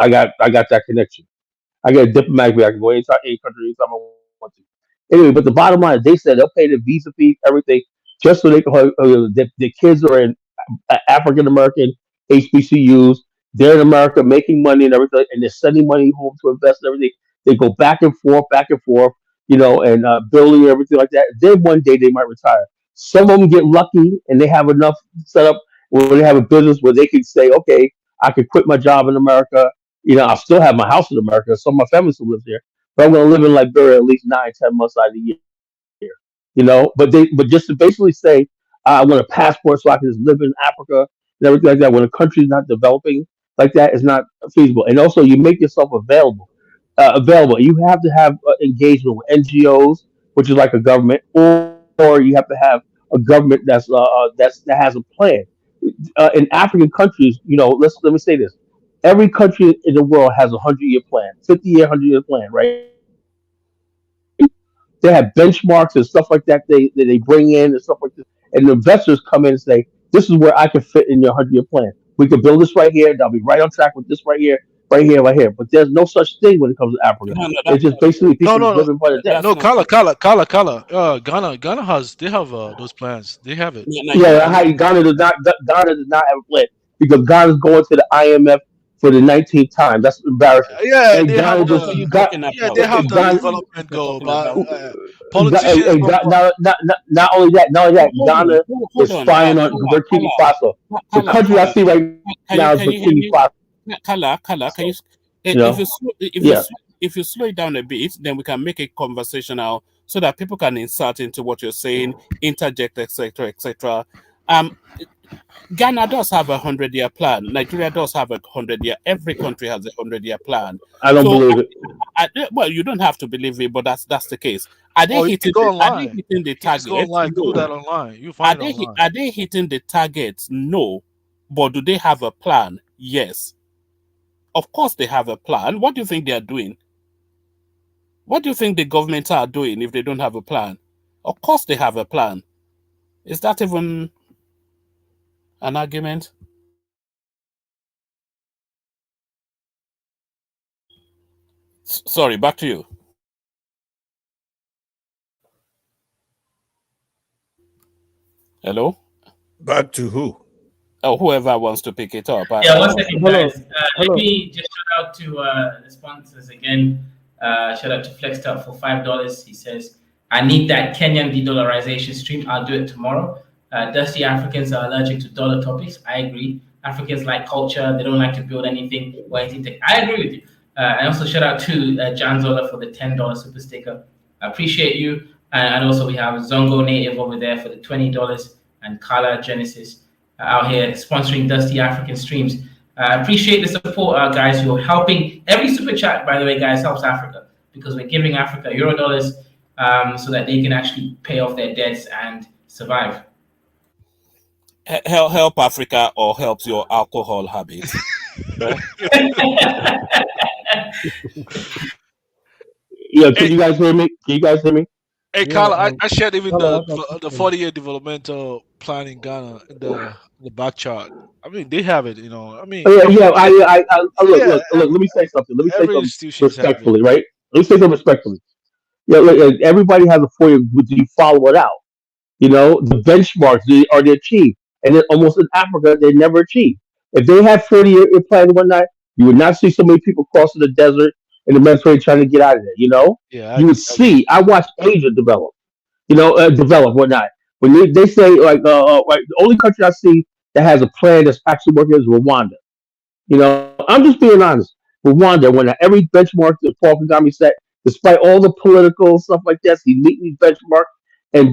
I got that connection. I get a diplomatic visa. I can go anytime, any country, anytime I want to. Anyway, but the bottom line, they said they'll pay the visa fees, everything, just so they can. The kids are in African American HBCUs. They're in America making money and everything, and they're sending money home to invest and everything. They go back and forth, and building and everything like that. Then one day they might retire. Some of them get lucky and they have enough set up where they have a business where they can say, okay, I could quit my job in America. I still have my house in America. Some of my family still lives here, but I'm going to live in Liberia at least 9, 10 months out of the year. But just to basically say, I want a passport so I can just live in Africa and everything like that. When a country's not developing like that, is not feasible. And also, you make yourself available. You have to have engagement with NGOs, which is like a government, or you have to have a government that has a plan. In African countries, let me say this: every country in the world has a 100-year plan, 50-year, 100-year plan, right? They have benchmarks and stuff like that they bring in and stuff like this. And the investors come in and say, this is where I can fit in your 100-year plan. We can build this right here. I'll be right on track with this right here. But there's no such thing when it comes to Africa. No, It's no, just basically people No, no, living no, by the day. no. that's not Kala, true. Kala, Kala, Kala. Ghana they have those plans. They have it. Yeah, Nigeria, Ghana does not have a plan because Ghana's going to the IMF for the 19th time. That's embarrassing. Yeah, And they have Ghana what just are you got talking yeah, about? they have the Ghana, development You're goal, talking but about. politicians don't. not only that, Hold on, Ghana hold is on. spying on Burkina Faso. The country I see right now is Can you Burkina hear me? Faso. Kala, can you? You know, yeah. If you slow it down a bit, then we can make it conversational so that people can insert into what you're saying, interject, etc., etc. Um, Ghana does have 100-year plan. Nigeria does have 100-year. Every country has 100-year plan. I don't So, believe it. well, you don't have to believe it, but that's the case. Are they Oh, you can hitting go the Are they online. hitting the You can just go target? online, Google No. that online. You find it online. Are they hitting the target? No. But do they have a plan? Yes. Of course, they have a plan. What do you think they are doing? What do you think the governments are doing if they don't have a plan? Of course, they have a plan. Is that even an argument? Sorry, back to you. Hello? Back to who? Oh, whoever wants to pick it up. Yeah, one second, Hello, guys. Let hello. me just shout out to the sponsors again. Shout out to FlexTop for $5. He says, "I need that Kenyan de-dollarization stream. I'll do it tomorrow." Dusty Africans are allergic to dollar topics. I agree. Africans like culture. They don't like to build anything or anything. I agree with you. And also shout out to Jan Zola for the $10 super sticker. I appreciate you. And also we have Zongo Native over there for the $20 and Kala Genesis out here sponsoring Dusty African streams. I appreciate the support, guys. You're helping. Every super chat, by the way, guys, helps Africa because we're giving Africa Euro dollars so that they can actually pay off their debts and survive. Help Africa or helps your alcohol habit. Yeah, can you guys hear me? Can you guys hear me? Hey, Yeah, Carla, I shared even hello, the 40-year developmental plan in Ghana in the back chart. I mean, they have it. I mean, Oh, yeah, look, yeah, look. Let me say something. Let me say every something institutions have it. respectfully, right? Let me say something respectfully. Yeah, look, everybody has a 4 year. Do you follow it out? The benchmarks are they achieved, and then almost in Africa they never achieve. If they had 40-year plan and whatnot, you would not see so many people crossing the desert in the Mediterranean trying to get out of there. Yeah, You would see. I watched Asia develop. Develop whatnot. When they say like the only country I see that has a plan that's actually working is Rwanda. I'm just being honest. Rwanda, when every benchmark that Paul Kagame set, despite all the political stuff like this, he neatly benchmarked. And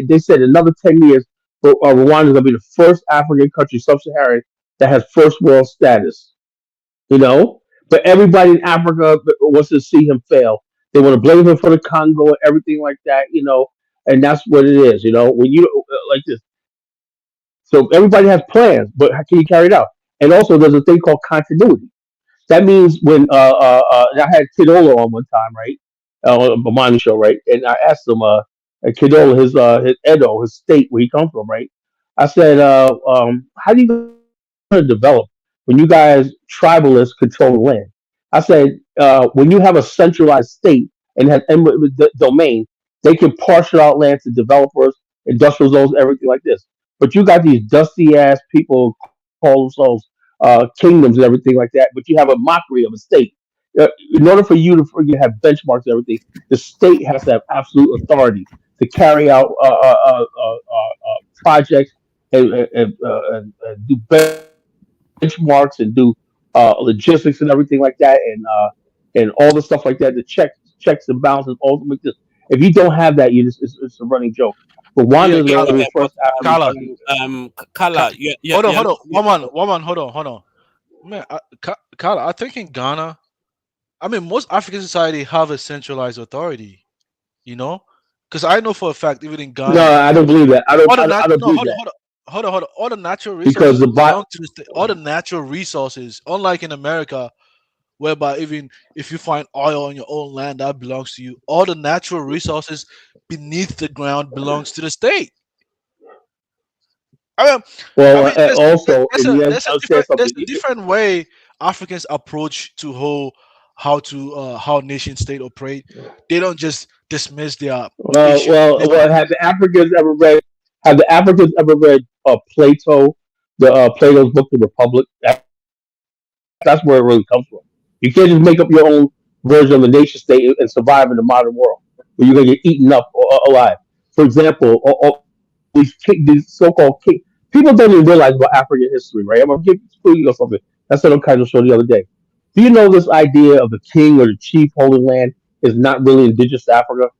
they said another 10 years, Rwanda is going to be the first African country, sub-Saharan, that has first world status. You know, but everybody in Africa wants to see him fail. They want to blame him for the Congo and everything like that. And that's what it is. When you like this, so everybody has plans, but how can you carry it out? And also, there's a thing called continuity. That means when I had Kidola on one time, right? On the Money Show, right? And I asked him, Kidola, his Edo, his state where he comes from, right? I said, how do you going to develop when you guys tribalists control the land? I said, when you have a centralized state and has domain, they can parcel out land to developers, industrial zones, everything like this. But you got these dusty ass people call themselves kingdoms and everything like that, but you have a mockery of a state. In order for you to have benchmarks and everything, the state has to have absolute authority to carry out projects and do benchmarks and do logistics and everything like that, and all the stuff like that. The checks and balances, all like this. If you don't have that, it's a running joke. Rwanda Yeah, is going to Yeah, be the but first African Carla, country. Kala, yeah, hold on, yeah. hold on, woman, hold on. Man, Carla, I think in Ghana, I mean, most African society have a centralized authority. Because I know for a fact, even in No, Ghana, I don't believe that. all the I don't no, believe hold on, that hold on. All the natural because resources the belong to the state. All the natural resources, unlike in America, whereby even if you find oil on your own land, that belongs to you. All the natural resources beneath the ground belongs to the state. I mean, I well, mean, also in the end, I'll say there's something. a different way Africans approach to how nation state operate. They don't just dismiss their issue. Have the Africans ever read? Have the Africans ever read Plato, Plato's book, The Republic? That's where it really comes from. You can't just make up your own version of the nation state and survive in the modern world where you're gonna get eaten up alive. For example, these so-called king people don't even realize about African history, right? I'm gonna give you something. That's what I'm kind of show the other day. Do you know this idea of the king or the chief holding land is not really indigenous to Africa?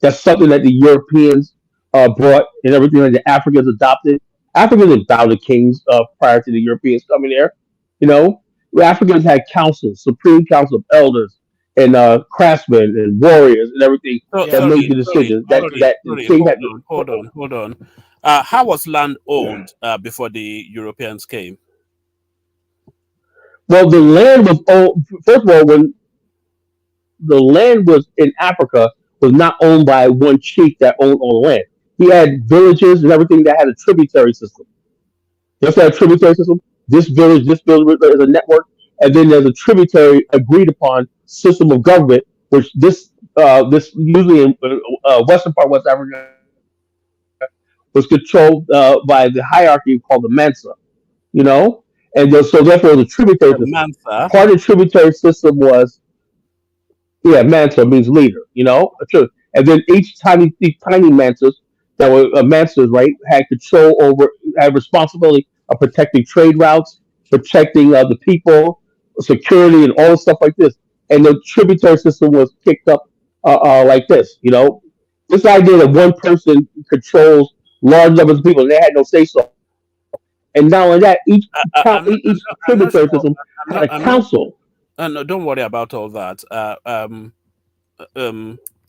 That's something that the Europeans brought and everything that the Africans adopted. Africans didn't bow to kings prior to the Europeans coming there. You know, Africans had councils, supreme council of elders and craftsmen and warriors and everything that made the decisions. That the Sorry. king had to. Hold on. How was land owned before the Europeans came? Well, the land was owned. First of all, when the land was in Africa, was not owned by one chief that owned all the land. He had villages and everything that had a tributary system. Just like a tributary system, this village is a network, and then there's a tributary agreed upon system of government, which this usually in western part of West Africa was controlled by the hierarchy called the Mansa, you know, so therefore the tributary system. Part of the Mansa. tributary system was Mansa means leader, and then these tiny Mansas that were Mansas, right, had control over, had responsibility of protecting trade routes, protecting the people, security, and all the stuff like this. And the tributary system was kicked up like this. This idea that one person controls large numbers of people and they had no say so. And not only that, each tributary I'm not system sure. had a council. No, don't worry about all that.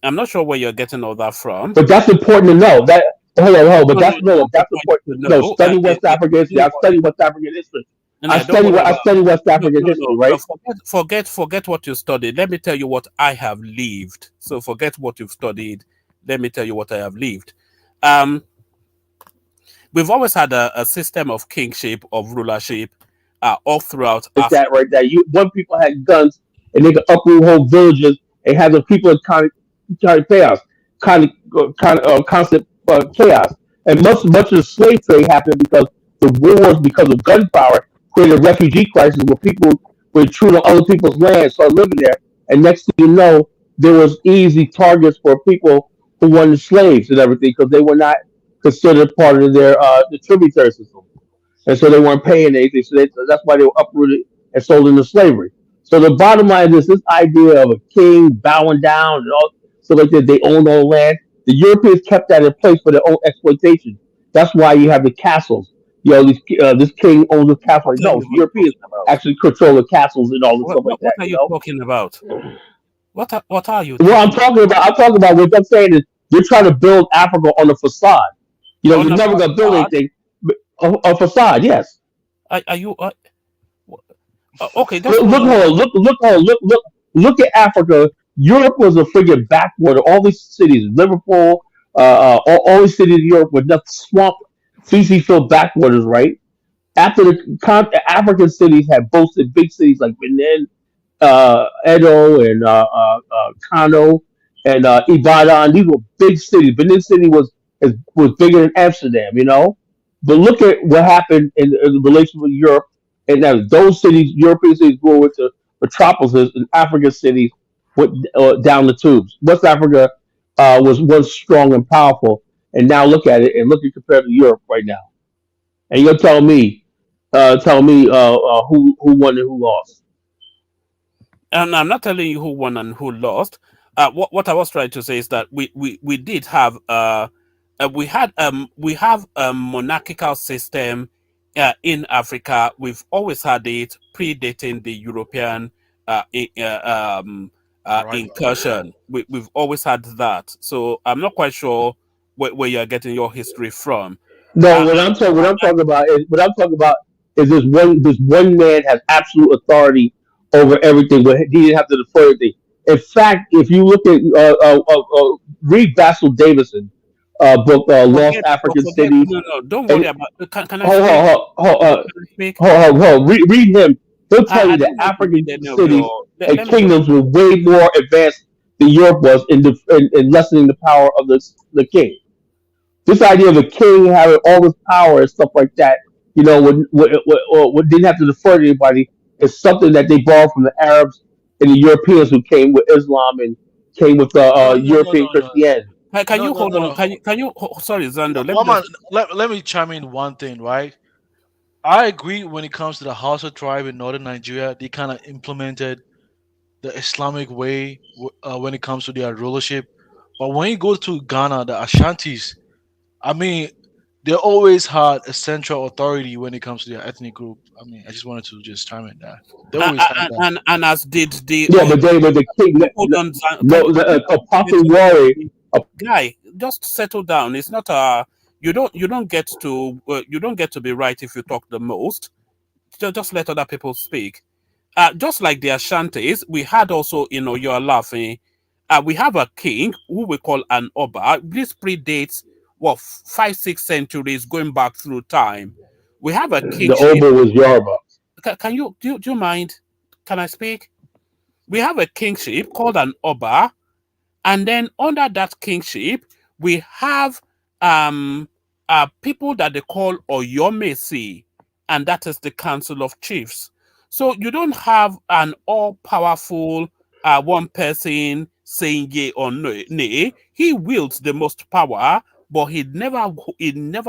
I'm not sure where you're getting all that from. But that's important to know. That hold on. But No, no, no, that's that's important important. to No, know. study West African history. Don't I worry. study West African history. No, no, don't worry I about. study West No, African no, history, no, no. right? Forget what you studied. Let me tell you what I have lived. So forget what you've studied. Let me tell you what I have lived. Um, we've always had a system of kingship, of rulership, all throughout Like Africa. that right there. One people had guns and they could uproot whole villages and have the people in kind of chaos, constant chaos. And much of the slave trade happened because the wars, because of gunpowder, created a refugee crisis where people were intruding on other people's land, started living there, and next thing you know, there was easy targets for people who wanted slaves and everything because they were not considered part of their the tributary system, and so they weren't paying anything. So that's why they were uprooted and sold into slavery. So the bottom line is this idea of a king bowing down and all stuff like that. They own all land. The Europeans kept that in place for their own exploitation. That's why you have the castles. This king owns a castle. What Like, are no, you the even Europeans talking about? actually control the castles and all this stuff like What that. are you talking about? What are you Well, talking I'm talking about what I'm saying is you're trying to build Africa on a facade. on You're a never gonna build facade? anything. A facade, yes. Are you okay? Just Look, hold look, on. hold on, look at Africa. Europe was a friggin' backwater. All these cities, Liverpool, all these cities in Europe were nothing swamp, feces-filled backwaters, right? After African cities had boasted big cities like Benin, Edo, and Kano, and Ibadan. These were big cities. Benin City was bigger than Amsterdam. But look at what happened in relation with Europe, and now those cities, European cities, grew into metropolises, and African cities went down the tubes. West Africa was once strong and powerful, and now look at it and look at compared to Europe right now. And you're telling me who won and who lost. And I'm not telling you who won and who lost. What I was trying to say is that we did have we have a monarchical system in Africa. We've always had it predating the European incursion. We've always had that. So I'm not quite sure where you're getting your history from. No, what I'm talking about is this one man has absolute authority over everything, but he didn't have to defer anything. In fact, if you look at read Basil Davison book Lost African Forget. Cities, No, no, don't and worry about. Can I hold, speak? hold, hold, Can I speak? read him. He'll tell I you that don't want to read African any of cities your. and Let me just. kingdoms were way more advanced than Europe was in lessening the power of the king. This idea of a king having all this power and stuff like that, what didn't have to defer to anybody, is something that they borrowed from the Arabs and the Europeans who came with Islam and came with the No, no, no, European no, no, Christianity. Can no, you no, hold no, on? no. Sorry, Zando. Let me Woman, just. let me chime in one thing, right? I agree when it comes to the Hausa tribe in northern Nigeria, they kind of implemented the Islamic way when it comes to their rulership. But when you go to Ghana, the Ashantis, I mean, they always had a central authority when it comes to their ethnic group. I mean, I just wanted to just chime in that. They always had that. And as did the. Yeah, but the king, Can you hold on? no, Can you Apostle settle down? Wari, Guy, just settle down. It's not a. You don't get to be right if you talk the most. Just let other people speak. Just like the Ashantis, we had also, you're laughing. We have a king who we call an Oba. This predates what 5-6 centuries going back through time. We have a The kingship. Oba was Yoruba. Can you do you mind? Can I speak? We have a kingship called an Oba, and then under that kingship, we have people that they call Oyomesi, and that is the Council of Chiefs. So you don't have an all-powerful one person saying yea or no, nay. He wields the most power, but he never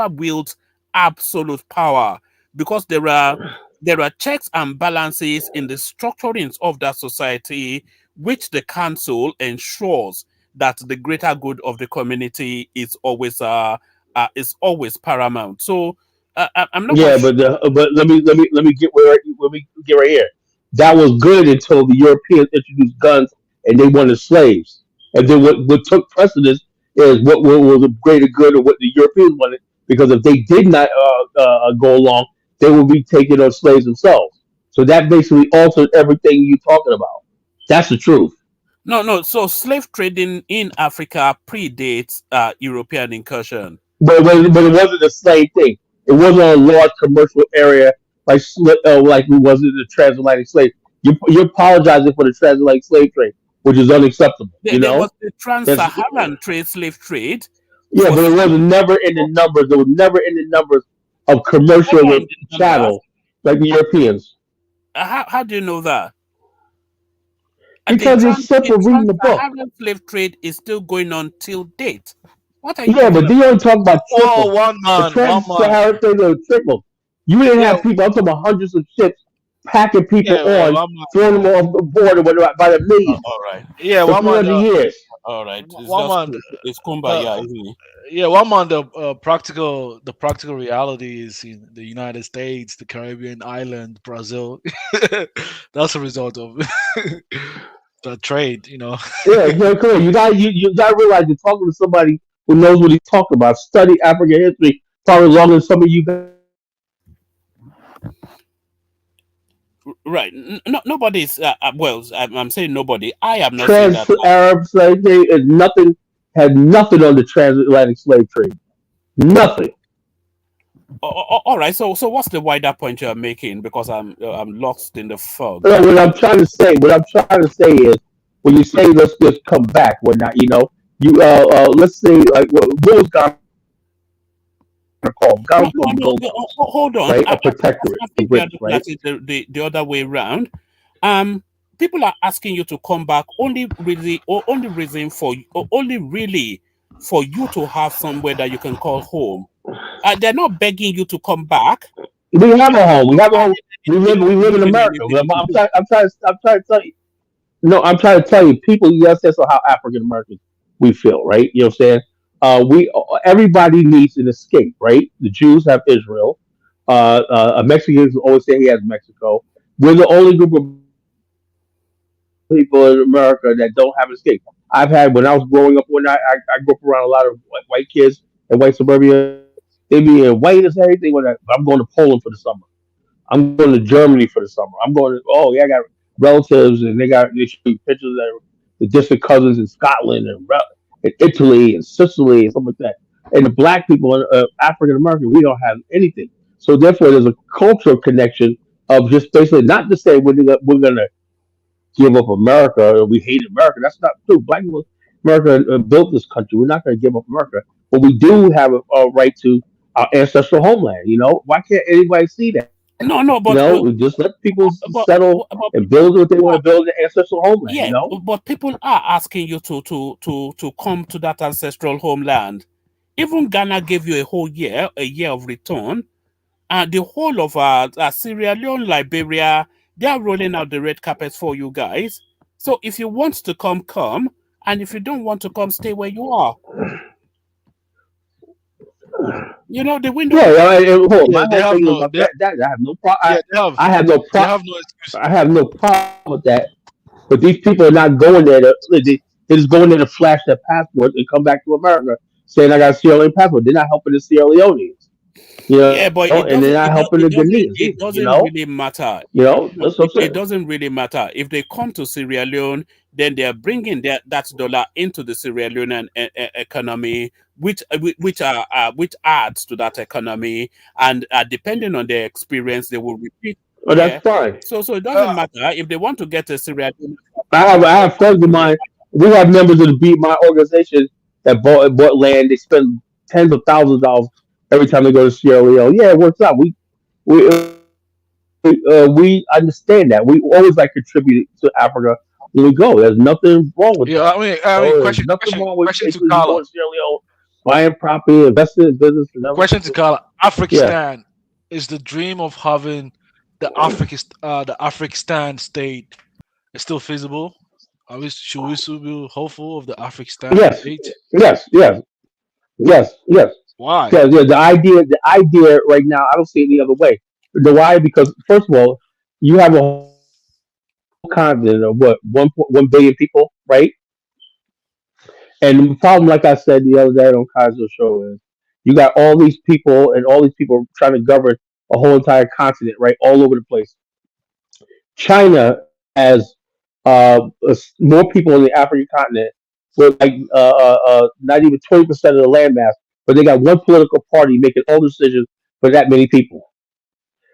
wields absolute power, because there are checks and balances in the structurings of that society, which the council ensures that the greater good of the community is always paramount. So I'm not Yeah, quite sure. but let me get let me get right here. That was good until the Europeans introduced guns and they wanted slaves. And then what took precedence is what was a greater good or what the Europeans wanted. Because if they did not go along, they would be taking on slaves themselves. So that basically altered everything you're talking about. That's the truth. No, no. So slave trading in Africa predates European incursion. But it wasn't the same thing. It wasn't a large commercial area like we was in the transatlantic slave. You're apologizing for the transatlantic slave trade, which is unacceptable. There was the That's trans-Saharan slave trade yeah, for but it was never in the numbers. There was never in the numbers of commercial never in the numbers. chattel like the Europeans How do you know that? because it's The simple reading the book. trans-Saharan slave trade is still going on till date. What are you Yeah, talking but about? they don't talk about Oh, trickles. one The man, one man. trans-Saharan thing are trickles. You didn't Yeah, have people. I'm talking about hundreds of ships packing people yeah, on, one man. throwing them off the board or whatever by the millions All right, Yeah, for one man. 300 years. all right. It's One just man. it's Uh, kumbaya, isn't it? yeah, one man. The practical reality is in the United States, the Caribbean island, Brazil. That's a result of the trade. Yeah, no, come on. You got to realize you're talking to somebody who knows what he's talking about. Study African history probably longer than some of you guys. Right. No, nobody's. Well, I'm saying nobody. I am not saying that. Trans-Arab slave trade is nothing. Had nothing on the transatlantic slave trade. Nothing. All right. So what's the wider point you're making? Because I'm lost in the fog. No, what I'm trying to say is, when you say let's just come back, whatnot, let's say like what was Ghana called? Ghana No, was no, called no. Gold Coast, Hold on. right? I, A I, protectorate I of think we are British, looking right? at it the other way around. People are asking you to come back only really for you to have somewhere that you can call home. They're not begging you to come back. We have a home. We have a home. You're not We live in doing America. anything. I'm trying to tell you. No, I'm trying to tell you, people. Yes, that's how African Americans we feel, right? You know what I'm saying? We Everybody needs an escape, right? The Jews have Israel. Mexicans always say he has Mexico. We're the only group of people in America that don't have an escape. I've had when I was growing up, when I grew up around a lot of white kids in white suburbia. They be white as everything. I'm going to Poland for the summer. I'm going to Germany for the summer. I'm going to, oh yeah, I got relatives and they show you pictures of the distant cousins in Scotland and Italy and Sicily and stuff like that. And the black people, African American, we don't have anything. So therefore, there's a cultural connection of just basically not to say we're gonna give up America or we hate America. That's not true. Black people, America built this country. We're not going to give up America, but we do have a right to our ancestral homeland. Why can't anybody see that? No, Just let people but settle and people build what they want to build in their ancestral homeland. yeah, but people are asking you to come to that ancestral homeland. Even Ghana gave you a year of return, and the whole of Sierra Leone, Liberia, they are rolling out the red carpets for you guys. So if you want to come, come, and if you don't want to come, stay where you are. The window. Yeah, my yeah. They whole have thing is no. about They, that. I have no problem. yeah, they have. I have no They problem. have no excuse. I have no problem with that. But these people are not going there they're just going there to flash their passport and come back to America saying I got a Sierra Leone passport. They're not helping the Sierra Leoneans, Yeah, but and they're not helping the Ghanaians it either. doesn't really matter. That's what I'm It saying. doesn't really matter if they come to Sierra Leone. Then they are bringing that dollar into the Sierra Leonean economy, which adds to that economy, and depending on their experience, they will repeat. Oh, that's Yeah. fine. So it doesn't matter if they want to get a Sierra Leone I have friends of mine. We have members of the Beat My organization that bought land. They spend tens of thousands of dollars every time they go to Sierra Leone. Yeah, it works out. We understand that. We always like contribute to Africa when we go. There's nothing wrong with Yeah, that. There's question, nothing wrong with question to basically Carla. going to Sierra Leone, buying property, investing in business, and Question to everything. Carla. Yeah. Afghanistan is the dream of having the Afghanistan state is still feasible. Should we still be hopeful of the Afghanistan Yes. state? Yes. Yes. Yes. Yes. Why? Yeah, yeah, the idea right now, I don't see it any other way. The why? Because first of all, you have a whole continent of what 1.1 billion people, right? And the problem, like I said the other day on Kaiser's show, is you got all these people and all these people trying to govern a whole entire continent, right, all over the place. China has more people in the African continent with like not even 20% of the landmass, but they got one political party making all decisions for that many people.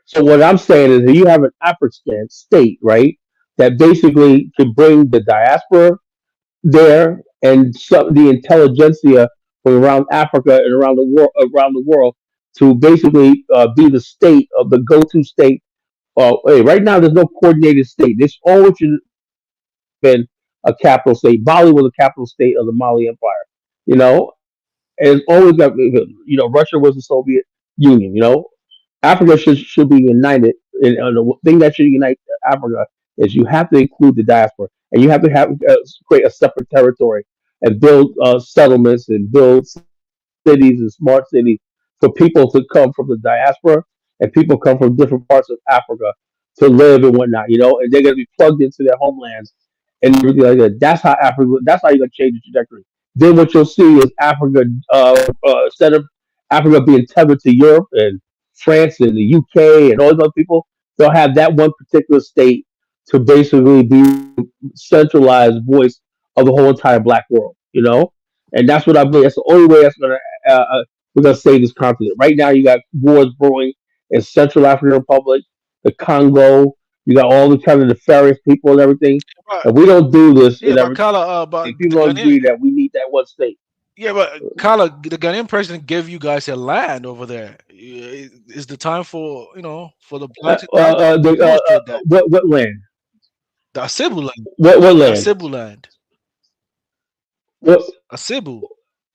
So what I'm saying is that you have an African state, right, that basically can bring the diaspora there and some the intelligentsia from around Africa and around the world to basically be the state of the go-to state. Hey, right now there's no coordinated state. There's always been a capital state. Bali was a capital state of the Mali Empire, and it's always got, Russia was the Soviet Union. Africa should be united. And the thing that should unite Africa is you have to include the diaspora, and you have to create a separate territory and build settlements and build cities and smart cities for people to come from the diaspora and people come from different parts of Africa to live and whatnot. And they're going to be plugged into their homelands and everything like that. That's how Africa. That's how you're going to change the trajectory. Then what you'll see is Africa, instead of Africa being tethered to Europe and France and the UK and all those other people, they'll have that one particular state to basically be centralized voice of the whole entire black world. And that's what I believe. That's the only way that's gonna we're gonna save this continent. Right now, you got wars brewing in Central African Republic, the Congo. You got all the kind of nefarious people and everything. But And we don't do this yeah, and but everything. Carla, but the People don't Ghanaian, agree that we need that one state. yeah, but Carla, the Ghanaian president gave you guys a land over there. Is the time for for the blacks now to demonstrate that What land? the Cebu land, What the land? Cebu land, What? Cebu,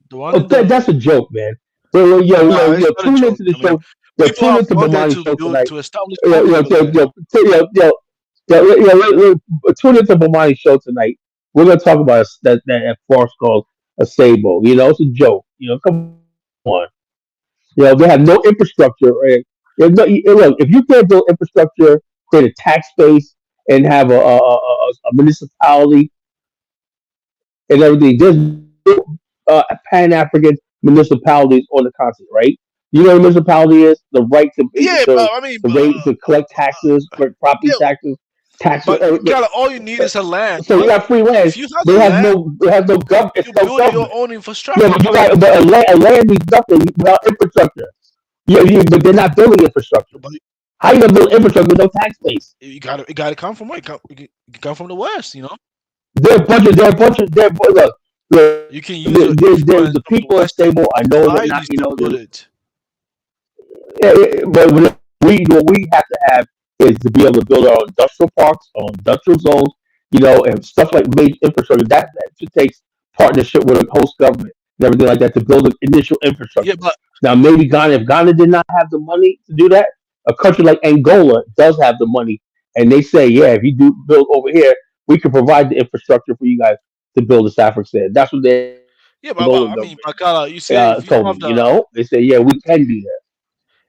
the one Oh, in the that's a joke, man. Yo, it's not a tune joke. into the I mean, show. Yo, people tune have into gone there Bomani's to show build tonight. to establish Yo, homes yo, over yo, there. yo, tune into Bomani's show tonight. We're gonna talk about that farce called a Sabo. It's a joke. Come on. They have no infrastructure. Right? Look, if you can't build infrastructure, create a tax base, and have a municipality and everything. There's no Pan African municipalities on the continent, right? You know what a municipality is? The right Yeah, but I mean, to rate to collect taxes, property yeah, taxes, taxes. but Carla, all you need is a land. So we got free land, If you have but the it has land, no government. It's you no build your government. own Yeah, infrastructure. but a land means nothing without infrastructure. Yeah, but they're not building infrastructure. But How you gonna build infrastructure with no tax base? you got to come from where? It come from the west. Look, You can use your there's influence the from the people are western stable. I know they're not. societies to build it. But what we have to have is to be able to build our own industrial parks, our own industrial zones, and stuff like major infrastructure. That should take partnership with a host government and everything like that to build an initial Yeah, infrastructure. but Now, maybe Ghana, if Ghana did not have the money to do that, a country like Angola does have the money, and they say, yeah, if you do build over here, we can provide the infrastructure for you guys to build this Africa. That's what the Angola yeah, government but I mean, Makala, you say if you told me. have the They say, yeah, we can do that.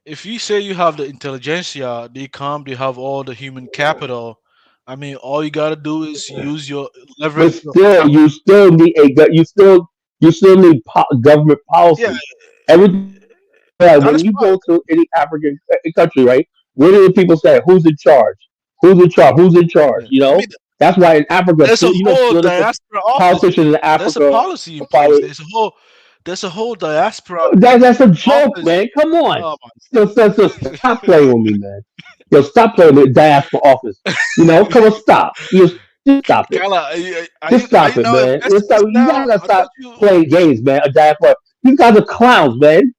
if you say you have the intelligentsia, they come, they have all the human capital. I mean, all you gotta do is use your But leverage your still, power. you still need government Yeah, policy. Everything like that when is you fine. go to any African country, right? What do the people say? Who's in charge? Who's in charge? Who's in charge? Yeah. I mean, That's why in Africa, there's a whole political diaspora office. politicians in There's a Africa policy in place. follow. There's a whole There's a whole diaspora That's a joke, office. man. Come on. Oh So stop playing with me, man. Yo, stop playing with diaspora office. Come on, stop. Just stop it. Kala, Just are stop you it, now man. investing this You now? gotta I stop thought you. playing games, man. A diaspora. These guys are clowns, man.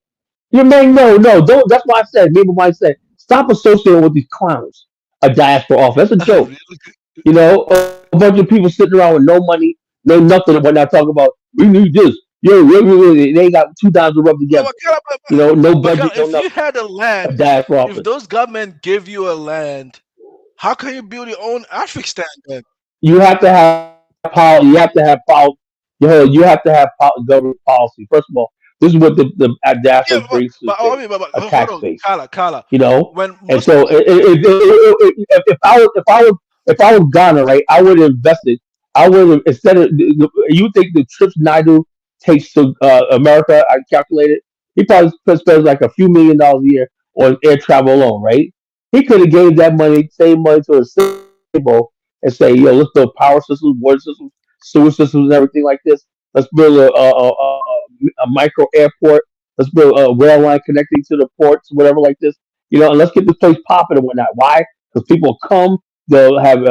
You man, no, don't. That's why I said. Maybe why I said stop associating with these clowns. A diaspora office. That's a joke. A bunch of people sitting around with no money, no nothing. When I talk about we need this, they ain't got 2 times to rub No, together. but No Kala, budget, no if you nothing. had a A land, diaspora if office. those government give you a land, how can you build your own Afghanistan then? You have to have policy. You have to have policy. You have to have government policy. First of all, this is what the diaspora Yeah, brings to the I table: mean, a hold tax on, base. Kala. When And most so if I was Ghana, right, I would have invested. I would have instead of you think the trips Naidu takes to America, I calculated he probably spends like a few $1 million a year on air travel alone, right? He could have gave that money, save money to a stable and say, yo, let's build power systems, water systems, sewer systems, and everything like this. Let's build a micro airport. Let's build a rail line connecting to the ports, whatever like this. And let's get this place popping and whatnot. Why? Because people come, they'll have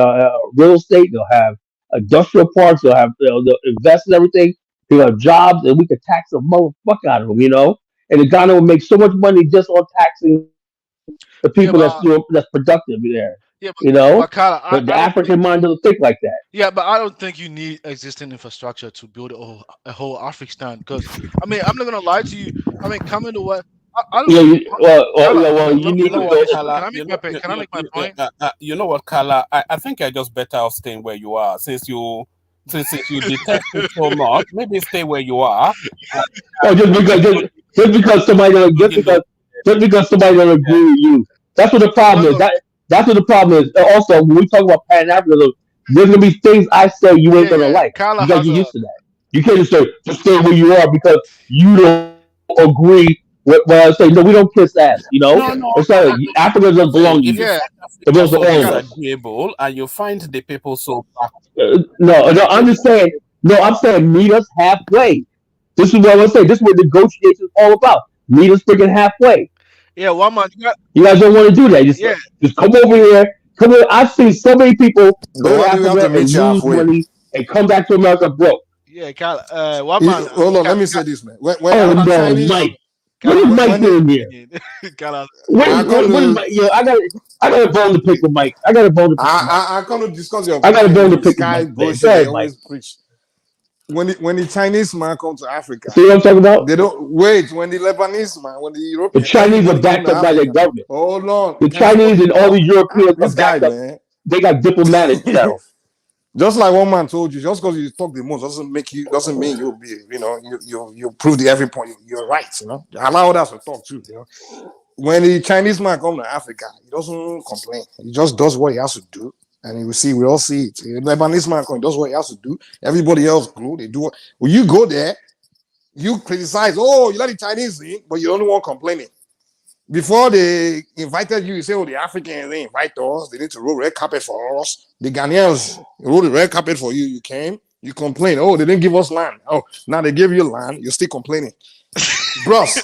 real estate, they'll have industrial parks, they'll invest in everything. They'll have jobs, and we could tax the motherfucker out of them. And the Ghana will make so much money just on taxing the people yeah, that's productive there. yeah, But but the Kala, African I don't mind think. doesn't think like that. Yeah, but I don't think you need existing infrastructure to build a whole Afghanistan. Because I mean, I'm not gonna lie to you. I mean, coming to what I don't. Kala, You You need know to what, go. Kala? can I make my point? You know what, Kala? I think you're just better off staying where you are, since you detest it so much. Maybe stay where you are. Oh, just because somebody don't Building those. just because somebody don't agree with you. That's what the No, problem is. no. That's what the problem is. And also, when we talk about Pan Africanism, there's gonna be things I say you ain't Yeah, gonna yeah. like. Kala You gotta has get a. used to that. You can't just stay where you are because you don't agree with what I say. No, we don't kiss ass. No, no, It's no. like Africa doesn't belong Saying to if you. you Yeah, find It Africa belongs to so all of us. disagreeable and you find the people so back, No, then no, I'm just saying. No, I'm saying meet us halfway. This is what I want to say. This is what negotiation is all about. Meet us freaking halfway. yeah. One man. You guys don't want to do that. Yeah, Just come over here. Come over. I've seen so many people But go to why do we have to Africa meet and you lose halfway? money and come back to America broke. yeah. Kala. One man. Hold on, let me say this, man. Oh When the no, Chinese, Mike. What Kala. is Let me Mike when make the, my doing here? opinion. Kala. I come What is to Mike? I got a bone to pick with Mike. I got a bone to pick with Mike. I come to discuss your I got a point bone with to the pick with sky Mike today. Go bullshit they ahead, Mike. always preach. When the Chinese man come to Africa, See what I'm talking about? they don't wait. When the Lebanese man, when the The European, Chinese are everybody come backed to up by their Africa. government. Hold on, The can somebody Chinese and all the talk? Europeans are This guy, backed up. man. They got diplomatic channels. Just like one man told you, just because you talk the most doesn't mean you'll be you prove the every point you're right. Allow others to talk too. When the Chinese man come to Africa, he doesn't complain. He just does what he has to do. And you will see, we all see it. The Lebanese man come, he does what he has to do. Everybody else go, they do what. When you go there, you criticize, oh, you let the Chinese in, but you're the only one complaining. Before they invited you, you say, oh, the Africans, they invite us. They need to roll red carpet for us. The Ghanaians roll the red carpet for you. You came, you complain. Oh, they didn't give us land. Oh, now they gave you land. You're still complaining. Bros,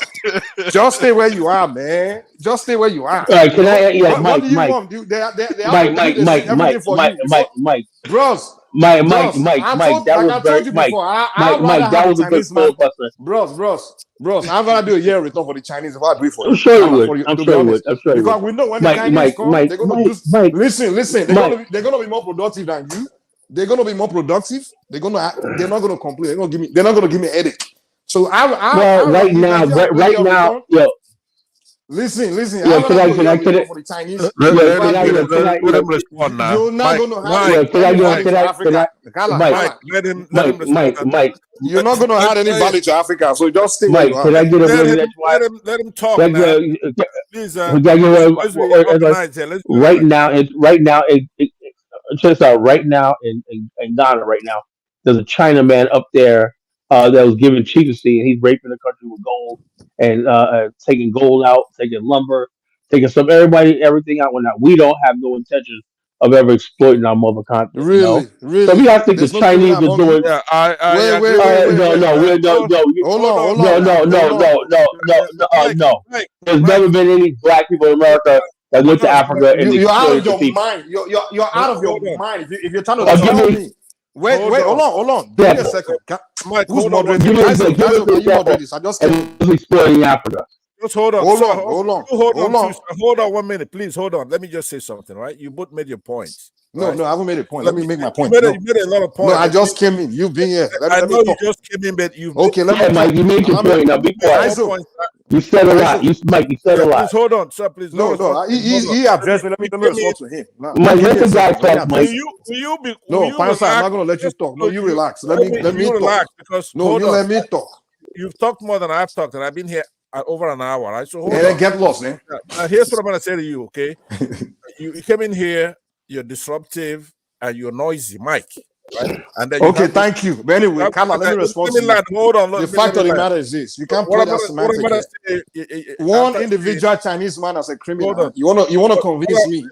just stay where you are, man. Just stay where you are. All right, can I? Yeah, What Mike, do you Mike, want? They have to Mike, build Mike, this, Mike, Mike, everything for Mike, you before. Mike, Mike, Bros, Mike, Mike, bros, Mike, Mike. That like was I very told you Mike, before, I'd Mike, rather Mike. have That the was a good Chinese man. filibuster. Bros, I'd rather do a year return for the Chinese if I do it for I'm you. sure you Allah, would. for you, I'm to be sure you would. honest. I'm sure you would. Because we know when the Mike, Chinese Mike, come, Mike, they're gonna do Mike, Mike, listen, Mike. they're gonna be more productive than you. They're gonna be more productive. They're not gonna complain. They're not gonna give me a headache. So Well, right if now, Nigeria do a right year now, return, yo, listen, yo, I'd rather do a can year I, can return I, for the Chinese yo, if I do a year return. can Let I, him respond now. You're not Mike, gonna have Mike, yo, any value to can I, Africa. Mike, Mike, Kala. let him respond. You're not gonna add any value to Africa, so just stay where you Mike, are. can I get a word in that? Why? Let him talk Can I now. get, Please, can I get as we organize here, let's be right organized. now? Check this out. Right now in Ghana, right now, there's a Chinaman up there that was given cheapency, and he's raping the country with gold and taking gold out, taking lumber, taking everything out. When we don't have no intention of ever exploiting our mother continent. Really, really. So we have to think the There's no criminal Chinese are among doing. you. Yeah, I Wait, agree. No. There's never been any black people in America that went to Africa and You're out of exploited the your people. mind. You're out of your mind. If you're trying to Give tell me- me. Wait, hold on. Yeah. Give me a second. Mike, Who's hold on. moderating? Kaizo, can you moderate this? I just came. Exploiting Africa. Just hold on. Hold sir. on. Hold on. Hold on 1 minute, please. Hold on. Let me just say something, right? You both made your points. No, right? I haven't made a point. Let me make my point. You made a lot of points. No, I just came in. You've been here. I know you just came in, but you. Okay, let me. Mike, you made your point. Now be quiet. You said a lot. Mike, you said a lot. Please hold on, sir. Please. No. He addressed me. Let me respond to him. Mike, let the guy talk, Mike. No, Pansa, I'm not going to let you talk. No, you relax. Let me relax talk. because No, you let me talk. You've talked more than I've talked, and I've been here over an hour, right? So hold then on. get lost, man. Here's what I'm going to say to you, okay? you came in here, you're disruptive, and you're noisy, Mike. Right? And then okay, thank you. But anyway, Kala, let me respond to you. Hold on. The fact of the matter is this: you can't play that semantic. One individual Chinese man as a criminal. You wanna convince me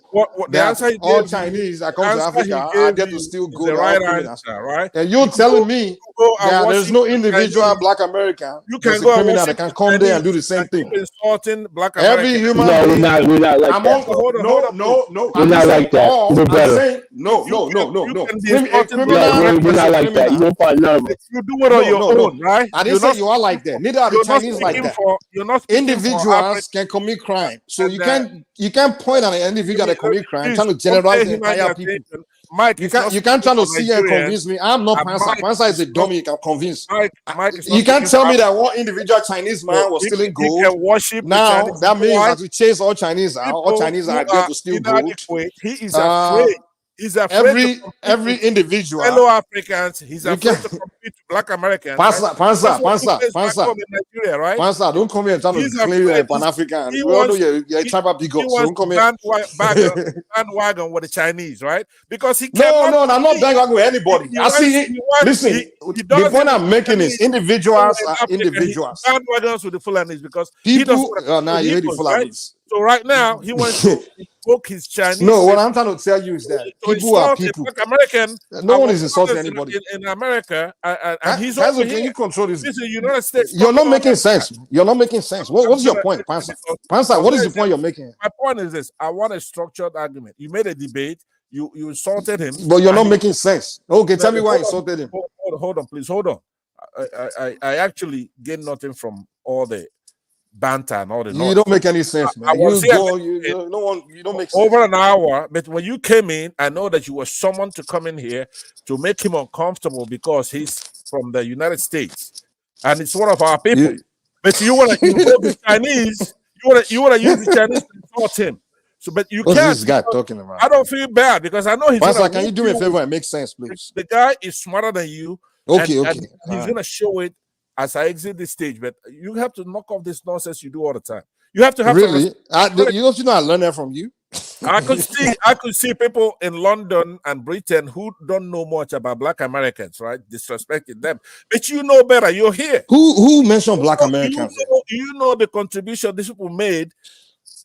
that all Chinese that come to Africa are there to steal gold? Right? And you're telling me that there's no individual Black American that's a criminal that can come there and do the same thing. Insulting Black Every human being. We're not like that. No. We're not like that. We're better. No. We're not like that. You won't find none of us. You do it on your own, right? I didn't say you are like that. Neither are the Chinese like that. You're not individuals can commit crime. So you can't point at an individual that commit crime trying to generalize the entire people. Mike, you can't try to see and convince me. I'm not Pansa. Pansa is a dummy. You can convince. You can't tell me that one individual Chinese man was stealing gold. Now that means that we chase all Chinese out. All Chinese are there to steal gold. He is afraid. He's afraid every individual. Fellow Africans, he's afraid to compete with Black Americans. Pansa, right? Pansa, don't come here and try to claim you're a Pan-African. We all know you're a tribal bigot, so don't come here. Bandwagon with the Chinese, right? Because he No, I'm not bandwagon with anybody. Listen, the point I'm making is individuals are individuals. Bandwagons with the Fulanis because people. Now you hate the Fulanis. So right now he wants to invoke his Chinese. No, what I'm trying to tell you is that people are people. American. No one is insulting anybody in America, and he's also can you control this? This is the United States. You're not making sense. You're not making sense. What's your point, Pansa? Pansa, what is the point you're making? My point is this: I want a structured argument. You made a debate. You insulted him, but you're not making sense. Okay, tell me why you insulted him. Hold on, please. Hold on. I actually gained nothing from all the banter and all the noise. You don't make any sense, man. You don't make sense. Over an hour, but when you came in, I know that you were someone to come in here to make him uncomfortable because he's from the United States and it's one of our people. But you want to involve the Chinese. You want to use the Chinese to insult him. So, but you What's can't. this guy talking about? I don't feel bad because I know he's. Pastor, can you do me a favor and make sense, please? The guy is smarter than you. Okay. And he's gonna show it as I exit the stage. But you have to knock off this nonsense you do all the time. You have to have really. You know, I learned that from you. I could see people in London and Britain who don't know much about Black Americans, right? Disrespecting them. But you know better. You're here. Who mentioned Black Americans? You know the contribution these people made.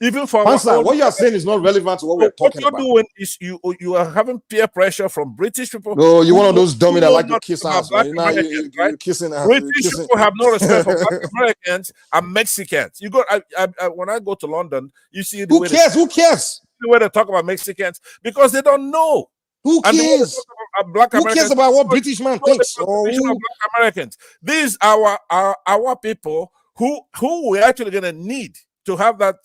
Even for what you are saying is not relevant to what we're talking about. What you're doing is you are having peer pressure from British people. No, you're one of those dummies that like to kiss ass. You're kissing ass. British people have no respect for Black Americans and Mexicans. You go when I go to London, you see who cares? Who cares? The way they talk about Mexicans because they don't know. Who cares? Who cares about what British man thinks? Black Americans. These are our people who we're actually going to need to have that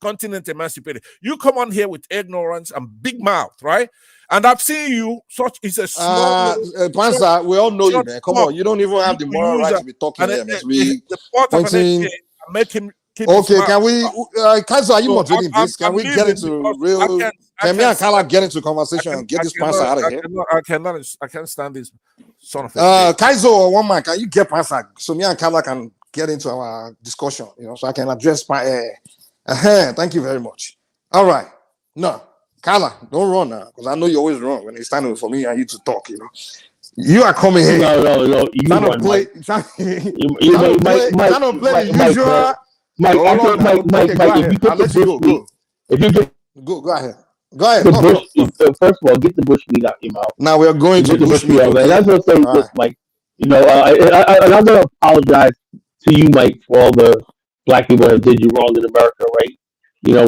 continent emancipated. You come on here with ignorance and big mouth, right? And I've seen you it's a small Pansa, we all know you, man. Come on, you don't even have the moral right to be talking here, man. The part of an make him keep okay, can we Kaizo, are you moderating this? Can we get into real can me and Kala get into conversation and get this Pansa out of here? I can't stand this son of a Kaizo or one man, can you get Pansa so me and Kala can get into our discussion, so I can address my thank you very much. All right. No, Kala, don't run now, because I know you always run when it's time for me and you to talk, You are coming here. No. You trying to play the usual. Mike, if you I'll let you go. Go ahead. Go ahead. The Talk, bush. talk, talk. First of all, get the bush meat out your mouth. Now we are going to Get the bush meat bushmeat, out, man. okay? That's what I'm saying. All Just right. like and I'm gonna apologize to you, Mike, for all the black people that did you wrong in America, right?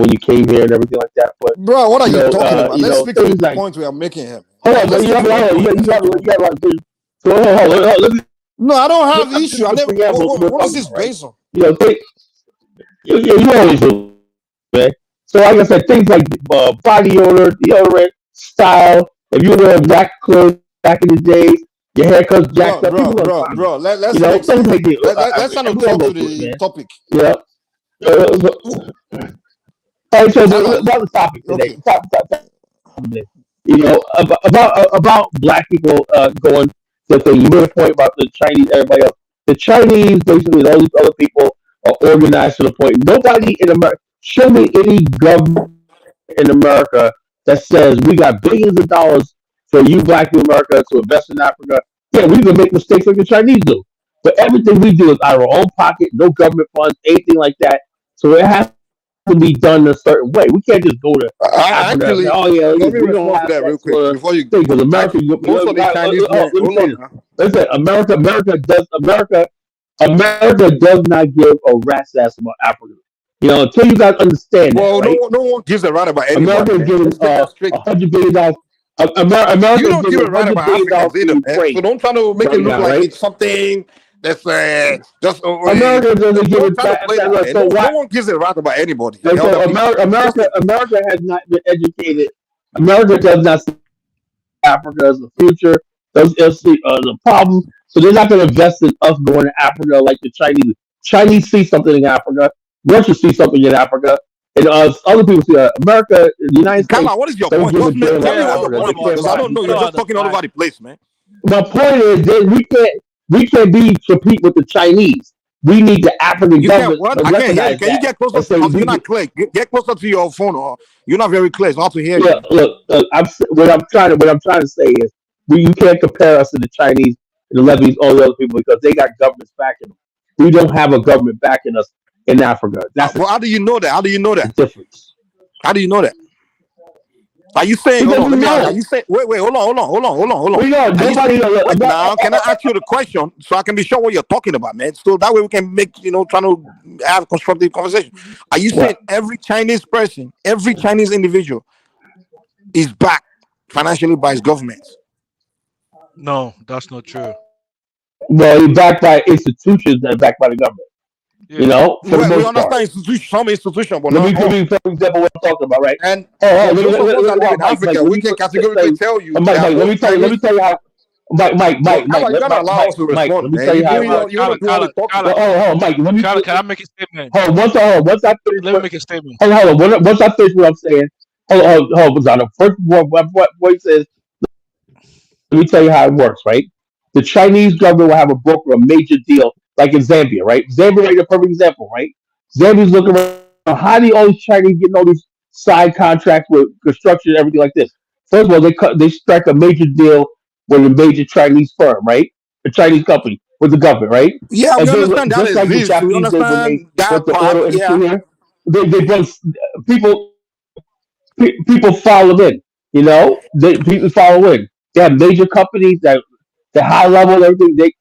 When you came here and everything like that. But Bro, what are you talking about? Let's stick to things the like point we are making here. hold on, Let's you stick have to the point. you got a lot of things. So hold on, let me. No, I don't Let have me issue. I the never. preamble we're What is talking this about, right? based on? Think, you always do, man. So like I said, things like body odor, deodorant, style. If you wear black clothes back in the days, your haircut's jacked up. People gonna find you. Let's make Things sense. like that. Let's kind We of all talk go to through it, the man. topic. Yeah. All right, so Kala, about the topic today. okay. Today. About black people going to the thing. You made a point about the Chinese. Everybody else. The Chinese, basically, and all these other people are organized to the point. Nobody in America. Show me any government in America that says we got billions of dollars for you black people in America to invest in Africa. Yeah, we can make mistakes like the Chinese do. But everything we do is out of our own pocket, no government funds, anything like that. So it has to be done a certain way. We can't just go to Africa and say, Actually, "Oh yeah, let me we don't respond to have that that real quick sort of before you. thing." Because America, Most of the Chinese men. let me Hold say on this. now. Listen, America does not give a rat's ass about Africa. Until you guys understand that, Well, right? no one gives a right about anybody, America is man. giving Let's get that straight. $100 billion. You America is don't give giving a right $100 about billion Africans to either, man. So Ukraine don't try to make it right look now, like right? it's something that's just. America doesn't give Don't it try to back. play that, man. So No why? one gives a right about anybody. And The so other people. America has not been educated. America does not see Africa as the future. Does see the problem. So they're not going to invest in us going to Africa like the Chinese. Chinese see something in Africa. Russia see something in Africa. And other people see America, the United States, Kala, what is your don't point? give a damn Tell about me what your Africa. They point was, care because I about don't know. You're Ukraine. just talking all over the place, man. My point is that we can't be compete with the Chinese. We need the African You can't government what? to I can't hear you. recognize Can you that get closer? and say Because you're we can. not clear. Get closer to your phone, or you're not very clear. It's hard to hear you. Look, what I'm trying to say is you can't compare us to the Chinese, the Lebanese, all the other people because they got governments backing them. We don't have a government backing us in Africa. That's Well, how do you know that? How do you know the that? difference. How do you know that? Are you saying? Hold Because on. we Let me ask. Are know. you saying? Wait. Hold on. We know. Are you Nobody. saying? Wait now. Can I ask you the question so I can be sure what you're talking about, man? So that way we can make trying to have a constructive conversation. Are you saying every Chinese person, every Chinese individual, is backed financially by his government? No, that's not true. Well, he's backed by institutions that are backed by the government. Yeah. For the We most part. understand some institution, but Let not me all. give you for example what I'm talking about, right? And Oh, for those of us that live in Mike, Africa, let we me can say, categorically tell you Mike, that let most me tell Chinese. you how. Mike, You gotta allow us to Mike, respond, let me man. tell you how it Hold on, works. You wanna do all the talking. Mike, let me. Can I make a statement? Hold on, once I finish. Let me make a statement. Hold on. Once I finish what I'm saying, hold on. First, what he says. Let me tell you how it works, right? The Chinese government will have a broker a major deal, like in Zambia, right? Zambia is a perfect example, right? Zambia's looking around. How do all these Chinese getting all these side contracts with construction and everything like this? First of all, they strike a major deal with a major Chinese firm, right? A Chinese company with the government, right? Yeah, And we then understand that just like the exists. We Japanese did when they understand that brought the part. auto industry Yeah. here, they brought people people follow in. People follow in. They have major companies that the high level everything they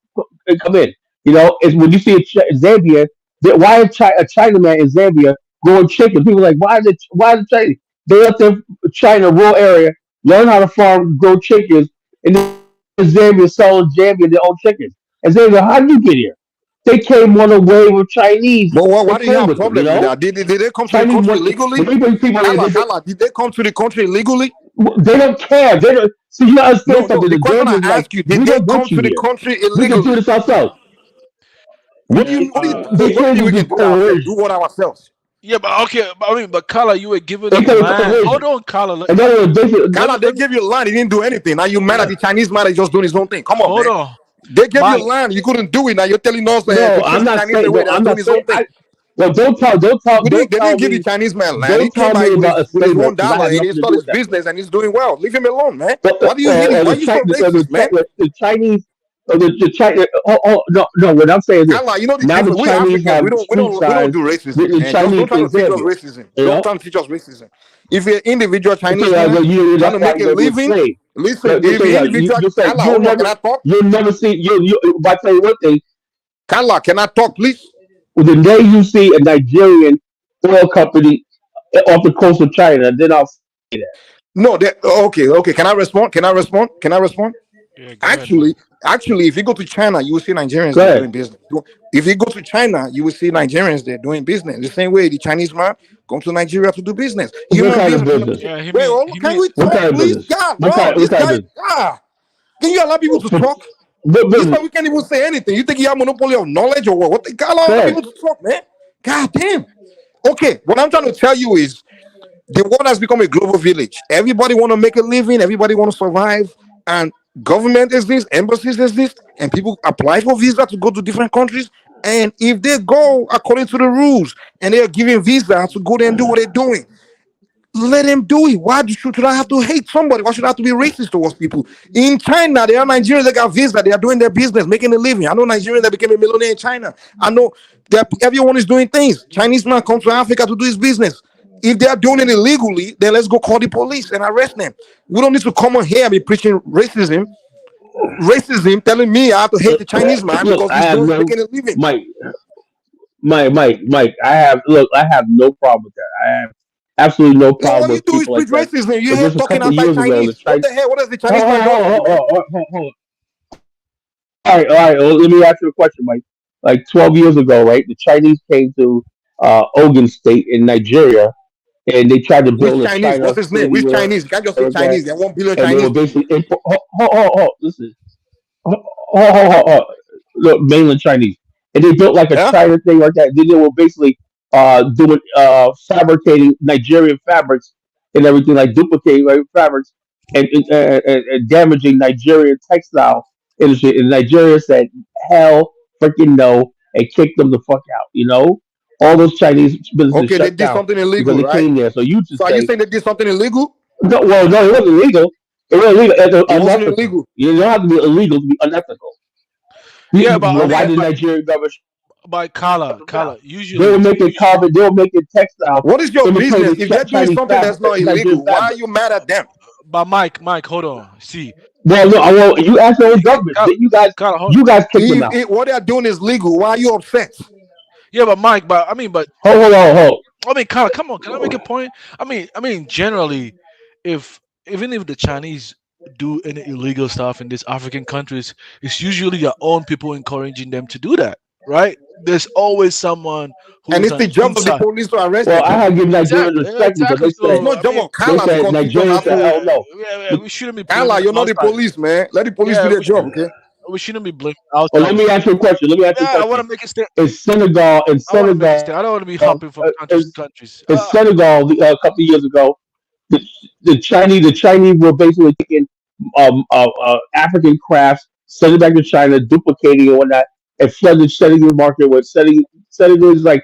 come in. It's when you see Zambia. Why a Chinaman in Zambia growing chicken? People are like why the China? They up there China rural area learn how to farm, grow chickens, and then Zambia selling Zambia their own chickens. And Zambia, how did you get here? They came on a wave of Chinese But why and do you came have with them. problem with that? Did they come to the Chinese country want legally? when they bring people in. Kala, did they come to the country legally? They don't care. They don't. So you understand No. something. The The question I Zambians like ask you, did we they don't come want you to the here. country We can do illegally? this ourselves. What do you They what do you came mean to we do can do it ourselves? Do coercion. what ourselves? Yeah, but okay. But Kala, you were given They the came to land. Hold coercion. on, Kala. In other words, Kala, they gave you land, he didn't do anything. Now you mad at the Chinese man, he's just doing his own thing. Come on, Hold man. on, They gave you Mike. land, you couldn't do it. Now you're telling us No, to chase I'm the not Chinese saying. away. No, They're I'm doing not his saying. own thing. Well, They don't tell didn't give the me. Chinese man land. He Don't came tell by me with about his enslavement own because I dollar have and he nothing to do started with his that. business and he's doing well. Leave him alone, man. But Why do you hit him? Why the, are you so Chi- racist, man? the Chinese. the China. No. What I'm saying is this. Allah, you know the Now the difference. We Chinese Africans, have we don't street we don't signs. do racism, The man. Don't Chinese try to is teach us there. racism. You Don't know. try to teach us racism. If you're an individual Okay, Chinese man trying that's to why make a you're gonna living, say. listen. You're If saying you're that individual, you say Allah, hold on, can I talk? you'll never see you. If I tell you one thing, Allah, can I talk, please? the day you see a Nigerian oil company off the coast of China, then I'll say that. No, okay. Can I respond? Can I respond? Can I respond? Yeah, go ahead, Mike. Actually, if you go to China, you will see Nigerians Go there ahead. doing business. If you go to China, you will see Nigerians there doing business. The same way the Chinese man come to Nigeria to do business. What Human kind beings of are gonna business? be. Wait, He can mean we What talk, kind of please? business? God, What bro, kind? this What kind guy. of business? Can you allow people to talk? What This business? man, we can't even say anything. You think you have monopoly of knowledge or what? What the God allow Go people to talk, man? God damn. Okay, what I'm trying to tell you is the world has become a global village. Everybody want to make a living. Everybody want to survive. And government exists, embassies exist, and people apply for visa to go to different countries. And if they go according to the rules and they are given visa to go there and do what they're doing, let them do it. Why should I have to hate somebody? Why should I have to be racist towards people? In China, there are Nigerians that got visa. They are doing their business, making a living. I know Nigerians that became a millionaire in China. I know that everyone is doing things. Chinese man comes to Africa to do his business. If they are doing it illegally, then let's go call the police and arrest them. We don't need to come on here and be preaching racism, telling me I have to hate the Chinese man Look, because I he's have doing no making a living. Mike. Mike. I have no problem with that. I have absolutely no No, problem all you with do is people like preach that. racism. You're But here just a talking couple of years ago, the anti-Chinese. What Chinese. the hell? What has the Chinese man done for you, man? All right. Well, let me ask you a question, Mike. Like 12 years ago, right? The Chinese came to Ogun State in Nigeria, and they tried to Which build a Chinese? China What's his name? city Which or Chinese? You can't just say like that. Chinese. There are 1 billion And they were Chinese people. basically listen. Look, mainland Chinese, and they built like a Yeah. China thing like that. Then they were basically doing fabricating Nigerian fabrics and everything, like duplicating like, fabrics and damaging Nigerian textile industry. And Nigeria said, "Hell, freaking no," and kicked them the fuck out. You know, all those Chinese businesses Okay, they shut did down something because illegal, they right? came there. So you should So are you say, saying they did something illegal? no, well, no, it wasn't illegal. It wasn't illegal. It's It wasn't unethical. illegal. You don't have to be illegal to be unethical. Yeah, but I Why mean, did Nigerian government? by Kala, They were usually, making carbon. They were making textile, What is your business? imitating If they're doing Chinese something fabric, that's not Nigerian illegal, why are you fabrics. mad at them? but Mike, hold on. See, Well, no, well, you asked your own government. Kala, Didn't Kala, hold, you guys kicked them If out. what they're doing is legal, why are you upset? yeah, but Mike, but Hold. I mean, Kala, come on, can I make a point? I mean, generally, if even if the Chinese do any illegal stuff in these African countries, it's usually their own people encouraging them to do that, right? There's always someone And who's it's on the the job of the inside. police to arrest Well, them. I had to give Nigerians Exactly, respect because exactly. It's So not I job mean, of they Kala to said come teach us Nigerians said, Africa. "Hell no." we shouldn't be blaming Kala, you're not the outside. police, man. Let the police do Yeah, their job, okay? we shouldn't be blaming Well, let outsiders. me ask you a question. Yeah, I want to make a stand. In Senegal, I want to make a stand. I don't want to be hopping from countries to countries. in Senegal, a couple of years ago, the, the Chinese were basically taking African crafts, sending it back to China, duplicating and whatnot, and setting the market with setting it was like,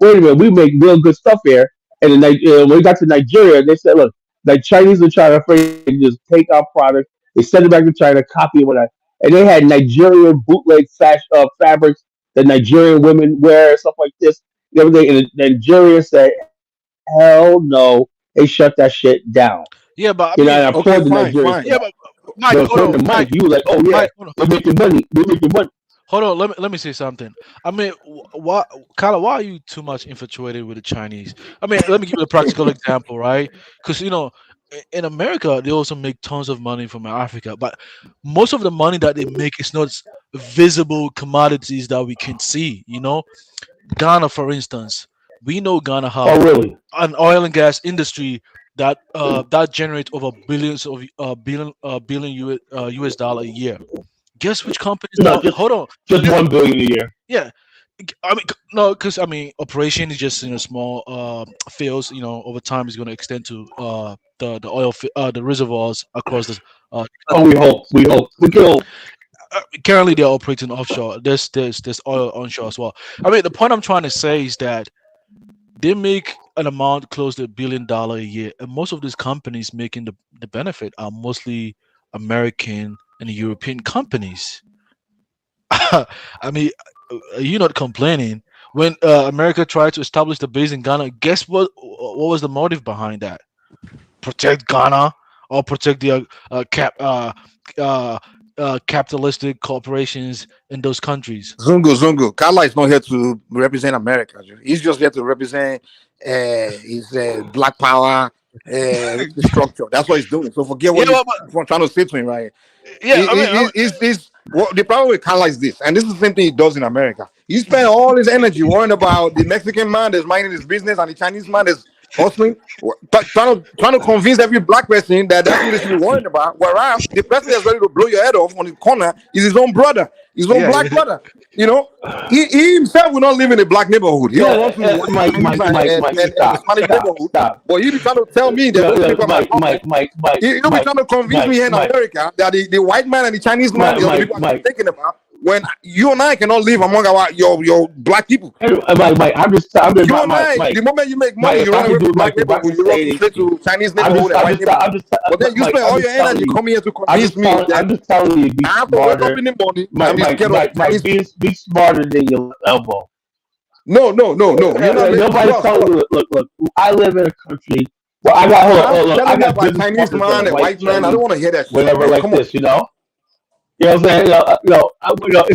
wait a minute, we make real good stuff here. And then when we got to Nigeria, they said, look, like Chinese and China afraid to just take our product, they send it back to China, copy and whatnot. And they had Nigerian bootleg fabrics that Nigerian women wear, stuff like this, and everything. And Nigeria said, hell no, they shut that shit down. Yeah, but I You know, mean, and I Okay, applaud the fine, Nigerians for fine. yeah, that. but Mike, But hold according on, to Mike, Mike, you were like, oh yeah, Mike, hold on. we're making money. We're making money. Hold on, let me say something. I mean, why, Kyla, why are you too much infatuated with the Chinese? I mean, let me give you a practical example, right? Because in America, they also make tons of money from Africa, but most of the money that they make is not visible commodities that we can see. Ghana, for instance, we know Ghana Oh have really? an oil and gas industry that generates over billions of billion US dollar a year. Guess which companies No, now? Hold on. just Guess 1 billion a year. yeah. I mean, no, because operation is just small fields. Over time is going to extend to the the reservoirs across the Oh, we hope. We can hope. currently they're operating offshore. There's oil onshore as well. I mean, the point I'm trying to say is that they make an amount close to $1 billion a year, and most of these companies making the benefit are mostly American and European companies. I mean, you're not complaining when America tried to establish the base in Ghana. Guess what? What was the motive behind that? Protect Ghana or protect the capitalistic corporations in those countries? Zungu. Kala is not here to represent America. He's just here to represent his black power structure. That's what he's doing. So forget what I'm trying to say to him, right? Well, the problem with Kala is this, and this is the same thing he does in America. You spend all his energy worrying about the Mexican man that's minding his business and the Chinese man that's hustling, trying to convince every black person that that's what they should be worrying about. Whereas the person that's ready to blow your head off on the corner is his own brother, his own black brother. You know, he himself will not live in a black neighborhood. He don't want to live in a Spanish neighborhood. But you be trying to tell me that those people are you be trying to convince me here in America that the white man and the Chinese man are the people I'm thinking about. When you and I cannot live among your black people. I'm just the moment you make money, you run away from black people. You run straight to Chinese neighborhood and white neighborhood. But then you spend all your energy coming here to convince me that I'm just telling you, I have to wake up in the morning. Be smarter than your elbow. No. Nobody's telling you. Look. I live in a country. Well, I got Chinese man and white man. I don't want to hear that shit. Whatever, like this, you know. You know what I'm saying?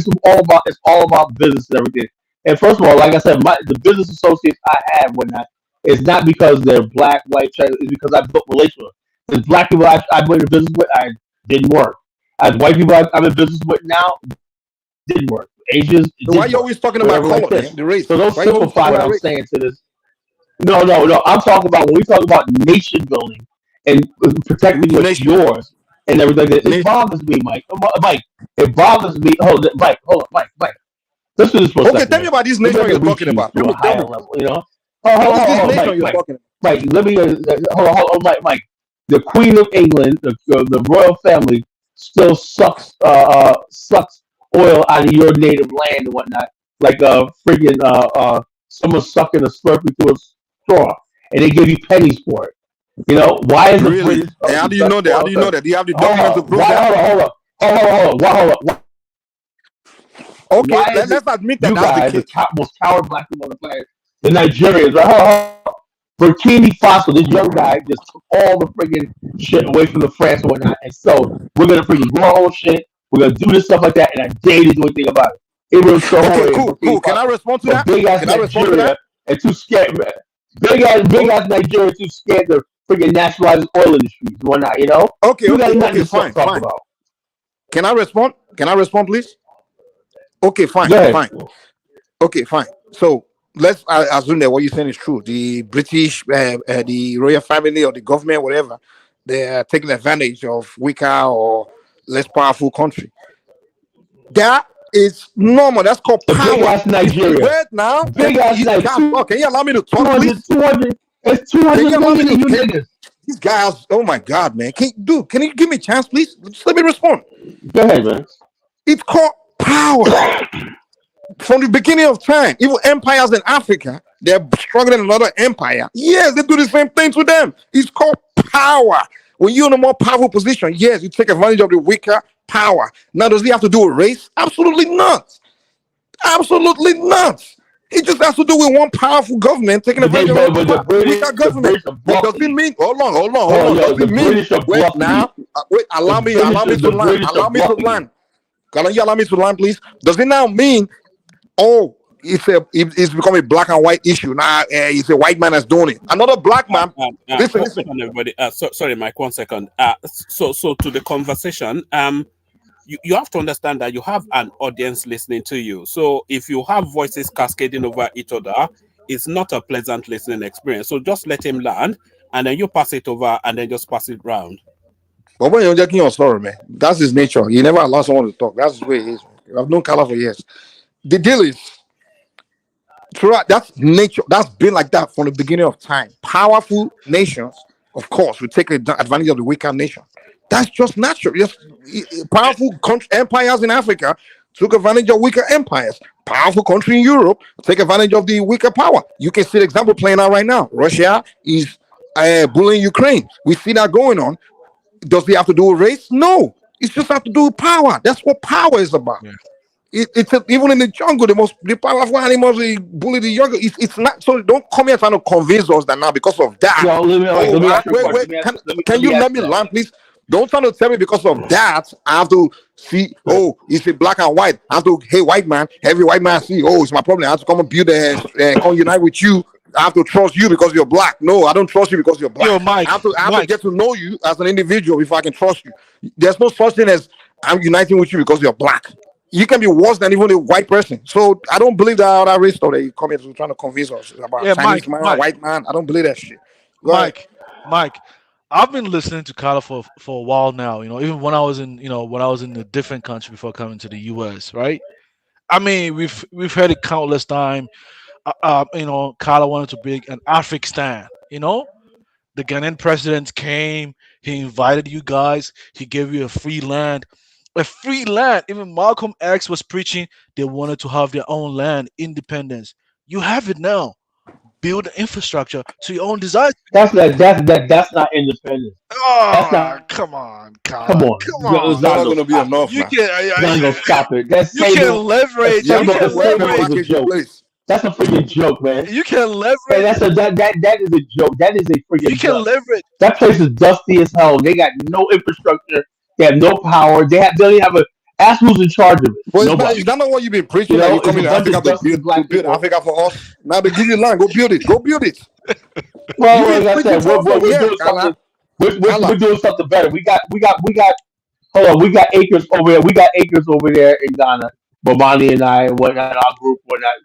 It's all about business and everything. And first of all, like I said, the business associates I have whatnot, it's not because they're black, white, Chinese. It's because I built relations with. As black people I'm in business with, I didn't work. As white people I'm in business with now, didn't work. Asians. So why are you always talking about color, like the race? So don't simplify what I'm saying to this. No. I'm talking about when we talk about nation building and protecting what's yours. And everything. It bothers me, Mike. It bothers me. Hold on, Mike. Let's do this for a second. Okay, tell me about this nation you're talking about. To a higher level, you know. Hold on, Mike. Let me hold on, Mike. The Queen of England, the royal family, still sucks oil out of your native land and whatnot, like freaking someone sucking a Slurpee through a straw, and they give you pennies for it. You know, why is really? it? How do you know that? How do you know that? Do you have the documents to prove that? Hold on. Okay, let's admit that that's the case. The most coward black people on the planet. The Nigerians, right? Burkina Faso, this young guy just took all the friggin' shit away from the France and whatnot. And so we're gonna friggin' grow our own shit. We're gonna do this stuff like that, and I dare you to do anything about it. It was so cool. Can I respond to that? Can I respond to that? And too scared, man. Big ass Nigeria too scared to freaking nationalize oil industries and whatnot, you know? Okay, fine. Can I respond? Please? Okay, fine. Okay, fine. So let's assume that what you're saying is true. The British, the royal family or the government, whatever, they are taking advantage of weaker or less powerful country. That is normal. That's called power. Big ass Nigeria. Wait now. Big ass Nigeria. Can you allow me to talk, please? 200. It's 200 million of you niggas. These guys, oh my God, man. Can you give me a chance, please? Just let me respond. Go ahead, man. It's called power. From the beginning of time, even empires in Africa, they're struggling another empire. Yes, they do the same thing to them. It's called power. When you're in a more powerful position, yes, you take advantage of the weaker power. Now, does it have to do with race? Absolutely not. Absolutely not. It just has to do with one powerful government taking advantage of the weaker government. It doesn't mean. Hold on. Does it mean? Wait now. Wait. Allow me to land. Can you allow me to land, please? Does it now mean? Oh, it's become a black and white issue now. It's a white man that's doing it. Another black man. Listen, everybody. Sorry, Mike. 1 second. So to the conversation. You have to understand that you have an audience listening to you. So if you have voices cascading over each other, it's not a pleasant listening experience. So just let him land, and then you pass it over, and then just pass it round. But when you're jacking your story, man, that's his nature. He never allows someone to talk. That's the way he is. I've known Kala for years. The deal is, that's nature. That's been like that from the beginning of time. Powerful nations, of course, will take advantage of the weaker nation. That's just natural. Just powerful empires in Africa took advantage of weaker empires. Powerful country in Europe take advantage of the weaker power. You can see the example playing out right now. Russia is bullying Ukraine. We see that going on. Does it have to do with race? No. It just have to do with power. That's what power is about. Yeah. Even in the jungle, the powerful animals they bully the younger. It's not so. Don't come here trying to convince us that now because of that. Yo, let me ask you a question. Can you let me land, please? Don't try to tell me because of that I have to see. Oh, it's a black and white. I have to. Hey, white man. Every white man see. Oh, it's my problem. I have to come and build come unite with you. I have to trust you because you're black. No, I don't trust you because you're black. Yo, Mike, I have to get to know you as an individual before I can trust you. There's no such thing as I'm uniting with you because you're black. You can be worse than even a white person. So I don't believe that other race story that you come here trying to convince us about Chinese man, white man. I don't believe that shit. Mike, I've been listening to Carla for a while now. Even when I was in a different country before coming to the U.S. Right? I mean, we've heard it countless times. Carla wanted to bring an African stand. The Ghanaian president came. He invited you guys. He gave you a free land. A free land. Even Malcolm X was preaching they wanted to have their own land, independence. You have it now. Build the infrastructure to your own desires. That's not independence. Oh, That's not. Come on, Carl. Come on. Come on. It's not going to be enough. You man. can. Not gonna stop it. That's You can leverage. That's a joke. That's a freaking joke, man. You can leverage. Hey, that is a joke. That is a freaking You can joke. leverage. That place is dusty as hell. They got no infrastructure. They have no power. They don't even have a. Ask who's in charge of it. Well, is that not what you've been preaching? That you come to Africa to build Africa for us? Now they give you land. Go build it. Go build it. Well, like I said, we're doing something better. We got. Hold on, we got acres over there. We got acres over there in Ghana. Bomani and I, our group,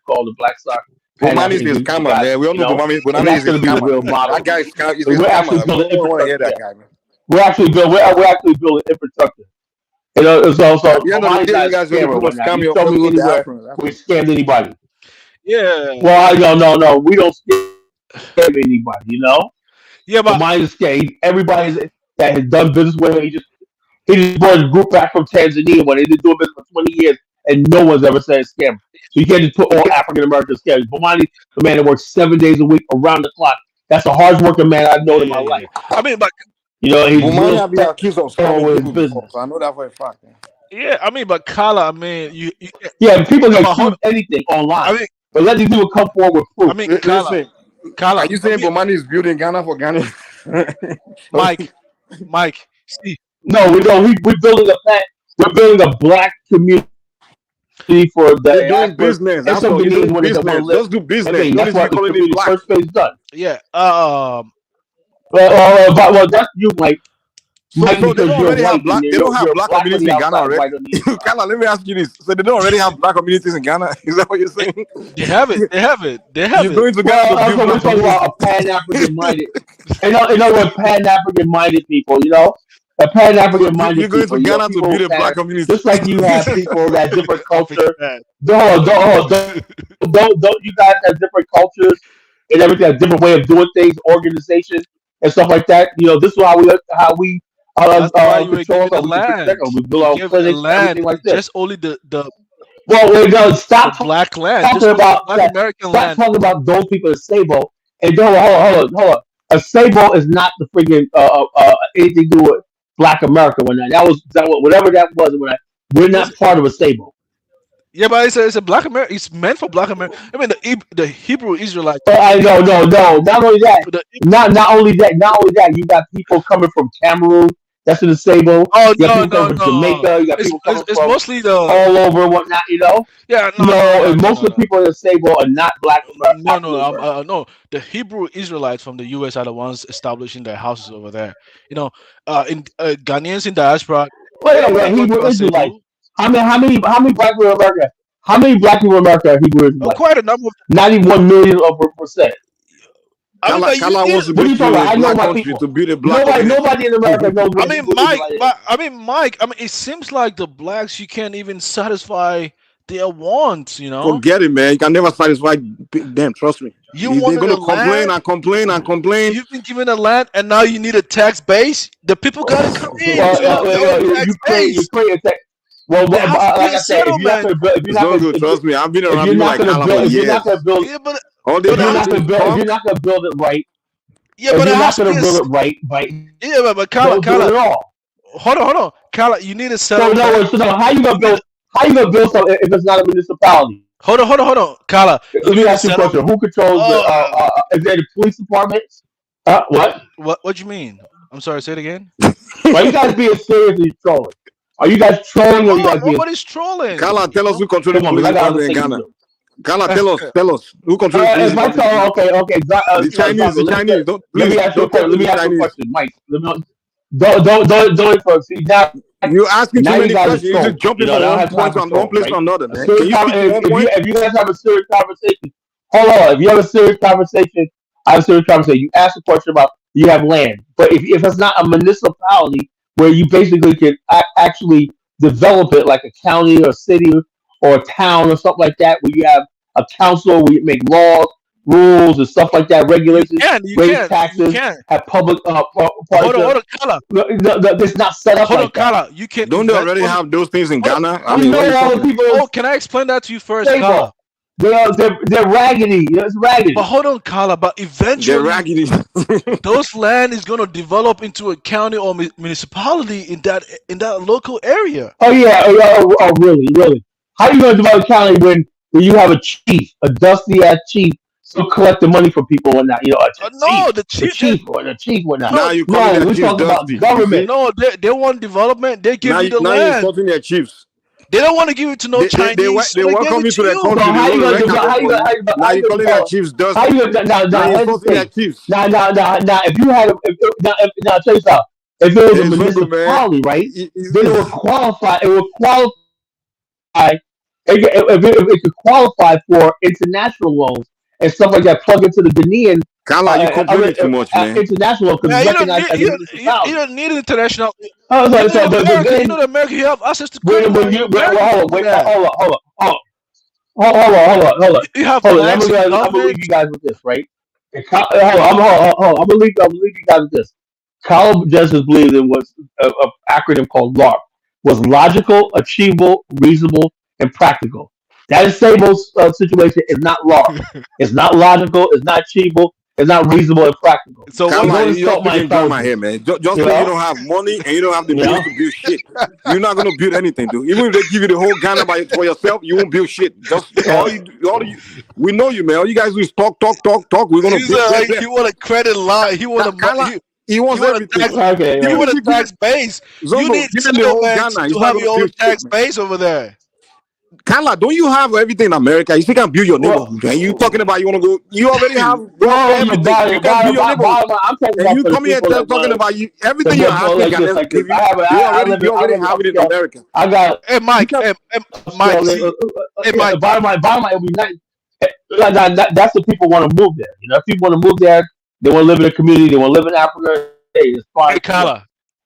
called the Black Star. Bomani is a scammer, man. We all know Bomani is a scammer. That guy is a scammer. I don't want to hear that guy, man. We're actually building infrastructure. So you guys really scam your own we scammed anybody. Yeah. Well, no, we don't scam anybody. Yeah, but mine is scam. Everybody that has done business with him, he just brought his group back from Tanzania when they been doing business for 20 years, and no one's ever said scam. So you can't just put all African American scammers. Bomani, the man that works 7 days a week around the clock. That's the hardest working man I've known in my life. I mean, but he's Bomani been accused of scamming people before, so I know that for a fact. Yeah, I mean, but Carla, I mean, you people can accuse anything online. I mean, but let these people come forward with proof. I mean, Carla, are you saying Bomani is building Ghana for Ghana? Mike, see. No, we don't. We're building we're building a black community for the. They're doing business. That's what we're doing. Business. Just do business. I mean, that's what the first phase done. Yeah. Well, that's you, Mike. So they don't already have black. They don't have black communities in Ghana already. Ghana, let me ask you this: so they don't already have black communities in Ghana? Is that what you're saying? They have it. You're going to Ghana to build we're talking about a Pan-African minded. You know what Pan-African minded people? A Pan-African minded. You're going to Ghana to build a black community, just like you have people that different culture. Don't you guys have different cultures and everything, a different way of doing things, organization and stuff like that? This is how we. That's why you were given the land. We build our clinics, land. Like this. Just only the stop the black land. Talking just about black American land. Talking about those people in Sable. And hold on. A Sable is not the freaking anything to do with Black America. Whatever that was. We're not part of a Sable. Yeah, but it's a Black America. It's meant for Black America. I mean, the Hebrew Israelites. No. Not only that. Not only that. You got people coming from Cameroon. That's in the Sable. Oh, you got people coming from Jamaica. You got people coming from mostly all over and whatnot. Yeah. And most of the people in the Sable are not Black American. No. The Hebrew Israelites from the U.S. are the ones establishing their houses over there. In Ghanaians in diaspora. Hebrew Israelites. How many black people in America? How many black people in America are Hebrew Israelites? Quite a number. 91 million %. Kala wants to build a black country to build a black community. Nobody in America knows. Mike. It seems like the blacks, you can't even satisfy their wants. Forget it, man. You can never satisfy them. Trust me. They're going to complain. You've been given a land, and now you need a tax base. The people got to come in. You create a tax. Well, like I said, trust me, I've been around you like Ghana for years. If you're not going to build it right, yeah, but you're not going to build it right, yeah, but Kala, don't do it at all. hold on, Kala. You need a So no, settlement. so no, how you gonna You need. build? How you gonna build something if it's not a municipality? Hold on, Kala. You Let me need a ask you a question. settlement. Who controls the? Oh, Is there the police departments? What? what you mean? I'm sorry. Say it again. Are you guys being seriously trolling? Are you guys trolling or are you No, guys being? nobody's trolling. Kala, tell us who controls the Come on, because police I got other department in things to Ghana. do. Kala, tell us who controls the police If I department in tell, Ghana. okay, The Chinese, Zarko, the Chinese. Don't let please me ask you a don't tell question. me Let me the ask you a Chinese. question, Mike. Don't for see You're asking too you many guys are questions. You're just trolling. jumping I from don't one have time point for to one trolling, place to right? another, A man. Can serious you stick to one point? if you guys have a serious conversation, hold on. If you have a serious conversation, I have a serious conversation. You ask a question about you have land, but if it's not a municipality where you basically can actually develop it like a county or city or a town or something like that, where you have a council where you make laws, rules, and stuff like that, You regulations, can, you raise can, you taxes, can. have public Hold partnership. on, Kala. No, it's not set up Hold on, like that. Kala. You can Don't they already eventually. have those things in Hold on, Ghana? I hold You mean, on. what are know you all the talking people about? in Oh, can I explain that to you first, stable. Kala? They're raggedy. It's But raggedy. hold on, Kala. But They're eventually, raggedy. those land is gonna develop into a county or municipality in that local area. Oh yeah. Really, really. How you gonna develop a county when you have a chief, a dusty ass chief, still collecting money from people and that? No, the The chief. chief, or the chief, whatnot. No, Now you're calling No, their we're chiefs talking about dusty. You government. see? no. They want development. They give you the Now you're land. insulting their chiefs. They don't want to give it to no Chinese, so They they give welcome it you to to their you. So country. They how you wrote a gonna red develop? carpet for you. Now How you you're gonna calling their develop? chiefs How you dusty. gonna Now now? you're Here's the insulting their thing. chiefs. Now, if you had now, I'll tell you something. If it was a Hey, Zongo, man. municipality, right, then it would qualify. It would qualify. If it could qualify for international loans and stuff like that, plug into the Ghanaian Kala, you complaining other too much, man. international because Man, it's recognized as a you municipality. don't need international. Oh, Even in but America, you know then that America, you have access to credit line in well, America to hold on, do wait, that. hold on. You have Hold on. plans in I'm gonna leave government. you guys with this, right? Hold on. I'm gonna leave you guys with this. College justice believed in was a acronym called LARP, was logical, achievable, reasonable, and practical. That stable situation is not LARP. It's not logical. It's not achievable. It's not reasonable and practical. So what So is Kala, don't you're insult my speaking drama here, intelligence. man. Just You because you know. don't have money and you don't have the You means know. to build shit, you're not gonna build anything, dude. Even if they give you the whole Ghana for yourself, you won't build shit. Just Yeah. we know you, man. All you guys do is talk. We're gonna he's build. he want a credit line. He want Kala, he he wants want a tax. everything. Okay. He Even Right. want if a you give it tax base. You Zongo, need give him the whole settlements Ghana, he's to not have gonna your own build shit, tax man. base over there. Kala, don't you have everything in America? You still can't build your Well, neighborhood. And you talking about you want to go? You already have everything. You can't build your neighborhood. I'm talking And about you for the come here people that talking want about everything you're asking like this, Ghanaians to like this. give you. You I already live in, have it in America. I got Hey You Mike, can Mike, see, hey Mike, bottom line, it'll be nice. That's what people want to move there. You know, if people want to move there, they want to live in a community, they want to live in Africa. Hey, it's fine hey for them. Kala,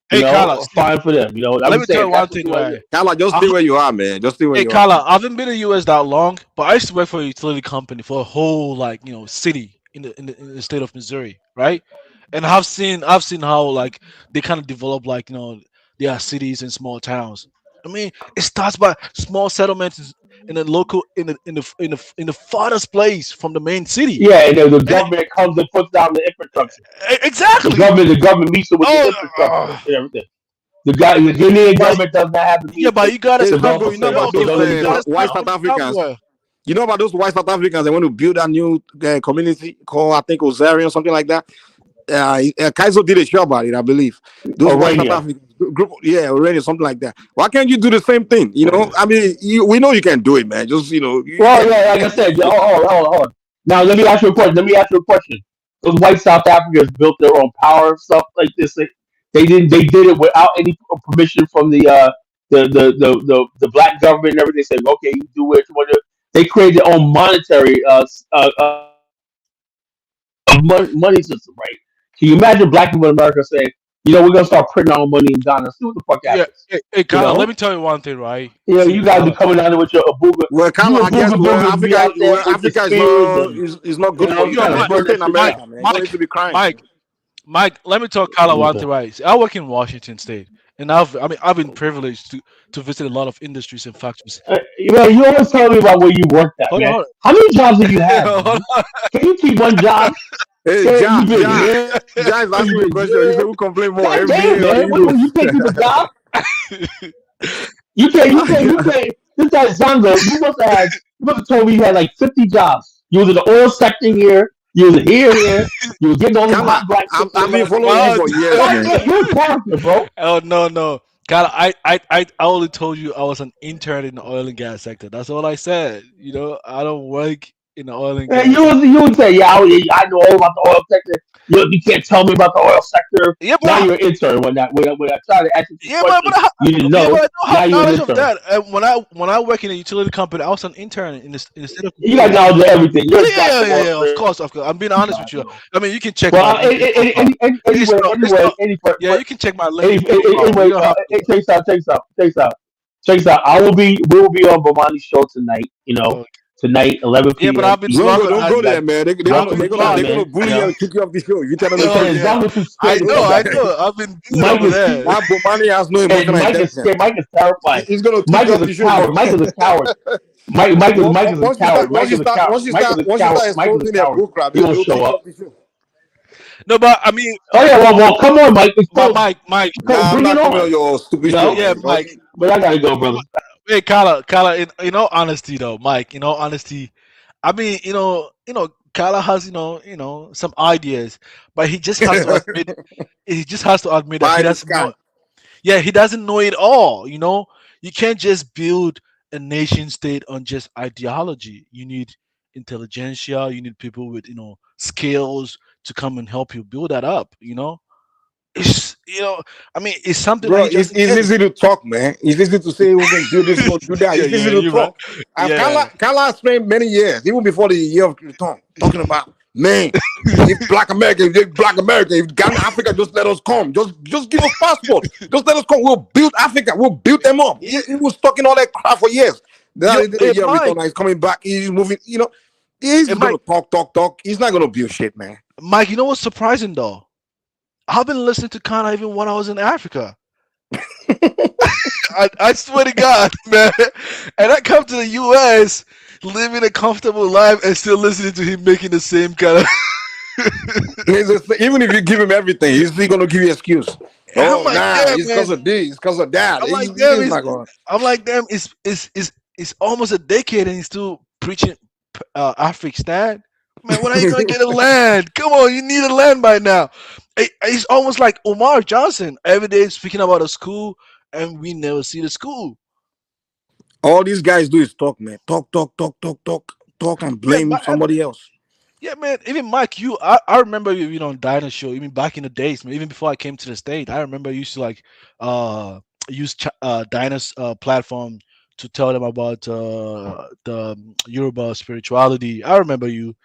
hey Kala. See, Fine for them. You know, I'm let me just tell saying you one that's what thing, you want to right? do. Kala, just stay where you are, man. Just stay where Hey you are. Kala, I haven't been in the US that long, but I used to work for a utility company for a whole city in the state of Missouri, right? And I've seen how they kind of develop their cities and small towns. I mean, it starts by small settlements in the local in the farthest place from the main city. Yeah, and then the And government comes and puts down the infrastructure. exactly. The government meets it with the infrastructure and everything. The Guinean But government does not have to yeah, meet but to you gotta Hey, start develop Zongo, a you know yeah, certain. about They okay, those don't but let you me do gotta it. white start South from Africans? somewhere. You know about those white South Africans? They want to build a new community called, I think, Osarian or something like that. Kaizo did a show about it, I believe. Those white South Orania. African group, yeah, already something like that. Why can't you do the same thing? You know, I mean, we know you can do it, man. Just Well, yeah, like I said, hold on. Now let me ask you a question. Those white South Africans built their own power stuff like this. They didn't. They did it without any permission from the black government and everything. They said, okay, you do what you want to do. They created their own monetary money system, right? Can you imagine black people in America saying, we're gonna start printing our own money in Ghana? See what the fuck Yeah, happens. hey You Kala, let know, me tell you one thing, right? you See, guys be Kala, coming down there with your abuga. well, You Carla, I guess abuga boogers be out there with your Africa spears and is not good for you, yo, trying to man. burn Just stay that in shit Mike, America, down. man. You don't need Mike, to be crying. Mike, Mike, let me tell Kala one Okay. thing, right? See, I work in Washington State, and I've been privileged to visit a lot of industries and factories. Man, you always tell me about where you worked at, Hold on, man. hold How many jobs have you on. had, Hold man? on. Can you keep one job? Hey, Yeah, Ja, you been Ja, here. Ja is asking me a question. He said, "Who complain more, God damn, NBA or the man. What, you pay people jobs? You can't. This guy Zonzo, you must have told me you had like 50 jobs. You was in the oil sector here. You was here. You was getting all this Kala, hot black chicks in I've been America. following you for years, God man. damn, you're a character, bro. Oh no. God, I only told you I was an intern in the oil and gas sector. That's all I said. You know, I don't work in the oil and Man, gas. you would say, yeah, I know all about the oil sector. You can't tell me about the oil sector. Yeah, Now you're an intern. When I tried to ask you some Yeah, questions, you didn't yeah, but know. I don't Now have you're an knowledge of intern. that. When I work in a utility company, I was an intern in the state of You got Missouri. knowledge of everything. You're a jack of all Yeah. Of trades. course, of course. I'm being honest with you. I mean, you can check my Well, LinkedIn profile. It's not. It's not. Yeah, you can check my LinkedIn profile. You anyway, don't have to. check this out. We will be on Bomani's show tonight. Tonight, 11 Yeah, but p.m. I've been Eastern. struggling. Don't You go guys there, man. welcome to come, They're gonna man. bully you and kick you off the show. You tell them to Oh come And there. yeah, Zongo's too I scared to know. come I back here. know. I've been good Mike over is there. That Bomani has no and emotional Mike is intelligence. scared. Mike is terrified. He's gonna kick Mike you is off a the show, coward. man. Mike is a coward. Mike is a coward. Mike is a coward. Mike is a Once you coward. start Mike is a exposing their coward. bull crap, He won't they'll show kick you up. off the show. No, but I mean, Oh yeah, well, come on, Mike. Let's my go. Mike. Okay, Nah, I'm bring it not coming on on. your stupid show, Yeah, man. Mike. But I gotta go, brother. Hey, Kala. In all honesty, though, Mike. In all honesty, I mean, Kala has, some ideas, but he just has to admit. He just has to admit that he By the doesn't know scout. it. Yeah, he doesn't know it all. You can't just build a nation state on just ideology. You need intelligentsia. You need people with skills to come and help you build that up. It's I mean, it's something that Bro, he doesn't it's get it. easy to talk, man. It's easy to say we're gonna do this, we're gonna do that. Yeah, It's easy yeah, to you're right. talk. And Yeah. Kala spent many years, even before the year of return, talking about, man, if Black America, if Ghana, Africa, just let us come. Just give us passports. Just let us come. We'll build Africa. We'll build them up. He was talking all that crap for years. Then Yo, the hey, year of return, Mike. now he's coming back. He's moving, he's Hey, just gonna Mike. talk. He's not gonna build shit, man. Mike, you know what's surprising though? I've been listening to Kana even when I was in Africa. I swear to God, man. And I come to the US, living a comfortable life, and still listening to him making the same kind of. Even if you give him everything, he's still gonna give you an excuse. I'm Oh, like, nah, damn, it's man. because of this, it's because of that. I'm like, damn. He's not going. I'm like, damn. It's almost a decade, and he's still preaching Afghanistan. Man, when are you gonna get a land? Come on, you need a land by now. It's almost like Omar Johnson every day speaking about a school, and we never see the school. All these guys do is talk, man. Talk, and Yeah, blame somebody else. yeah, man. Even Mike, I remember you, on Dinah show, even back in the days, man. Even before I came to the state, I remember you used to like use Dinah's platform to tell them about the Yoruba spirituality. I remember it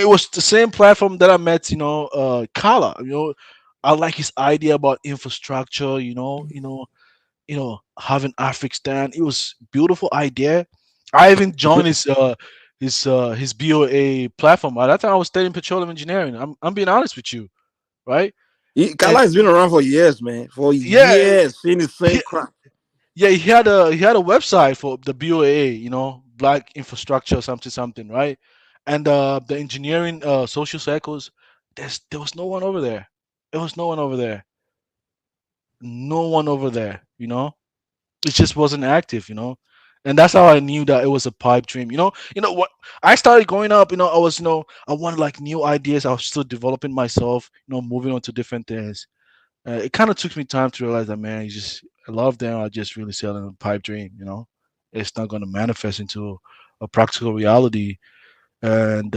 was the same platform that I met, Kala. I like his idea about infrastructure. Having Afghanistan. It was beautiful idea. I even joined his BOA platform. At that time, I was studying petroleum engineering. I'm being honest with you, right? Kala has been around for years, man. For years, seeing the same crap. Yeah, he had a website for the BOA, Black Infrastructure something, right? And the engineering social circles, there was no one over there. There was no one over there. No one over there, It just wasn't active, And that's how I knew that it was a pipe dream. What I started growing up, I was, I wanted like new ideas. I was still developing myself, moving on to different things. It kind of took me time to realize that, man, a lot of them are just really selling a pipe dream. It's not going to manifest into a practical reality. And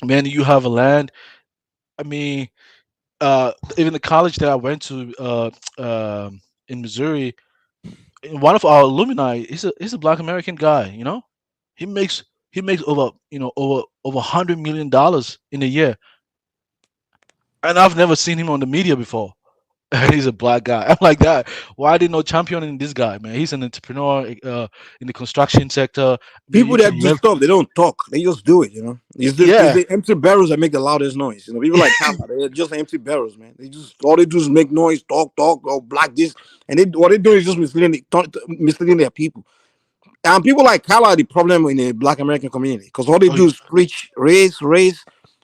man, you have a land. I mean, even the college that I went to in Missouri, one of our alumni is a Black American guy. He makes over $100 million in a year, and I've never seen him on the media before. He's a Black guy. I'm like that. Why didn't no championing this guy, man? He's an entrepreneur in the construction sector. People that do stuff, they don't talk. They just do it, It's the empty barrels that make the loudest noise. People like Kala, they're just empty barrels, man. All they do is make noise, talk, or black this, and what they do is just misleading their people. And people like Kala are the problem in the Black American community because all they do is preach race,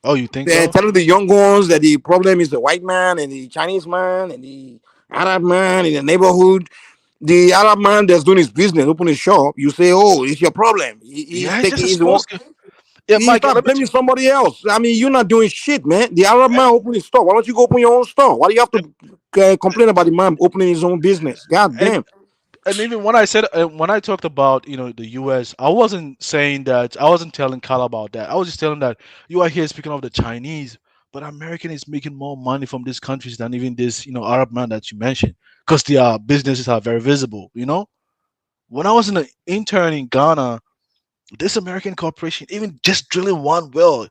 Oh, you think They're so? telling the young ones that the problem is the white man and the Chinese man and the Arab man in the neighborhood. The Arab man that's doing his business, open his shop, you say, "Oh, it's your problem." He's Yeah, just taking his one. expose. Yeah, You Mike. start Let me. blaming somebody else. I mean, you're not doing shit, man. The Arab man opened his store. Why don't you go open your own store? Why do you have to complain about the man opening his own business? God And damn. and even when I said when I talked about the U.S., I wasn't saying that. I wasn't telling Carl about that. I was just telling that you are here speaking of the Chinese, but American is making more money from these countries than even this Arab man that you mentioned because their businesses are very visible. When I was an intern in Ghana, this American corporation even just drilling one well,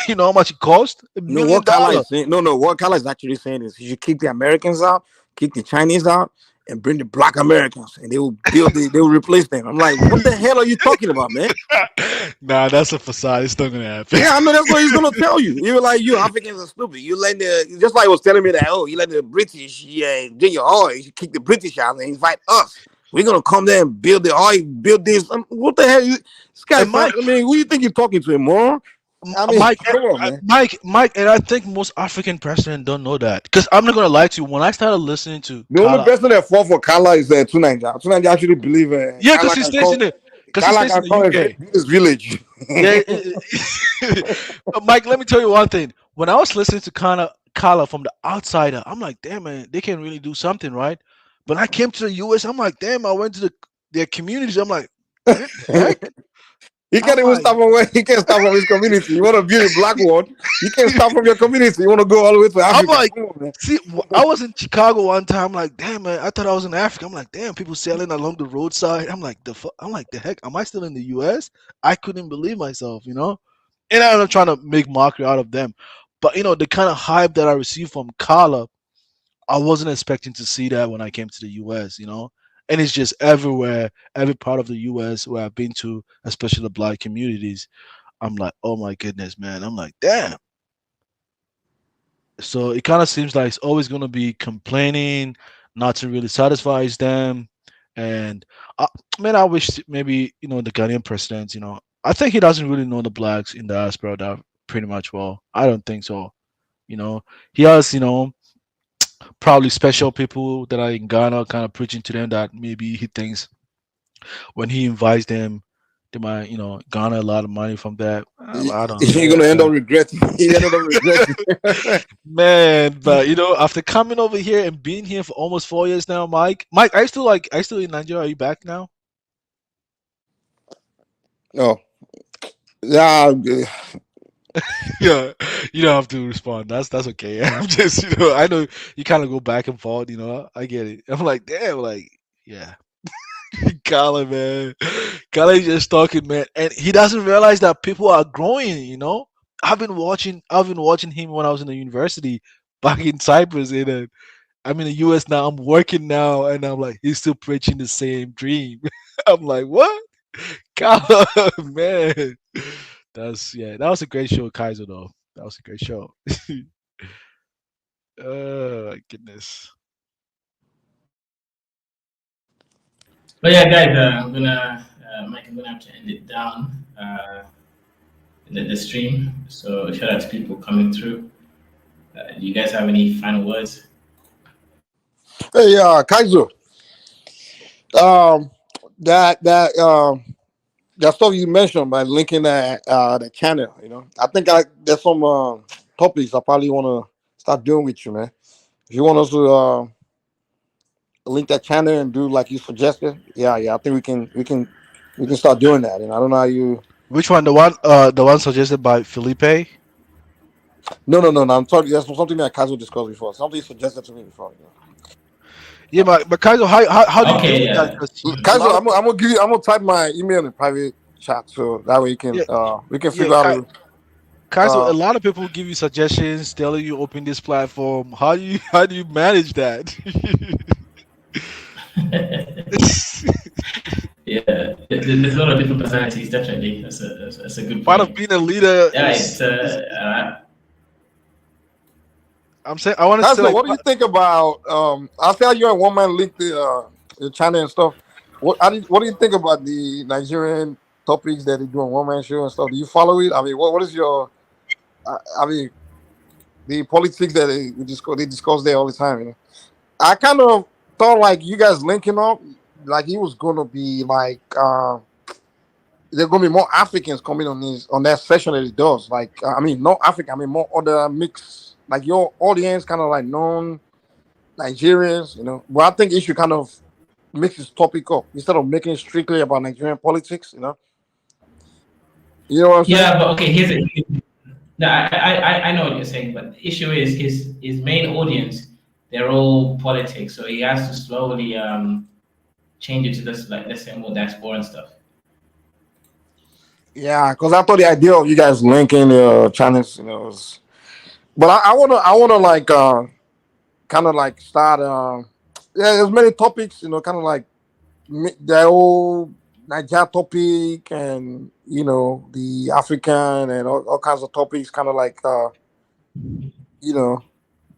you know how much it cost? $1 No, million. what Kala is saying, no, what Kala is actually saying is you should keep the Americans out, keep the Chinese out, and bring the black Americans, and they will replace them. I'm like, what the hell are you talking about, man? Nah, that's a facade. It's not gonna happen. Yeah, I know that's what he's gonna tell you. He was like, you Africans are stupid. You let just like he was telling me that, you let the British, drink your oil, you should kick the British out and invite us. We're gonna come there and build the oil, build this. What the hell? This guy, And Mike, I mean, who you think you're talking to, more? I mean, Mike, come on, man. Mike, and I think most African presidents don't know that. Because I'm not gonna lie to you, when I started listening to The only Kala, person that fought for Kala is Tunanja. Tunanja actually believe yeah, Kala can call because he stays in the UK. his village. Yeah, but Mike, let me tell you one thing. When I was listening to Kala from the outsider, I'm like, damn man, they can really do something, right? But I came to the US, I'm like, damn, I went to their communities. I'm like, what the heck? He can't even stop from where he can't stop from his community. You want to build a black one, you can't stop from your community. You want to go all the way to I'm Africa. like, Come on, man. see, I was in Chicago one time. I'm like, damn, man, I thought I was in Africa. I'm like, damn, people sailing along the roadside. I'm like, I'm like, the heck, am I still in the U.S.? I couldn't believe myself. And I'm not trying to make mockery out of them, but the kind of hype that I received from Kala, I wasn't expecting to see that when I came to the U.S. And it's just everywhere, every part of the U.S. where I've been to, especially the black communities. I'm like, oh my goodness, man. I'm like, damn. So it kind of seems like it's always going to be complaining, nothing really satisfies them. And man, I wish maybe the Ghanaian president, I think he doesn't really know the blacks in the diaspora that pretty much well. I don't think so. He has probably special people that are in Ghana, kind of preaching to them that maybe he thinks when he invites them, they might garner a lot of money from that. I don't You're know. gonna end up regretting. You ended up regretting. Man, but after coming over here and being here for almost 4 years now, Mike, are you still in Nigeria? Are you back now? No, yeah, Yeah, you don't have to respond. That's okay. I'm just, I know you kind of go back and forth. I get it. I'm like, damn, like, yeah, Colin, man, Colin just talking, man, and he doesn't realize that people are growing. I've been watching him when I was in the university back in Cyprus, and I'm in the US now. I'm working now, and I'm like, he's still preaching the same dream. I'm like, what? God, man. That was a great show, Kaiser, though. That was a great show. Oh, my goodness. But yeah, guys, Mike, I'm gonna have to end it down. The stream. So shout out to people coming through. Do you guys have any final words? Hey, Kaiser. That stuff you mentioned by linking the channel. I think there's some topics I probably want to start doing with you, man. If you want us to link that channel and do like you suggested, yeah, I think we can start doing that. And I don't know how you. Which one? The one suggested by Felipe? No. I'm talking. That's something that Kaiser discussed before. Something he suggested to me before. Yeah, but Kaiser, how do you deal with that? Yeah. 'Cause a Kaiser, lot I'm of gonna give you. I'm gonna type my email in the private chat so that way you can yeah, we can yeah, figure out. Kaiser, a lot of people give you suggestions, telling you open this platform. How do you manage that? Yeah, there's a lot of different personalities. Definitely, that's a good Part of point. being a leader Yeah, is. it's I'm saying I want to say Kaiser, like what do you think about? I say you and one man link the channel and stuff. What do you think about the Nigerian topics that they do on one man show and stuff? Do you follow it? I mean, what is your I mean, the politics that they discuss there all the time. You know, I kind of thought like you guys linking up, like he was gonna be like there gonna be more Africans coming on that session that he does. Like I mean, not African, I mean more other mix. Like your audience kind of like non Nigerians, you know. But I think he should kind of mix his topic up instead of making it strictly about Nigerian politics. You know. You know what I'm saying? Yeah, but okay, here's it. No, I know what you're saying, but the issue is his main audience, they're all politics, so he has to slowly change it to this, like, let's say, more diaspora and stuff. Yeah, because I thought the idea of you guys linking channels, you know, was, but I wanna like kind of like start yeah, there's many topics, you know, kind of like the whole Niger topic and you know the African and all kinds of topics, kind of like you know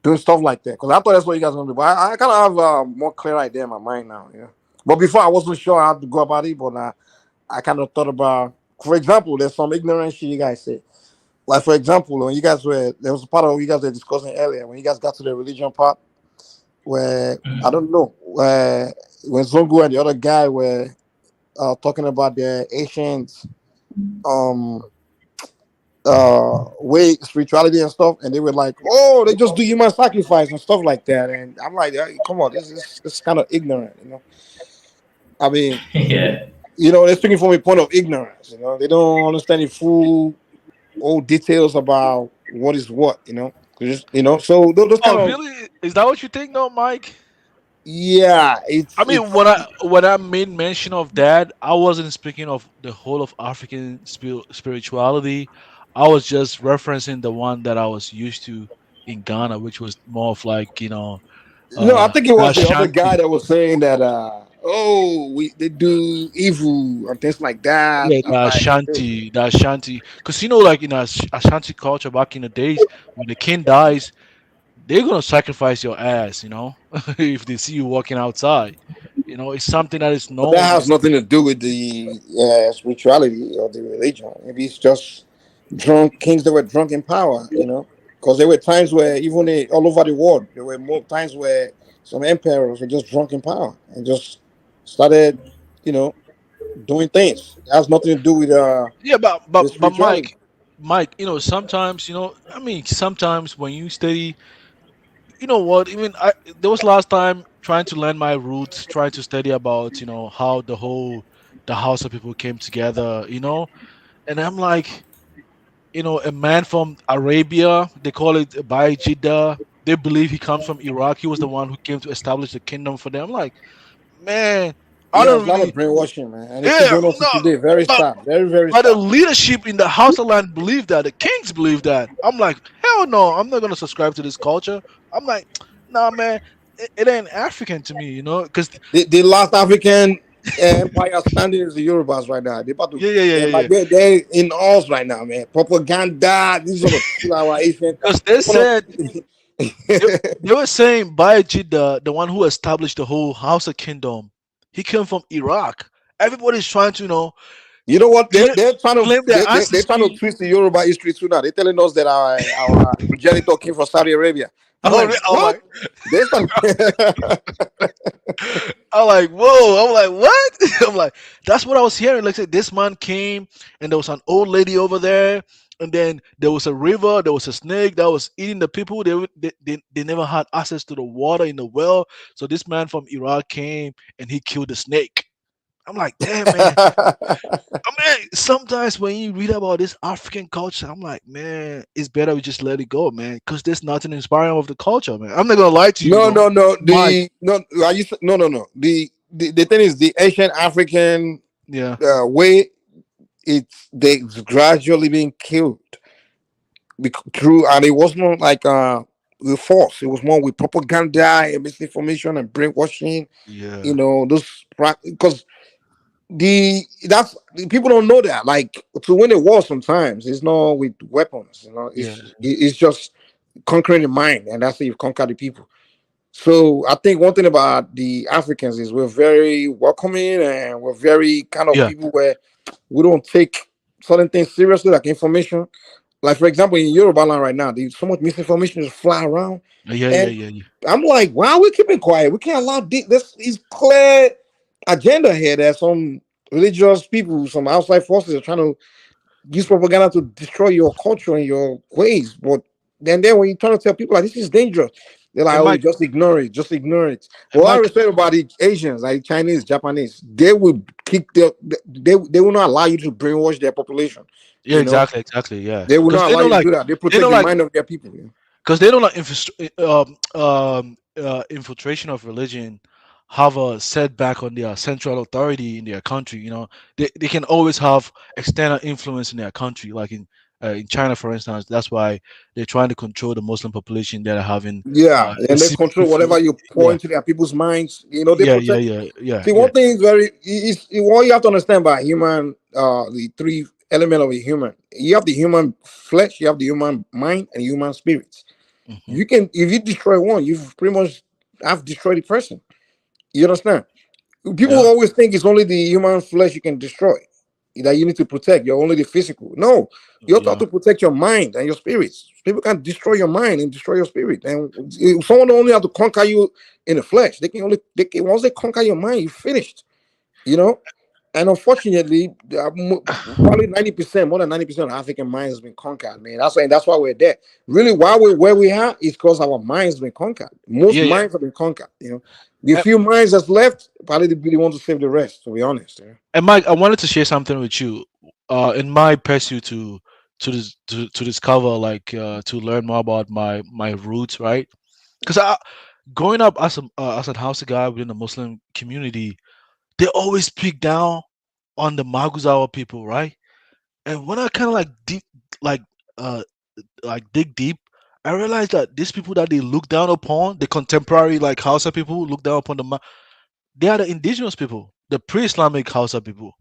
doing stuff like that. Because I thought that's what you guys want to do, but I kind of have a more clear idea in my mind now. Yeah, but before I wasn't sure how to go about it, but I kind of thought about, for example, there's some ignorant shit you guys say. Like for example, when you guys there was a part of you guys were discussing earlier when you guys got to the religion part, where I don't know when Zongo and the other guy were talking about the ancient way spirituality and stuff, and they were like, oh, they just do human sacrifice and stuff like that, and I'm like, hey, come on, this is kind of ignorant, you know. I mean, Yeah. you know, they're speaking from a point of ignorance, you know, they don't understand the full all details about what is what, you know. Just, you know, so those kind Oh, of, really? Is that what you think, though, Mike? yeah, I mean, when I made mention of that, I wasn't speaking of the whole of African spirituality. I was just referencing the one that I was used to in Ghana, which was more of like, no, I think it was the other guy Ashanti. that was saying that they do evil and things like that. Yeah, I'm like, The Ashanti, because like in Ashanti culture back in the days, when the king dies, they're gonna sacrifice your ass, if they see you walking outside. It's something that is but that known. has nothing to do with the spirituality or the religion. Maybe it's just drunk kings that were drunk in power, you know, because there were times where even all over the world, there were more times where some emperors were just drunk in power and just started, you know, doing things. It has nothing to do with Yeah, but the spirituality. Mike, sometimes, I mean, sometimes when you study, you know what? Even there was last time trying to learn my roots, trying to study about, how the House of people came together, and I'm like, a man from Arabia, they call it Bayjida. They believe he comes from Iraq. He was the one who came to establish the kingdom for them. I'm like, man, I Yeah, don't it's a lot of really, brainwashing, man, and it's still yeah, going on to no, today. Very but sad, very very but the sad. leadership in the House of Land believe that. The kings believe that. I'm like, hell no, I'm not gonna subscribe to this culture. I'm like, nah, man, it ain't African to me, because The last African empire standing is the Yorubas right now. They about to, yeah. they're in us right now, man. Propaganda. These are the kill our Asian. Because they said they were saying Bayajid, the one who established the whole House of Kingdom, he came from Iraq. Everybody's trying to, You know what? claim, They're trying to claim their they're trying to ancestry. twist the Yoruba history too now. They're telling us that our progenitor came from Saudi Arabia. I'm Oh, like, I'm what? like, They start. I'm like, whoa! I'm like, what? I'm like, that's what I was hearing. Like, say, this man came, and there was an old lady over there, and then there was a river, there was a snake that was eating the people. They never had access to the water in the well, so this man from Iraq came and he killed the snake. I'm like, damn, man. I mean, sometimes when you read about this African culture, I'm like, man, it's better we just let it go, man, because there's nothing inspiring of the culture, man. I'm not gonna lie to you, No, no, no. Mike. No. The thing is, the Asian African Yeah, way they gradually being killed through, and it wasn't like with force. It was more with propaganda and misinformation and brainwashing. You yeah, know, those because the people don't know that. Like to win a war, sometimes it's not with weapons. You know, yeah, it's just conquering the mind, and that's how you conquer the people. So I think one thing about the Africans is we're very welcoming and we're very kind of yeah, people where we don't take certain things seriously, like information. Like for example, in Yoruba land right now, there's so much misinformation just fly around, and Yeah. I'm like, why are we keeping quiet? We can't allow this. Is clear agenda here. There's some religious people, some outside forces are trying to use propaganda to destroy your culture and your ways. But then when you try to tell people like this is dangerous, they're like, And oh, Mike, just ignore it, just ignore it. and Well, I Mike, respect about the Asians, like Chinese, Japanese, they will kick they will not allow you to brainwash their population. yeah, You know, exactly, yeah. they will Because not they allow don't you to like do that. They they protect don't the like mind of their people. Yeah. because they don't like infiltration of religion have a setback on their central authority in their country. They can always have external influence in their country, like in China, for instance. That's why they're trying to control the Muslim population that are having Yeah, the and they CP control whatever you pour yeah, into their people's minds. You know, they protect. See, yeah. one thing is what you have to understand about human, the three element of a human. You have the human flesh, you have the human mind, and human spirit. Hmm. You can, if you destroy one, you've pretty much have destroyed the person. You understand? People Yeah, always think it's only the human flesh you can destroy, that you need to protect. You're only the physical. No, you're taught yeah. to protect your mind and your spirits. People can destroy your mind and destroy your spirit. And if someone only have to conquer you in the flesh, once they conquer your mind, you're finished. You know. And unfortunately, probably 90%, more than 90% of African minds has been conquered, man. That's why we're there. Really, why we're where we are is because our minds have been conquered. Most Yeah. minds have been conquered. The Uh, few minds that's left, probably they really want to save the rest. To be honest, yeah. And Mike, I wanted to share something with you. In my pursuit to discover, like, to learn more about my roots, right? Because growing up as a house guy within the Muslim community, they always speak down on the Maguzawa people, right? And when I kind of like uh like dig deep, I realized that these people that they look down upon, the contemporary like Hausa people who look down upon they are the indigenous people, the pre-Islamic Hausa people.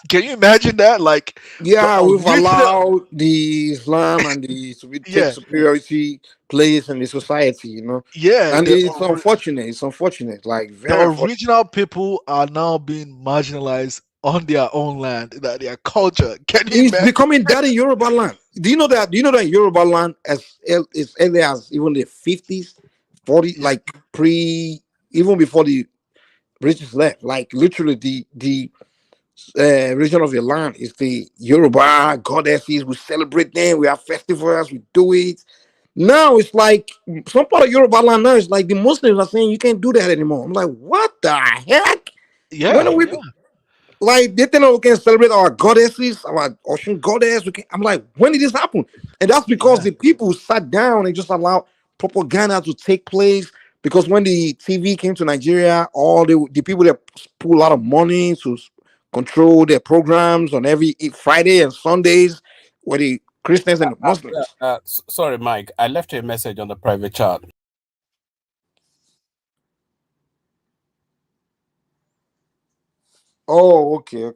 Can you imagine that? Like the Yeah, we've original, allowed the Islam and the to take yeah, superiority place in the society, yeah, and it's unfortunate. It's unfortunate, like the very unfortunate. original people are now being marginalized on their own land, that their culture. Can you It's imagine? becoming that in Yoruba land. Do you know that? Do you know that in Yoruba land as early as even the 50s, 40, Yeah, like even before the British left, like literally the region of the land is the Yoruba goddesses. We celebrate them. We have festivals. We do it. Now it's like some part of Yoruba land now is like the Muslims are saying you can't do that anymore. I'm like, what the heck? When are yeah, we? Like they think we can celebrate our goddesses, our ocean goddess. I'm like, when did this happen? And that's because yeah, the people sat down and just allowed propaganda to take place. Because when the TV came to Nigeria, all the people that put a lot of money to control their programs on every Friday and Sundays were the Christians and the Muslims. Sorry, Mike. I left you a message on the private chat. Oh, okay.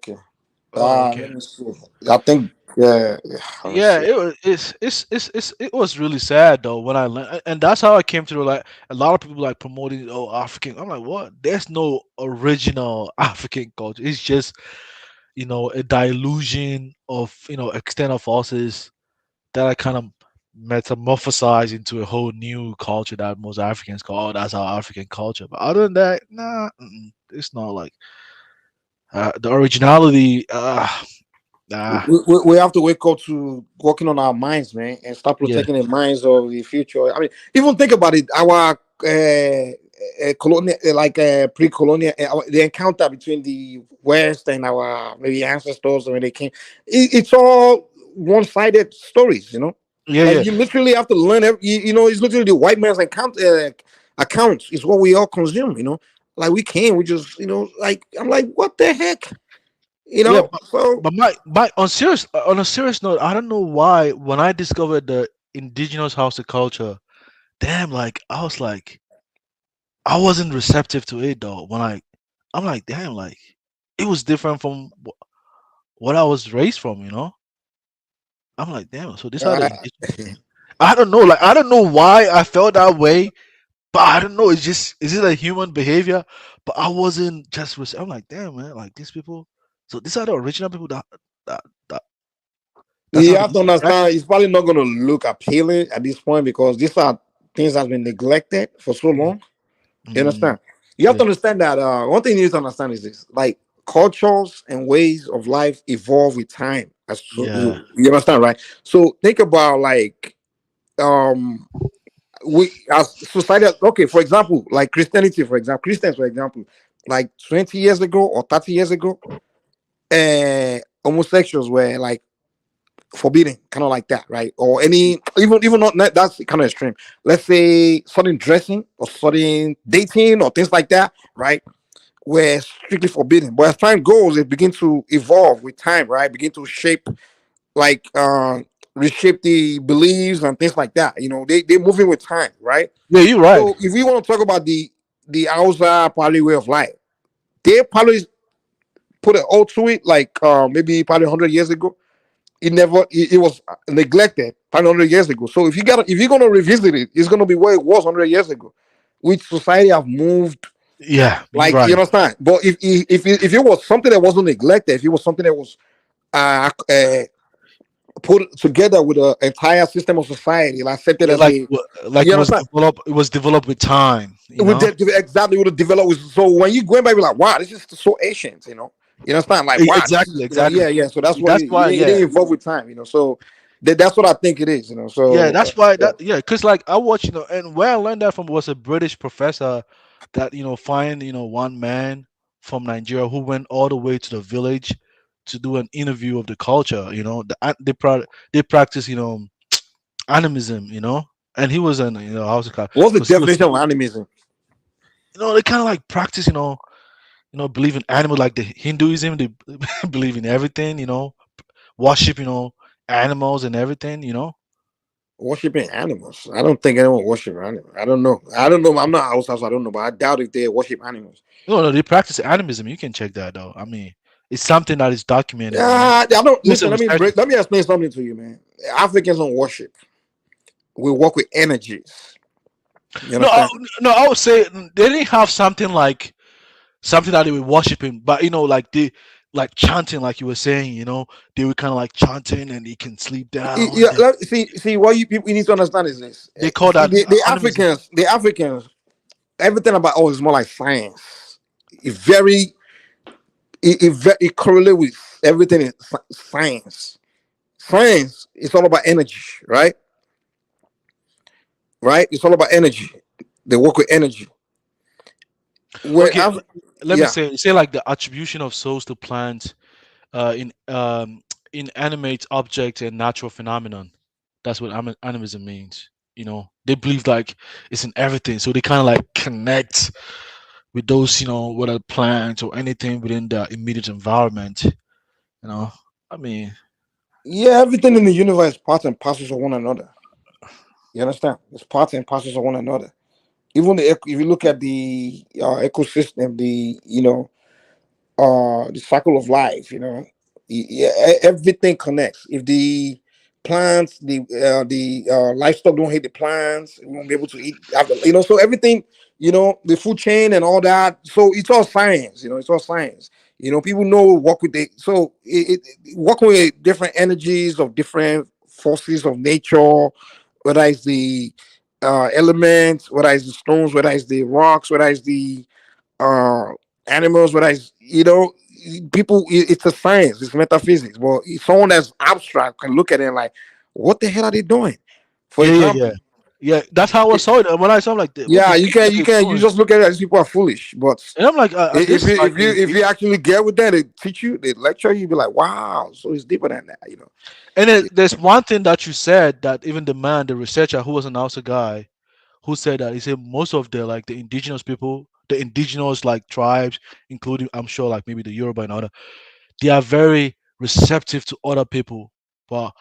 oh, okay. Let me see. I think yeah. Let me Yeah, see. it was it was really sad though when I learned, and that's how I came to like a lot of people like promoting, oh, African. I'm like, what? There's no original African culture. It's just a dilution of external forces that I kind of metamorphosize into a whole new culture that most Africans call, oh, that's our African culture. But other than that, nah, it's not like the originality. Nah, We have to wake up to working on our minds, man, and start yeah, protecting the minds of the future. I mean, even think about it. Our colonial, pre-colonial, the encounter between the West and our maybe ancestors when they came, it's all one-sided stories. yeah, Like yeah. you literally have to learn. It's literally the white man's accounts is what we all consume. Like we came, we just, like I'm like, what the heck, Yeah, So. but on a serious note, I don't know why when I discovered the indigenous house of culture, damn, like I was like I wasn't receptive to it though. I'm like, damn, like it was different from what I was raised from. I'm like, damn, so these are the Uh, indigenous people. I don't know, like I don't know why I felt that way, but I don't know. Is it a human behavior? But I wasn't just. I'm like, damn, man, like these people. So these are the original people that That's You how they have to used to practice. understand it's probably not going to look appealing at this point because these are things that's been neglected for so long. You understand? You have to Yeah. understand that one thing you need to understand is this: like cultures and ways of life evolve with time. Yeah. You understand, right? So think about like um we as society. Okay, for example, like Christianity, for example, Christians, for example, like 20 years ago or 30 years ago, homosexuals were like forbidden, kind of like that, right? Or any even not that's kind of extreme. Let's say sudden dressing or sudden dating or things like that, right? Were strictly forbidden. But as time goes, it begins to evolve with time, right? Begin to shape like reshape the beliefs and things like that. You know, they're moving with time, right? Yeah, you're right. So if we want to talk about the Hausa probably way of life, they probably put an O to it, like maybe probably 100 years ago. It was neglected 500 years ago. So if you're gonna revisit it, it's gonna be where it was 100 years ago, which society have moved. Yeah, you're Like you right. understand, but if it was something that wasn't neglected, if it was something that was put together with an entire system of society, like accepted Yeah, as a, like you understand? it was developed with time, you With know? that, exactly what it developed with. So when you go back, be like, wow, this is so ancient, you know. You understand? Like, wow, this is, Exactly, exactly. yeah, yeah. So that's what That's why, it yeah. didn't evolve with time, you know. So that's what I think it is, you know. Yeah, So that's why yeah. because like I watched, and where I learned that from was a British professor that, find, one man from Nigeria who went all the way to the village to do an interview of the culture, they practice, animism, and he was an, how's it called? What's the Because he was, definition of animism? they kind of like practice, believe in animal like the Hinduism, they believe in everything, worship, animals and everything. Worshiping animals. I don't think anyone worship animals. I don't know. I don't know. I'm not outside, so I don't know. But I doubt if they worship animals. No, no, they practice animism. You can check that though. I mean, it's something that is documented. I don't Listen, listen. Let me explain something to you, man. Africans don't worship. We work with energies. You No, understand? no, I would say they didn't have something that they were worshiping, but like they like chanting, like you were saying. They were kind of like chanting, and they can sleep down. Yeah. See. What you people need to understand is this. They call See, that the Africans, everything about us is more like science. It very, it correlates with everything in science. Science is all about energy, right? Right? It's all about energy. They work with energy. Where Okay, let me yeah. say like the attribution of souls to plants, in inanimate objects and natural phenomenon. That's what animism means. They believe like it's in everything, so they kind of like connect with those, whether plants or anything within the immediate environment. I mean, Yeah, everything in the universe is parts and parcels of one another. You understand? It's parts and parcels of one another. Even if you look at the ecosystem, the cycle of life, everything connects. If the plants, the livestock don't hit the plants, we won't be able to eat. So everything, the food chain and all that. So it's all science. It's all science. People know work with working with different energies of different forces of nature, whether it's the elements, whether it's the stones, whether it's the rocks, whether it's the uh animals, whether it's people, it's a science, it's metaphysics. But if someone that's abstract can look at it and like, what the hell are they doing? For yeah, yeah, yeah, example, yeah. That's how I saw it. When I saw, I'm like, what yeah, the you heck are can they you doing? just look at it as people are foolish. But And I'm like, if this you is like if you if you actually get with that, they teach you, they lecture you, be like, wow, so it's deeper than that. And there's one thing that you said that even the man, the researcher who was an also guy, who said that he said most of the like the indigenous people, the indigenous like tribes, including I'm sure like maybe the Yoruba and other, they are very receptive to other people, but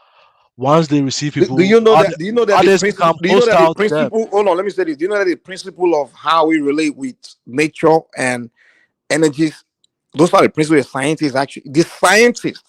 once they receive Do people, you know that? Do you know that the others principle? become Do you know that the hostile to them. principle? Hold on, let me say this. Do you know that the principle of how we relate with nature and energies? Those are the principles of scientists. Actually, the scientists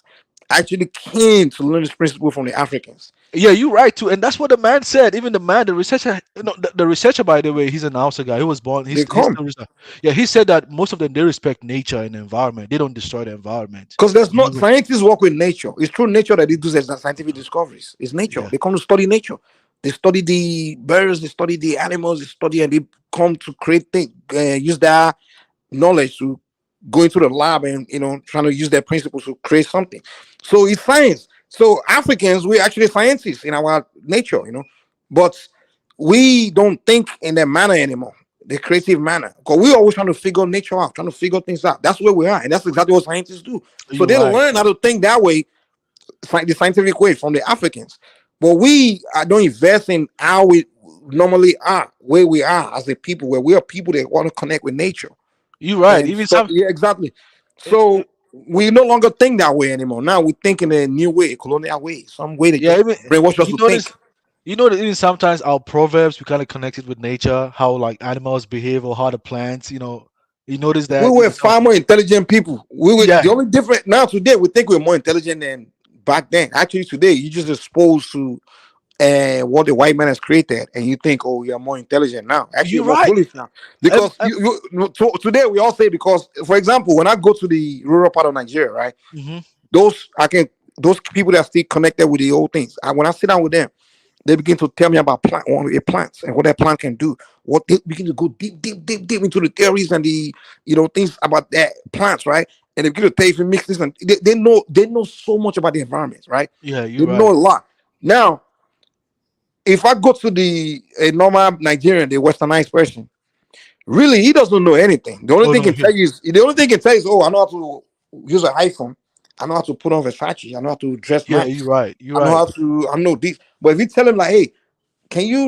actually came to learn this principle from the Africans. Yeah, you're right too, and that's what the man said. Even the man, the researcher, the researcher, by the way, he's an outside guy. He was born. They He's come still yeah. He said that most of them they respect nature and the environment. They don't destroy the environment. because there's You not know, scientists work with nature. It's through nature that they do their scientific discoveries. It's nature. yeah, They come to study nature. They study the birds. They study the animals. They study and they come to create things. Use their knowledge to go into the lab and trying to use their principles to create something. So it's science. So Africans, we're actually scientists in our nature, but we don't think in that manner anymore, the creative manner, because we're always trying to figure nature out, trying to figure things out. That's where we are, and that's exactly what scientists do. So you're they right. learn how to think that way, the scientific way from the Africans. But we don't invest in how we normally are, where we are as a people, where we are people that want to connect with nature. You're right. And Even so, some. yeah, exactly. So we no longer think that way anymore. Now we think in a new way, a colonial way, some way that Yeah, just even brainwash us you to think. notice. You know that even sometimes our proverbs we kind of connected with nature, how like animals behave or how the plants. You notice We that were even some. far more intelligent people. We were Yeah, the only different now today. We think we're more intelligent than back then. Actually, today you just exposed to what the white man has created, and you think, oh, you're more intelligent now. Actually, you're you're more right. foolish now Um, because um, today we all say because, for example, when I go to the rural part of Nigeria, right, mhm. those people that are still connected with the old things. When I sit down with them, they begin to tell me about plants and what that plant can do. What they begin to go deep, deep, deep, deep into the theories and the things about that plants, right? And they begin to tell you if you mix this, and they know so much about the environment, right? Yeah, They you're know right. a lot. Now, if I go to the a normal Nigerian, the westernized person, really he doesn't know anything. The only Oh thing no, he can tell you is oh, I know how to use an iPhone. I know how to put on Versace. I know how to dress yeah, you're nice. right. You're I know right. how to. I know this. But if you tell him like, hey, can you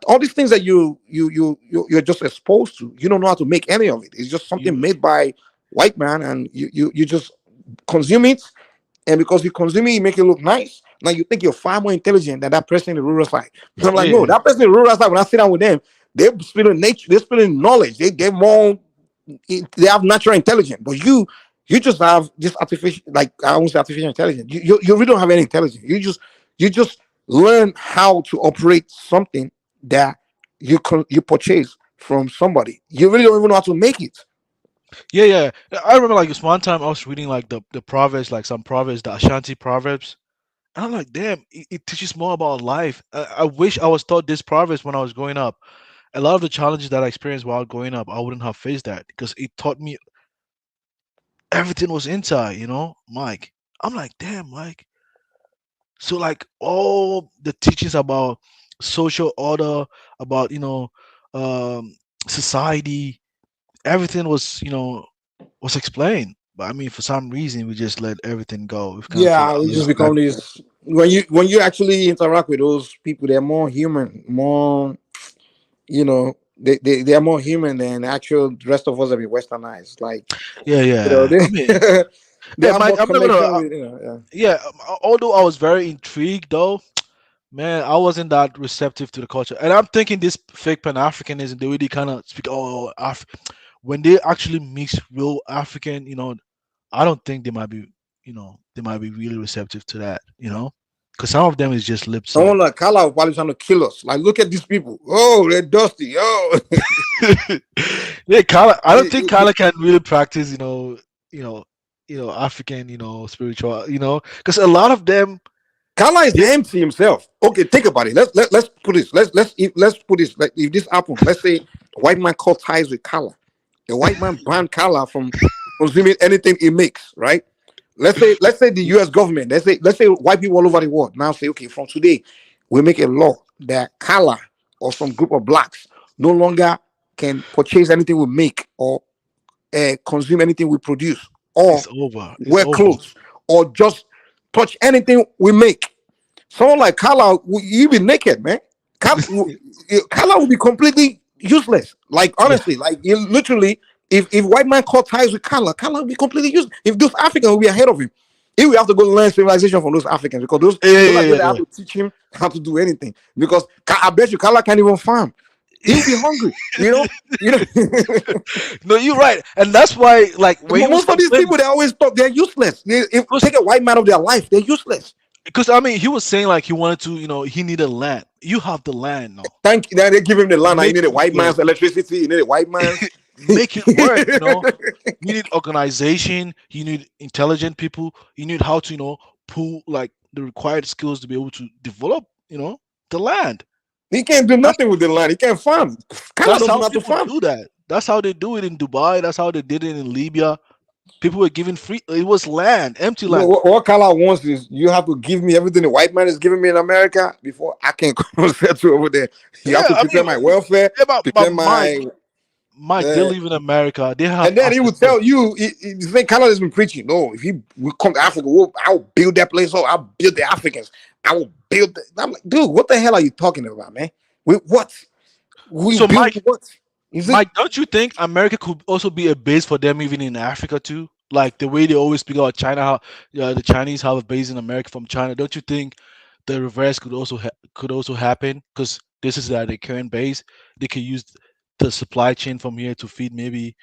all these things that you're just exposed to, you don't know how to make any of it. It's just something You made by white man, and you just consume it, and because you consume it, you make it look nice. Now you think you're far more intelligent than that person in the rural side. I'm like, no, yeah, that person in the rural side, when I sit down with them, they're spilling nature, they're spilling knowledge. They more, they have natural intelligence. But you just have this artificial, like I won't say artificial intelligence. You really don't have any intelligence. You just learn how to operate something that you purchase from somebody. You really don't even know how to make it. yeah, yeah. I remember like this one time I was reading like the proverbs, like some proverbs, the Ashanti proverbs. And I'm like, damn, it teaches more about life. I wish I was taught this proverbs when I was growing up. A lot of the challenges that I experienced while growing up, I wouldn't have faced that because it taught me everything was inside, Mike. I'm like, damn, Mike. So like all the teachings about social order, about um, society, everything was explained. But I mean, for some reason, we just let everything go. We've kind of Yeah, we just lost that. become this. When you actually interact with those people, they're more human, more they are more human than actual rest of us have been westernized. Like Yeah, yeah. I mean, they they yeah, have Mike. more I'm not gonna. connection with yeah. Yeah, although I was very intrigued, though, man, I wasn't that receptive to the culture. And I'm thinking this fake Pan Africanism, they really kind of speak, oh, when they actually mix real African, I don't think they might be really receptive to that, because some of them is just lip Someone service. like Kala was probably trying to kill us. Like, look at these people. Oh, they're dusty. Oh, Yeah, Kala, I don't think Kala can really practice, you know, African, spiritual, because a lot of them, Kala is they, empty himself. Okay, think about it. Let's put this. Let's put this. Like, if this happened, let's say a white man cut ties with Kala. A white man banned Kala from consuming anything he makes. Right? Let's say the U.S. government. Let's say white people all over the world now say, okay, from today we make a law that Kala or some group of blacks no longer can purchase anything we make or consume anything we produce or it's over. It's wear over. clothes or just touch anything we make. Someone like Kala, you be naked, man. Kala will be completely useless. Like Yeah, honestly, like literally, if white man cut ties with Kala will be completely useless. If those Africans will be ahead of him, he will have to go learn civilization from those Africans because yeah, those yeah, are people yeah, that have yeah. to teach him how to do anything. Because I bet you Kala can't even farm. He'll be hungry. No, you're right, and that's why, like, when he was Most of these complaining, people they always thought they're useless. If because take a white man of their life, they're useless. because I mean, he was saying like he wanted to, he needed land. You have the land now. Thank you. Now they give him the land. Now you Make need a it white work. man's electricity. You need a white man's. Make it work. You need organization. You need intelligent people. You need how to, pull like the required skills to be able to develop, the land. He can't do nothing with the land. He can't farm. Kala That's doesn't how know how to people farm. do that. That's how they do it in Dubai. That's how they did it in Libya. People were given free. It was land, empty No, land. what Kala wants is you have to give me everything the white man is giving me in America before I can come and settle over there. You have Yeah, to I prepare mean, my welfare, yeah, but prepare Mike, they uh, live in America. They have and then he access would to. tell you, the thing Kala has been preaching. No, if we come to Africa, I'll build that place up. I'll build the Africans. I will build. I'm like, dude, what the hell are you talking about, man? What? We So, build what? Is it? Mike, don't you think America could also be a base for them even in Africa too? Like the way they always speak about China, how the Chinese have a base in America from China. Don't you think the reverse could also happen? Because this is their current base. They could use the supply chain from here to feed maybe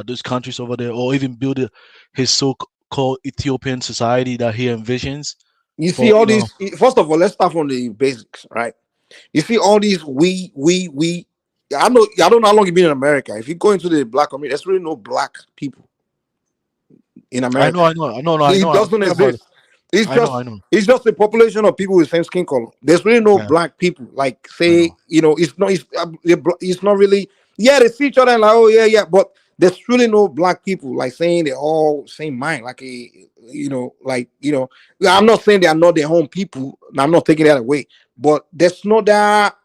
those countries over there, or even build his so-called Ethiopian society that he envisions. You see For all these. First of all, let's start from the basics, right? You see all these we. I don't know how long you've been in America. If you go into the black community, there's really no black people in I know, America. I know, I know, I It know. I'm doesn't talking about it. exist. It's I know, just I know. it's just a population of people with the same skin color. There's really no Yeah, black people. Like I say, know. it's not really. Yeah, they see each other and like, oh yeah, yeah, but there's really no black people like saying they're all same mind. Like I'm not saying they are not their own people. I'm not taking that away, but there's no that.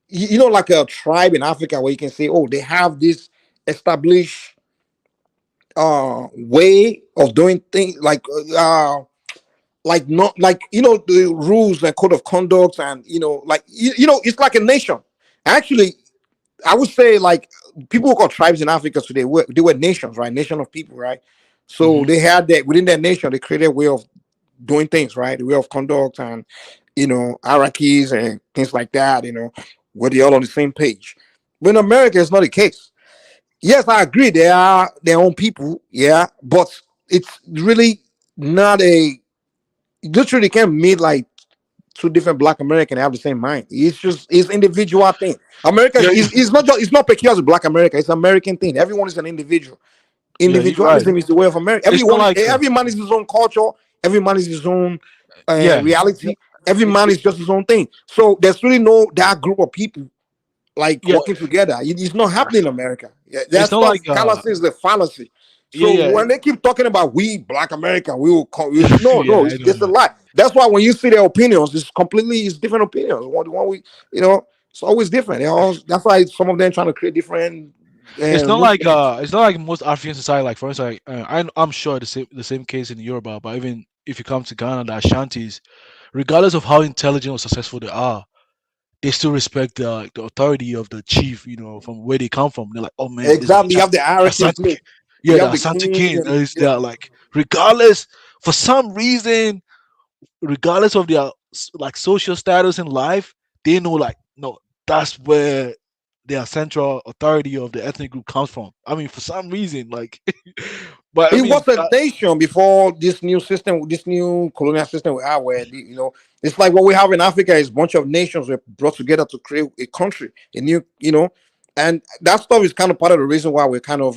Like a tribe in Africa where you can say, oh, they have this established way of doing things like not like the rules and code of conduct and it's like a nation. Actually, I would say like people who call tribes in Africa, so they were nations, right? Nation of people, right? So Hmm. they had that within that nation, they created a way of doing things, right? The way of conduct and hierarchies and things like that, where they're all on the same page. But in America, it's not the case. Yes, I agree. They are their own people, yeah, but it's really not a. Literally, can't meet like two different Black Americans have the same mind. It's individual thing. America Yeah, is not just it's not peculiar to Black America. It's American thing. Everyone is an individual. yeah, you're right. Individualism is the way of America. It's not like Every man is his own culture. Every man is his own yeah, reality. Every it, man it, is just his own thing. So there's really no that group of people like yeah, working together. It's not happening in America. Yeah, that it's not stuff like fallacy is the fallacy. yeah, So yeah, when they keep talking about we Black America, we will call yeah. no, I know, I it's a know. lie. That's why when you see their opinions, it's different opinions. One we it's always different. That's why some of them trying to create different movements. It's not like most African society. Like for instance, like, I'm sure the same case in Europe, but even if you come to Ghana, the Ashantis, regardless of how intelligent or successful they are, they still respect the authority of the chief. From where they come from. They're like, oh man, this is Exactly. You have the hierarchy in Asante, place. yeah, You the have the Asante king king and is there. Like regardless, for some reason, regardless of their like social status in life, they know like no, that's where their central authority of the ethnic group comes from. I mean, for some reason, like, but I it mean, was a nation before this new system, this new colonial system we have, where it's like what we have in Africa is a bunch of nations were brought together to create a country, a new, and that stuff is kind of part of the reason why we're kind of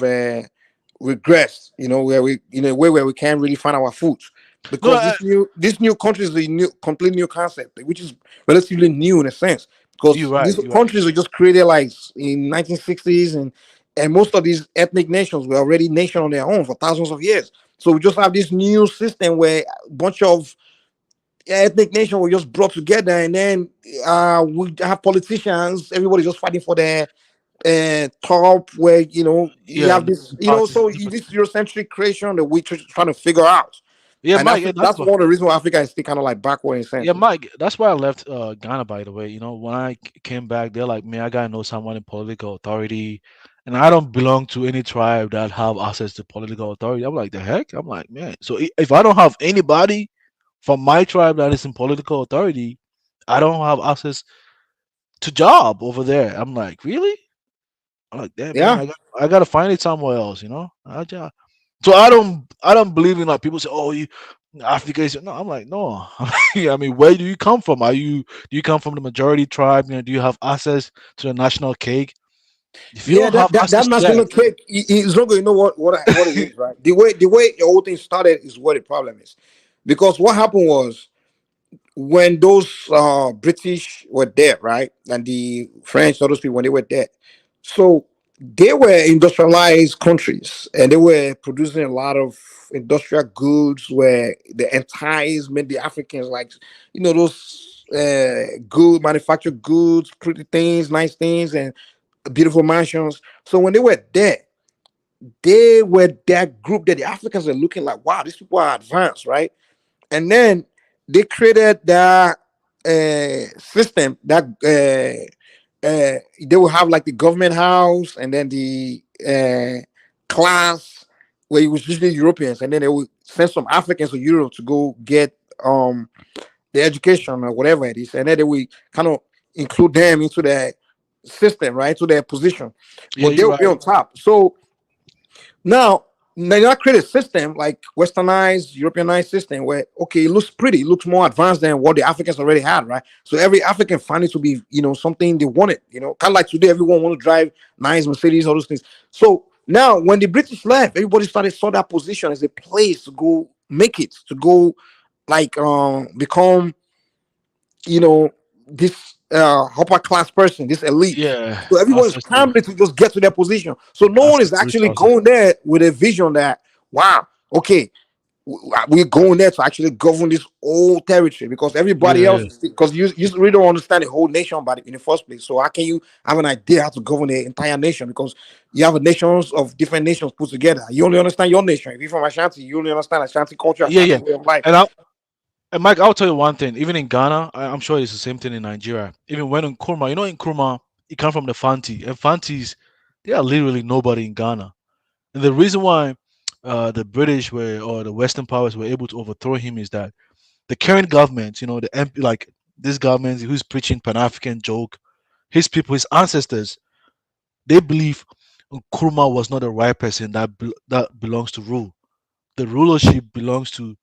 regressed, where we in a way where we can't really find our food no, because this new country is a completely new concept, which is relatively new in a sense you're because right, these you're right. countries were just created like in 1960s and most of these ethnic nations were already nation on their own for thousands of years. So we just have this new system where a bunch of ethnic nations were just brought together, and then we have politicians. Everybody just fighting for their top. Where you Yeah, have this, parties, so this Eurocentric creation that we're trying to figure out, yeah, and Mike. that's one of the reasons why Africa is still kind of like backward in a sense. Yeah, Mike. That's why I left Ghana. By the way, when I came back, they're like, man, I gotta know someone in political authority, and I don't belong to any tribe that have access to political authority. I'm like, the heck? I'm like, man. So if I don't have anybody from my tribe that is in political authority, I don't have access to job over there. I'm like, really? I'm like, damn, man, Yeah, I gotta find it somewhere else. So I don't believe in like people say, oh, Africa is no. I'm like, no. I mean, where do you come from? Do you come from the majority tribe? Do you have access to the national cake? If you Yeah, don't have that access to national that, cake is not going. You know what it is, right? The way the whole thing started is what the problem is, because what happened was when those British were there, right, and the French, all those people when they were there, so they were industrialized countries and they were producing a lot of industrial goods where the enticement the Africans like, those good manufactured goods, pretty things, nice things, and beautiful mansions. So when they were there, they were that group that the Africans are looking like, wow, these people are advanced, right? And then they created that system that they will have like the government house and then the class where it was usually Europeans, and then they would send some Africans to Europe to go get the education or whatever it is, and then they will kind of include them into their system, right, to their position, yeah, but they you're will be right. on top. So now they not create a system like westernized, Europeanized system where okay, it looks pretty, it looks more advanced than what the Africans already had, right? So every African found it to be, something they wanted, kind of like today, everyone want to drive nice Mercedes, all those things. So now when the British left, everybody started saw that position as a place to go make it, to go like become, this upper class person, this elite. Yeah, So everyone is access to scrambling to just get to their position. So no one access is to actually resources. going there with a vision that, wow, okay, we're going there to actually govern this whole territory, because everybody Yeah, else, because you really don't understand the whole nation by in the first place. So how can you have an idea how to govern the entire nation? Because you have nations of different nations put together. You only understand your nation. If you're from Ashanti, you only understand Ashanti culture, yeah, Ashanti yeah. way of life. And Mike, I'll tell you one thing. Even in Ghana, I'm sure it's the same thing in Nigeria. Even when in Kurma, in Kurma, it comes from the Fanti, and Fantis, they are literally nobody in Ghana. And the reason why the British were or the Western powers were able to overthrow him is that the current government, the MP, like this government who's preaching Pan African joke, his people, his ancestors, they believe Nkrumah was not the right person that belongs to rule. The rulership belongs to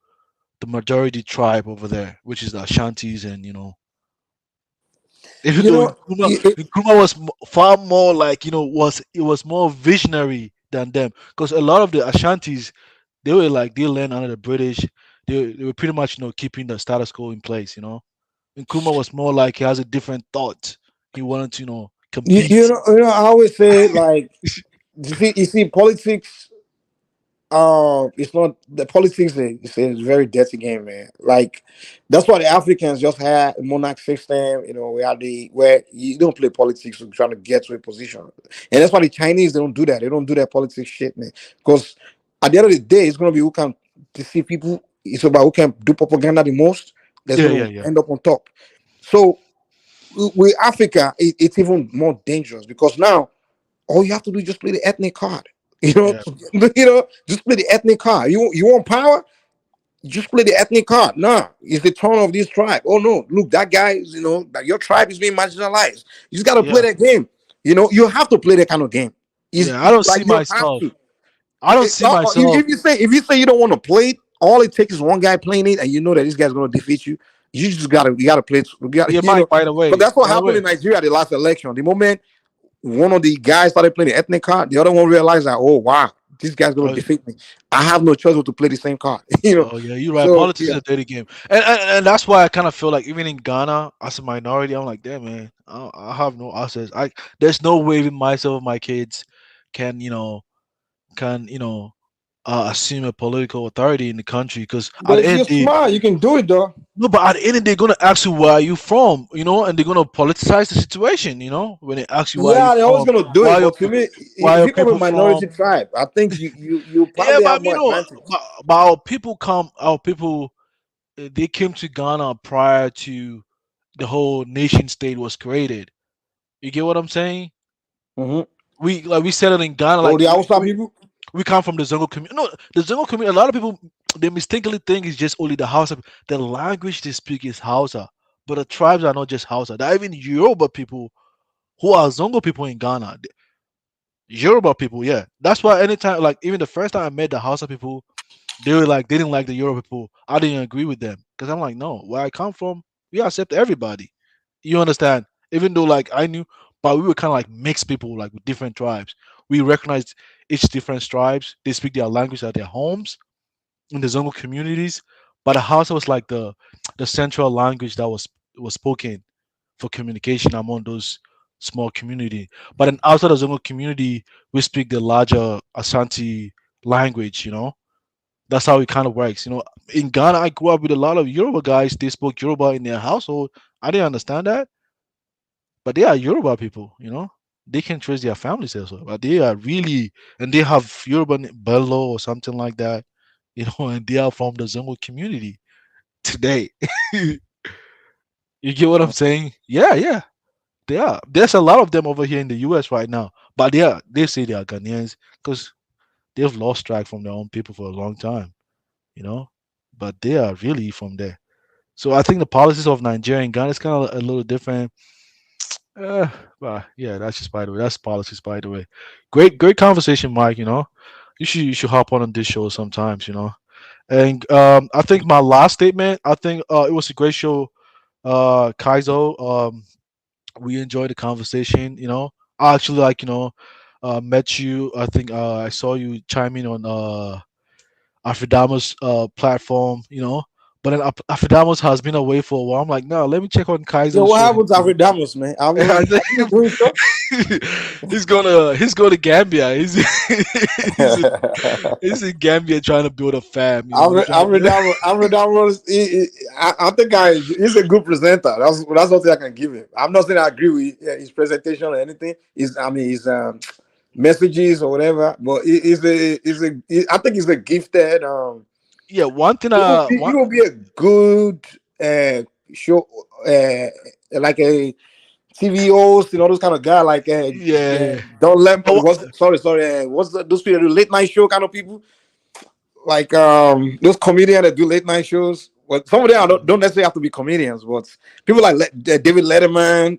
the majority tribe over there, which is the Ashantis, and even You though know, Nkrumah was far more like was more visionary than them, because a lot of the Ashantis they learned under the British. They were pretty much keeping the status quo in place. Nkrumah was more like he has a different thought. He wanted to compete. I always say like, you see politics. It's not the politics. Is a very dirty game, man. Like that's why the Africans just had a monarch system. We had where you don't play politics to trying to get to a position, and that's why the Chinese they don't do that. They don't do that politics shit, man. Because at the end of the day, it's gonna be who can deceive people. It's about who can do propaganda the most. That's Yeah, yeah, gonna yeah, end up on top. So with Africa, it's even more dangerous because now all you have to do is just play the ethnic card. You know, yeah, just play the ethnic card. You want power? Just play the ethnic card. Nah, it's the turn of this tribe. Oh no, look, that guy is, that your tribe is being marginalized. You just gotta play yeah, that game. You have to play that kind of game. Is yeah. I don't see like you have myself. to. I don't see myself. If you say you don't want to play it, all it takes is one guy playing it, and you know that this guy's gonna defeat you. You gotta play it. Yeah, Mike. But that's what happened in Nigeria the last election. The moment one of the guys started playing the ethnic card, the other one realized that, oh wow, this guy's gonna Oh, defeat me. I have no choice but to play the same card. oh, yeah, you're right. So Politics is yeah. a dirty game, and that's why I kind of feel like even in Ghana as a minority, I'm like, damn man, I have no access. There's no way even myself and my kids can can assume a political authority in the country because at But the if end you're of the day, smart, you can do it though. no, but at the end of the day, they're gonna ask you where are you from, and they're gonna politicize the situation, when they ask you where are you Yeah, they're always from, gonna do where it. are your But to me, where are if your you come from people a minority from. tribe, I think you Yeah, probably but have more advantage. but our people they came to Ghana prior to the whole nation state was created. You get what I'm saying? Mm-hmm. We settled in Ghana Oh, like the Hausa people. we come from the Zongo community. No, the Zongo community. A lot of people they mistakenly think it's just only the Hausa. The language they speak is Hausa, but the tribes are not just Hausa. There are even Yoruba people who are Zongo people in Ghana. Yoruba people, yeah. That's why anytime, like even the first time I met the Hausa people, They were like they didn't like the Euro people. I didn't agree with them because I'm like, no, where I come from, we accept everybody. You understand? Even though like I knew, but we were kind of like mixed people, like with different tribes. We recognized each different tribes. They speak their language at their homes in the Zongo communities, but the Hausa was like the central language that was spoken for communication among those small community. But then outside the Zongo community, we speak the larger Ashanti language. That's how it kind of works. In Ghana, I grew up with a lot of Yoruba guys. They spoke Yoruba in their household. I didn't understand that, but they are Yoruba people. They can trace their families also, but they are really, and they have Yoruba Bello or something like that. And they are from the Zongo community today. You get what I'm saying? Yeah, yeah, they are. There's a lot of them over here in the U.S. right now, but they say they are Ghanaians because they've lost track from their own people for a long time. You know, but they are really from there. So I think the policies of Nigeria and Ghana is kind of a little different. But yeah, that's just by the way. That's policies by the way. Great conversation, Mike. You should hop on this show sometimes. And I think my last statement. I think it was a great show, Kaizo. We enjoyed the conversation. I actually met you. I think I saw you chime in on Afridama's platform. But then Afridamos has been away for a while. I'm like, no, let me check on Yo, Kaizo's what show. happened to Afridamus, man? I I was think doing stuff. he's going to Gambia. He's in Gambia trying to build a fam. He's trying to- Afridamus, I think he's a good presenter. That's something I can give him. I'm not saying I agree with his presentation or anything. His messages or whatever, but I think he's a gifted. Yeah, one thing. He will be a good show, like a TV host, those kind of guy, like Yeah. don't let But sorry, what's those people that do late night show kind of people, like those comedians that do late night shows. Well, some of them don't necessarily have to be comedians, but people like David Letterman,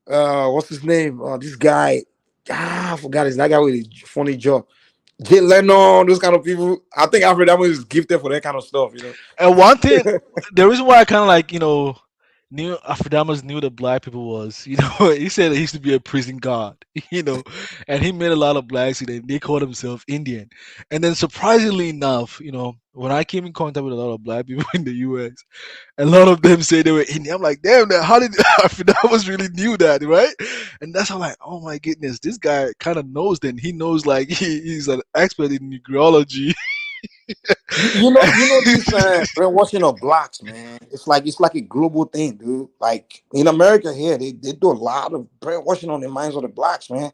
what's his name? This guy, I forgot that guy with a funny jaw. Jay Leno, those kind of people. I think Alfred Diamond is gifted for that kind of stuff. And one thing, the reason why I kind of like, knew Afrodamas knew that black people was, he said he used to be a prison guard, and he met a lot of blacks, and they called himself Indian. And then surprisingly enough, when I came in contact with a lot of black people in the US, a lot of them say they were Indian. I'm like, damn, how did Afrodamas really knew that, right? And that's how like, oh my goodness, this guy kind of knows. Then he knows like he's an expert in negrology. This brainwashing of blacks, man. It's like a global thing, dude. Like in America here, they do a lot of brainwashing on the minds of the blacks, man.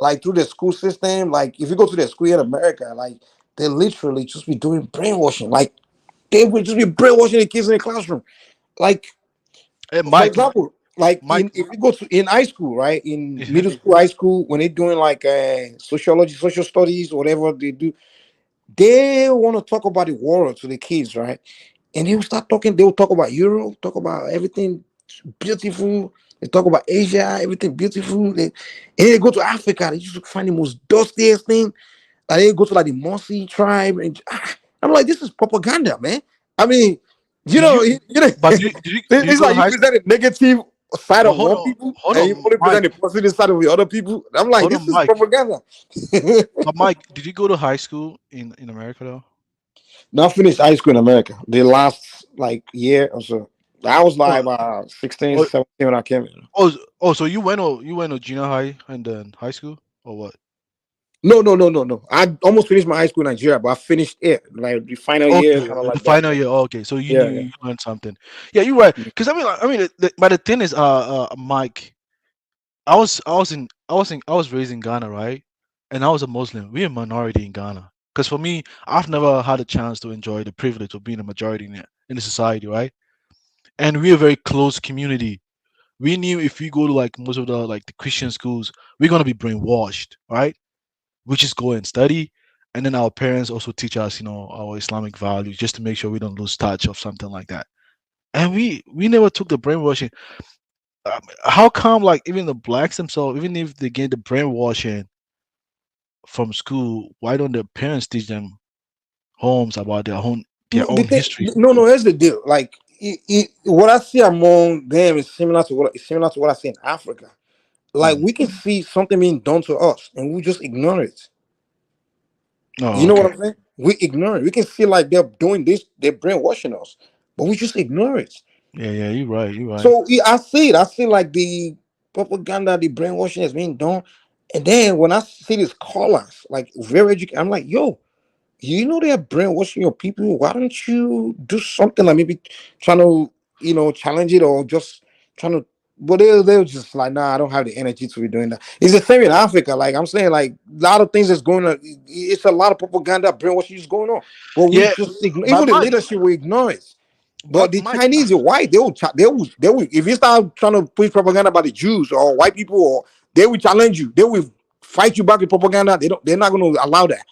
Like through the school system. Like if you go to the school in America, like they literally just be doing brainwashing. Like they would just be brainwashing the kids in the classroom. Like Hey, for Mike, example, like if you go to in high school, right? In middle school, high school, when they're doing like sociology, social studies, whatever they do, they want to talk about the world to the kids, right? And they will start talking, they will talk about Europe, talk about everything beautiful. They talk about Asia, everything beautiful. And they go to Africa, they just find the most dustiest thing. And they go to like the Mossy tribe. And I'm like, this is propaganda, man. I mean, but did you it's go to like you high present a negative side But of one people hold and you on, only present the Mike. positive side of the other people. I'm like, Hold this on, is Mike. propaganda. But Mike, did you go to high school in America though? Now finished high school in America. The last like year or so. I was Oh, like 16, oh, 17 when I came in. so you went to junior high and then high school or what? No. I almost finished my high school in Nigeria, but I finished it like the final year, Okay, kind of the like that. final year. Okay, so you Yeah, knew yeah. you learned something. Yeah, you're right. Because but the thing is, Mike, I was raised in Ghana, right? And I was a Muslim. We're a minority in Ghana. Because for me, I've never had a chance to enjoy the privilege of being a majority in the society, right? And we're a very close community. We knew if we go to like most of the Christian schools, we're gonna be brainwashed, right? We just go and study, and then our parents also teach us, our Islamic values, just to make sure we don't lose touch of something like that. And we never took the brainwashing. How come like even the blacks themselves, even if they get the brainwashing from school, why don't their parents teach them homes about their No, own history. no. Here's the deal. Like what I see among them is similar to what I see in Africa. Like we can see something being done to us, and we just ignore it. Oh, You know okay. what I'm saying? We ignore it. We can see like they're doing this, they're brainwashing us, but we just ignore it. Yeah, you're right. You're right. So I see it. I see like the propaganda, the brainwashing is being done, and then when I see these callers, like very educated, I'm like, yo, you know they're brainwashing your people. Why don't you do something like maybe trying to, challenge it or just trying to? But they're just like, nah, I don't have the energy to be doing that. It's the same in Africa. Like I'm saying, like a lot of things that's going on. It's a lot of propaganda, brainwashing is going on. But we Yeah, just ignore, but even the Mike, leadership, we ignore it. but But the Mike, Chinese are white. They will. If you start trying to push propaganda about the Jews or white people, or they will challenge you. They will fight you back with propaganda. They're not going to allow that.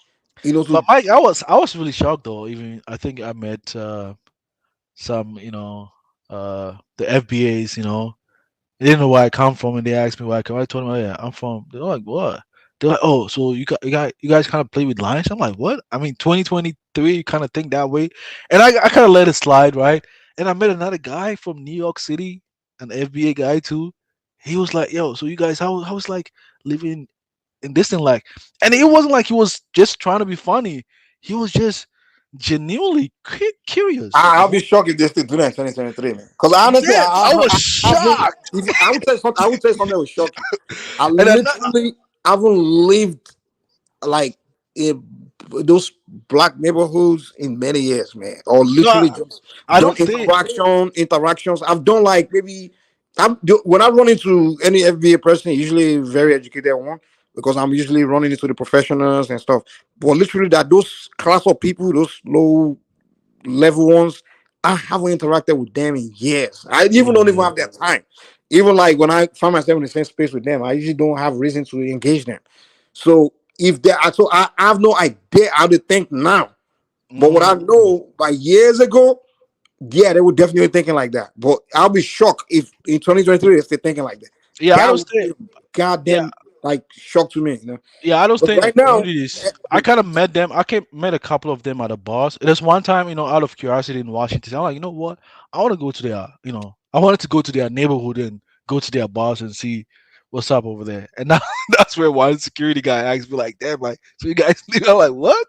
but To Mike, I was really shocked though. Even I think I met some, the FBAs, they didn't know where I come from, and they asked me where I come. I told them, "Oh yeah, I'm from." They're like, "What?" They're like, "Oh, so you guys kind of play with lines?" I'm like, "What?" I mean, 2023, you kind of think that way, and I kind of let it slide, right? And I met another guy from New York City, an FBA guy too. He was like, "Yo, so you guys, how's like living in this thing like?" And it wasn't like he was just trying to be funny. He was just genuinely curious. I'll be shocked if they still do that in 2023, man. Because honestly, Yeah, I was I haven't. shocked. I would say something. I would say something that would shock you. I And then, literally haven't lived like in those black neighborhoods in many years, man. Or no, literally just I done don't think. interactions. I've done like maybe when I run into any FBA person, usually very educated one, because I'm usually running into the professionals and stuff. But literally, that those class of people, those low level ones, I haven't interacted with them in years. I even don't even Yeah. have that time. Even like when I find myself in the same space with them, I usually don't have reason to engage them. So if they are, so I have no idea how to think now. But what I Mm. know by years ago, yeah, they were definitely thinking like that. But I'll be shocked if in 2023 if they're thinking like that. Yeah, I That don't would stay. be a Yeah, goddamn like shock to me, yeah, I don't But stay in the right now, communities. I kind of met them. Met a couple of them at a bars. There's one time, out of curiosity in Washington, I'm like, you know what? I want to go to their, I wanted to go to their neighborhood and go to their bars and see what's up over there. And now that's where one security guy asked me, like, damn, like, so you guys leave? I'm like, what?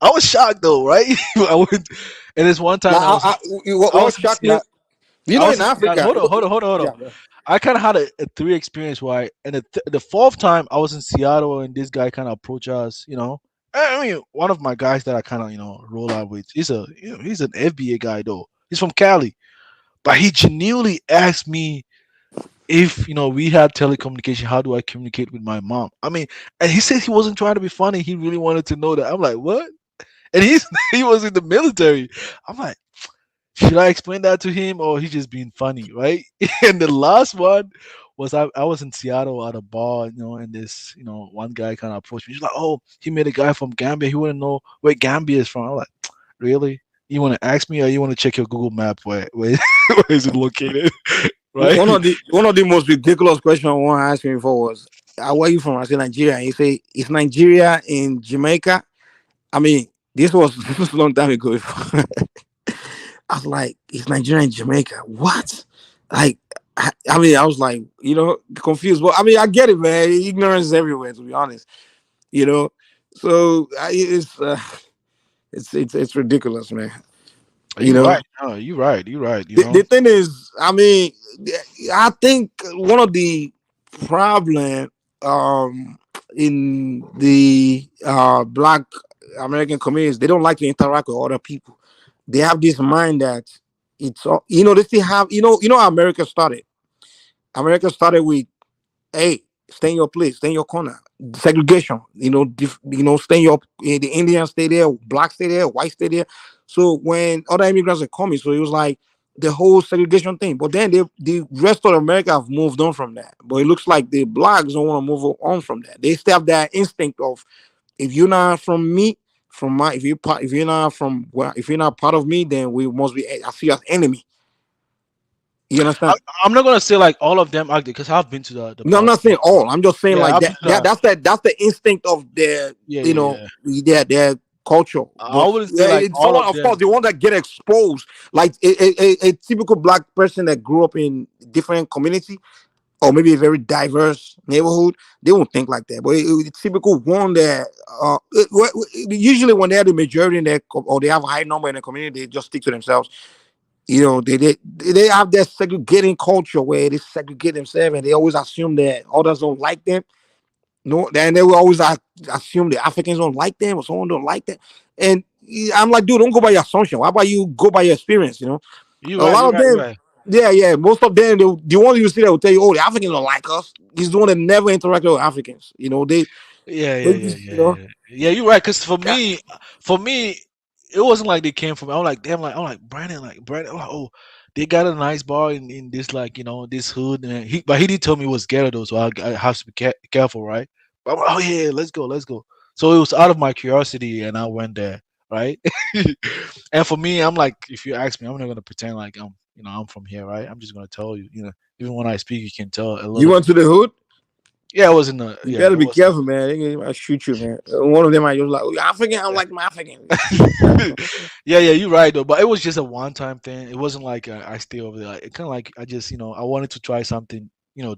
I was shocked though, right? I went, and there's one time now I what was in shocked me, Seattle. I was in in Seattle. Africa. Hold on. Yeah, bro. I kind of had a three experience where, and the fourth time I was in Seattle, and this guy kind of approached us. I mean, one of my guys that I kind of roll out with. He's an FBA guy though. He's from Cali, but he genuinely asked me if we had telecommunication. How do I communicate with my mom? I mean, and he said he wasn't trying to be funny. He really wanted to know that. I'm like, what? And he was in the military. I'm like, should I explain that to him, or he just being funny, right? And the last one was I was in Seattle at a bar, and this one guy kind of approached me. He's like, "Oh, he met a guy from Gambia. He want to know where Gambia is from." I'm like, "Really? You want to ask me, or you want to check your Google map where where is it located?" Right? One of the most ridiculous questions I want to ask him before was, "Where are you from?" I said Nigeria. And he say, "Is Nigeria in Jamaica?" I mean, this was a long time ago. I was like, "Is Nigeria in Jamaica? What?" Like, I mean, I was like, confused. But I mean, I get it, man. Ignorance is everywhere, to be honest. You know, so it's ridiculous, man. You You're know, right. No, you're right. You're right. the thing is, I mean, I think one of the problem in the black American communities, they don't like to interact with other people. They have this mind that it's all, they still have, how America started. America started with, hey, stay in your place, stay in your corner. Segregation, stay in the Indians stay there, black stay there, white stay there. So when other immigrants are coming, so it was like the whole segregation thing. But then the rest of America have moved on from that. But it looks like the blacks don't want to move on from that. They still have that instinct of, if you're not from me, if you're not from if you're not part of me, then we must be. I see you as enemy. You understand? I'm not gonna say like all of them acted, because I've been to the No, I'm not saying all. I'm just saying yeah, like I've that. been to That's the instinct of their, yeah, yeah, yeah. their culture. I But wouldn't say yeah, like it's all someone, of of course, them. the one that get exposed, like a typical black person that grew up in different community or maybe a very diverse neighborhood, they won't think like that. But a typical one that usually when they're the majority in their or they have a high number in the community, they just stick to themselves. You know, they have that segregating culture where they segregate themselves and they always assume that others don't like them. No, then they will always assume the Africans don't like them or someone don't like them. And I'm like, dude, don't go by your assumption. Why about you go by your experience? You know, You're a right. lot You're of right. You're them, right. yeah, most of them, the ones you see that will tell you, oh, the Africans don't like us. He's the one that never interacted with Africans. You know, Yeah, they yeah, yeah, just, yeah, yeah. Yeah, you're right. Cause for me, it wasn't like they came from. I'm like, damn, like Brandon. I'm like, oh, they got a nice bar in this like this hood, and but he did tell me it was ghetto though, so I have to be careful, right? But I'm like, oh yeah, let's go, let's go. So it was out of my curiosity, and I went there, right? And for me, I'm like, if you ask me, I'm not gonna pretend like I'm from here, right? I'm just gonna tell you, even when I speak, you can tell a you little went bit. to the hood. Yeah, it was in the You yeah, better it be was. careful, man. They might shoot you, man. One of them might just like, oh, you're African. I'm like, I'm African. Yeah, yeah, you're right though. But it was just a one-time thing. It wasn't like I stay over there. It kind of like I just I wanted to try something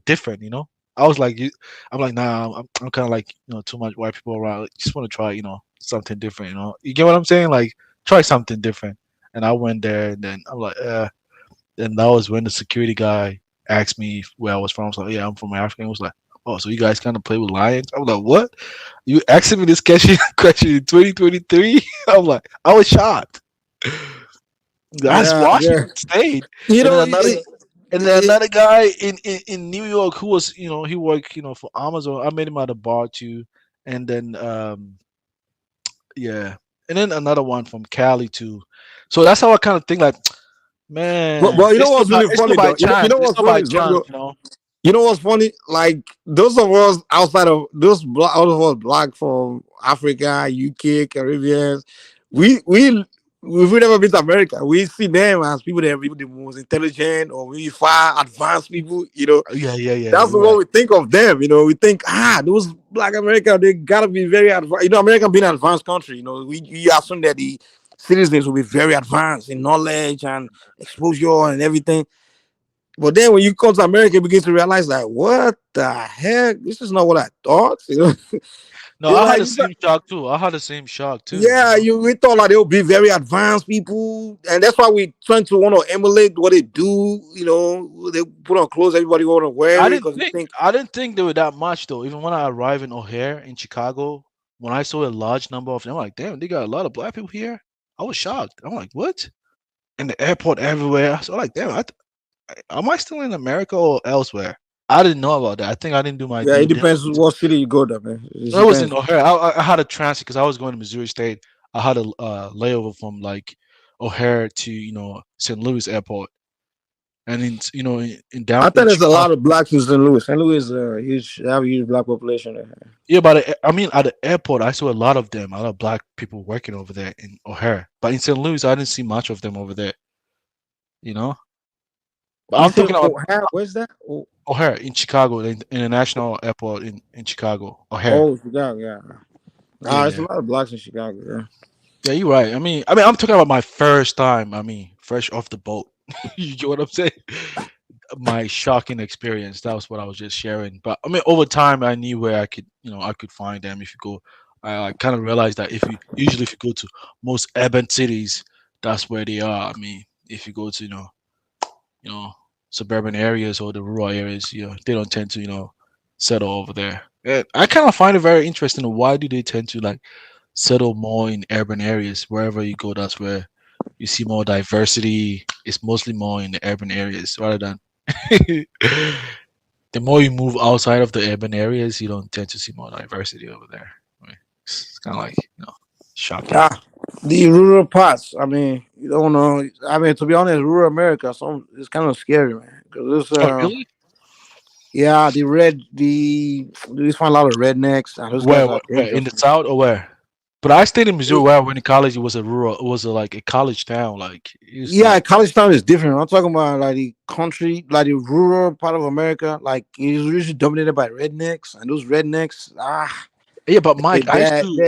different. I was like I'm like nah. I'm kind of like too much white people around. Like, just want to try something different. You get what I'm saying? Like try something different. And I went there, and then I'm like and that was when the security guy asked me where I was from. I was like, yeah, I'm from Africa. He was like, oh, so you guys kind of play with lions? I was like, what? You asking me this question in 2023? I'm like, I was shocked. That's Yeah, yeah. Washington State. You And then know, another guy in New York who was, he worked, for Amazon. I met him at a bar too. And then yeah. And then another one from Cali too. So that's how I kind of think like, man, but you know what's really it's funny not by though. You chance. know It's what's not by funny, chance, Django? You know what's funny? Like those of us outside of all of us black from Africa, UK, Caribbean, we've never been to America. We see them as people that are the most intelligent or really far advanced people. Yeah, yeah, yeah. That's You're what right. we think of them. We think those black America, they gotta be very advanced. America being an advanced country. We assume that the citizens will be very advanced in knowledge and exposure and everything. But then when you come to America, you begin to realize like, what the heck? This is not what I thought. No, It's I had like the same shock too. I had the same shock too. yeah, we thought like they'll be very advanced people, and that's why we trying to want to emulate what they do. They put on clothes, everybody want to wear I it didn't because they think think I didn't think they were that much though. Even when I arrived in O'Hare in Chicago, when I saw a large number of them, I'm like, damn, they got a lot of black people here. I was shocked. I'm like, what? In the airport everywhere. So I'm like, damn, am I still in America or elsewhere? I didn't know about that. I think I didn't do my yeah, due it depends diligence. what city you go to, man. It No, it was in depends. O'Hare. I had a transit because I was going to Missouri State. I had a layover from like O'Hare to St. Louis Airport, and in down I in think there's a Chicago. lot of blacks in St. Louis. St. Louis, huge, they have a huge black population there. Yeah, but I mean, at the airport, I saw a lot of them, a lot of black people working over there in O'Hare. But in St. Louis, I didn't see much of them over there. You know, but You I'm say talking about where's that? O'Hare in Chicago, the international airport in Chicago, O'Hare. Oh, Chicago, yeah. Yeah, There's a yeah, lot of blacks in Chicago, yeah. yeah. You're right. I mean, I'm talking about my first time. I mean, fresh off the boat. You get what I'm saying? My shocking experience. That was what I was just sharing. But I mean, over time, I knew where I could find them. If you go, I kind of realized that if you go to most urban cities, that's where they are. I mean, if you go to you know suburban areas or the rural areas, they don't tend to settle over there. And I kind of find it very interesting. Why do they tend to like settle more in urban areas? Wherever you go, that's where you see more diversity. It's mostly more in the urban areas rather than the more you move outside of the urban areas, you don't tend to see more diversity over there. I mean, it's kind of like shocking. Ah, the rural parts. I mean, you don't know. I mean, to be honest, rural America, it's kind of scary, man. Because Oh, really? yeah, you find a lot of rednecks, and those Where, guys where, are where? In dangerous, the man. south or where? But I stayed in Missouri where I went to college. It was a rural. It was like a college town. Like it was Yeah, like college town is different. I'm talking about like the country, like the rural part of America. Like it's usually dominated by rednecks, and those rednecks, yeah. But they Mike, I used they to.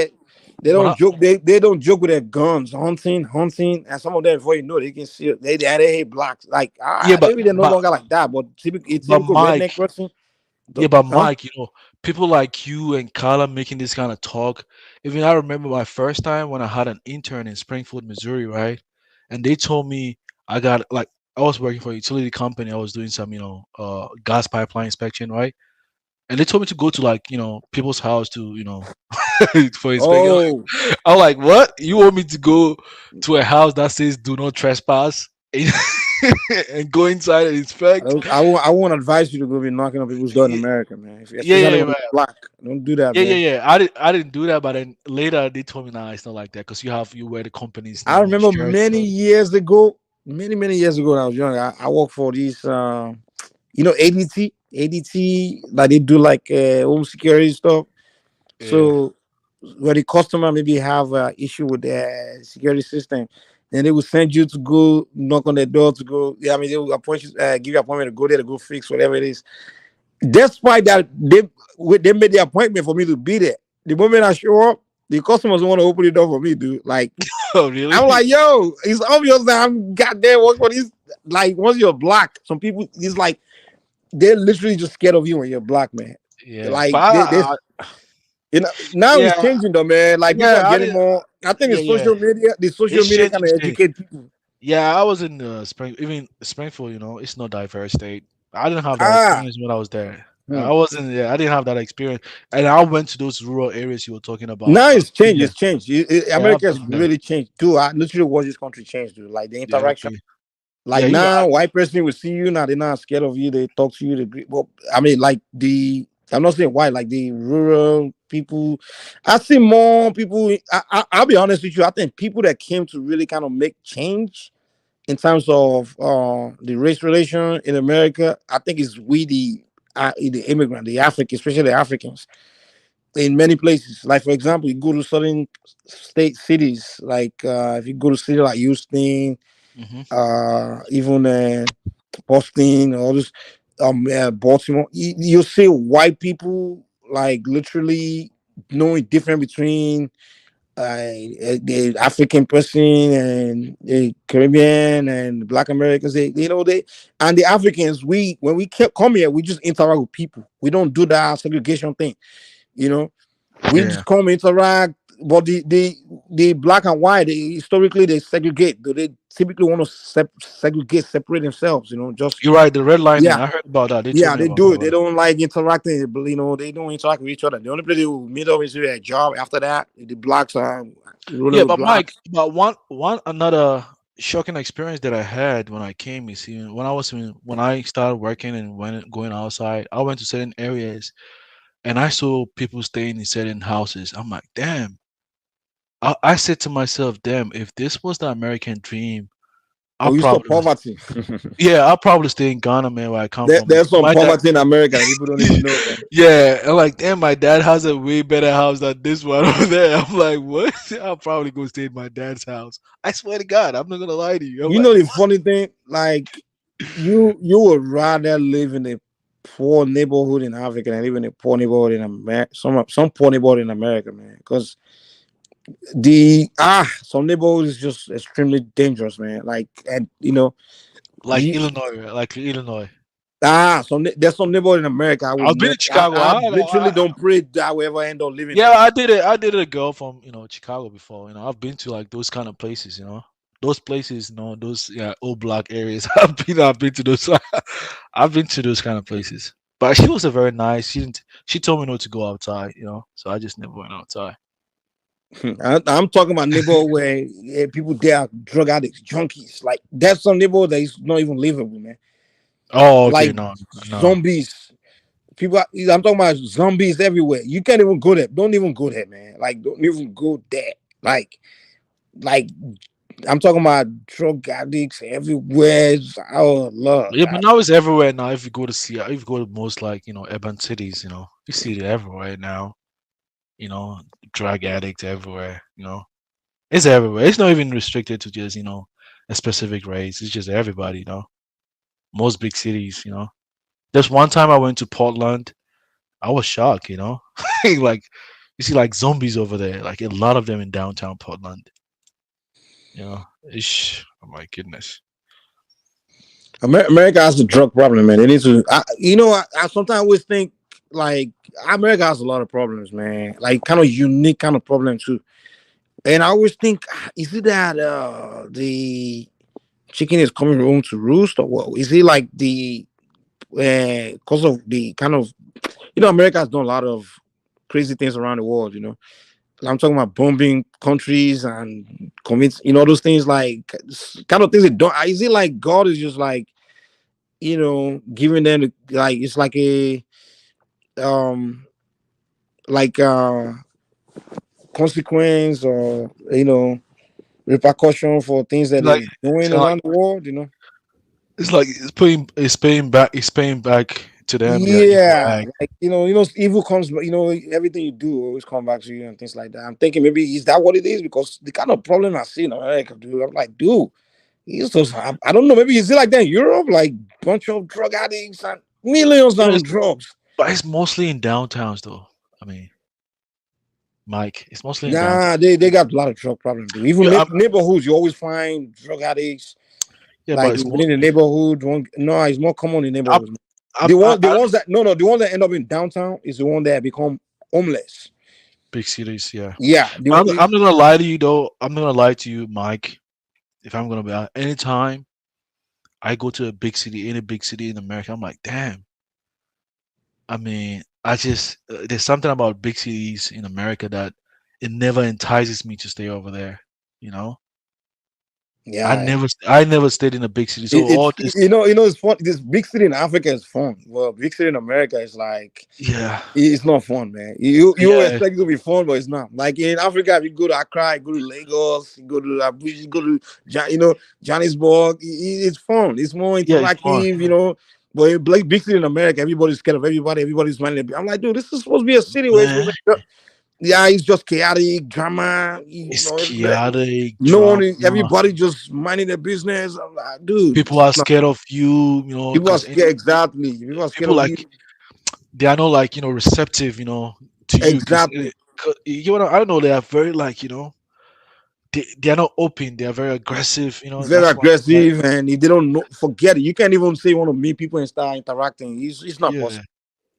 they They when don't joke. They don't joke with their guns, hunting, and some of them before you know they can see it. They hate blacks. Like yeah, maybe they're no longer like that, but a but typical redneck Mike, person, yeah, but huh? Mike, people like you and Carla making this kind of talk. Even I remember my first time when I had an intern in Springfield, Missouri, right? And they told me I got like I was working for a utility company. I was doing some, gas pipeline inspection, right? And they told me to go to like, people's house to, for inspection. Oh, I'm like, what? You want me to go to a house that says do not trespass and, and go inside and inspect? I won't advise you to go be knocking on people's door in America, man. Yeah, Especially yeah, when man. you're black. Don't do that, Yeah, yeah, man. yeah. I didn't do that, but then later they told me, nah, it's not like that because you wear the company's I name on your remember shirt. many years ago, many years ago when I was young, I worked for these, ADT, like they do like home security stuff. Yeah. So where the customer maybe have an issue with their security system, then they will send you to go knock on the door to go. Yeah, I mean they will appoint you, give you an appointment to go there to go fix whatever it is. Despite that, they made the appointment for me to be there. The moment I show up, the customers want to open the door for me, dude. Like Oh, really? I'm like, yo, it's obvious that I'm goddamn work for this. Like once you're black, some people it's like they're literally just scared of you when you're black, man. Yeah, Like but now it's yeah, changing though, man. Like people are yeah, I getting didn't. more. I think Yeah, yeah. the social It's media changing kind of state. educate people. Yeah, I was in even Springfield. It's not diverse state. I didn't have that Ah, experience when I was there. hmm. I wasn't. Yeah, I didn't have that experience, and I went to those rural areas you were talking about. Now it's changed. Yeah, It's changed. yeah, I've America has been there. really changed too. I literally watched this country change, dude. Like the Yeah, interaction. okay. Like Yeah, now, white person will see you now. They're not scared of you. They talk to you. They greet. Well, I mean, like I'm not saying white, like the rural people. I see more people. I'll be honest with you. I think people that came to really kind of make change in terms of the race relation in America. I think it's we the immigrant, the Africans, especially the Africans in many places. Like for example, you go to certain state cities, like if you go to city like Houston, hmm even Boston, all this, Baltimore, you see white people like literally knowing difference between the African person and the Caribbean and Black Americans. They and the Africans. When we come here, we just interact with people. We don't do that segregation thing. You know, we Yeah, just come interact. But the black and white, historically they segregate. They typically want to segregate, separate themselves. Just you're right. The redlining. yeah, I heard about that. They told yeah, me they about do that it. They one. don't like interacting. They don't interact with each other. The only place they will meet up is at a job. After that, the blacks are rolling Yeah, with but Mike, blacks. but one another shocking experience that I had when I came is when I started working and when going outside, I went to certain areas and I saw people staying in certain houses. I'm like, damn. I said to myself, damn, if this was the American dream, I Oh, you saw probably poverty. yeah, I'll probably stay in Ghana, man, where I come from. There's some My dad, poverty in America that people don't even know, man. yeah, I'm like, damn, my dad has a way better house than this one over there. I'm like, what? I'll probably go stay in my dad's house. I swear to God, I'm not gonna lie to you. I'm You like, know the funny thing, like you would rather live in a poor neighborhood in Africa than live in a poor neighborhood in America. Some poor neighborhood in America, man, because some neighborhood is just extremely dangerous, man. Like and like the Illinois, like Illinois. there's some neighborhood in America I would I've been never. in Chicago. I literally don't pray that I will ever end up living Yeah, there. I did it. I did a girl from Chicago before. I've been to like those kind of places. Those places. Those old block areas. I've been to those. I've been to those kind of places. But she was a very nice. She didn't. She told me not to go outside. So I just never went outside. I'm talking about neighborhood where people there are drug addicts, junkies. Like that's some neighborhood that is not even livable, man. Oh, okay. Like No, no. zombies. I'm talking about zombies everywhere. You can't even go there. Don't even go there, man. Like don't even go there. Like I'm talking about drug addicts everywhere. Oh Lord. Yeah, but now it's everywhere now. If you go to see, if you go to most like urban cities, you see it everywhere now. Drug addicts everywhere. It's everywhere. It's not even restricted to just a specific race. It's just everybody. Most big cities. There's one time I went to Portland. I was shocked. Like You see like zombies over there, like a lot of them in downtown Portland. You know, oh my goodness. America has a drug problem, man. It needs to. I sometimes always think like America has a lot of problems, man. Like kind of unique kind of problems too. And I always think, is it that the chicken is coming home to roost, or what? Is it like the because of the kind of America has done a lot of crazy things around the world. I'm talking about bombing countries and commit, those things like kind of things that don't. Is it like God is just like giving them like it's like a like consequence or repercussion for things that Like they're doing so like around the world, it's like it's paying back to them their evil Yeah, act. like evil comes, everything you do always come back to you and things like that. I'm thinking maybe is that what it is? Because the kind of problem I see in America, dude, I'm like, dude, it's just, I don't know, maybe is it like that in Europe, like bunch of drug addicts and millions You know, on drugs. but it's mostly in downtowns though. I mean, Mike, it's mostly in downtown. Nah, they got a lot of drug problems, dude. Even Yeah, neighborhoods, you always find drug addicts. yeah, but Like it's within the mostly. neighborhood, no, it's more common in I'm, neighborhoods. The I ones that no, the ones that end up in downtown is the one that become homeless. big cities, yeah. Yeah, I'm not gonna lie to you though. I'm not gonna lie to you, Mike. If I'm gonna be out anytime I go to a big city, any big city in America, I'm like, damn. I mean, I just there's something about big cities in America that it never entices me to stay over there. You know, yeah. I never stayed in a big city. So It's all this, it's fun. This big city in Africa is fun. Well, big city in America is like yeah, it's not fun, man. You yeah, expect it to be fun, but it's not. Like in Africa, if you go to Accra, you go to Lagos, you go to Abuja, you go to Johannesburg, it's fun. It's more yeah, it's fun. interactive. But in big city in America, everybody's scared of everybody. Everybody's minding. I'm like, dude, this is supposed to be a city where it's supposed Man, to yeah, it's just chaotic drama. it's chaotic No one, drama. everybody just minding their business. I'm like, dude, People are scared of you. You know, people are because scared. Exactly, people are scared people of you. like they are not like receptive. To you because Exactly, I don't know. They are very like they are not open. They are very aggressive. very That's why. Like, aggressive, and if they don't know, forget it. You can't even say you want to meet people and start interacting. It's not yeah. possible.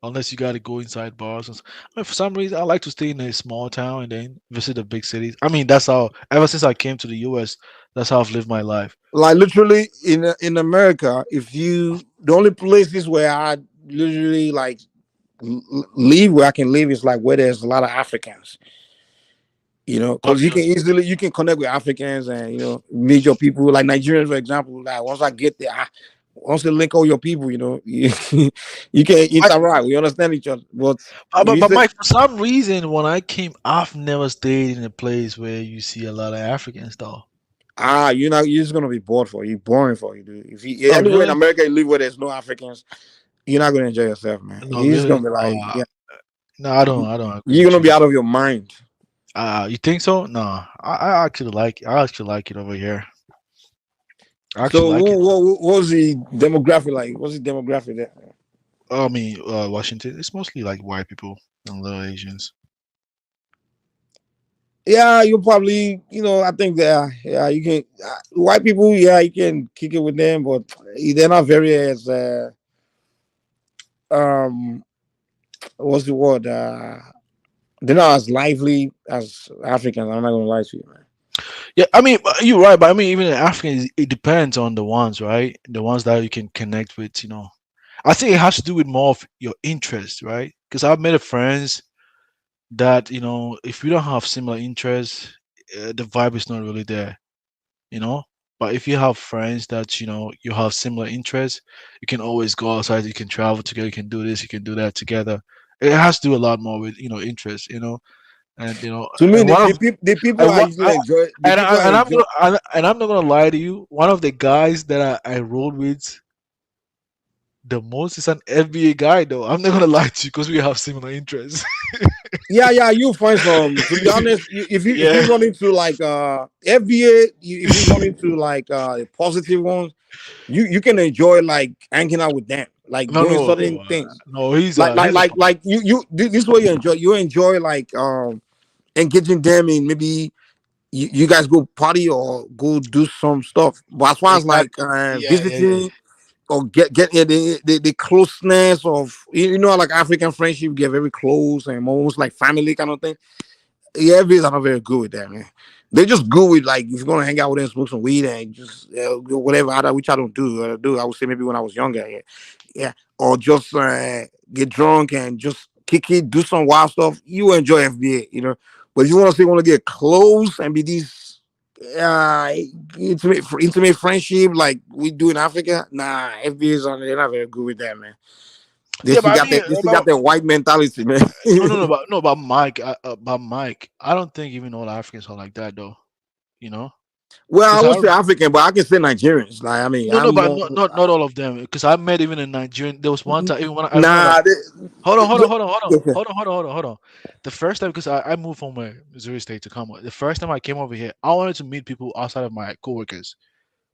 Unless you got to go inside bars. I mean, for some reason, I like to stay in a small town and then visit the big cities. I mean, that's how. Ever since I came to the U.S., that's how I've lived my life. Like literally in America, the only places where I literally like live where I can live is like where there's a lot of Africans. Because you can connect with Africans and meet your people, like Nigerians, for example. Like once I get there, once you link all your people, you can interact. We understand each other. But But Mike, for some reason, when I came, I've never stayed in a place where you see a lot of Africans, though. you're just gonna be bored for you, boring for you, dude. If you Oh, anywhere in really? America you live where there's no Africans, you're not gonna enjoy yourself, man. No, You're just really? gonna be like, yeah, No, I don't agree you're with gonna you. be out of your mind. You think so? No, I actually like. I actually like it over here. I actually So like it. what was the demographic like? What's the demographic there? I mean, Washington, it's mostly like white people and little Asians. Yeah, you probably, I think that, yeah, you can, white people, yeah, you can kick it with them, but they're not very as, um, what's the word? They're not as lively as Africans. I'm not gonna lie to you, man. Yeah, I mean, you're right, but I mean, even in Africans, it depends on the ones, right? The ones that you can connect with, I think it has to do with more of your interest, right? Because I've made friends that, if we don't have similar interests, the vibe is not really there, you know? But if you have friends that, you have similar interests, you can always go outside, you can travel together, you can do this, you can do that together. It has to do a lot more with, interest, and To me, and one of the people and I what usually enjoy, the and, people I and I'm enjoy. gonna and I'm not gonna lie to you. One of the guys that I rode with the most is an FBA guy, though. I'm not gonna lie to you because we have similar interests. Yeah, you find some. To be honest, if Yeah, you run into like FBA, if you run into like the positive ones, you can enjoy like hanging out with them. like No, doing no, certain things. no. He's Like this is what you enjoy. You enjoy like engaging them in maybe you guys go party or go do some stuff. But as far as like exactly. Yeah. visiting or get the closeness of you know like African friendship get very close and almost like family kind of thing. Yeah, FBs are not very good with that, man. They just good with like if you're gonna hang out with them, smoke some weed, and just whatever other which I don't do. I would say maybe when I was younger, yeah, or just get drunk and just kick it, do some wild stuff. You enjoy FBA, you know. But if you want to say want to get close and be these intimate friendship like we do in Africa, nah, FBA's on they're not very good with that, man. They Yeah, still but I got mean, that. They still got that white mentality, man. no, about Mike, about Mike. I don't think even all Africans are like that, though. You know, Well, because I would say African, but I can say Nigerians. Like, I mean, no, I'm but more. not all of them. Because I met even a Nigerian. There was one time, even when I remember Nah, that. Hold on, okay. hold on. The first time, because I moved from Missouri State to come. The first time I came over here, I wanted to meet people outside of my coworkers.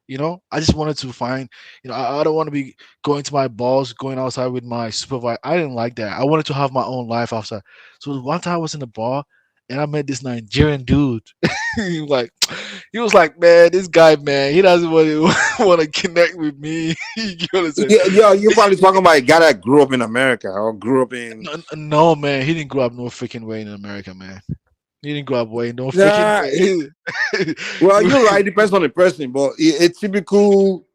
You know, I just wanted to find, I don't want to be going to my boss, going outside with my supervisor. I didn't like that. I wanted to have my own life outside. So one time I was in the bar and I met this Nigerian dude. he was like, man, this guy, man, he doesn't want to connect with me. You understand? Yeah, you're probably talking about a guy that grew up in America or grew up in. No, man, he didn't grow up no freaking way in America, man. He didn't grow up way no freaking Nah, way. well, you're right. It depends on the person, but it's typical.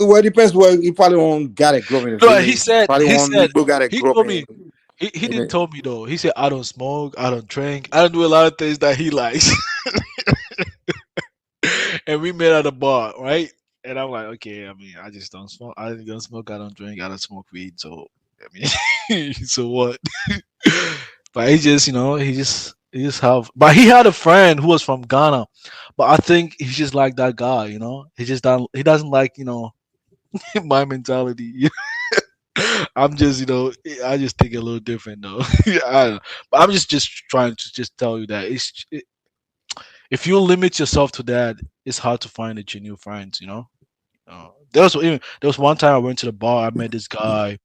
Well, it depends where you probably won't got to grow up in a No, village. Probably one people got to he grow up told in. me he didn't tell me though. He said I don't smoke, I don't drink, I don't do a lot of things that he likes. And we met at a bar, right? And I'm like, okay, I mean, I just don't smoke. I don't smoke. I don't drink. I don't smoke weed. So I mean, so what? But he just have. But he had a friend who was from Ghana, but I think he's just like that guy. He doesn't like my mentality. I'm just, I just think a little different though. I don't know. But I'm just trying to just tell you that if you limit yourself to that, it's hard to find a genuine friends. There was one time I went to the bar. I met this guy.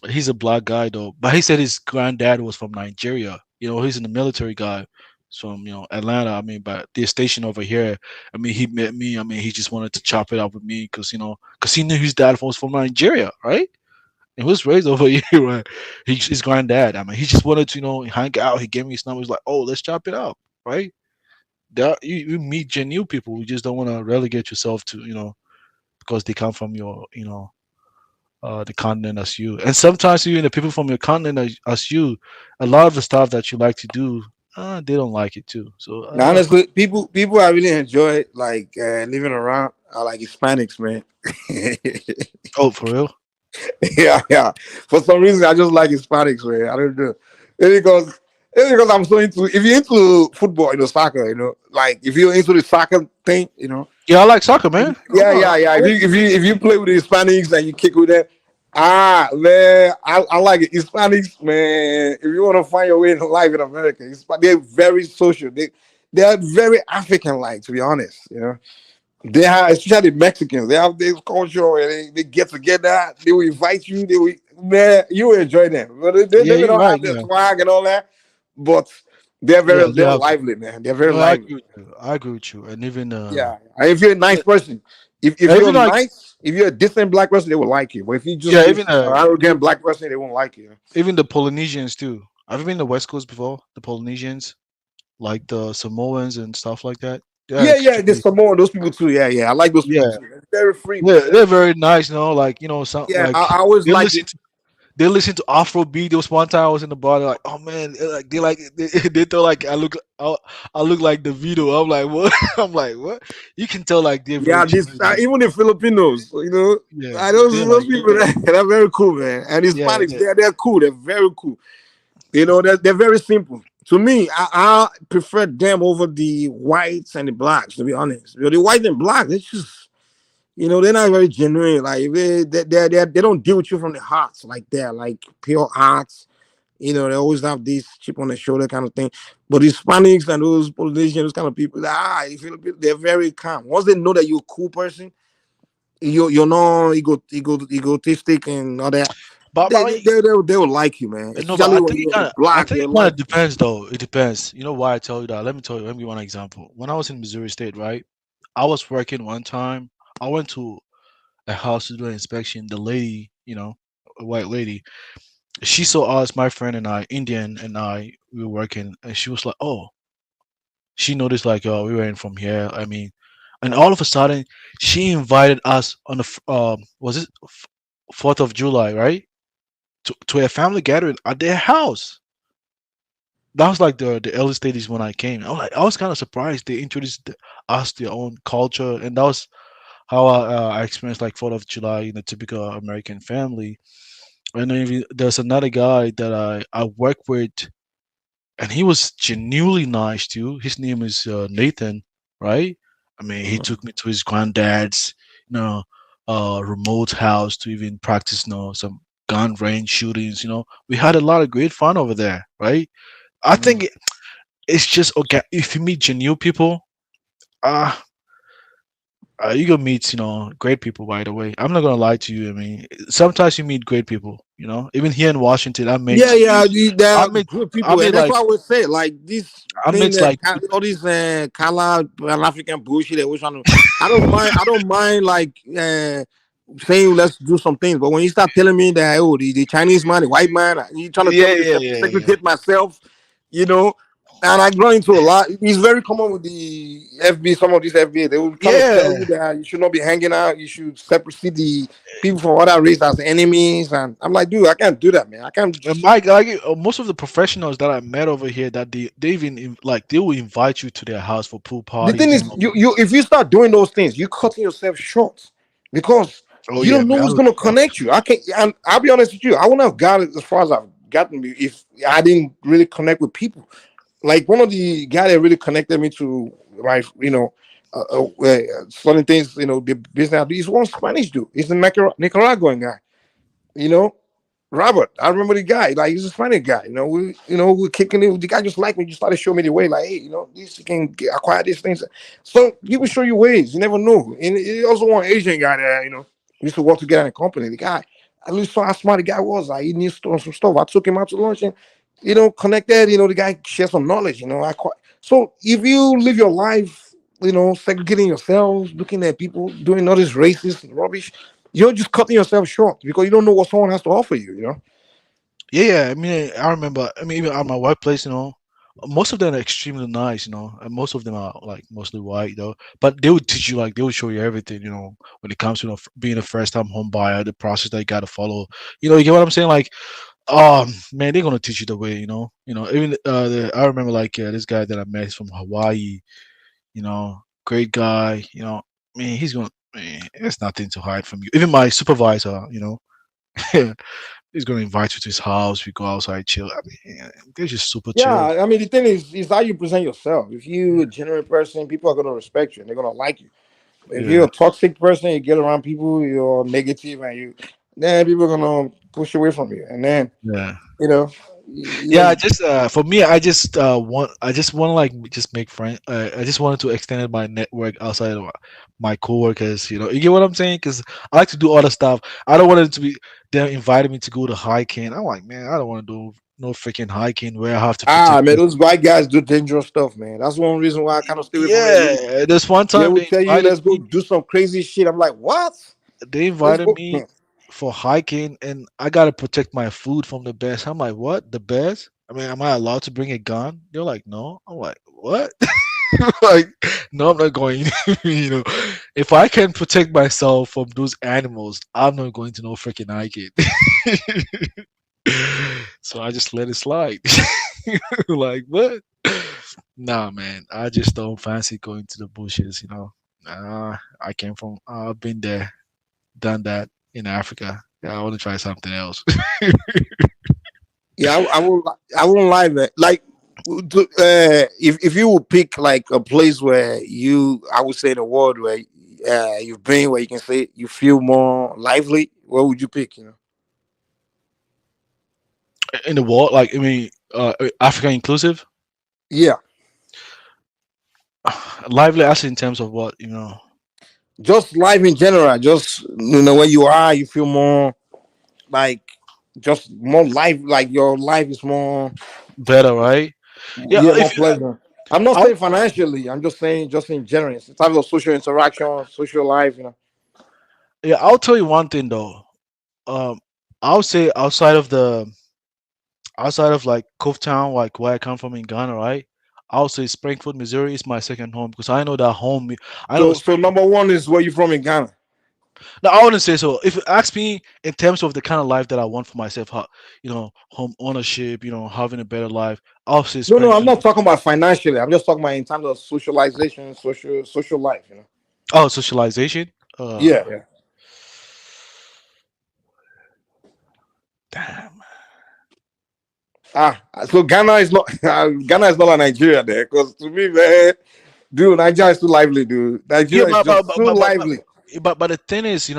He's a black guy though, but he said his granddad was from Nigeria. He's in the military guy. He's from Atlanta. I mean, but they're stationed over here. I mean, he met me. I mean, he just wanted to chop it up with me because he knew his dad was from Nigeria, right? And he was raised over here, right? His granddad. I mean, he just wanted to hang out. He gave me his number. He's like, oh, let's chop it up, right? You meet genuine people. You just don't want to relegate yourself to because they come from your the continent as you. And sometimes even the people from your continent as you, a lot of the stuff that you like to do, they don't like it too. So Now, honestly, people I really enjoy like living around are like Hispanics, man. Oh, for real? Yeah. For some reason, I just like Hispanics, man. I don't know. It's because I'm so into. If you're into football, soccer, like if you're into the soccer thing, Yeah, I like soccer, man. Yeah. If you play with the Hispanics and you kick with them, man, I like it. Hispanics, man. If you want to find your way in life in America, they're very social. They are very African-like, to be honest. They have, especially Mexicans. They have this culture and they get together. They will invite you. Man, you will enjoy them. But they maybe you're don't right. have their swag and all that, but they're they're lively, man. They're very No, I lively. agree with you. I agree with you. And even Yeah, and if you're a nice person, if you're even like nice, if you're a decent black person, they will like you. But if you just even arrogant black person, they won't like you. even the Polynesians too. Have you been to West Coast before? The Polynesians, like the Samoans and stuff like that. Yeah. There's some more of those people too. Yeah. I like those people too. They're very free. Yeah, Man. they're very nice. Like some Yeah, like I always like it. They listen to Afrobeat. There was one time I was in the bar. They're like, "Oh man, they thought like I look like the video." I'm like, "What?" I'm like, "What?" You can tell like they're very even the Filipinos, yeah, those people they're very cool, man. And Hispanics, they're cool. They're very cool. They're very simple. To me, I prefer them over the whites and the blacks. To be honest, the white and black, it's just. They're not very genuine. Like they don't deal with you from the hearts like that, like pure hearts. They always have this chip on the shoulder kind of thing. But Hispanics and those Polynesians, those kind of people, they're very calm. Once they know that you're a cool person, you're not egotistic and all that. But They but they, they, they, they will like you, man. no, but Especially when you're I black, think they it kind like of you. depends though. It depends. You know why I tell you that? Let me tell you. Let me give you one example. When I was in Missouri State, right? I was working one time. I went to a house to do an inspection. The lady, a white lady, she saw us, my friend and I, Indian and I, we were working, and she was like, "Oh," she noticed like, "Oh, we were in from here." I mean, and all of a sudden, she invited us on the was it 4th of July, right? To a family gathering at their house. That was like the early stages when I came. I was kind of surprised they introduced us their own culture, and that was how I experienced like 4th of July in a typical American family. And then there's another guy that I work with, and he was genuinely nice too. His name is Nathan, right? I mean, he took me to his granddad's, you know, remote house to even practice, some gun range shootings. We had a lot of great fun over there, right? I think it's just okay if you meet genuine people. Uh, you gonna meet, great people. By the way, I'm not gonna lie to you. I mean, sometimes you meet great people. Even here in Washington, Yeah, yeah, there I are met, good I people, and met that's like, why I would say like this I thing met that like, all these color Pan African bullshit that we're trying to. I don't mind. I don't mind like saying let's do some things, but when you start telling me that the Chinese man, the white man, you trying to tell yeah, me to yeah, yeah, yeah. segregate myself, you know. And I go into a lot. It's very common with the FB. Some of these FB, they will try to tell Yeah, you that you should not be hanging out. You should separate see the people from other race as enemies. And I'm like, dude, I can't do that, man. I can't and just. Mike, like most of the professionals that I met over here, that they even like they will invite you to their house for pool The thing parties. is, you if you start doing those things, you're cutting yourself short because Oh you yeah, don't know man. who's gonna connect you. I can't. I'll be honest with you. I wouldn't have got it as far as I've gotten if I didn't really connect with people. Like one of the guy that really connected me to my, certain things, the business I do is one Spanish dude. He's a Nicaraguan guy. You know, Robert, I remember the guy. Like he's a funny guy. We're kicking it. The guy just liked me. Just started showing me the way. Like, hey, this you can acquire these things. So people show you ways. You never know. And he also one Asian guy that used to work together in a company. The guy, I really saw how smart the guy was. Like he knew some stuff. I took him out to lunch and connected. The guy shared some knowledge. So if you live your life, segregating yourself, looking at people doing all this racist rubbish, you're just cutting yourself short because you don't know what someone has to offer you. Yeah. I mean, I remember. I mean, even at my workplace, most of them are extremely nice, and most of them are like mostly white, though. But they would teach you, like, they would show you everything, when it comes to being a first-time home buyer, the process that you got to follow. You get what I'm saying? Like, man, they're gonna teach you the way, Even I remember like this guy that I met is from Hawaii, great guy, man, he's gonna. Man, there's nothing to hide from you. Even my supervisor, he's gonna invite you to his house. We go outside, chill. I mean, yeah, they're just super chill. Yeah, I mean the thing is how you present yourself. If you're a genuine person, people are gonna respect you and they're gonna like you. If you're Yeah, a toxic person, you get around people, you're negative, and then people are gonna push away from you. And then yeah, you know, yeah. I you, just for me, I just want to like just make friends. I just wanted to extend my network outside of my coworkers. You get what I'm saying? Because I like to do other stuff. I don't want it to be them inviting me to go to hiking. I'm like, man, I don't want to do no freaking hiking where I have to protect. man, those white guys do dangerous stuff, man. That's one reason why I kind of stay away from it. Yeah, there's one They time will they tell you, invited let's go me. do some crazy shit. I'm like, what? They Let's invited go. me for hiking, and I gotta protect my food from the bears. I'm like, what? The bears? I mean, am I allowed to bring a gun? They're like, no. I'm like, what? Like, no, I'm not going. you know, if I can protect myself from those animals, I'm not going to no freaking hiking. So I just let it slide. Like, what? Nah, man, I just don't fancy going to the bushes. I came from. I've been there, done that in Africa. Yeah, I want to try something else. Yeah, I won't lie, man. Like, if you would pick like a place where I would say in the world where you've been, where you can say you feel more lively, what would you pick? In the world, like, I mean, Africa inclusive, Yeah. lively as in terms of what. Just life in general. Just where you are, you feel more like just more life. Like your life is more, Better, right? Yeah. yeah, more If you, pleasant. I'm not I'll, saying financially. I'm just saying just in general, in terms of social interaction, social life. yeah, I'll tell you one thing though. Um, I'll say outside of like Cove Town, like where I come from in Ghana, right? I'll say Springfield, Missouri is my second home because I know that home. I know So Springfield. number one is where you from in Ghana. No, I wouldn't say so. If you ask me in terms of the kind of life that I want for myself, how, home ownership, having a better life, I'll say No, no, I'm Springfield. not talking about financially. I'm just talking about in terms of socialization, social life. Oh, socialization. Yeah, yeah. Damn. So Ghana is not Ghana is not like Nigeria there, because to me, man, dude, Nigeria is too lively, dude. Yeah, Nigeria is just so lively. but the thing is,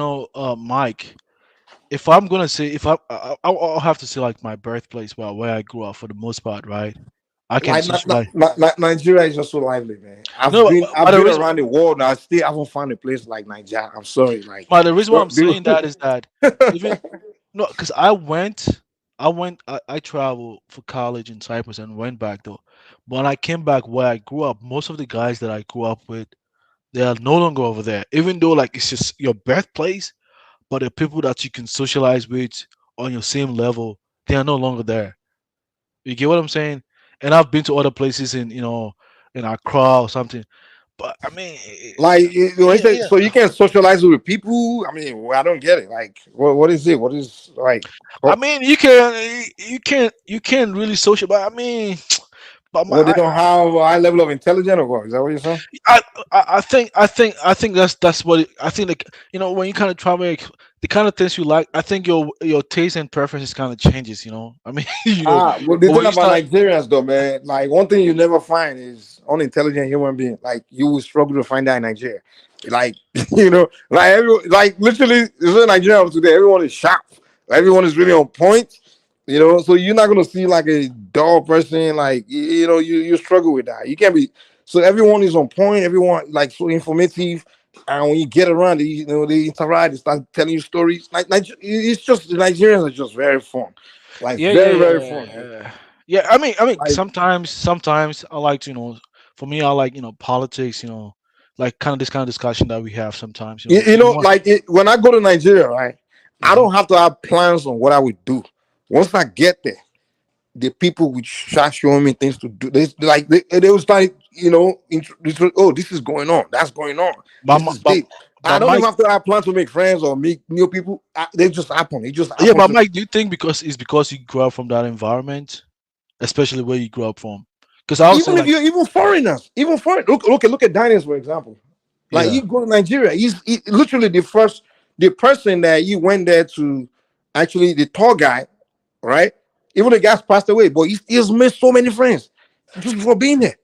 Mike, if I'm gonna say if I'll have to say like my birthplace, well, where I grew up for the most part, right? I can Like socialize. Nigeria is just so lively, man. No, I've been around the world, and I still haven't found a place like Nigeria. I'm sorry, like, but the reason why I'm dude. saying that is that even no, because I traveled for college in Cyprus and went back though. When I came back where I grew up, most of the guys that I grew up with, they are no longer over there. Even though like it's just your birthplace, but the people that you can socialize with on your same level, they are no longer there. You get what I'm saying? And I've been to other places in Accra or something. But I mean, Like, yeah, yeah. so you can socialize with people. I mean, well, I don't get it. Like, what is it? What is like? I mean, you can really social, but I mean, but my Well, they don't have a high level of intelligence, or what? Is that what you're saying? I, I think that's what I think. Like when you kind of travel, like, the kind of things you like, I think your taste and preferences kind of changes. I mean, Well, the when thing you about start, Nigerians, though, man, like one thing you never find is unintelligent human being. Like you will struggle to find that in Nigeria. Like like like literally, there's a Nigerian today. Everyone is sharp. Everyone is really on point. So you're not gonna see like a dull person. Like you struggle with that. You can't be. So everyone is on point. Everyone like so informative. And when you get around, they interact. They start telling you stories. Like it's just the Nigerians are just very fun. Like yeah, yeah, very, yeah, very yeah, fun, dude. yeah. Yeah, I mean, Like sometimes I like to, for me, I like politics, like kind of this kind of discussion that we have sometimes, like when I go to Nigeria, right? I Mhm. don't have to have plans on what I would do. Once I get there, the people will start showing me things to do. They will start, oh, this is going on, that's going on, But, this Mi- is but this. I but don't even Mike, have to have plans to make friends or meet new people. They just happen. It just yeah, happen but to me. Mike, do you think because you grew up from that environment, especially where you grew up from? Because I would say Even if like, you're even foreigners, even foreign. Look at Daniels, for example. Like yeah, you go to Nigeria, literally the person that you went there to, actually the tour guy, right? Even the guy's passed away, but he's made so many friends just for being there.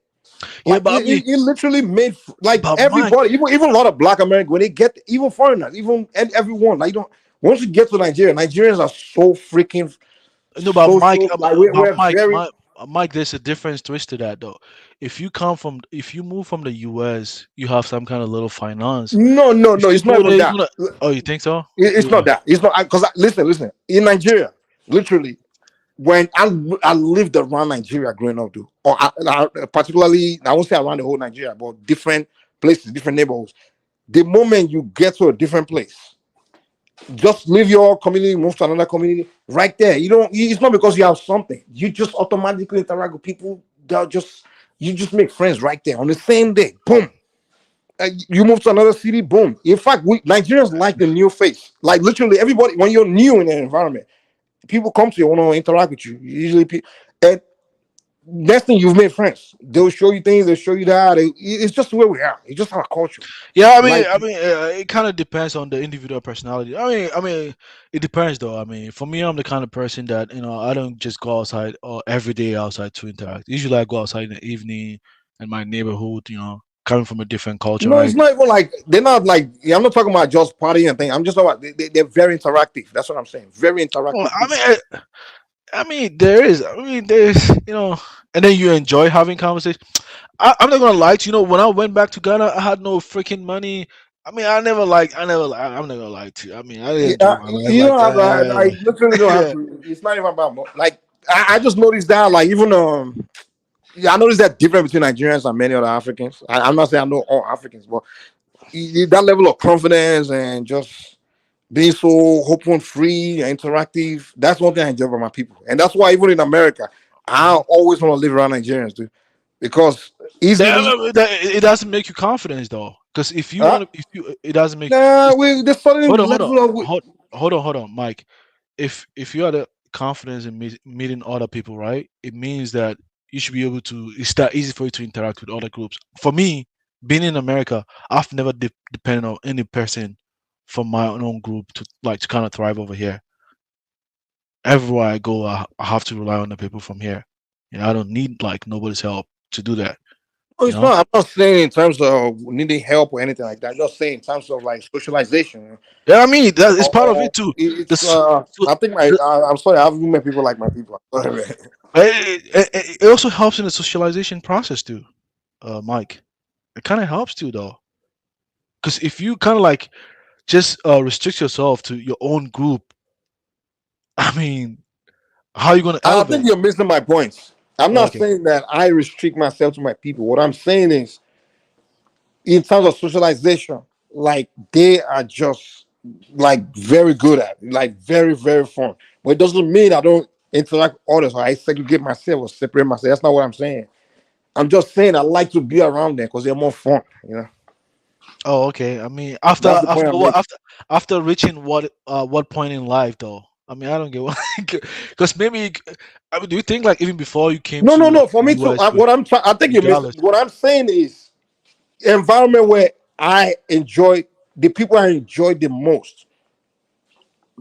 yeah, Like but I mean, he literally made like but Mike, everybody, even a lot of Black Americans when they get even foreigners, even and everyone. Like you don't once you get to Nigeria, Nigerians are so freaking no, but Mike, social. Like we're very Mike, there's a difference twist to that though. If you move from the U.S., you have some kind of little finance. no. If you It's not go even there, you're that. gonna. Oh, you think so? It's Yeah. not that. It's not because listen. In Nigeria, literally, when I lived around Nigeria growing up, dude, or particularly, I won't say around the whole Nigeria, but different places, different neighborhoods. The moment you get to a different place, just leave your community, move to another community. Right there, you don't. It's not because you have something. You just automatically interact with people. They'll just you just make friends right there on the same day. Boom. You move to another city, boom. In fact, we Nigerians like the new face. Like literally, everybody when you're new in an environment, people come to you, want to interact with you. Usually, and next thing you've made friends. They'll show you things. They'll show you that. It's just where we are. It's just our culture. Yeah, Like it kind of depends on the individual personality. It depends though. I mean, for me, I'm the kind of person that I don't just go outside or every day outside to interact. Usually, I go outside in the evening in my neighborhood. Coming from a different culture, no, it's right? not even like they're not like. Yeah, I'm not talking about just partying and things. I'm just talking about they're very interactive. That's what I'm saying. Very Well, interactive I people. mean, there is. There's. And then you enjoy having conversation. I'm not gonna lie to you. When I went back to Ghana, I had no freaking money. I mean, I'm not gonna lie to you. I mean, I didn't enjoy Yeah, my life you like don't have to. I that. literally don't have Yeah. to. It's not even about like. I just noticed that like even yeah, I noticed that difference between Nigerians and many other Africans. I'm not saying I know all Africans, but that level of confidence and just being so open, free, and interactive. That's one thing I enjoy about my people, and that's why even in America, I always want to live around Nigerians, dude, because easily. It doesn't make you confidence though, because if you Uh, want to, if you, it doesn't make. nah, we there's certain Hold on, hold on, level of. hold on, Mike. If you had the confidence in meeting other people, right? It means that you should be able to. It's that easy for you to interact with other groups. For me, being in America, I've never depended on any person from my own group to kind of thrive over here. Everywhere I go, I have to rely on the people from here. I don't need like nobody's help to do that. Oh, You it's know? not. I'm not saying in terms of needing help or anything like that. I'm just saying in terms of like socialization. Yeah, I mean that is part of Or it too. The, it's. s- so I think my. the, I'm sorry. I haven't met people like my people. I'm sorry, man. it also helps in the socialization process too, Mike. It kind of helps too though, because if you kind of like just restrict yourself to your own group, I mean, how are you gonna I think elevate? you're missing my points. I'm not Okay. saying that I restrict myself to my people. What I'm saying is, in terms of socialization, like they are just like very good at it, like very, very fun. But it doesn't mean I don't interact with others or I segregate myself or separate myself. That's not what I'm saying. I'm just saying I like to be around them because they're more fun, you know. Oh, okay. I mean, after That's the point after I'm what making. after reaching what point in life though? I mean, I don't get what because maybe I mean, do you think like even before you came No, no, to no. For me too. US, What I'm trying, I think you missed. regardless? What I'm saying is environment where I enjoy the people I enjoy the most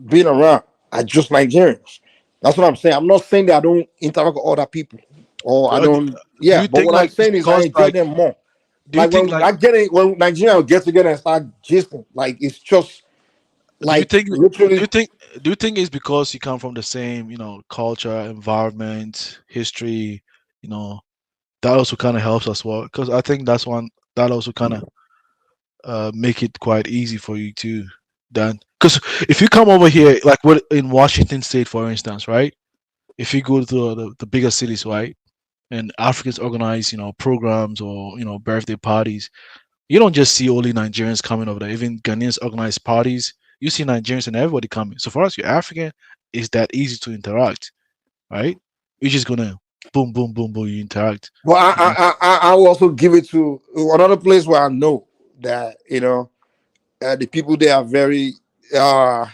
being around are just Nigerians. That's what I'm saying. I'm not saying that I don't interact with other people or I Uh, don't. Do Yeah, you but think what I'm like it's saying is I because enjoy like them more. do you Like think when like I get it, when Nigerians get together and start gisting, like it's just do you like think do literally. you think do you think it's because you come from the same culture, environment, history, you know that also kind of helps as well? Because I think that's one that also kind of make it quite easy for you too. Then, because if you come over here, like what in Washington State, for instance, right? If you go to the bigger cities, right, and Africans organize, programs or birthday parties, you don't just see only Nigerians coming over there. Even Ghanaians organize parties. You see Nigerians and everybody coming. So for us, you're African, it's that easy to interact, right? You're just gonna boom, boom, boom, boom. You interact. But You know? I will also give it to another place where I know that the people there are very uh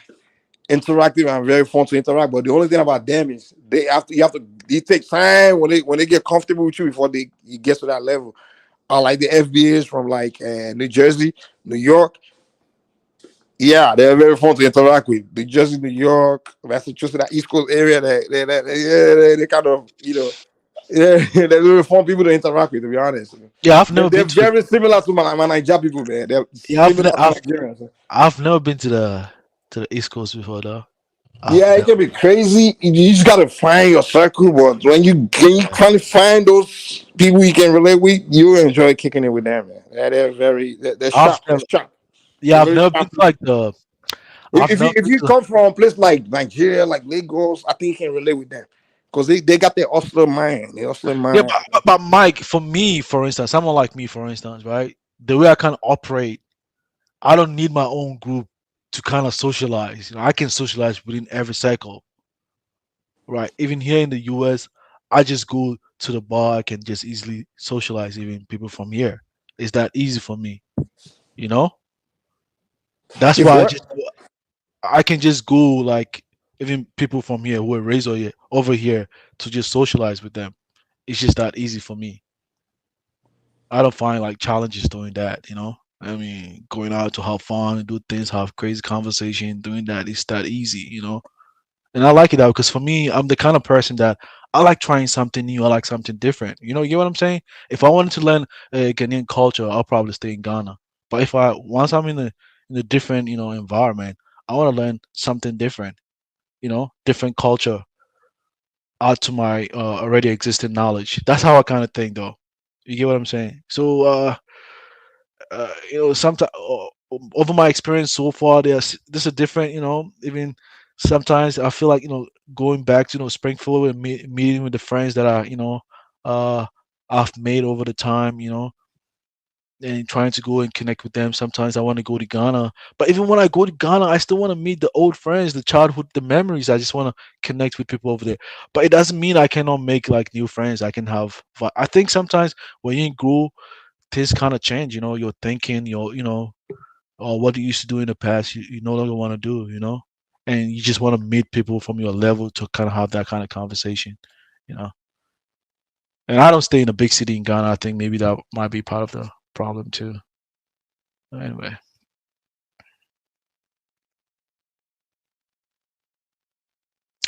interactive and very fun to interact. But the only thing about them is you have to it takes time when they get comfortable with you before they you get to that level. Like the FBAs from like New Jersey, New York. Yeah, they're very fun to interact with. New Jersey, New York, Massachusetts, that East Coast area. They kind of yeah, they're very fun people to interact with. To be honest, Yeah, I've they're, never they're been to the very similar to my Niger people, man. They're yeah, similar to Nigerians. I've never been to the East Coast before though. I've Yeah, it never. can be crazy. You just gotta find your circle, but when you finally find those people you can relate with, you enjoy kicking it with them, man. They're I've sharp. They're never. sharp. Yeah, They're I've very never been sharp to like people. the. If, I've if you never if been you to. come from a place like Nigeria, like Lagos, I think you can relate with them because they got their hustler mind. Their hustler Yeah, mind. but Mike, for me, for instance, someone like me, for instance, right? The way I kind of operate, I don't need my own group to kind of socialize. I can socialize within every cycle, right? Even here in the US, I just go to the bar. I can just easily socialize even people from here. It's that easy for me, you know. That's If why what? I can just go like even people from here who are raised over here to just socialize with them. It's just that easy for me. I don't find like challenges doing that. I mean, going out to have fun, do things, have crazy conversation, doing that is that easy. And I like it out because for me, I'm the kind of person that I like trying something new. I like something different. You get what I'm saying? If I wanted to learn Ghanaian culture, I'll probably stay in Ghana. But if I once I'm in a different environment, I want to learn something different. Different culture add to my already existing knowledge. That's how I kind of think, though. You get what I'm saying? So, sometimes over my experience so far, there's a different, even sometimes I feel like, going back to, Springfield and meeting with the friends that uh I've made over the time, and trying to go and connect with them. Sometimes I want to go to Ghana, but even when I go to Ghana, I still want to meet the old friends, the childhood, the memories. I just want to connect with people over there. But it doesn't mean I cannot make like new friends. I can have. I think sometimes when you grow, things kind of change. Your thinking, or what you used to do in the past, you no longer want to do. And you just want to meet people from your level to kind of have that kind of conversation. You know. And I don't stay in a big city in Ghana. I think maybe that might be part of the problem too. Anyway.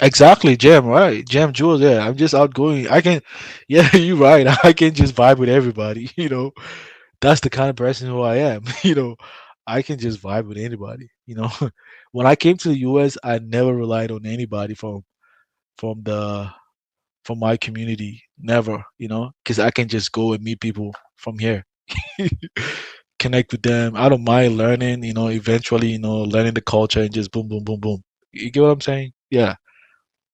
Exactly, Jam, right? Jam Jules, yeah. I'm just outgoing. I can, yeah, you're right. I can just vibe with everybody, That's the kind of person who I am, I can just vibe with anybody. When I came to the US, I never relied on anybody from the from my community. Never, because I can just go and meet people from here. Connect with them. I don't mind learning, eventually, learning the culture and just boom, boom, boom, boom. You get what I'm saying? Yeah.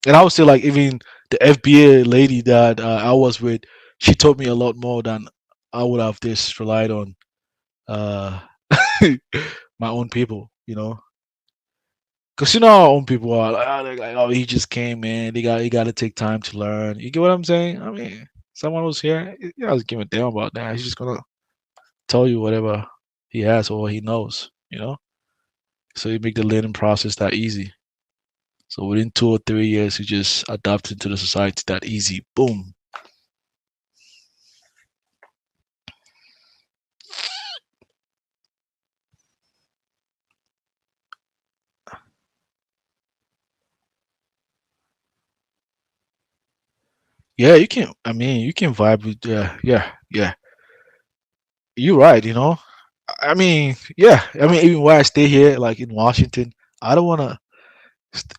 And I would say like even the FBA lady that I was with, she taught me a lot more than I would have just relied on uh, my own people. Because our own people are like, oh, he just came in. He got to take time to learn. You get what I'm saying? I mean, someone who's here, I was giving a damn about that. He's just gonna tell you whatever he has or he knows. So you make the learning process that easy. So within 2 or 3 years, you just adapt into the society that easy. Boom. Yeah, you can. I mean, you can vibe with. Yeah. You're right. I mean, yeah. I mean, even where I stay here, like in Washington, I don't want to.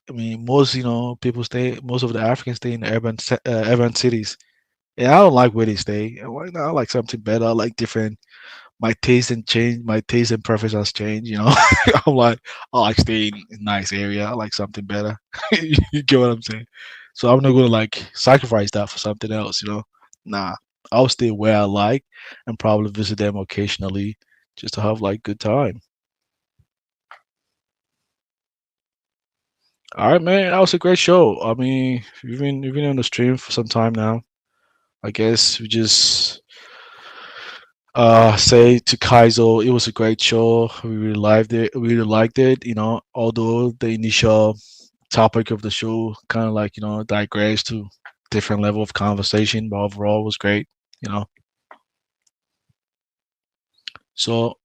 I mean, most people stay. Most of the Africans stay in urban cities, and I don't like where they stay. And why not? I like something better. I like different. My taste and change. My taste and preference has changed. I'm like, I like staying in a nice area. I like something better. You get what I'm saying? So I'm not gonna like sacrifice that for something else. Nah, I'll stay where I like and probably visit them occasionally just to have like good time. All right, man. That was a great show. I mean, we've been on the stream for some time now. I guess we just say to Kaizo, it was a great show. We really liked it. We really liked it. Although the initial topic of the show kind of like digressed to different level of conversation, but overall it was great. You know. So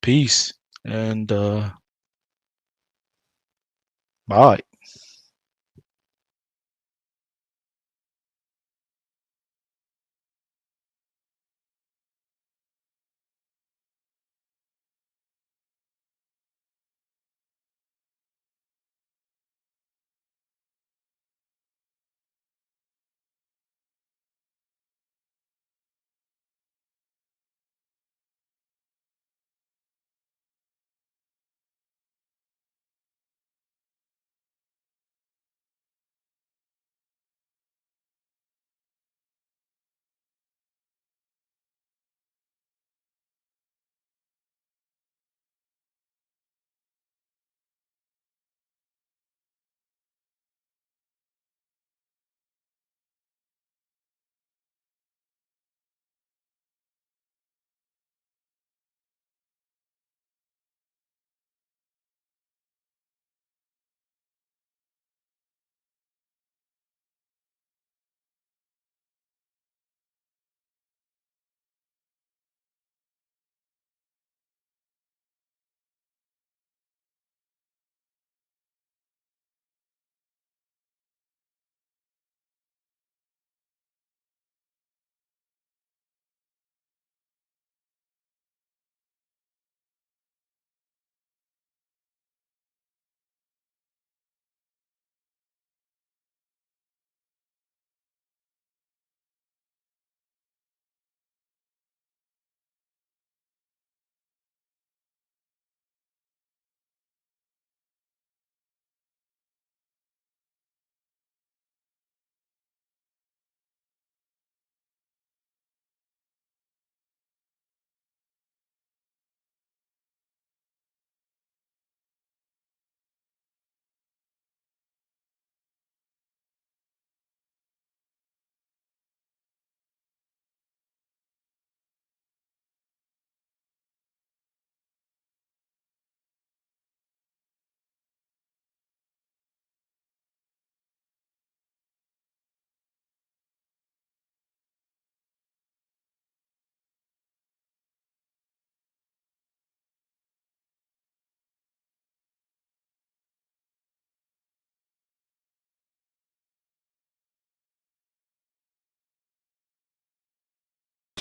peace and bye.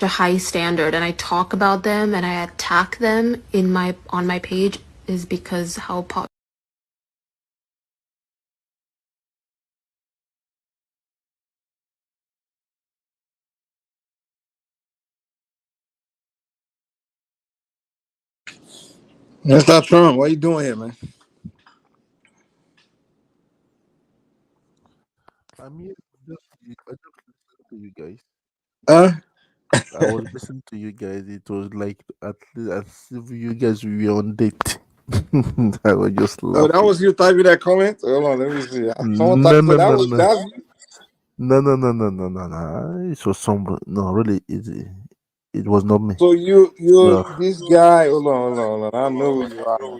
a high standard and I talk about them and I attack them on my page is because how pop Mr. Trump, what you doing here, man? I'm here I just listening to you guys. Huh? I was listening to you guys. It was like at least as if you guys were on date. I was just Oh, that laughing. was you typing that comment? Hold on, let me see. Someone No, typed no, so that no, was no, that's you? no. It was some. No, really, it was not me. So you No, this guy. Hold on. I know who you are now.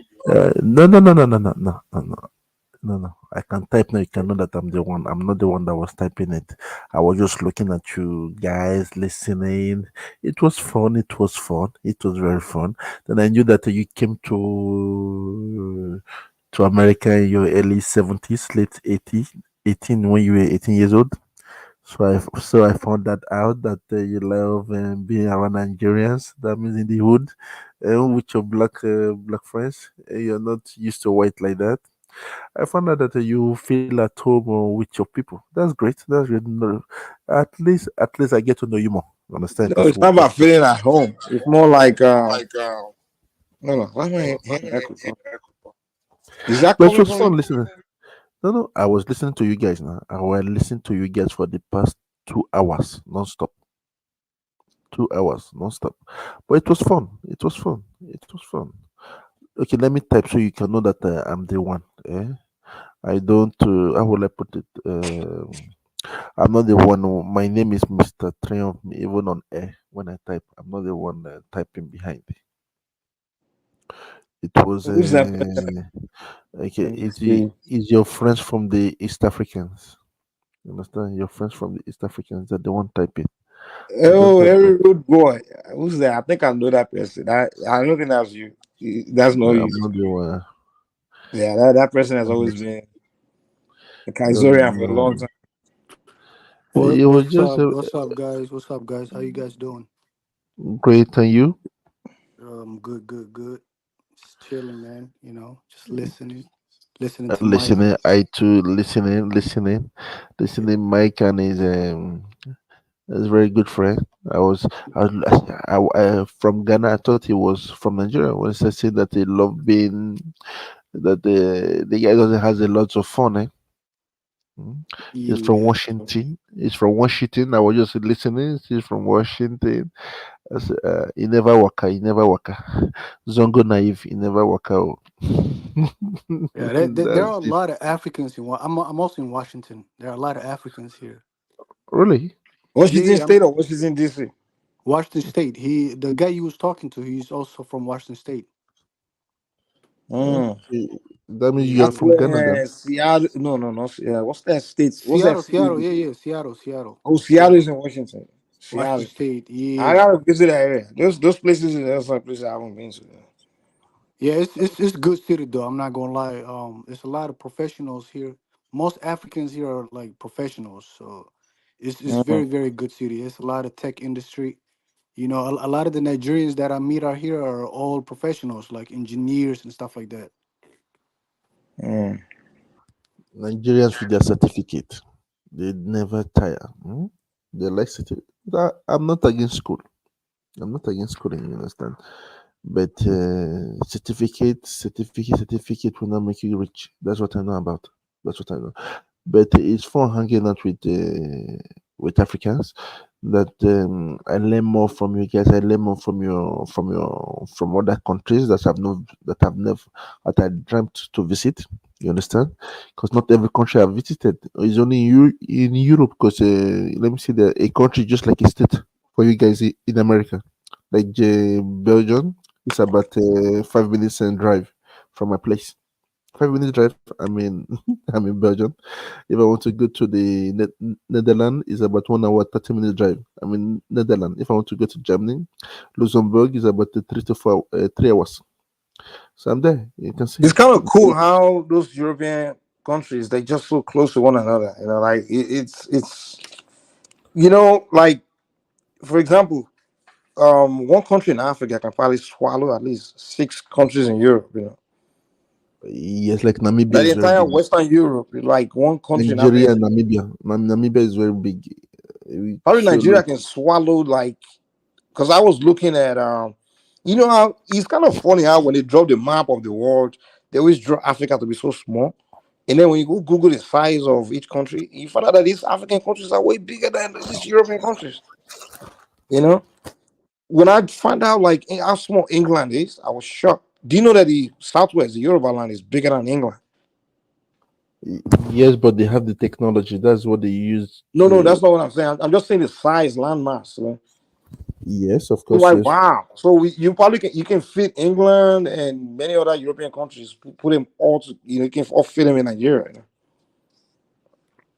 no. I can type now. You can know that I'm the one. I'm not the one that was typing it. I was just looking at you guys, listening. It was fun. It was fun. It was very fun. Then I knew that you came to America in your early 70s, late 80s, 18 when you were 18 years old. So I found that out that you love being around Nigerians. That means in the hood, with your black friends. You're not used to white like that. I found out that you feel at home with your people. That's great. That's great. No, at least I get to know you more. Understand? No, Because it's not about feeling at home. It's more like no. Why am I hearing echo? Is that but it coming was from you? fun listening. No. I was listening to you guys now. I was listening to you guys for the past 2 hours non-stop. 2 hours non-stop. But it was fun. It was fun. It was fun. Okay, let me type so you can know that I'm the one. I don't. How will I put it? I'm not the one. My name is Mr. Triumph. Even on air, when I type, I'm not the one typing behind. It was. Who's that person? Okay, Let me see. it's your friends from the East Africans. You understand? Your friends from the East Africans that the one typing. I don't Oh, type. every rude boy. Who's that? I think I know that person. I don't think that's you. That's not I'm you. not the one. Yeah, that person has I'm always not, been a no, no, Kaisorian for a long no. time. It was What's just up? What's up, guys? What's up, guys? How you guys doing? great, and you Good. Just chilling, man. You know, just listening to Mike. listening. I too listening. Mike and his very good friend. I from Ghana. I thought he was from Nigeria. When I said that he loved being that the guy doesn't has a lot of fun. He's from Yeah. Washington. He's from Washington. I was just listening. He's from Washington. He never waka. He never waka. Zongo naive. He never waka. Yeah, there are That's a it. lot of Africans in. I'm also in Washington. There are a lot of Africans here. Really? Washington Yeah, I'm State or Washington DC? Washington State. The guy you was talking to, he's also from Washington State. Mm. Okay. That means you are That's from Ghana where then. Seattle. No. What's that state? What's that Seattle. city? Yeah. Seattle. Oh, Seattle is in Washington. Washington Seattle. State. I Yeah. gotta visit that area. Those places are some places I haven't been to. Yeah, it's a good city though. I'm not gonna lie. There's a lot of professionals here. Most Africans here are like professionals, so it's Mm. very good city. It's a lot of tech industry. You know, a lot of the Nigerians that I meet out here are all professionals, like engineers and stuff like that. Mm. Nigerians with their certificate. They never tire. They like certificate. I'm not against school. I'm not against schooling, you understand? But certificate will not make you rich. That's what I know about. That's what I know. But it's fun hanging out with Africans. That I learn more from you guys. I learn more from other countries that I've never that I dreamt to visit. You understand? Because not every country I've visited is only in Europe. Because let me see, a country just like a state for you guys in America, like Belgium. It's about 5 minutes and drive from my place. 5 minutes drive. I mean, I'm in Belgium. If I want to go to the Netherlands, it's about 1 hour 30 minutes drive. I mean, Netherlands. If I want to go to Germany, Luxembourg is about 3 hours. So I'm there. You can see. It's kind of cool how those European countries they just so close to one another. Like it's like for example. one country in Africa can probably swallow at least 6 countries in Europe. Yes, like Namibia Like the is very entire big. Western Europe, like one country in Nigeria Africa. and Namibia. Namibia is very big. We Probably show Nigeria lot. can swallow like, because I was looking at you know how it's kind of funny how when they draw the map of the world, they always draw Africa to be so small. And then when you go Google the size of each country, you find out that these African countries are way bigger than these European countries. You know, when I find out like how small England is, I was shocked. Do you know that the Southwest, the Yoruba land, is bigger than England? Yes, but they have the technology. That's what they use No, to. that's not what I'm saying. I'm just saying the size, land mass. Yes, of I'm course, like, yes. wow. So you probably can fit England and many other European countries. Put them all. You can all fit them in Nigeria.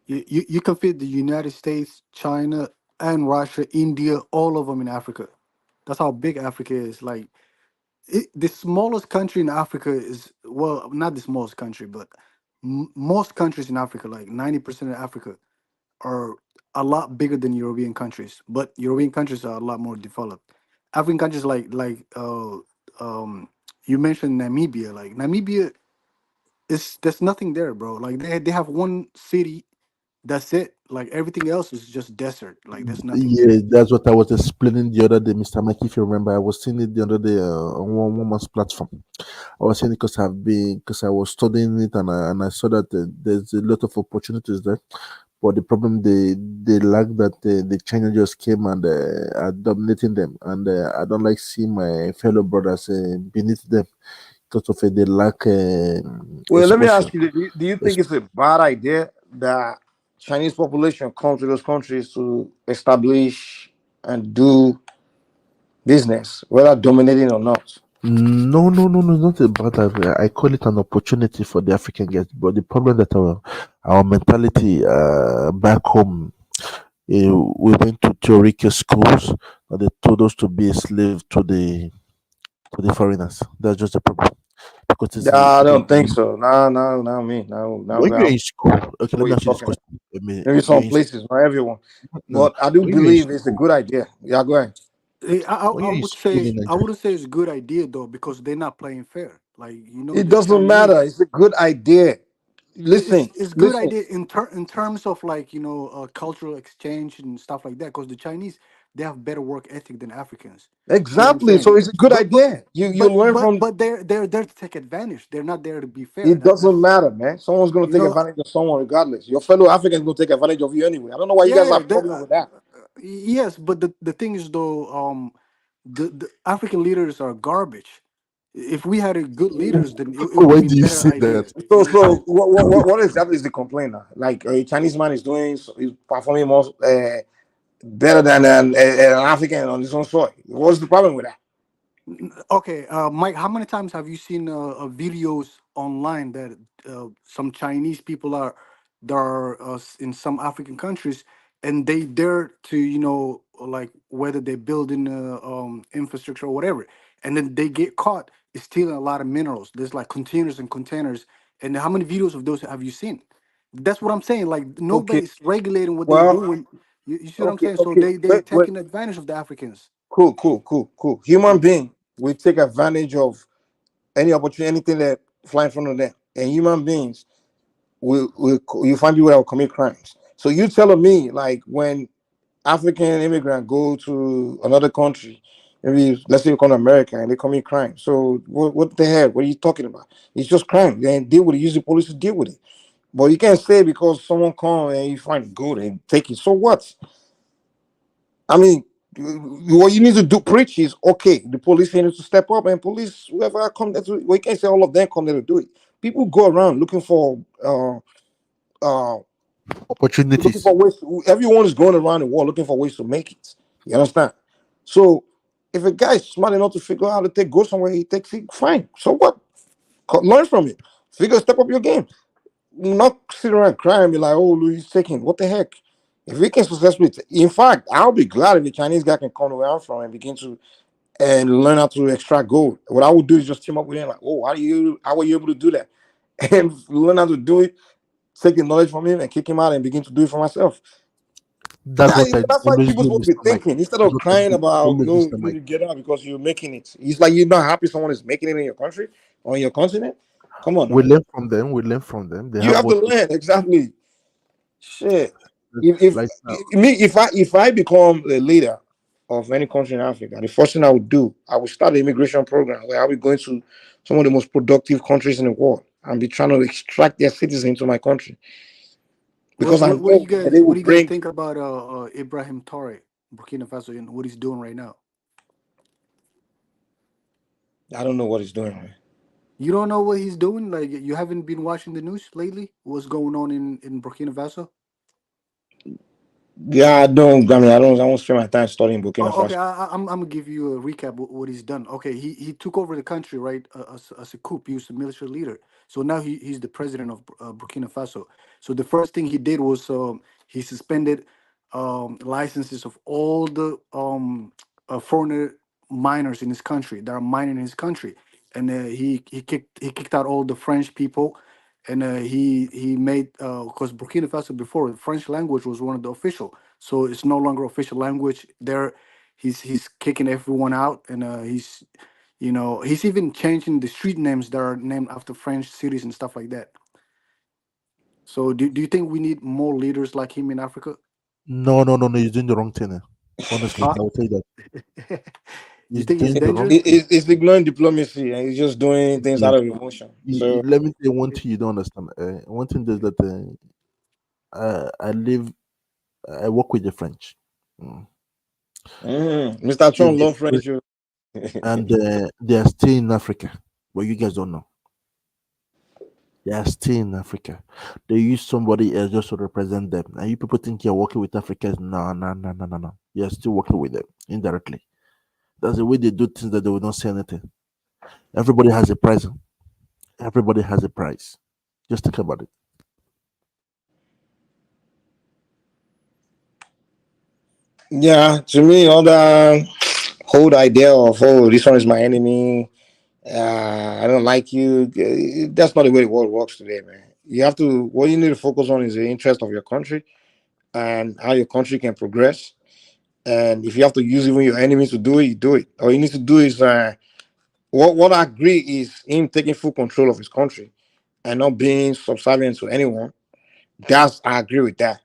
You can fit the United States, China, and Russia, India, all of them in Africa. That's how big Africa is. Like the smallest country in Africa is, well, not the smallest country, but most countries in Africa, like 90% of Africa, are a lot bigger than European countries. But European countries are a lot more developed. African countries you mentioned Namibia. Like Namibia is there's nothing there, bro. Like they have one city. That's it. Like everything else is just desert. Like there's nothing there. Yeah, that's what I was explaining the other day, Mr. Mike. If you remember, I was seeing it the other day on one woman's platform. I was saying it because I was studying it and I saw that there's a lot of opportunities there. But the problem they lack that the China just came and are dominating them, and I don't like seeing my fellow brothers beneath them because of they lack Well, let me exposure. ask you: do you think it's a bad idea that Chinese population come to those countries to establish and do business, whether dominating or not? No, not a bad idea. I call it an opportunity for the African guys. But the problem that our mentality back home, we went to theoretical schools and they told us to be a slave to the foreigners. That's just the problem. Because it's Yeah, I okay. don't think so. No, me, no. When you're in school, okay, let What me you ask you this talking about? question. I mean, Maybe you're some in places, not everyone. no, But I do when you're in believe it's a school, good idea. Yeah, go ahead. when I you're in would say school in I Nigeria, wouldn't say it's a good idea though because they're not playing fair. Like It the doesn't matter. Chinese. It's a good idea. Listen, It's good listen. idea in terms of like cultural exchange and stuff like that because the Chinese they have better work ethic than Africans. You see what I'm Exactly. saying? So it's a good But but idea. You learn from. they're there to take advantage. They're not there to be fair. It doesn't That's matter, man. Someone's gonna you take know advantage of someone regardless. Your fellow Africans gonna take advantage of you anyway. I don't know why you guys yeah. have problem with that. Yes, but the thing is though the African leaders are garbage. If we had a good leaders, then it would why be do you better say that? ideas. So what exactly is the complaint now? Like a Chinese man is doing, is performing more better than an African on his own soil. What's the problem with that? Okay, Mike, how many times have you seen videos online that some Chinese people are that are in some African countries and they dare to like whether they're building infrastructure or whatever, and then they get caught stealing a lot of minerals. There's like containers and containers, and how many videos of those have you seen? That's what I'm saying. Like Okay, nobody's regulating what they're well, doing. You see what I'm saying? So okay. they Wait. taking advantage of the Africans. Cool. Human being will take advantage of any opportunity, anything that fly in front of them. And human beings will you find people that will commit crimes. So you telling me like when African immigrant go to another country, maybe let's say you come to America and they commit crime. So what the hell? What are you talking about? It's just crime. Then deal with it. Use the police to deal with it. But you can't say because someone come and you find it good and take it. So what? I mean, what you need to do preach is okay. The police need to step up and police whoever come there to. We can't say all of them come there to do it. People go around looking for looking Opportunities. for ways. Everyone is going around the world looking for ways to make it. You understand? So if a guy is smart enough to figure out how to go somewhere, he takes it. Fine. So what? Learn from it. Step up your game. Not sit around crying and be like, "Oh, Louis taking what the heck." If we can successfully, in fact, I'll be glad if the Chinese guy can come where I'm from and begin to and learn how to extract gold. What I would do is just team up with him, like, "Oh, how are you able to do that?" And learn how to do it, take the knowledge from him, and kick him out and begin to do it for myself. That's what I That's why always people do, supposed to Mr. be Mike. thinking instead That's of what I crying do about always, no, Mr. you need Mike. to get out because you're making it. It's like you're not happy someone is making it in your country or in your continent. Come on We now. learn from them. We learn from them. They You have have to what learn exactly. Shit. If like me if I become the leader of any country in Africa, the first thing I would do, I would start an immigration program where I'll be going to some of the most productive countries in the world and be trying to extract their citizens into my country because I What do know you that they guys will bring. think about Ibrahim Traore, Burkina Faso, and what he's doing right now? I don't know what he's doing, man. You don't know what he's doing? Like you haven't been watching the news lately? What's going on in Burkina Faso? Yeah, I don't. I mean, I don't. I won't spend my time studying Burkina Oh, okay. Faso. I'm gonna give you a recap of what he's done. Okay, he took over the country right as a coup. He was a military leader, so now he's the president of Burkina Faso. So the first thing he did was he suspended licenses of all the foreigner miners in his country that are mining in his country, and he kicked out all the French people, and he made because Burkina Faso before the French language was one of the official, so it's no longer official language there. He's kicking everyone out, and he's he's even changing the street names that are named after French cities and stuff like that. So do you think we need more leaders like him in Africa? no, no, no, no. He's doing the wrong thing. Honestly, Huh? I will tell you that You he's think he's doing the wrong dangerous? thing. It's ignoring diplomacy and he's just doing things Yes. out of emotion. So Let me tell you one thing you don't understand. One thing is that I work with the French. Mm. Mr. Trump They- love French. and they are still in Africa, but you guys don't know. They are still in Africa. They use somebody else just to represent them. And you people think you're working with Africans. No, no, no, no, no, no. You're still working with them indirectly. That's the way they do things that they will not say anything. Everybody has a price. Everybody has a price. Just think about it. Yeah, to me, all the whole idea of this one is my enemy. I don't like you. That's not the way the world works today, man. You have to. What you need to focus on is the interest of your country and how your country can progress. And if you have to use even your enemies to do it, you do it. All you need to do is what I agree is him taking full control of his country and not being subservient to anyone. That's I agree with that.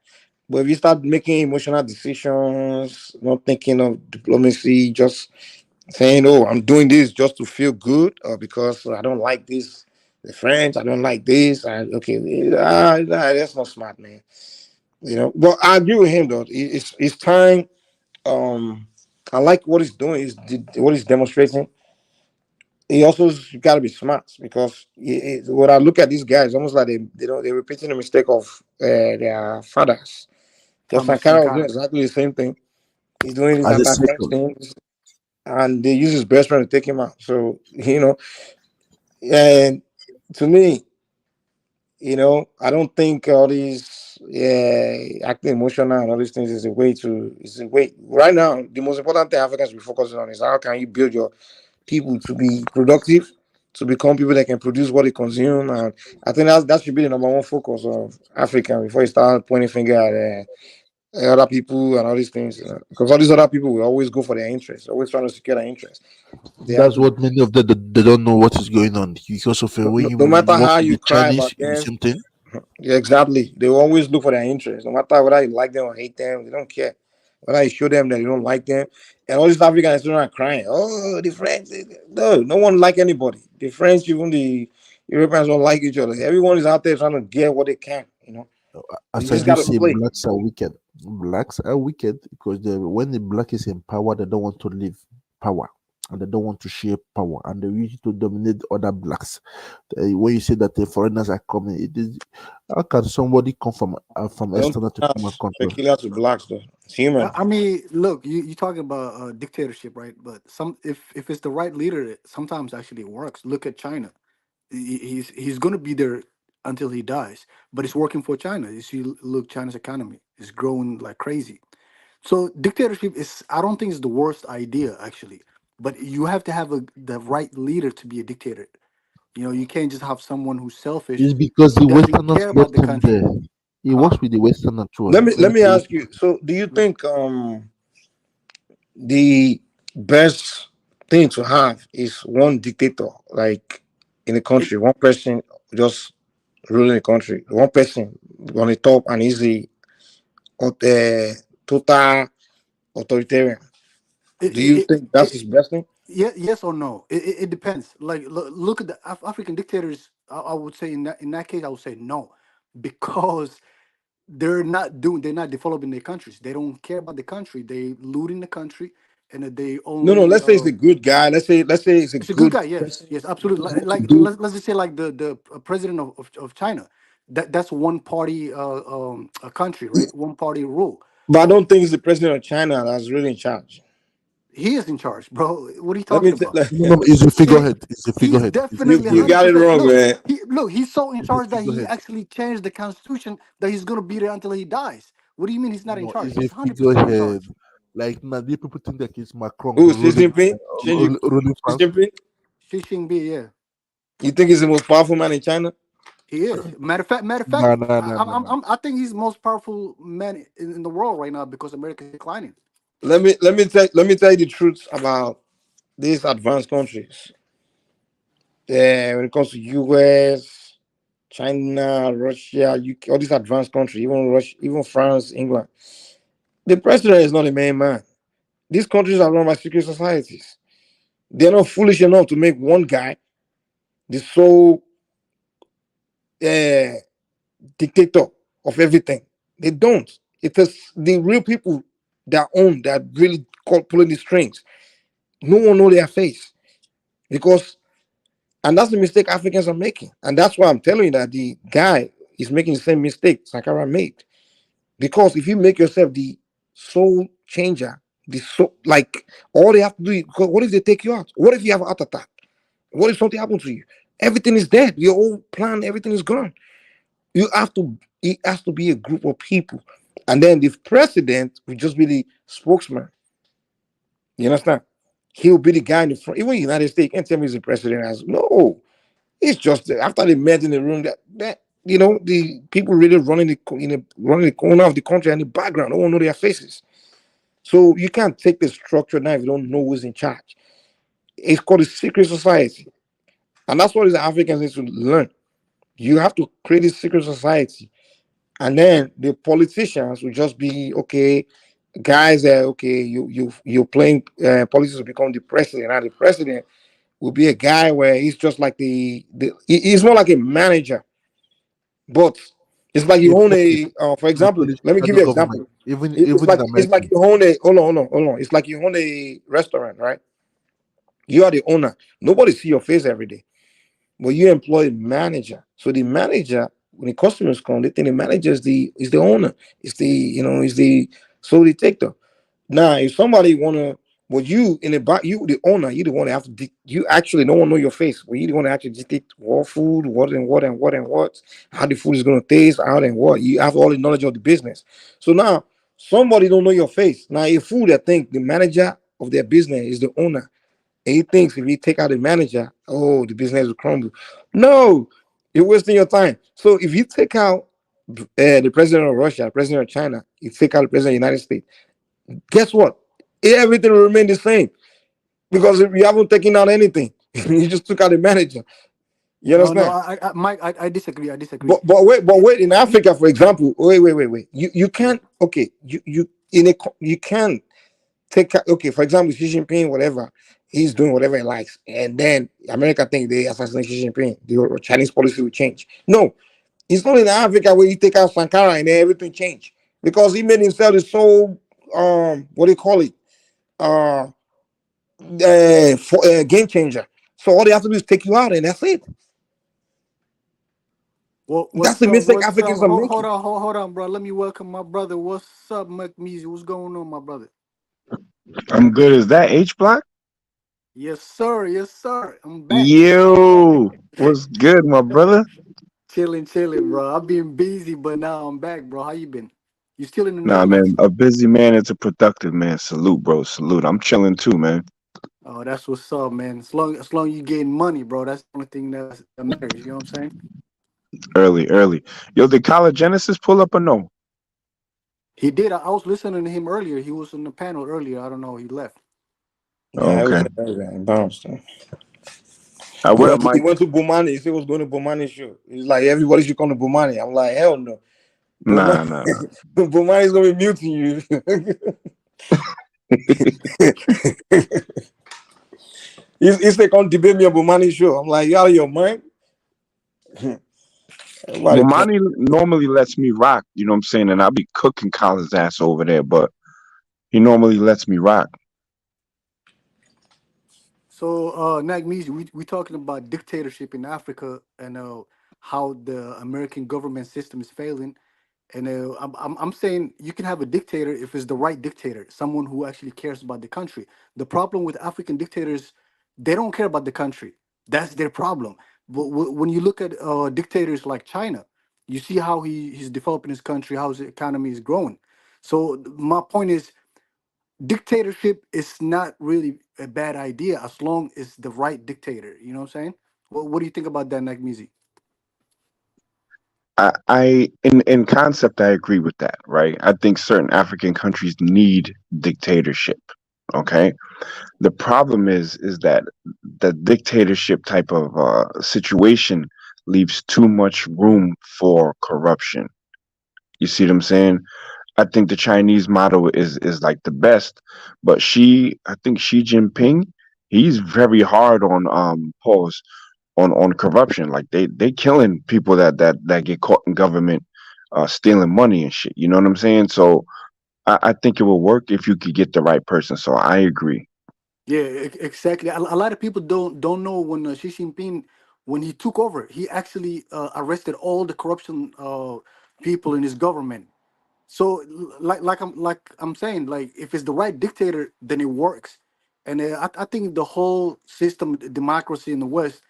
But if you start making emotional decisions, not thinking of diplomacy, just saying, "Oh, I'm doing this just to feel good," or because I don't like this, the French, I don't like this. That's not smart, man. But I agree with him though. It's time. I like what he's doing. What he's demonstrating. He also got to be smart because when I look at these guys, almost like they're repeating the mistake of their fathers. Because Thomas Sankara was doing Sankara. exactly the same thing. He's doing this As a anti-French cycle, thing, and they use his best friend to take him out. So and to me, I don't think all these acting emotional and all these things is a way. Right now, the most important thing Africans should be focusing on is how can you build your people to be productive, to become people that can produce what they consume, and I think that should be the number one focus of Africa before you start pointing finger at other people and all these things. Because all these other people will always go for their interests, always trying to secure their interests. They have that's to. what many of them they don't know what is going on because of the No, way no, you no matter work how with you the cry Chinese, about you the them, same thing. yeah, exactly. They will always look for their interests, no matter whether you like them or hate them. They don't care. Whether you show them that you don't like them, and all these Africans are crying. Oh, the French. No one like anybody. The French, even the Europeans don't like each other. Everyone is out there trying to get what they can. You As I just do got to say, play. blacks are wicked. Blacks are wicked because when the black is in power, they don't want to leave power and they don't want to share power and they wish to dominate other blacks. When you say that the foreigners are coming, it is how can somebody come from I don't think external to come and that's control? peculiar to blacks, though. It's human. I mean, look, you talking about dictatorship, right? But if it's the right leader, sometimes actually it works. Look at China. He's gonna be there until he dies, but it's working for China. You see, look, China's economy is growing like crazy. So dictatorship is, I don't think it's the worst idea actually, but you have to have the right leader to be a dictator. You can't just have someone who's selfish, It's because who the doesn't Westerners care about brought the him country. there. He works with the Western too. Let me ask you. So, do you think the best thing to have is one dictator, like in the country, one person just ruling the country, one person on the top, and he's the total authoritarian? Do you think that's his best thing? Yes or no? It depends. Like look at the African dictators. I would say in that case, I would say no, because they're not developing their countries. They don't care about the country. They looting the country, and they No. only. Let's say it's a good guy. Let's say it's a It's a good good guy. Yes, person. yes, absolutely. Like Do, let's just say like the president of China. That's one party a country, right? One party rule. but I don't think it's the president of China that's really in charge. He is in charge, bro. What are you Let me talking about? No, it's a figurehead. It's a He's figurehead. definitely you got it 100%. wrong, Look, man. he's so in It's a charge that he figurehead. actually changed the constitution that he's gonna be there until he dies. What do you mean he's not in No, charge? it's a He's 100% in figurehead. charge. Like now, the people think that it's Macron Who? Xi Jinping? ruling Xi France. Jinping? Xi Jinping, yeah, You think he's the most powerful man in China? he is. Matter of fact, I think he's the most powerful man in the world right now because America's declining. Let me tell you the truth about these advanced countries. When it comes to US, China, Russia, UK, all these advanced countries, even Russia, even France, England, the president is not the main man. These countries are run by secret societies. They're not foolish enough to make one guy the sole dictator of everything. They don't. It is the real people that own that really pulling the strings. No one know their face because, and that's the mistake Africans are making, and that's why I'm telling you that the guy is making the same mistake Sankara made. Because if you make yourself the soul changer, the soul, like all they have to do, because what if they take you out? What if you have a heart attack? What if something happens to you? Everything is dead. Your whole plan, everything is gone. You have to. It has to be a group of people, and then the president will just be the spokesman. You understand? He'll be the guy in the front. Even in the United States, you can't tell me he's the president. As no, it's just that after they met in the room that the people really running the corner of the country and the background. No one know their faces. So you can't take the structure now if you don't know who's in charge. It's called a secret society, and that's what the Africans need to learn. You have to create a secret society, and then the politicians will just be okay. Guys, okay, you're playing politics to become the president, and the president will be a guy where he's just like he's more like a manager, but it's like you own for example, let me give you an example. Even It's like you own a hold on. It's like you own a restaurant, right? You are the owner. Nobody see your face every day, but you employ a manager. So the manager, when the customers come, they think the manager is the owner. It's is the sole dictator. Now, if somebody wanna, but you in the back, you the owner, you the one that have to. You actually no one know your face, but you the one that actually dictate what food, what and what and what and what, how the food is gonna taste, how and what. You have all the knowledge of the business. So now somebody don't know your face. Now, a fool that think the manager of their business is the owner, and he thinks if you take out the manager, oh, the business will crumble. No, you're wasting your time. So if you take out the president of Russia, president of China, you take out the president of the United States. Guess what? Everything will remain the same because if you haven't taken out anything, you just took out the manager. You No, understand? Mike, I disagree. I disagree. But wait. In Africa, for example, wait. You can't. Okay, you can take. Okay, for example, Xi Jinping, whatever he's doing, whatever he likes, and then America think they assassinate Xi Jinping, the Chinese policy will change. No, it's not in Africa where you take out Sankara and then everything change because he made himself the sole what do you call it game changer. So all they have to do is take you out, and that's it. Well, That's the mistake Africans are making. Hold on, bro. Let me welcome my brother. What's up, Mike Music? What's going on, my brother? I'm good. Is that H Block? Yes, sir. Yes, sir. I'm back. Yo, what's good, my brother? Chilling, bro. I've been busy, but now I'm back, bro. How you been? You still in the Nah, Netherlands? man, a busy man is a productive man. Salute, bro. Salute. I'm chilling too, man. Oh, that's what's up, man. As long you getting money, bro. That's the only thing that matters. You know what I'm saying? Early. Yo, did College Genesis pull up or no? He did. I was listening to him earlier. He was on the panel earlier. I don't know. He left. Oh, Yeah, I was okay. bounced. What up, Mike? He went to Bomani. He said he was going to Bomani show. He's like, everybody should come to Bomani. I'm like, hell no. Bomani, Nah. Bomani's gonna be muting you. He said, come debate me on Bomani show. I'm like, you out of your mind? Bomani normally lets me rock, you know what I'm saying? And I'll be cooking Colin's ass over there, but he normally lets me rock. So, Nagmeezy, we talking about dictatorship in Africa and how the American government system is failing. And I'm saying you can have a dictator if it's the right dictator, someone who actually cares about the country. The problem with African dictators, they don't care about the country. That's their problem. But when you look at dictators like China, you see how he's developing his country, how his economy is growing. So my point is, dictatorship is not really a bad idea as long as the right dictator. You know what I'm saying? What do you think about that, Nagmeezy? I in concept I agree with that, right? I think certain African countries need dictatorship. Okay. The problem is that the dictatorship type of situation leaves too much room for corruption. You see what I'm saying? I think the Chinese model is like the best, but I think Xi Jinping, he's very hard on pause on corruption. Like they killing people that get caught in government stealing money and shit. You know what I'm saying? So I think it will work if you could get the right person. So I agree. Yeah, exactly. A lot of people don't know when Xi Jinping, when he took over, he actually arrested all the corruption people in his government. So like I'm saying, like if it's the right dictator, then it works. And I think the whole system, democracy in the West,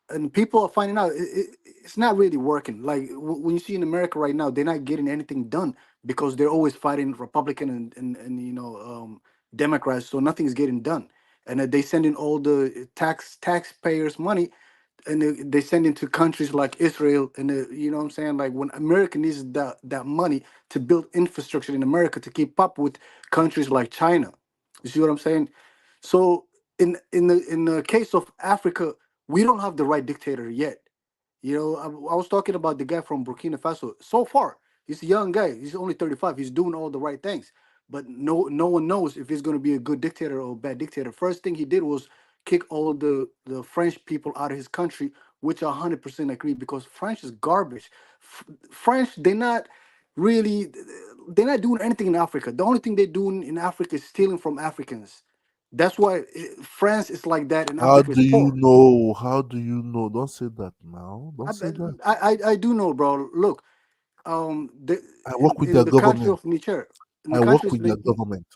and people are finding out it's not really working. Like when you see in America right now, they're not getting anything done because they're always fighting Republican and Democrats, so nothing's getting done. And they send in all the taxpayers' money, and they send into countries like Israel, and you know what I'm saying. Like when America needs that money to build infrastructure in America to keep up with countries like China. You see what I'm saying? So in the case of Africa, we don't have the right dictator yet. I was talking about the guy from Burkina Faso. So far, he's a young guy. He's only 35. He's doing all the right things, but no one knows if he's going to be a good dictator or a bad dictator. First thing he did was kick all of the French people out of his country, which I 100% agree because French is garbage. French, really they're not doing anything in Africa. The only thing they're doing in Africa is stealing from Africans. That's why France is like that and How Africa is do you poor. know? How do you know? Don't say that now. Don't say that. I do know, bro. Look, I work with in their the country government. of Niger, in the I work countries, with their government.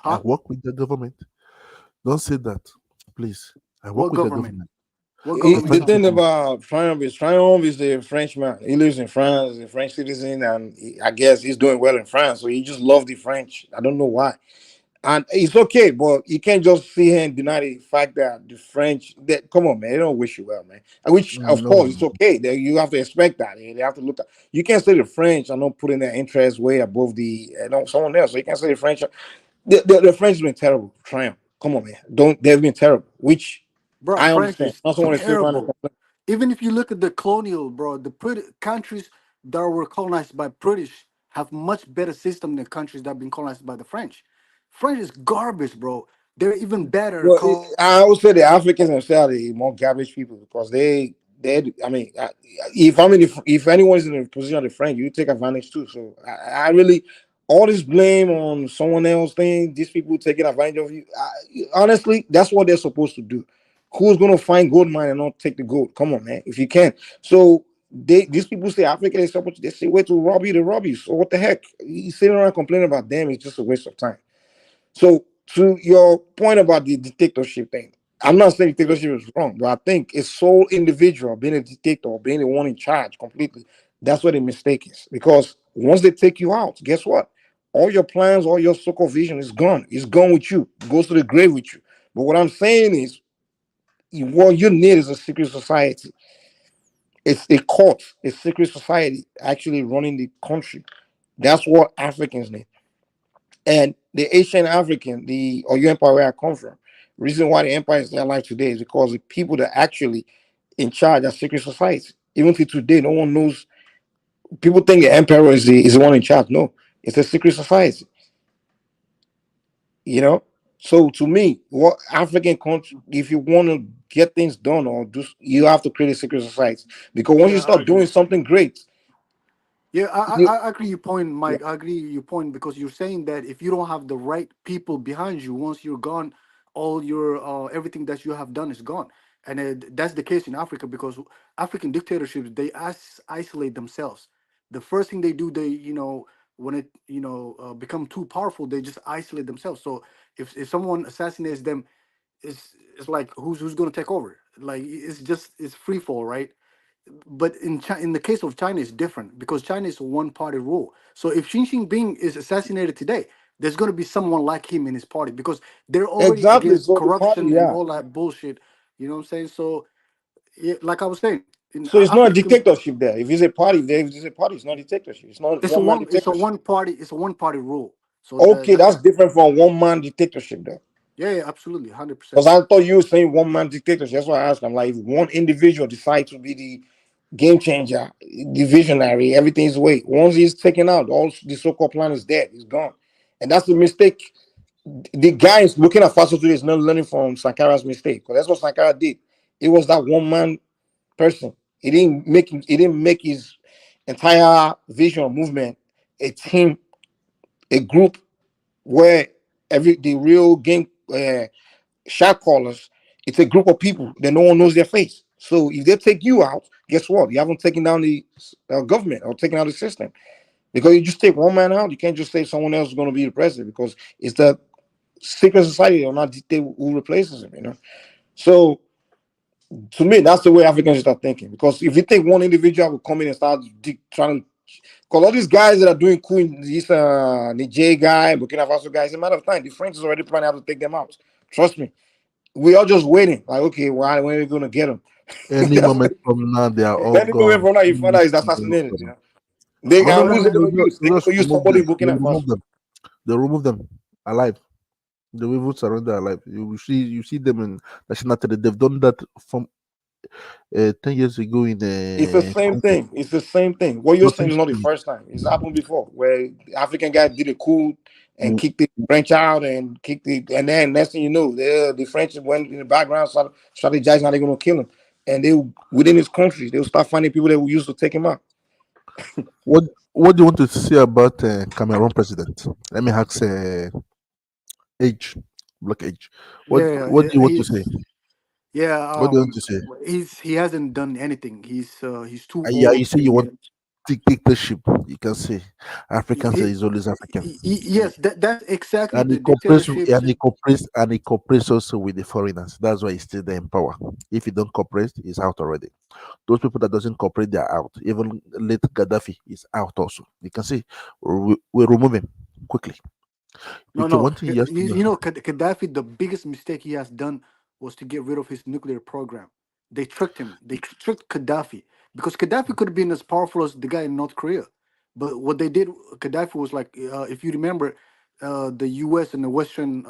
I huh? work with their government. Don't say that, please. I work What with their government? government. What The government The you French thing talking about? government. about Triumph is a Frenchman. He lives in France, he's a French citizen, and I guess he's doing well in France. So he just loves the French. I don't know why. And it's okay, but you can't just sit here and deny the fact that the French, that come on, man, they don't wish you well, man. Which, of No. course, it's okay. That you have to expect that. They have to look at. You can't say the French are not putting their interest way above the someone else. So you can't say the French. The French have been terrible. Triumph. Come on, man. Don't they've been terrible. Which Bro, I France understand. is Not someone to sit around and terrible. complain. Even if you look at the colonial, bro, the countries that were colonized by British have much better system than countries that have been colonized by the French. French is garbage, bro. They're even better. Well, I would say the Africans themselves are more garbage people because they. I mean, if anyone is in the position of the French, you take advantage too. So I really all this blame on someone else thing. These people taking advantage of you. Honestly, that's what they're supposed to do. Who's gonna find gold mine and not take the gold? Come on, man. If you can, so these people say Africa is supposed. They say wait to rob you, they rob you. So what the heck? You sitting around complaining about them is just a waste of time. So to your point about the dictatorship thing, I'm not saying dictatorship is wrong, but I think it's sole individual being a dictator or being the one in charge completely. That's where the mistake is. Because once they take you out, guess what? All your plans, all your so-called vision is gone. It's gone with you. It goes to the grave with you. But what I'm saying is, what you need is a secret society. It's a cult, a secret society actually running the country. That's what Africans need. And the Asian African, the Oyo Empire where I come from, reason why the empire is still alive today is because the people that actually in charge are secret societies. Even to today, no one knows. People think the emperor is the one in charge. No, it's a secret society. You know. So to me, what African country, if you want to get things done or do, you have to create a secret society. Because once you Yeah, I start doing agree. something great, Yeah, you, I agree your point, yeah, Mike. I agree your point because you're saying that if you don't have the right people behind you, once you're gone, all your everything that you have done is gone, and that's the case in Africa because African dictatorships they isolate themselves. The first thing they do, they when it become too powerful, they just isolate themselves. So if someone assassinates them, it's like who's going to take over? Like it's free fall, right? But in the case of China, it's different because China is a one party rule. So if Xi Jinping is assassinated today, there's going to be someone like him in his party because they're already exactly. against So the party, corruption and yeah. all that bullshit. You know what I'm saying? So, yeah, like I was saying, in So it's not a African, dictatorship there. If it's a party, there if it's a party, it's not dictatorship. It's not one man it's a dictatorship. one party, rule. So Okay, that's that's different from one man dictatorship there. yeah, absolutely, 100%. Because I thought you were saying one man dictatorship. That's why I asked. I'm like, if one individual decides to be the game changer, the visionary, everything's way. Once he's taken out, all the so-called plan is dead. It's gone. And that's the mistake. The guy is looking at Faso today is not learning from Sankara's mistake. Because that's what Sankara did. It was that one man person. He didn't make his entire vision movement a team, a group where the real game shot callers, it's a group of people that no one knows their face. So if they take you out, guess what? You haven't taken down the government or taken out the system. Because you just take one man out, you can't just say someone else is going to be the president because it's the secret society that will not dictate who replaces him. So to me, that's the way Africans start thinking. Because if you think one individual will come in and start trying to, because all these guys that are doing cool, this Niger guy, Burkina Faso guy, it's a matter of time. The French is already planning how to take them out. Trust me. We are just waiting. Like, okay, when are we going to get them? Any moment from now, they are all Any moment gone. from now, you find out he's assassinated. They No, no, can, no, who's no. they going to use? They're going Just to use remove somebody them. in They Burkina will remove Faso. them. They remove them alive. They will surrender alive. You see them in national television. They've done that from 10 years ago in It's the same Congo. thing. It's the same thing. What you're saying Nothing is not the changed. first time. It's happened before, where the African guy did a coup and Mm. kicked the French out and and then next thing you know, the French went in the background, started strategizing how they're gonna kill him, and they within his country they'll start finding people that will use to take him out. What do you want to say about Cameroon president? Let me ask age, block age. What Yeah, what do you want to say? he's yeah, What do you want to say? he hasn't done anything. He's too Yeah, you old. say you want dictatorship. You can say Africans He, is always African. yes, that's exactly And he the cooperates dictatorships. and he cooperates also with the foreigners. That's why he's still there in power. If he don't cooperate, he's out already. Those people that doesn't cooperate, they're out. Even late Gaddafi is out also. You can see we remove him quickly. No, Okay, no. one thing you have to know. Gaddafi, the biggest mistake he has done was to get rid of his nuclear program. They tricked him. They tricked Gaddafi because Gaddafi could have been as powerful as the guy in North Korea. But what they did, Gaddafi was like, if you remember, the U.S. and the Western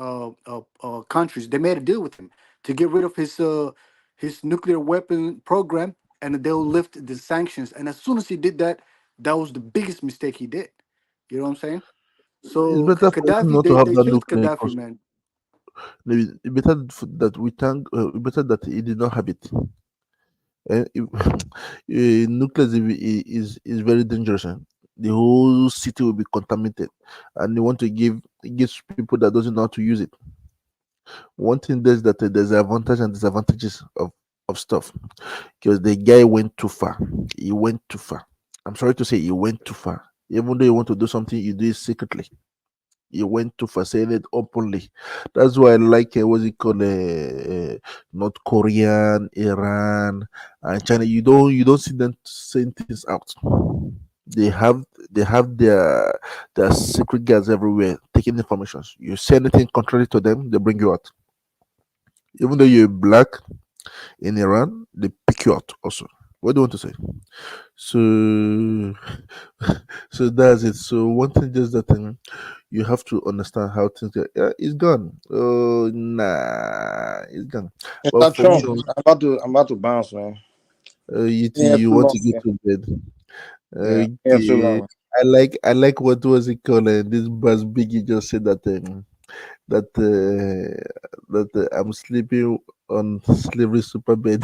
countries, they made a deal with him to get rid of his nuclear weapon program, and they'll lift the sanctions. And as soon as he did that, that was the biggest mistake he did. You know what I'm saying? It's So better for him Gaddafi, not to have they that tricked nuclear Gaddafi, man. maybe better that we thank better that he did not have it. Nuclear is very dangerous. The whole city will be contaminated, and they want to give people that doesn't know how to use it. One thing is that there's advantage and disadvantages of stuff, because the guy went too far. He went too far. I'm sorry to say, he went too far. Even though you want to do something, you do it secretly. You went to facilitate it openly. That's why I like what's it called, North Korean, Iran, and China. You don't see them saying things out. They have their secret guards everywhere taking information. You say anything contrary to them, they bring you out. Even though you're black in Iran, they pick you out also. What do you want to say? So, so that's it. So one thing is that you have to understand how things get. Yeah, it's gone. Oh nah, it's gone. But That's for me, true. I'm about to bounce, man. Yeah, you too want long. to go Yeah, to bed. yeah, too Okay. long. I like what was it called? This Buzz Biggie just said that that I'm sleeping on slavery super bed.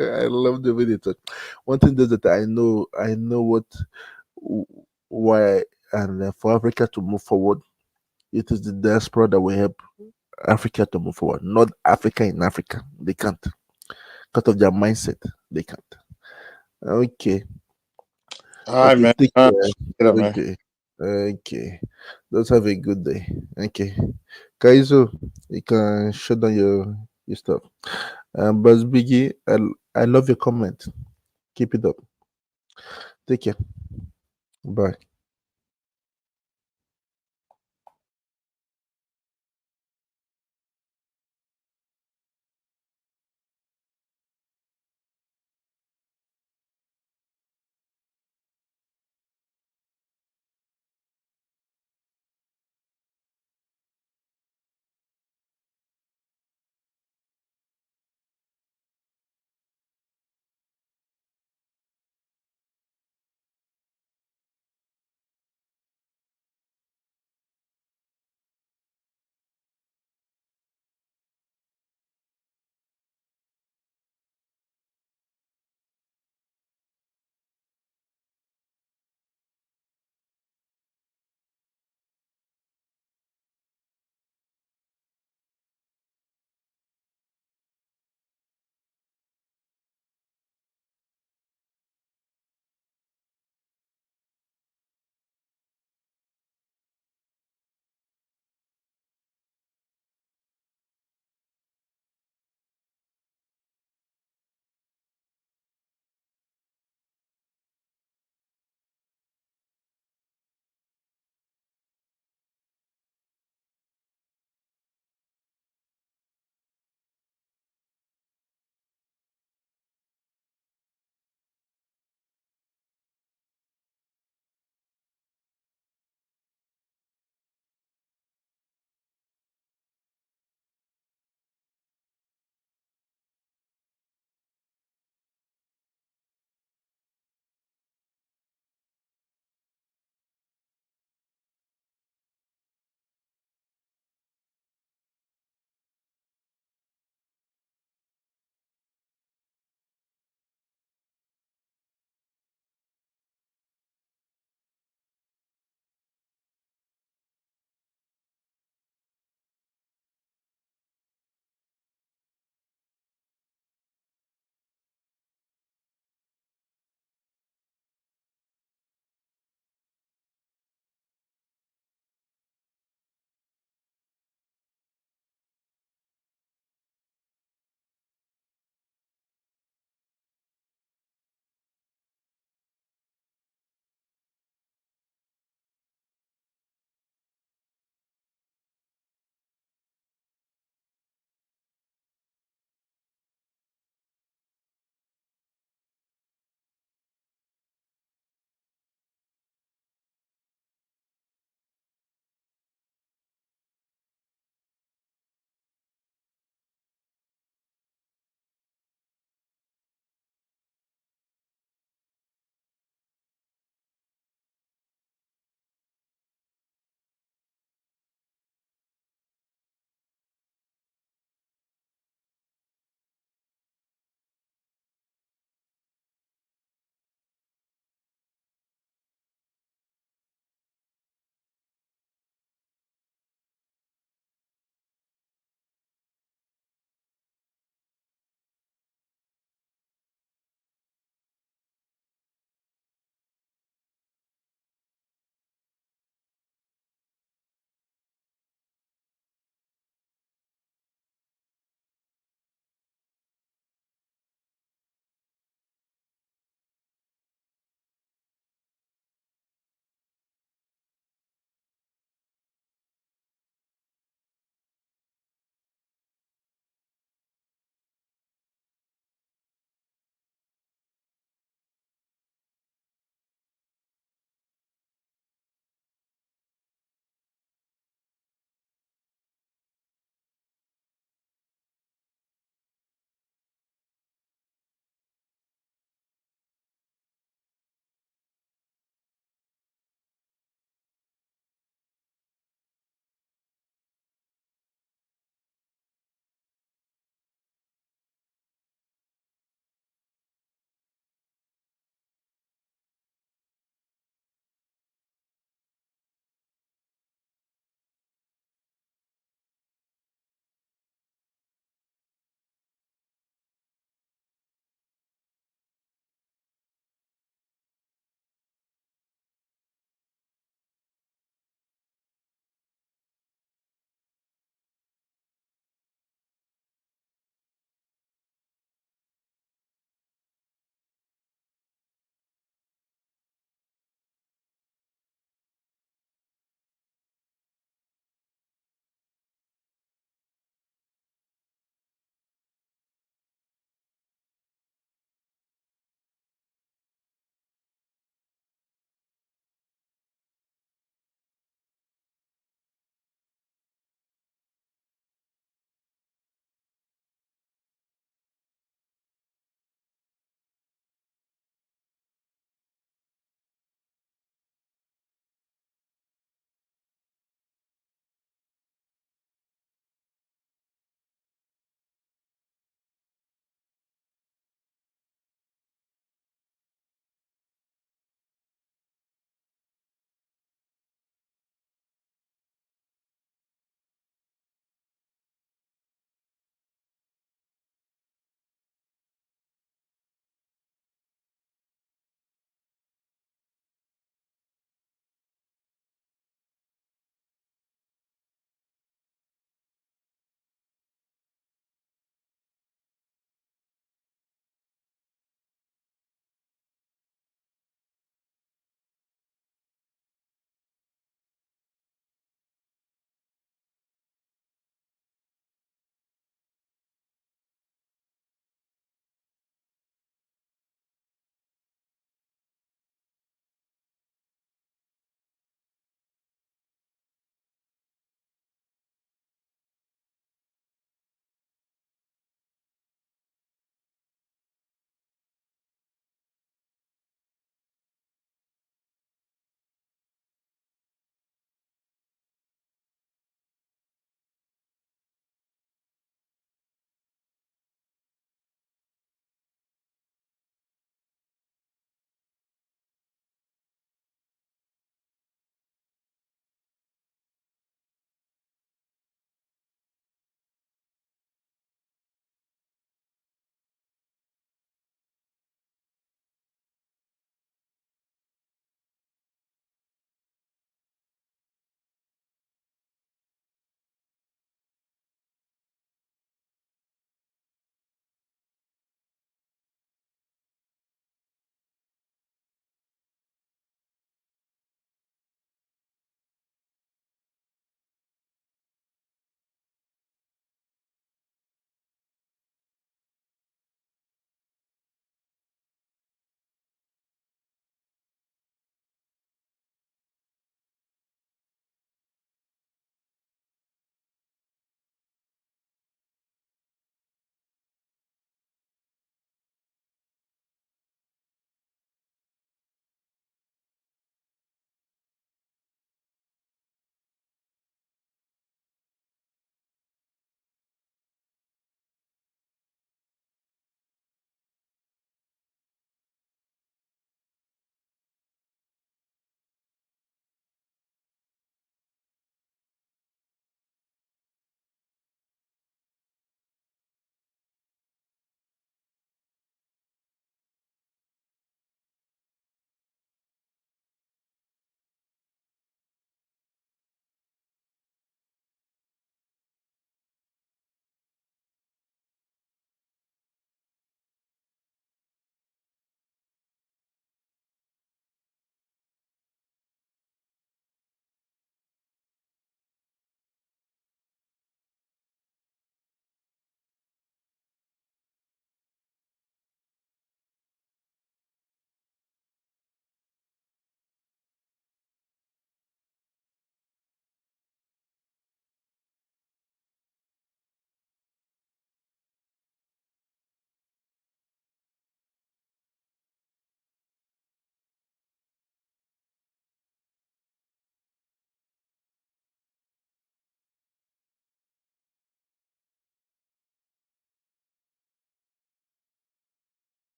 I love the way they talk. One thing is that I know what why and for Africa to move forward, it is the diaspora that will help Africa to move forward, not Africa in Africa. They can't because of their mindset. They can't. Okay. All right, Okay. man. Take All right. care. Get up, man. Okay. Okay. Let's have a good day. Okay. Kaizo, you can shut down your stuff. Buzz Biggie, I love your comment. Keep it up. Take care. Bye.